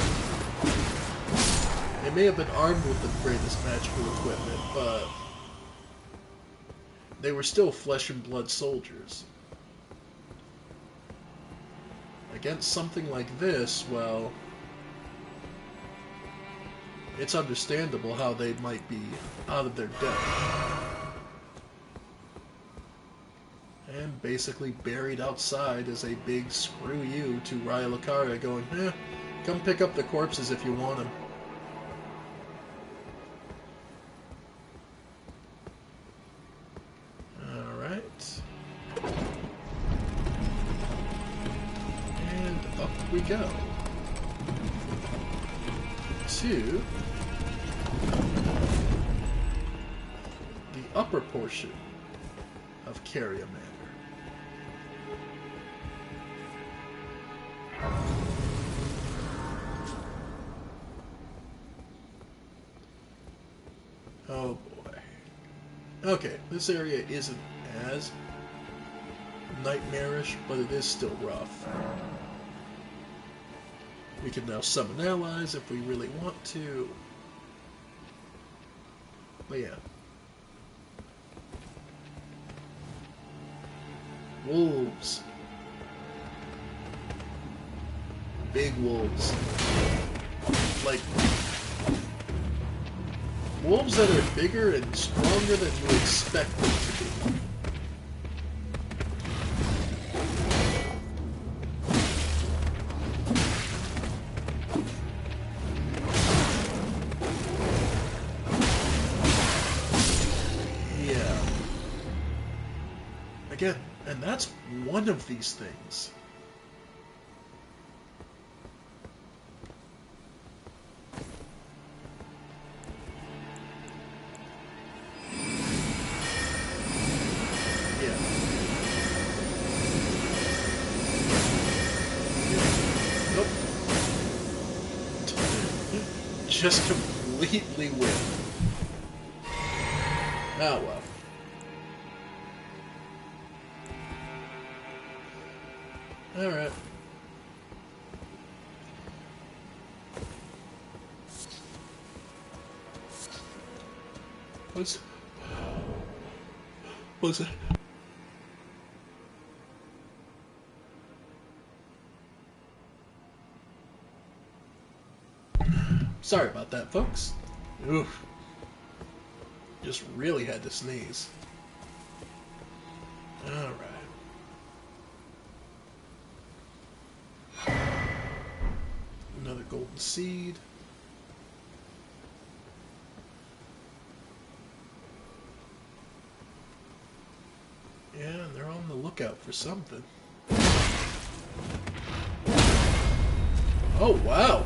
They may have been armed with the greatest magical equipment, but they were still flesh and blood soldiers. Against something like this, well, it's understandable how they might be out of their depth. And basically buried outside is a big screw you to Raya Lucaria going, come pick up the corpses if you want them. Alright. And up we go. To the upper portion of Karya Manor. Oh boy. Okay, this area isn't as nightmarish, but it is still rough. We can now summon allies if we really want to. But yeah. Wolves. Big wolves. Like, wolves that are bigger and stronger than you expect them to be. Yeah. Again, and that's one of these things. Just completely win. Oh well. Alright. What's it? Sorry about that, folks. Oof. Just really had to sneeze. Alright. Another golden seed. Yeah, and they're on the lookout for something. Oh, wow!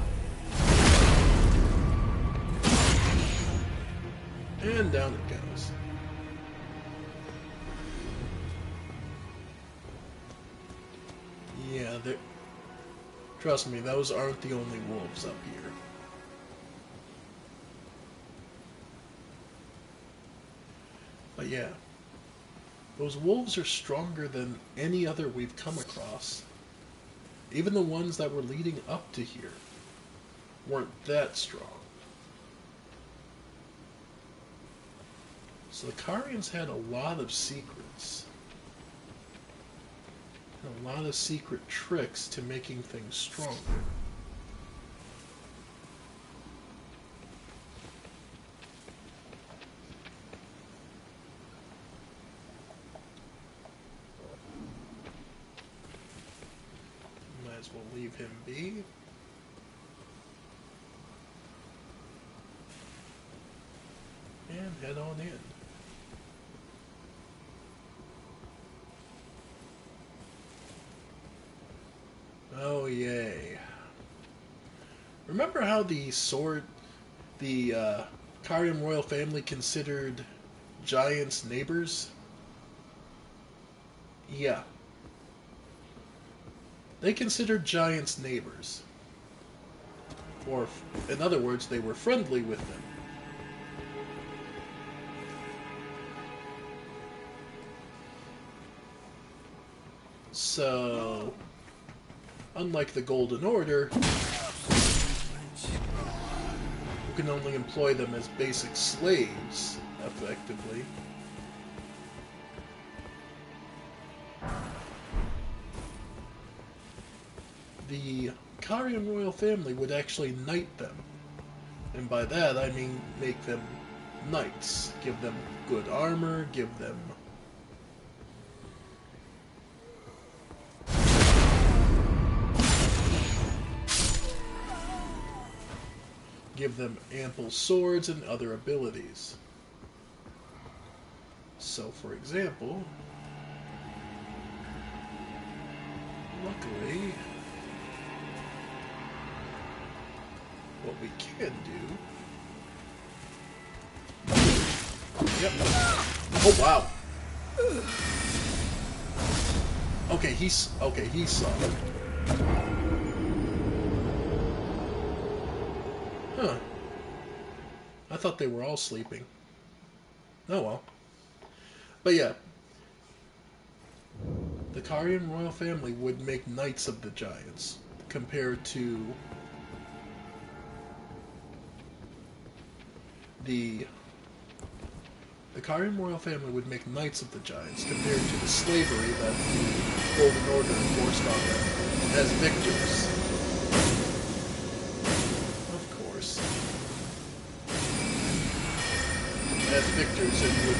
And down it goes. Yeah, trust me, those aren't the only wolves up here. But yeah, those wolves are stronger than any other we've come across. Even the ones that were leading up to here weren't that strong. So the Carians had a lot of secrets. A lot of secret tricks to making things stronger. Might as well leave him be. And head on in. Oh, yay. Remember how the Carian royal family considered giants neighbors? Yeah. They considered giants neighbors. Or, in other words, they were friendly with them. So, unlike the Golden Order, who can only employ them as basic slaves, effectively, the Carian royal family would actually knight them. And by that I mean make them knights. Give them good armor, give them ample swords and other abilities. So, for example, luckily, what we can do... Yep. Oh, wow. Okay, he saw it. Huh. I thought they were all sleeping. Oh well. But yeah. The Carian royal family would make knights of the giants, compared to the the Karian royal family would make knights of the giants compared to the slavery that the Golden Order enforced on them as victors. Of course. As victors it would...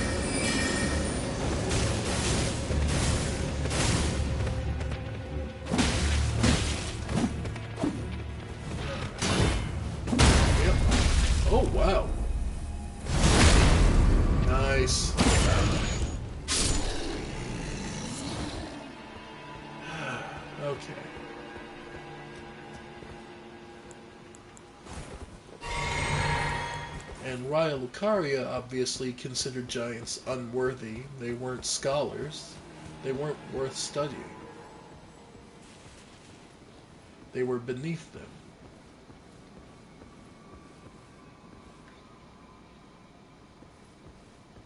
Oh, wow. Nice. Okay. And Raya Lucaria obviously considered giants unworthy. They weren't scholars. They weren't worth studying. They were beneath them.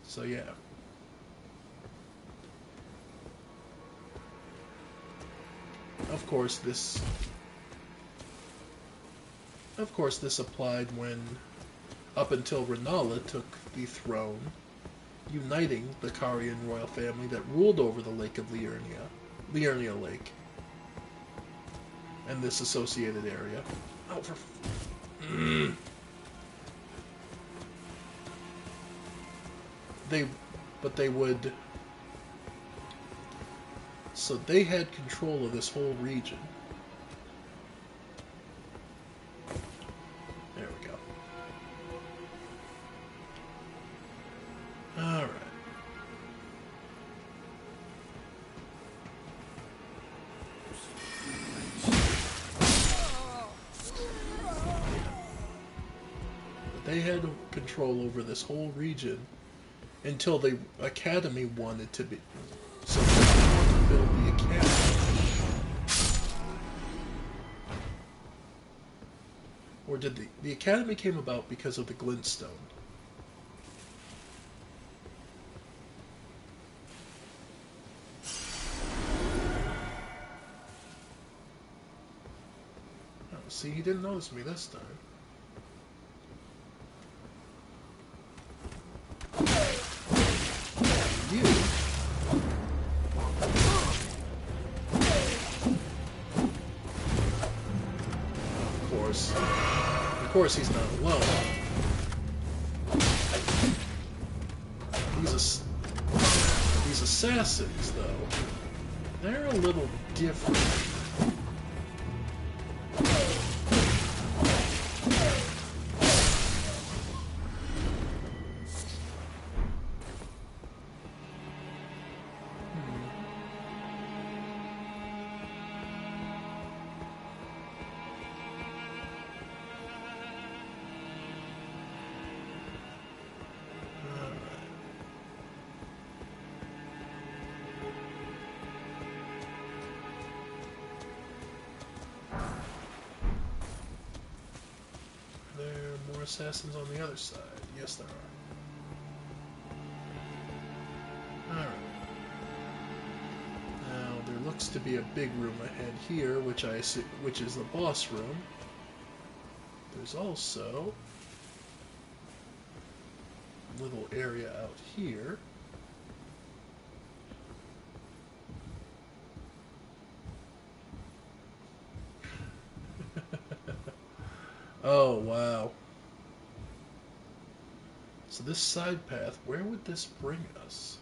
So yeah. Of course this applied when up until Renala took the throne, uniting the Karian royal family that ruled over the Lake of Liurnia Lake, and this associated area. Oh, for they would... So they had control of this whole region. There we go. Alright. They had control over this whole region until the Academy wanted to be... So they wanted to build the Academy. Or did the Academy came about because of the Glintstone? Oh, see, he didn't notice me this time. You... Of course he's not alone. These assassins, though, they're a little different. Assassins on the other side. Yes, there are. Alright. Now, there looks to be a big room ahead here, which is the boss room. There's also a little area out here. Oh, wow. So this side path, where would this bring us?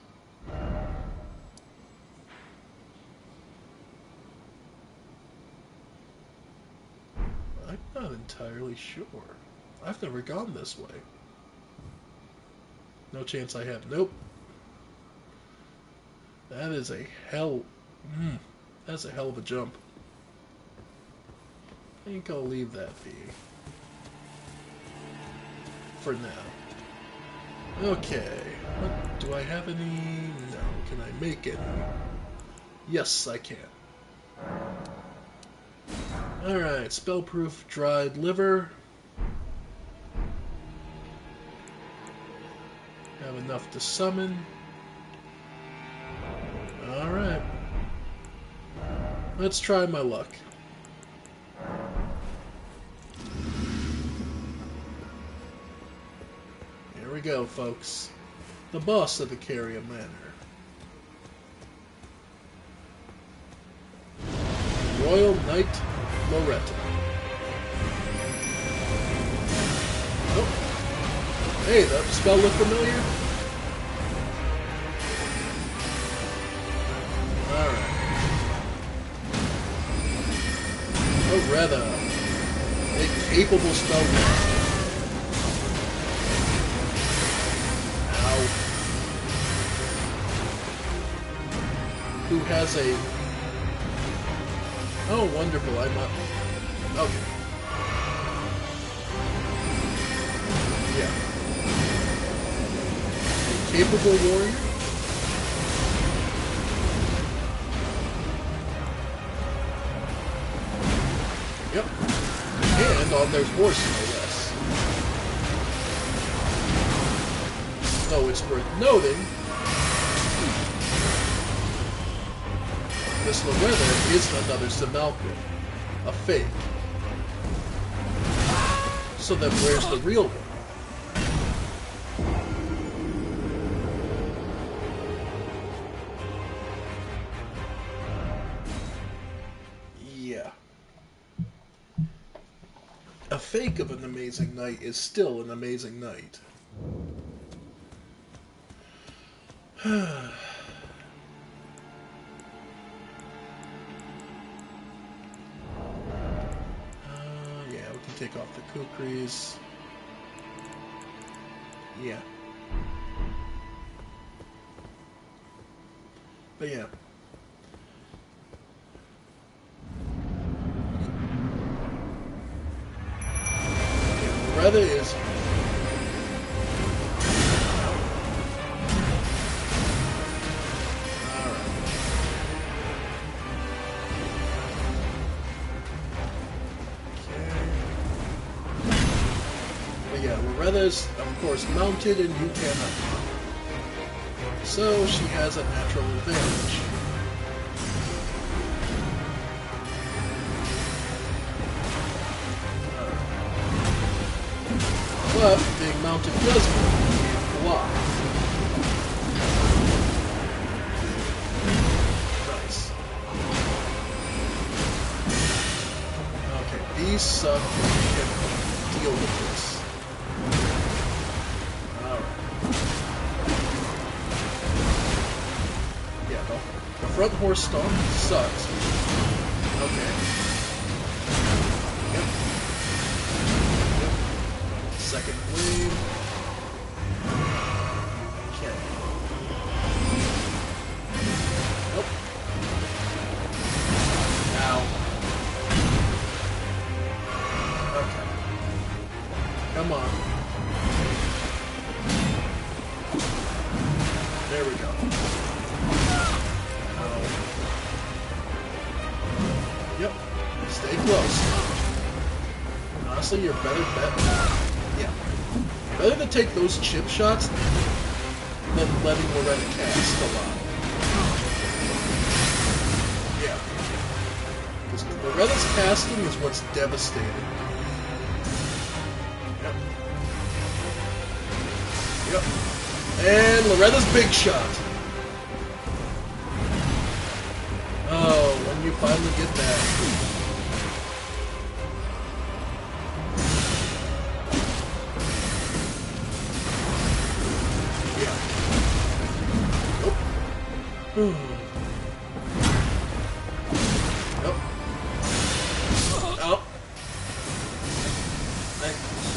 I'm not entirely sure. I've never gone this way. No chance I have. Nope. That is a hell... that's a hell of a jump. I think I'll leave that be. For now. Okay. What, do I have any? No. Can I make any? Yes, I can. Alright. Spellproof dried liver. Have enough to summon. Alright. Let's try my luck. Here we go, folks. the boss of the Caria Manor. Royal Knight Loretta. Oh. Hey, that spell look familiar? Alright. Loretta. A capable spellcaster. Ow. Who has a... Oh, wonderful, I'm up. Okay. Yeah. A capable warrior? Yep. And on their horse, no less. Though it's worth noting, this Loretta is another Simalkin. A fake. So then where's the real one? Yeah. A fake of an amazing knight is still an amazing knight. Yeah, we can take off the kukris. Yeah. But yeah. Loretta is... Loretta's, of course, mounted and you cannot. So she has a natural advantage. But being mounted does mean block. Nice. Okay, these suck. We can deal with this. Front horse stomp sucks. Okay. Yep. Second wave. Okay. Nope. Ow. Okay. Come on. There we go. Yep. Stay close. Honestly, your better bet. Yeah. Better to take those chip shots than letting Loretta cast a lot. Yeah. Because Loretta's casting is what's devastating. Yep. Yep. And Loretta's big shot. Oh, when you finally get that. Yeah. Nope. Nope. Oh. I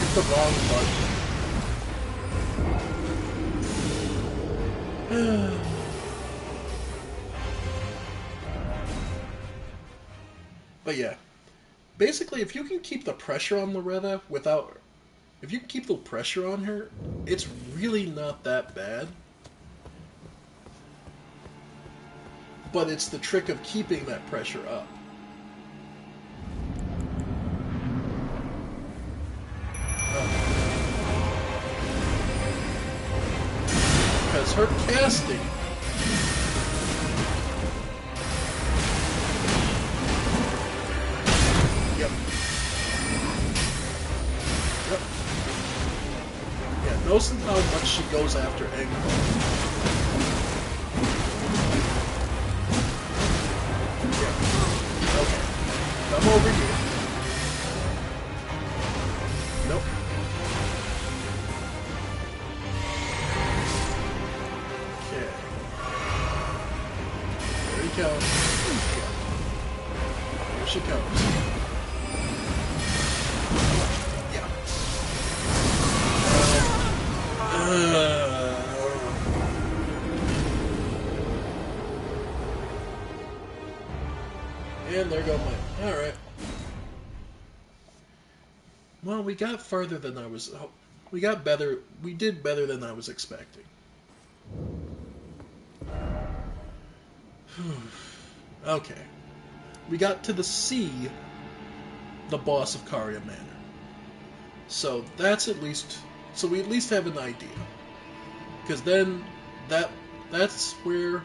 hit the wrong button. But yeah, basically, if you can keep the pressure on Loretta without... If you can keep the pressure on her, it's really not that bad. But it's the trick of keeping that pressure up. Because her casting... Notice how much she goes after Engvall. Yeah. Okay. Come over here. Nope. Okay. There he comes. Here she comes. Yeah. And there go mine. Alright. Well, we got farther than I was... We got better... We did better than I was expecting. Okay. We got to see the boss of Caria Manor. So that's at least... So we at least have an idea. Because then that's where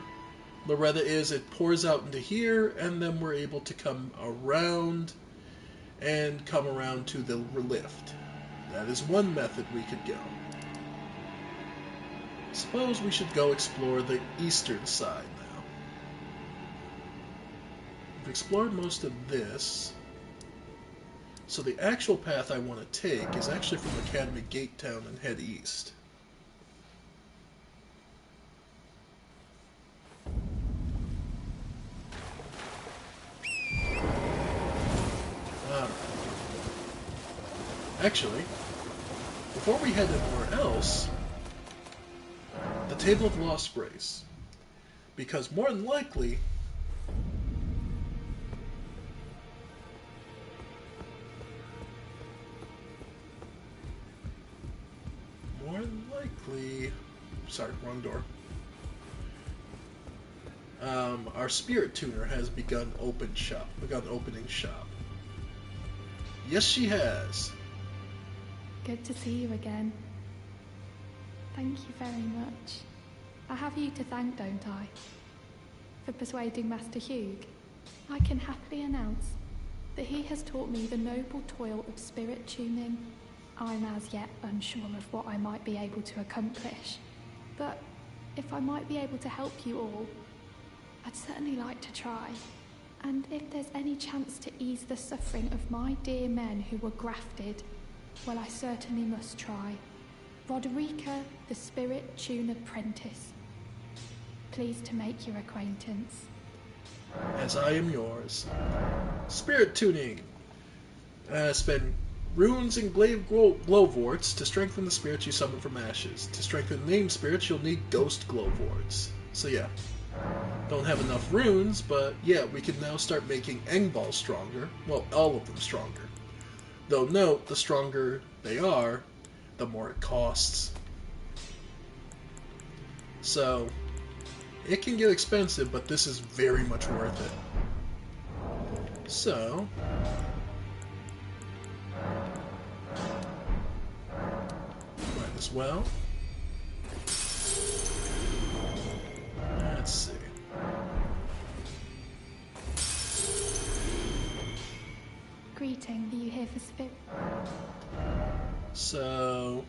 Loretta is. It pours out into here, and then we're able to come around and come around to the lift. That is one method we could go. Suppose we should go explore the eastern side now. We've explored most of this. So the actual path I want to take is actually from Academy Gate Town and head east. Alright. Actually, before we head anywhere else, the Table of Lost Grace. Because more than likely, sorry, wrong door. Our spirit tuner has begun opening shop. Yes, she has. Good to see you again. Thank you very much. I have you to thank, don't I? For persuading Master Hugh. I can happily announce that he has taught me the noble toil of spirit tuning. I'm as yet unsure of what I might be able to accomplish, but if I might be able to help you all, I'd certainly like to try. And if there's any chance to ease the suffering of my dear men who were grafted, well, I certainly must try. Roderica, the Spirit Tune Apprentice. Pleased to make your acquaintance. As I am yours. Spirit tuning. Spend runes and glowvorts to strengthen the spirits you summon from ashes. To strengthen named spirits, you'll need ghost glowvorts. So yeah. Don't have enough runes, but yeah, we can now start making Engvall stronger. Well, all of them stronger. Though note, the stronger they are, the more it costs. So, it can get expensive, but this is very much worth it. So, might as well. Let's see. Greeting, are you here for spirit? So,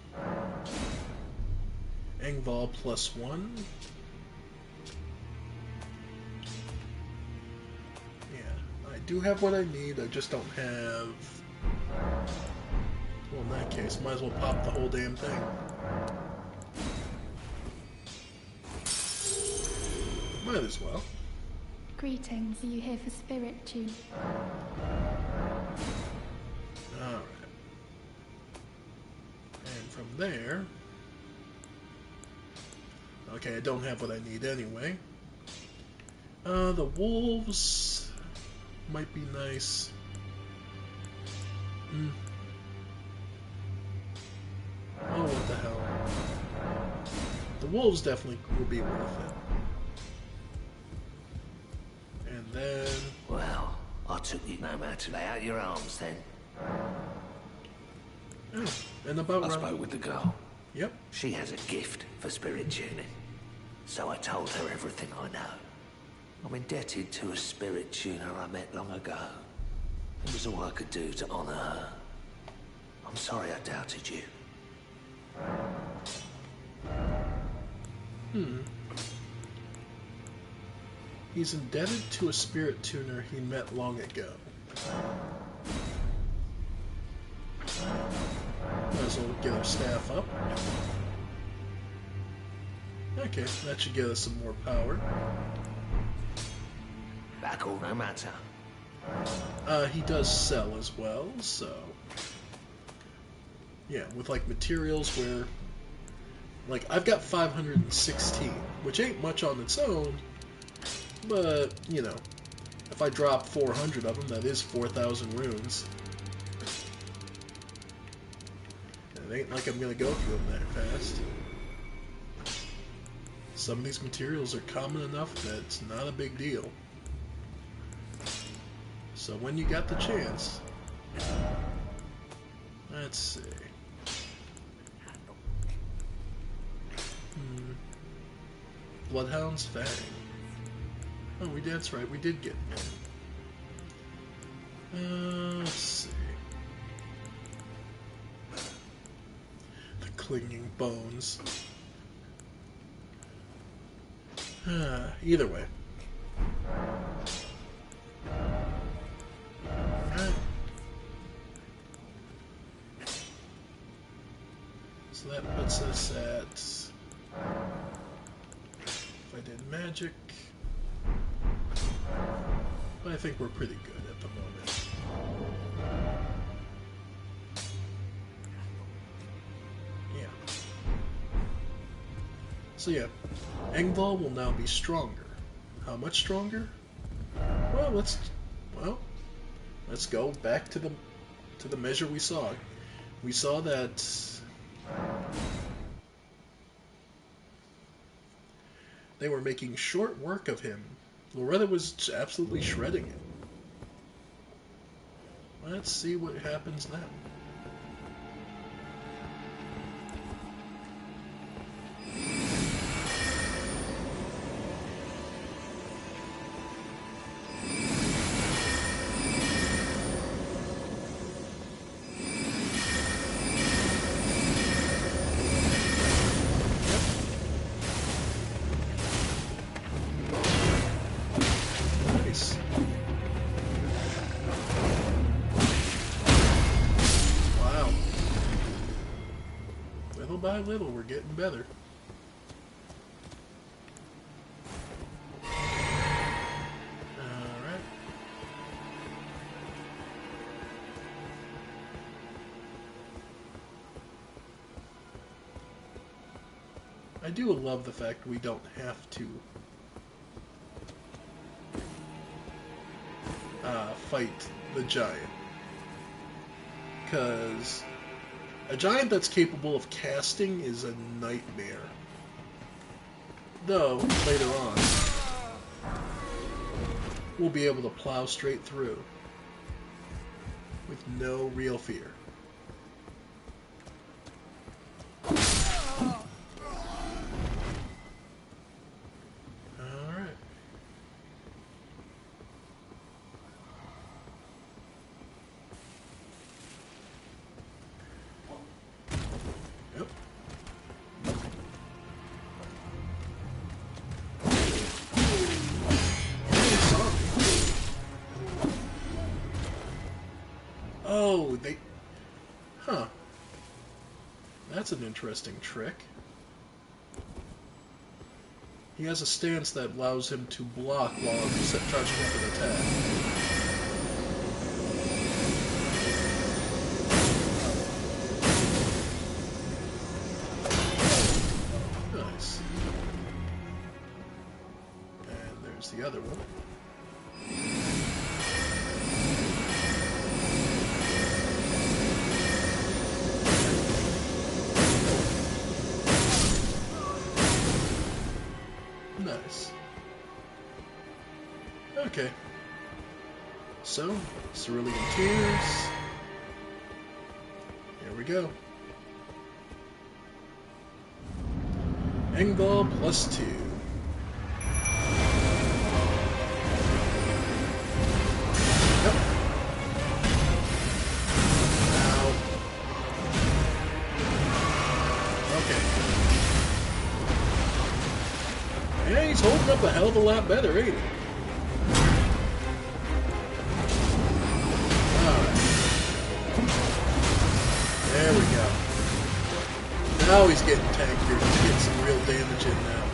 Engvall +1. Yeah, I do have what I need, I just don't have... Well, in that case, might as well pop the whole damn thing. Might as well. Greetings, are you here for spirit tune? Alright. And from there... Okay, I don't have what I need anyway. The wolves might be nice. Oh, what the hell. The wolves definitely will be worth it. And then... Well, I took you no matter to lay out your arms then. Oh, and about... I spoke with the girl. Yep. She has a gift for spirit tuning. So I told her everything I know. I'm indebted to a spirit tuner I met long ago. It was all I could do to honor her. I'm sorry I doubted you. He's indebted to a spirit tuner he met long ago. Might as well get our staff up. Okay, that should get us some more power. Back all no matter. He does sell as well, so... Yeah, with like materials where... Like, I've got 516, which ain't much on its own, but, you know, if I drop 400 of them, that is 4,000 runes. And it ain't like I'm gonna go through them that fast. Some of these materials are common enough that it's not a big deal. So when you got the chance, let's see. Bloodhound's Fang. Oh, that's right, we did get one. Let's see. The clinging bones. Either way. Alright. So that puts us at... If I did magic... I think we're pretty good at the moment. Yeah. So yeah, Engvall will now be stronger. How much stronger? Well, let's go back to the measure we saw. We saw that they were making short work of him. Loretta was absolutely shredding him. Let's see what happens now. By little, we're getting better. Alright. I do love the fact we don't have to fight the giant. Because a giant that's capable of casting is a nightmare. Though, later on, we'll be able to plow straight through with no real fear. Alright. Yep. Oh, they... Huh. That's an interesting trick. He has a stance that allows him to block while charging up an attack. Nice. And there's the other one. Nice. Okay. So, Cerulean Tears. Here we go. Engvall +2. Yep. Now. Okay. Yeah, he's holding up a hell of a lot better, ain't he? Alright. There we go. Now he's getting tankier. He's getting some real damage in now.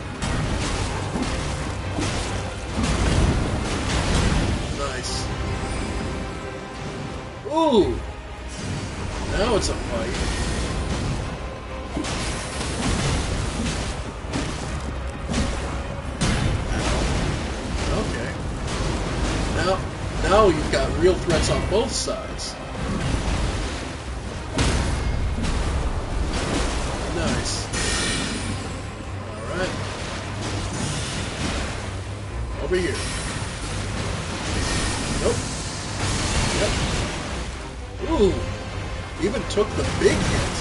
Nice. Ooh! Now it's a fight. Now you've got real threats on both sides. Nice. Alright. Over here. Nope. Yep. Ooh. Even took the big hit.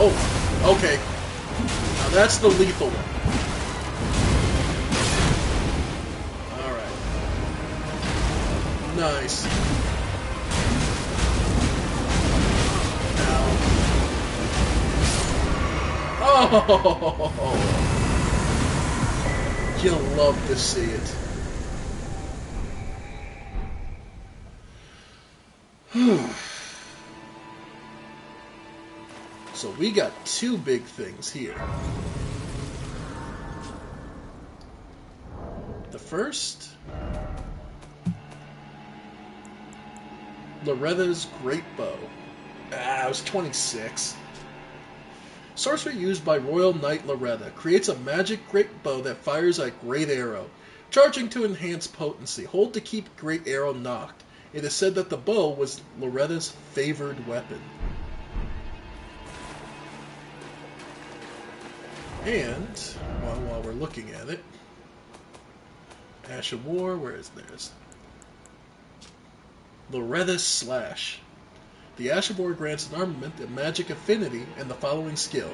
Oh, okay. Now that's the lethal one. Nice. Ow. Oh! You'll love to see it. So we got two big things here. The first, Loretta's Great Bow. I was 26. Sorcery used by Royal Knight Loretta creates a magic great bow that fires a great arrow. Charging to enhance potency. Hold to keep great arrow knocked. It is said that the bow was Loretta's favored weapon. And, well, while we're looking at it, Ash of War, where is theirs? Loretta's Slash. The Ash of War grants an armament, a magic affinity, and the following skill.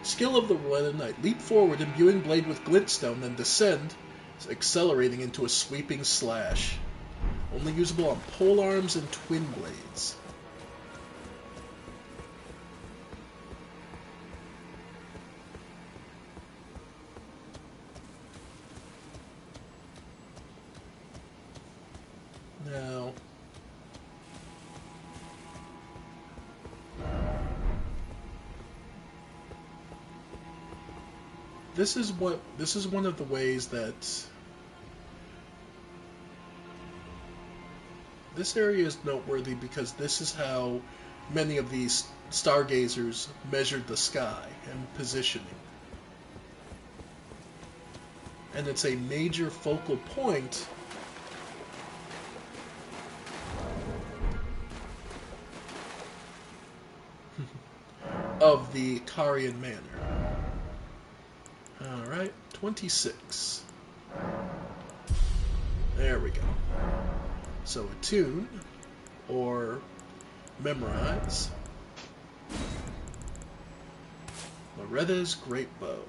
Skill of the Loretta Knight. Leap forward, imbuing blade with glintstone, then descend, accelerating into a sweeping slash. Only usable on pole arms and twin blades. Now, this is one of the ways that this area is noteworthy, because this is how many of these stargazers measured the sky and positioning. And it's a major focal point of the Carian Manor. Alright, 26. There we go. So attune, or memorize, Loretta's Great Bow.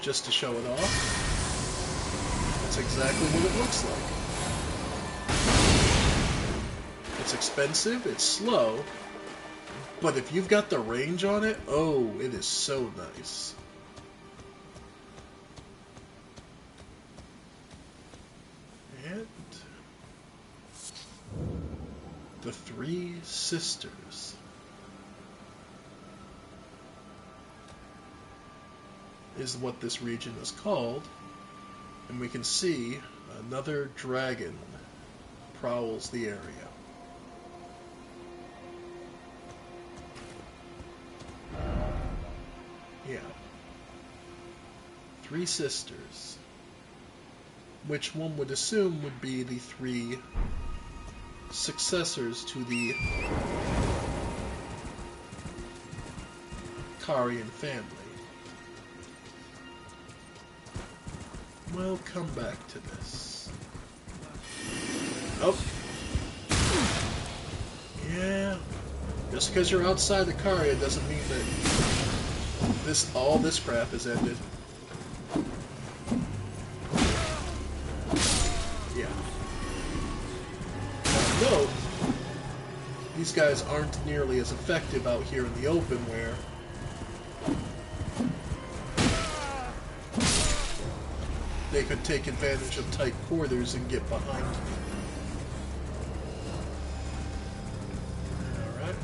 Just to show it off. That's exactly what it looks like. It's expensive, it's slow, but if you've got the range on it, oh, it is so nice. And the Three Sisters is what this region is called, and we can see another dragon prowls the area. Yeah. Three Sisters, which one would assume would be the three successors to the Carian family. We'll come back to this. Oh. Yeah. Just because you're outside the Caria doesn't mean that all this crap is ended. Yeah. Now note these guys aren't nearly as effective out here in the open where they could take advantage of tight quarters and get behind me. Alright.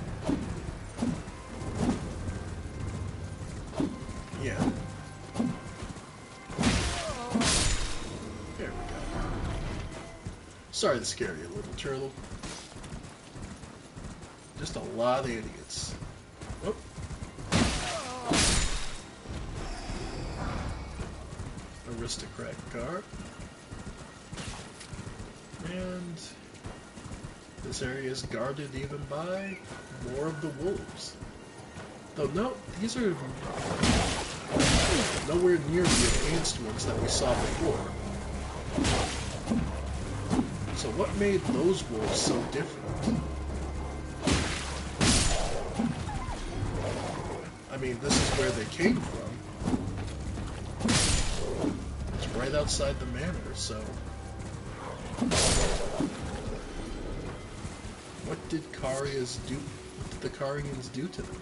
Yeah. There we go. Sorry to scare you, little turtle. Just a lot of idiots. Oh. Aristocrat guard. And this area is guarded even by more of the wolves. Though no, these are nowhere near the advanced ones that we saw before. So what made those wolves so different? I mean, this is where they came from. It's right outside the manor, so... What did the Carians do to them?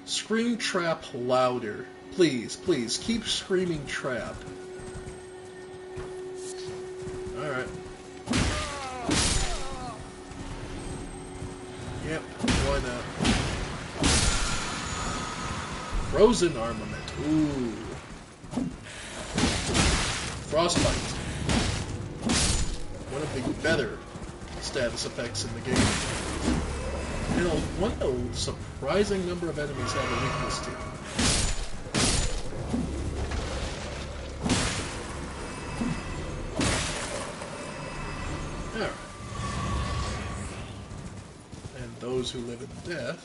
Scream trap louder. Please, please, keep screaming trap. Alright. Yep, why not? Frozen armament. Ooh. Frostbite. One of the better status effects in the game. And one a surprising number of enemies have a weakness to. Alright. And those who live in death.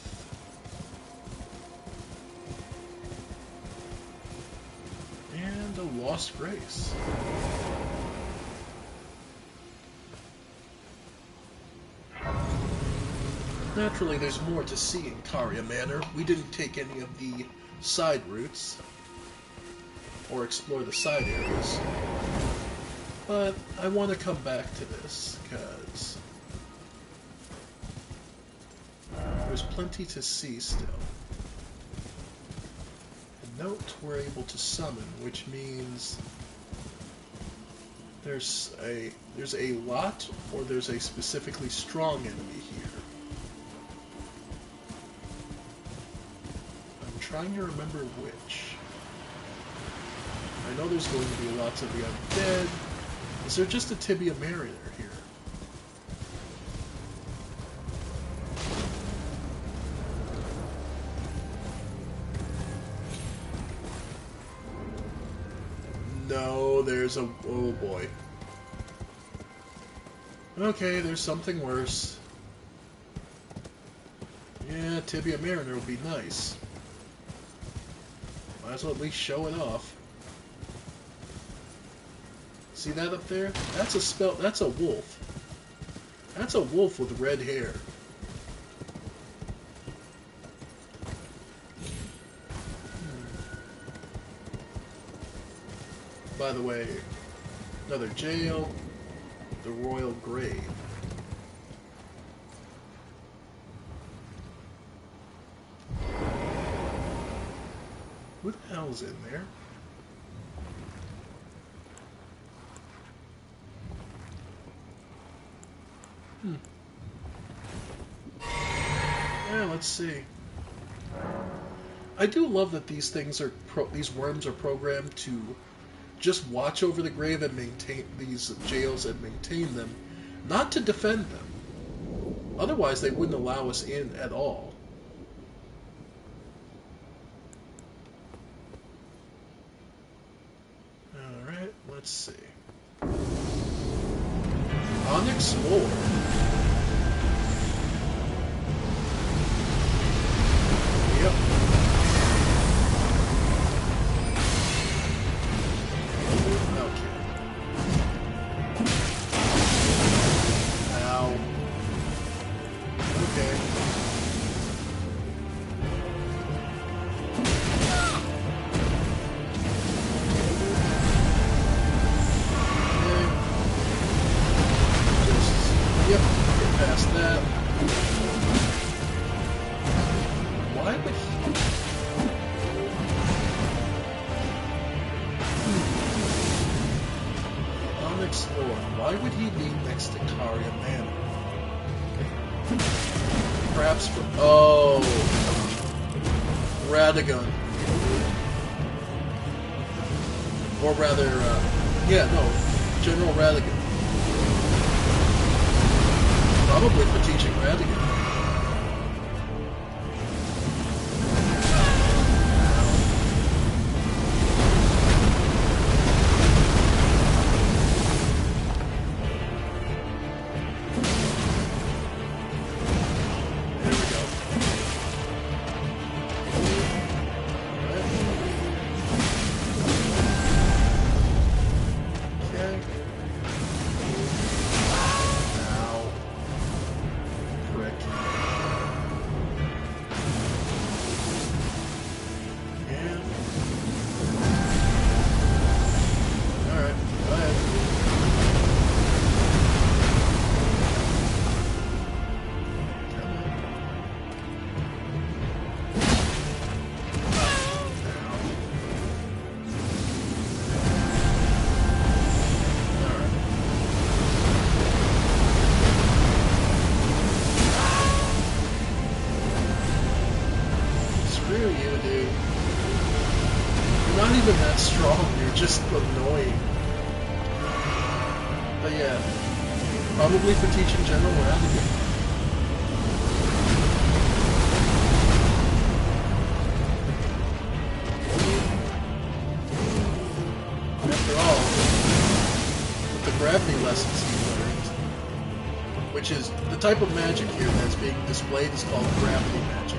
And a lost grace. Naturally, there's more to see in Caria Manor. We didn't take any of the side routes, or explore the side areas. But I want to come back to this, because there's plenty to see still. And note we're able to summon, which means there's a lot, or there's a specifically strong enemy here. Trying to remember which. I know there's going to be lots of the undead. Is there just a Tibia Mariner here? No, there's a... oh boy. Okay, there's something worse. Yeah, Tibia Mariner would be nice. Might as well at least show it off. See that up there? That's a that's a wolf. That's a wolf with red hair. By the way, another jail, the Royal Grave. Who the hell's in there? Yeah, let's see. I do love that these things are these worms are programmed to just watch over the grave and maintain these jails and maintain them, not to defend them. Otherwise, they wouldn't allow us in at all. Alright, let's see. Onyx Lore. Yep. Okay. Ow. Okay. unexplored. Why would he be next to Karya Manor? Perhaps for... Oh! Radagon. Or rather, yeah, no, General Radagon. Probably for teaching Radagon. Just annoying. But yeah, probably for teaching General Radagon. After all, with the gravity lessons he learned, which is the type of magic here that's being displayed is called gravity magic.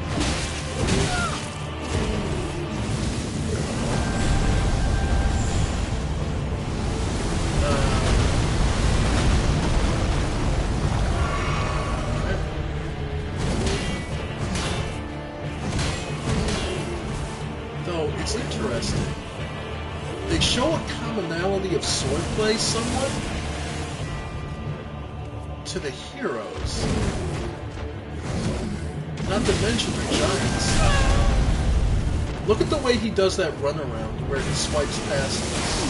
It's interesting. They show a commonality of swordplay somewhat to the heroes. Not to mention the giants. Look at the way he does that runaround where he swipes past us.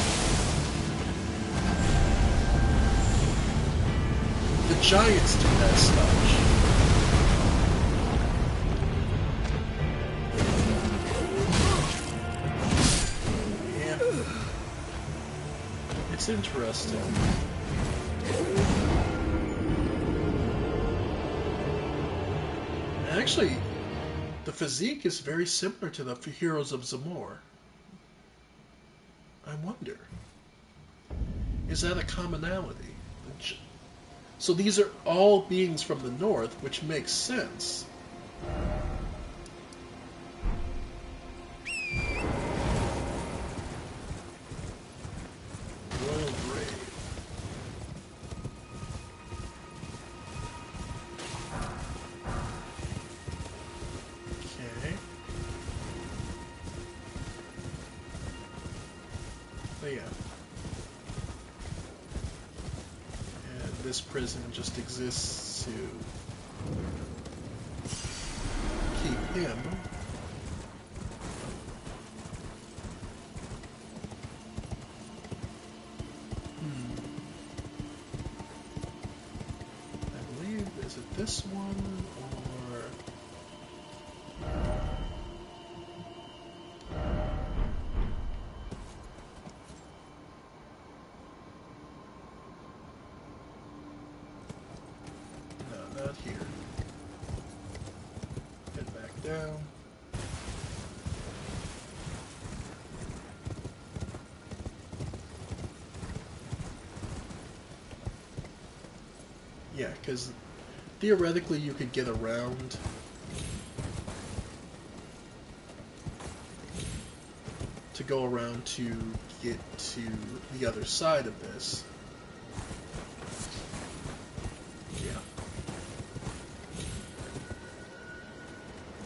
The giants do that stuff. It's interesting. And actually, the physique is very similar to the heroes of Zamor. I wonder, is that a commonality? So these are all beings from the north, which makes sense. This prison just exists to keep him. I believe, is it this one or... Not here. Head back down. Yeah, because theoretically you could get around to go around to get to the other side of this.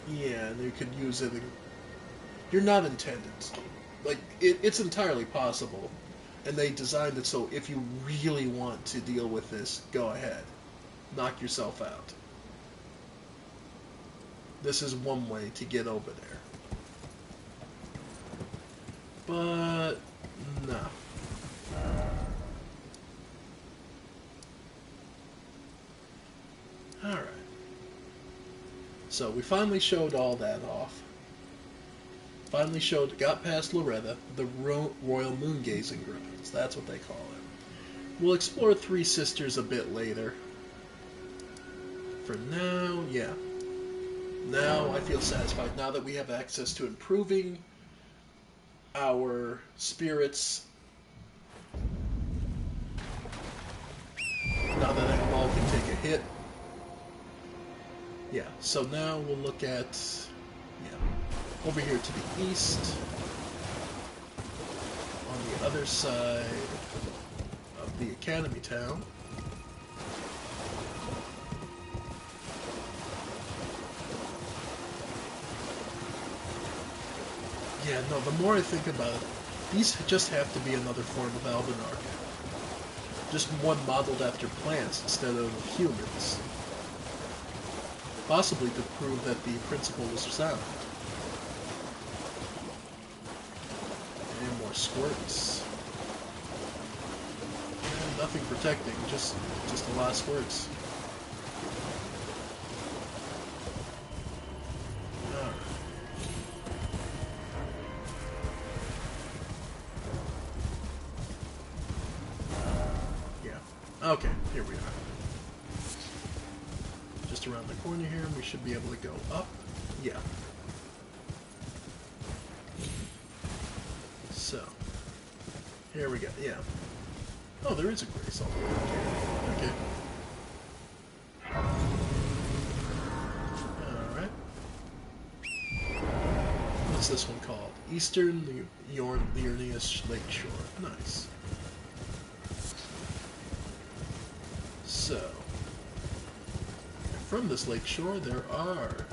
Yeah, and you could use it. You're not intended. Like, it's entirely possible. And they designed it so if you really want to deal with this, go ahead. Knock yourself out. This is one way to get over there. But, no. So we finally showed all that off. Finally got past Loretta, the Royal Moon-Gazing Grounds. That's what they call it. We'll explore Three Sisters a bit later. For now, yeah. Now I feel satisfied. Now that we have access to improving our spirits, now that Ekbal can take a hit. Yeah, so now we'll look at, over here to the east, on the other side of the Academy Town. Yeah, no, the more I think about it, these just have to be another form of Albinarch. Just one modeled after plants instead of humans. Possibly to prove that the principle was sound. And more squirts. And nothing protecting, just a lot of squirts. Okay, here we are. Just around the corner here, and we should be able to go up. Yeah. So, here we go, yeah. Oh, there is a grace all the way up here. Okay. Alright. What's this one called? Eastern Liurnius Lakeshore. Nice. So, from this lakeshore, there are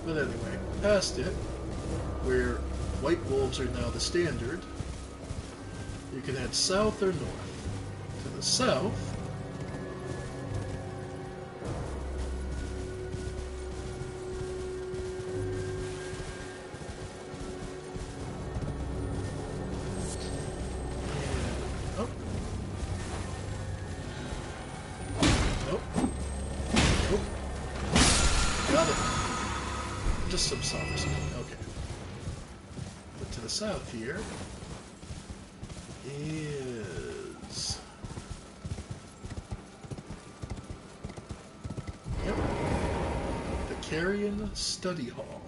but anyway, past it, where white wolves are now the standard, you can head south or north. To the south, just some soft spin. Okay. But to the south here is... Yep. The Carrion Study Hall.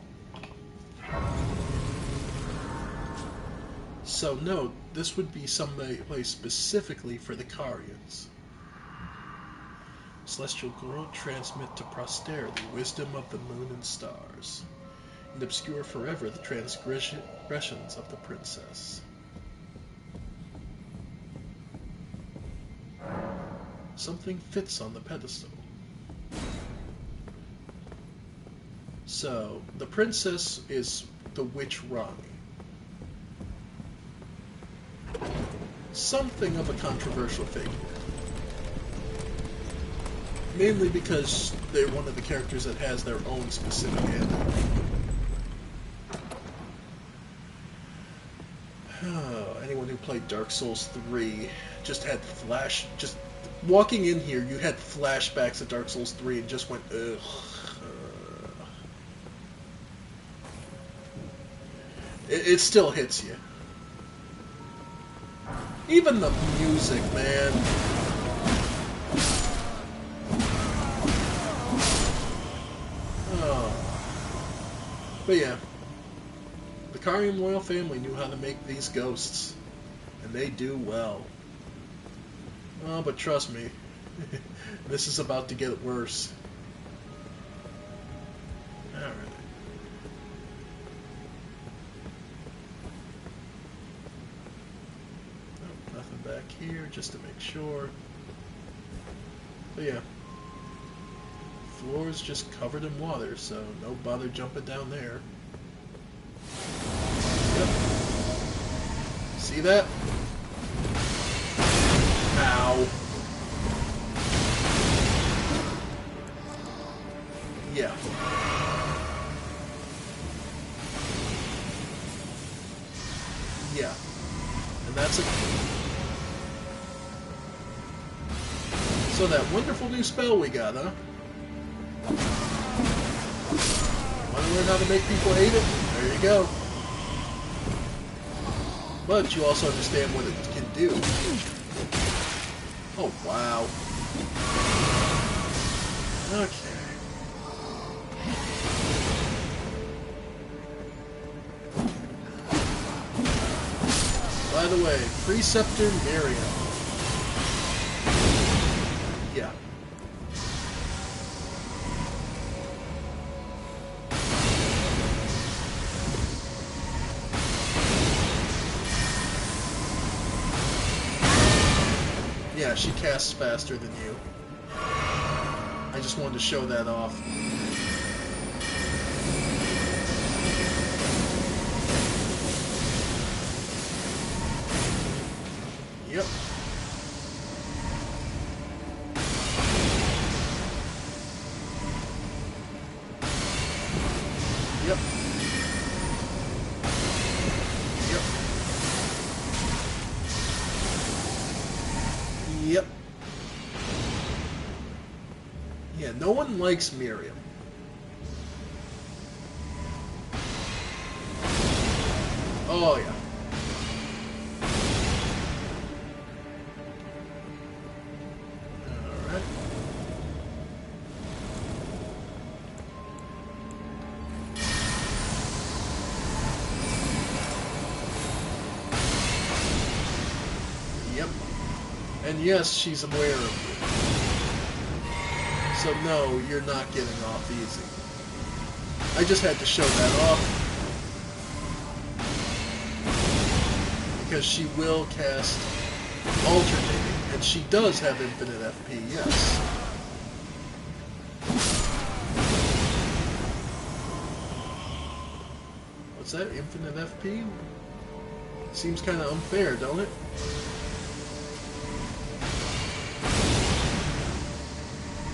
So, no, this would be some place specifically for the Carians. Celestial glow transmit to posterity wisdom of the moon and stars, and obscure forever the transgressions of the princess. Something fits on the pedestal. So, the princess is the witch Rani. Something of a controversial figure. Mainly because they're one of the characters that has their own specific ending. Anyone who played Dark Souls 3 just had just walking in here, you had flashbacks of Dark Souls 3 and just went, ugh. It still hits you. Even the music, man. But yeah, the Carian royal family knew how to make these ghosts, and they do well. Oh, but trust me, this is about to get worse. Alright. Oh, nothing back here, just to make sure. But yeah. floor's just covered in water, so no bother jumping down there. Yep. See that? Ow. Yeah. Yeah. And that's it. So that wonderful new spell we got, huh? Want to learn how to make people hate it? There you go. But you also understand what it can do. Oh, wow. Okay. By the way, Preceptor Miriam. Yeah. Yeah, she casts faster than you. I just wanted to show that off. Yep. Yep. Yep. Yep. Yeah, no one likes Miriam. Oh, yeah. Alright. Yep. And yes, she's aware of you. So no, you're not getting off easy. I just had to show that off. Because she will cast alternating, and she does have infinite FP, yes. What's that? Infinite FP? Seems kind of unfair, don't it?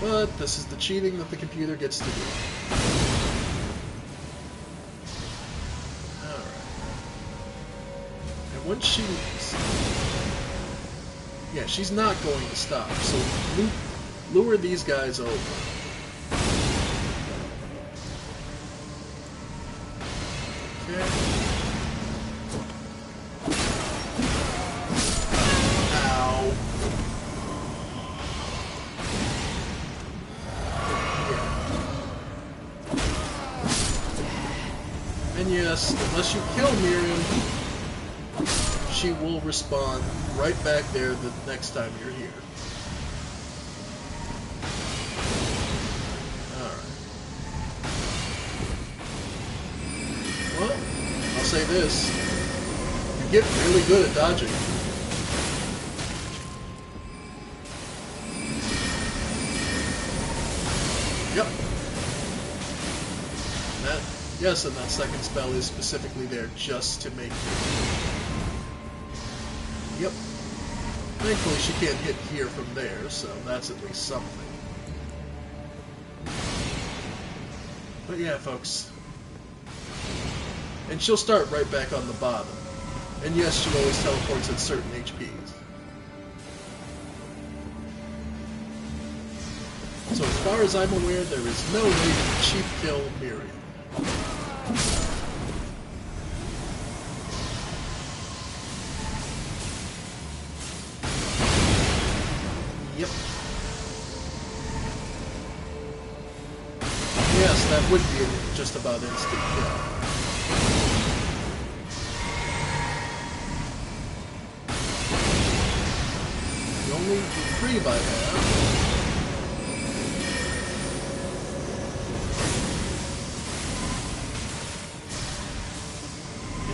But this is the cheating that the computer gets to do. Alright. And once she... Yeah, she's not going to stop, so lure these guys over. Okay. Ow. And yes, unless you kill Miriam, she will respawn right back there the next time you're here. Alright. Well, I'll say this. You get really good at dodging. Yep. Yes, and that second spell is specifically there just to make you. Yep. Thankfully, she can't hit here from there, so that's at least something. But yeah, folks. And she'll start right back on the bottom. And yes, she always teleports at certain HPs. So as far as I'm aware, there is no way to cheap kill Miriam. Yep. Yes, that would be just about instant kill. The only reprieve I have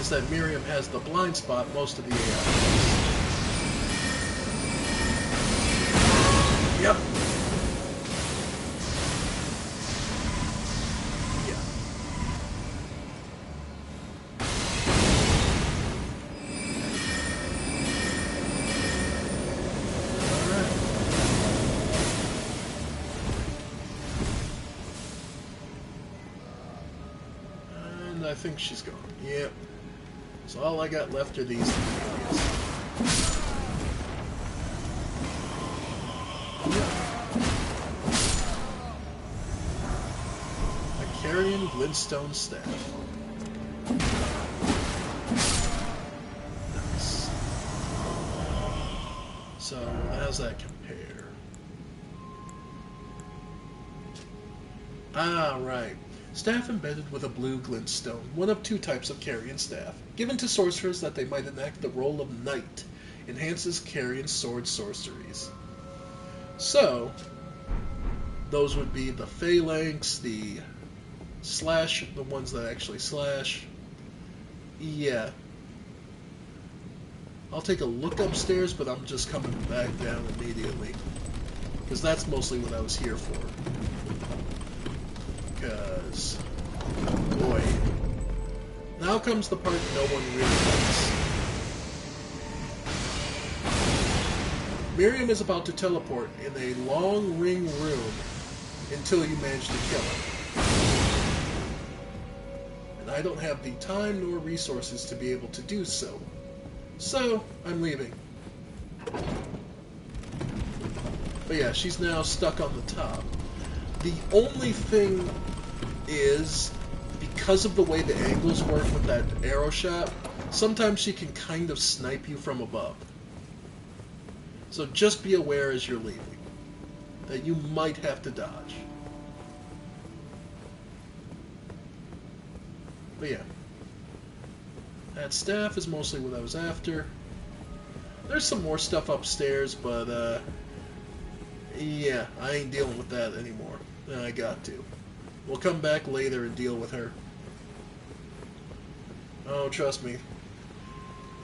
is that Miriam has the blind spot most of the AI. Yep. I think she's gone. Yep. So all I got left are these three areas. A Carrion Glintstone Staff. Nice. So, how's that compare? Ah, right. Staff embedded with a blue glintstone, one of two types of Carrion staff, given to sorcerers that they might enact the role of knight, enhances Carrion sword sorceries. So, those would be the phalanx, the slash, the ones that actually slash. Yeah. I'll take a look upstairs, but I'm just coming back down immediately. Because that's mostly what I was here for. Because, boy, now comes the part no one really likes. Miriam is about to teleport in a long ring room until you manage to kill her. And I don't have the time nor resources to be able to do so. So, I'm leaving. But yeah, she's now stuck on the top. The only thing is, because of the way the angles work with that arrow shot, sometimes she can kind of snipe you from above. So just be aware as you're leaving that you might have to dodge. But yeah, that staff is mostly what I was after. There's some more stuff upstairs, but yeah, I ain't dealing with that anymore. I got to. We'll come back later and deal with her. Oh, trust me.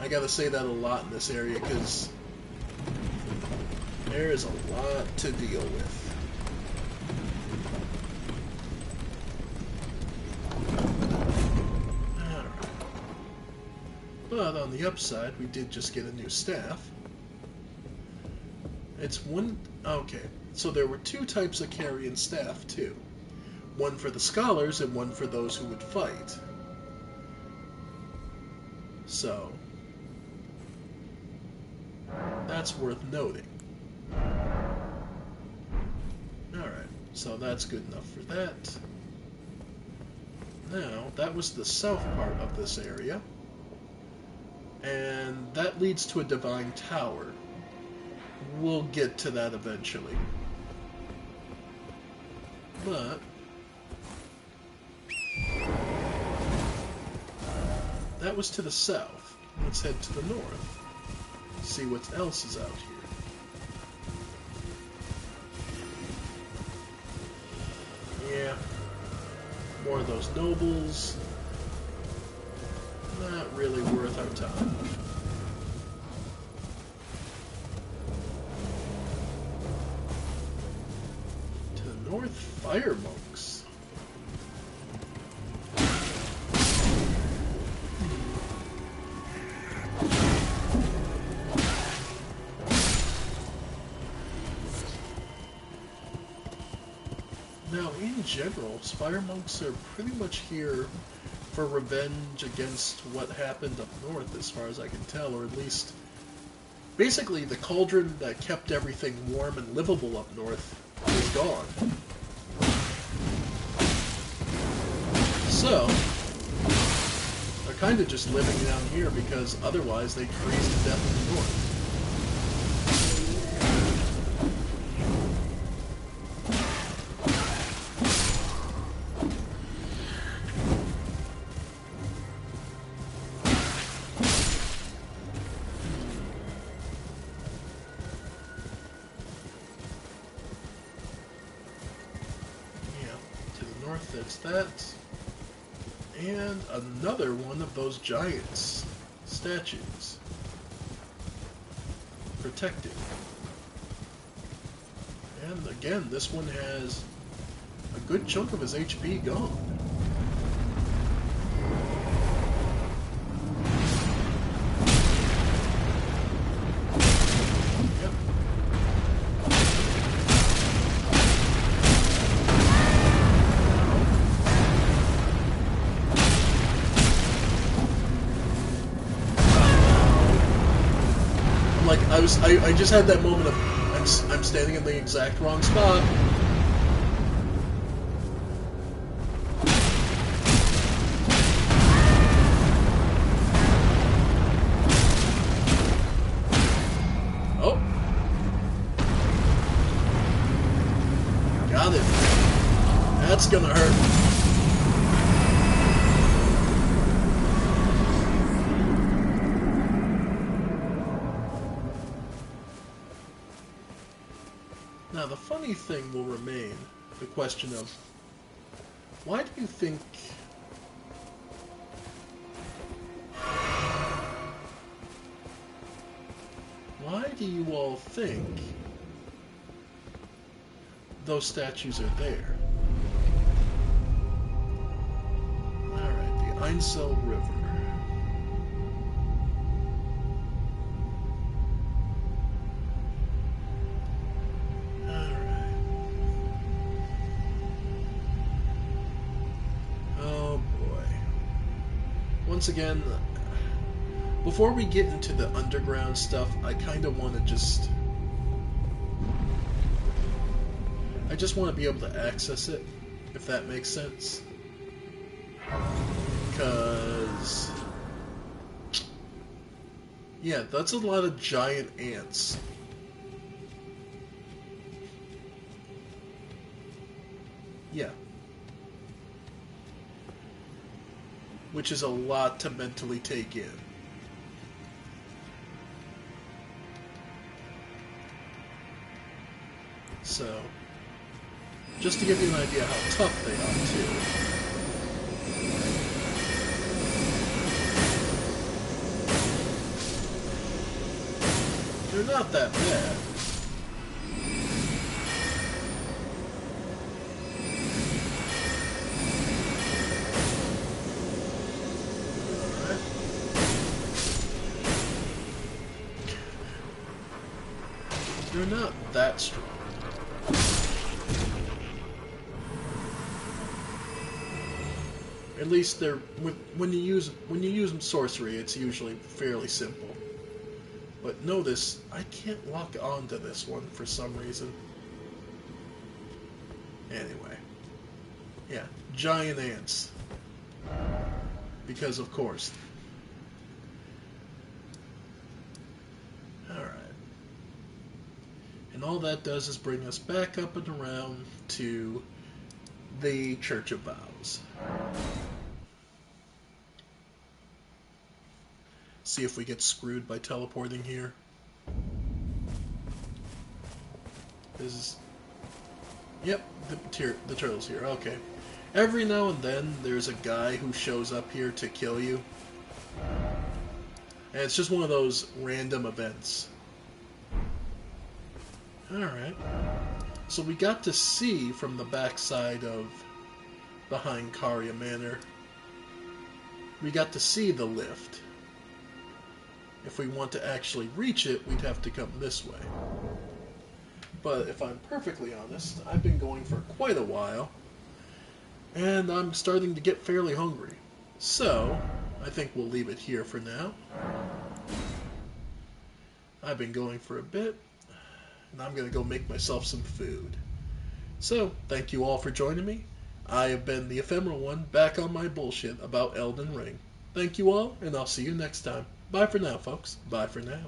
I gotta say that a lot in this area, because there is a lot to deal with. Alright. But on the upside, we did just get a new staff. It's one... Okay, so there were two types of Carrion staff, too. One for the scholars and one for those who would fight. So, that's worth noting. Alright, so that's good enough for that. Now, that was the south part of this area. And that leads to a divine tower. We'll get to that eventually. But that was to the south. Let's head to the north. See what else is out here. Yeah. More of those nobles. Not really worth our time. To the north, fire monks. Now, in general, Spire Monks are pretty much here for revenge against what happened up north, as far as I can tell, or at least... Basically, the cauldron that kept everything warm and livable up north is gone. So, they're kind of just living down here because otherwise they'd freeze to death in the north. That's that. And another one of those giants statues. Protected. And again, this one has a good chunk of his HP gone. Like, I just had that moment of, I'm standing in the exact wrong spot. Oh. Got it. That's gonna hurt. Now, the funny thing will remain the question of, why do you think... Why do you all think those statues are there? Alright, the Einsel River. Once again, before we get into the underground stuff, I kind of want to just... I just want to be able to access it, if that makes sense. Because... yeah, that's a lot of giant ants. Yeah. Which is a lot to mentally take in. So, just to give you an idea how tough they are, too. They're not that bad. They're not that strong. At least they're when you use sorcery, it's usually fairly simple. But notice I can't lock onto this one for some reason. Anyway, yeah, giant ants. Because of course. All right. And all that does is bring us back up and around to the Church of Vows. See if we get screwed by teleporting here. This is... yep, the turtle's here. Okay. Every now and then, there's a guy who shows up here to kill you. And it's just one of those random events. Alright. So we got to see from the backside of behind Karya Manor. We got to see the lift. If we want to actually reach it, we'd have to come this way. But if I'm perfectly honest, I've been going for quite a while, and I'm starting to get fairly hungry. So, I think we'll leave it here for now. I've been going for a bit, and I'm going to go make myself some food. So, thank you all for joining me. I have been the Ephemeral One, back on my bullshit about Elden Ring. Thank you all, and I'll see you next time. Bye for now, folks. Bye for now.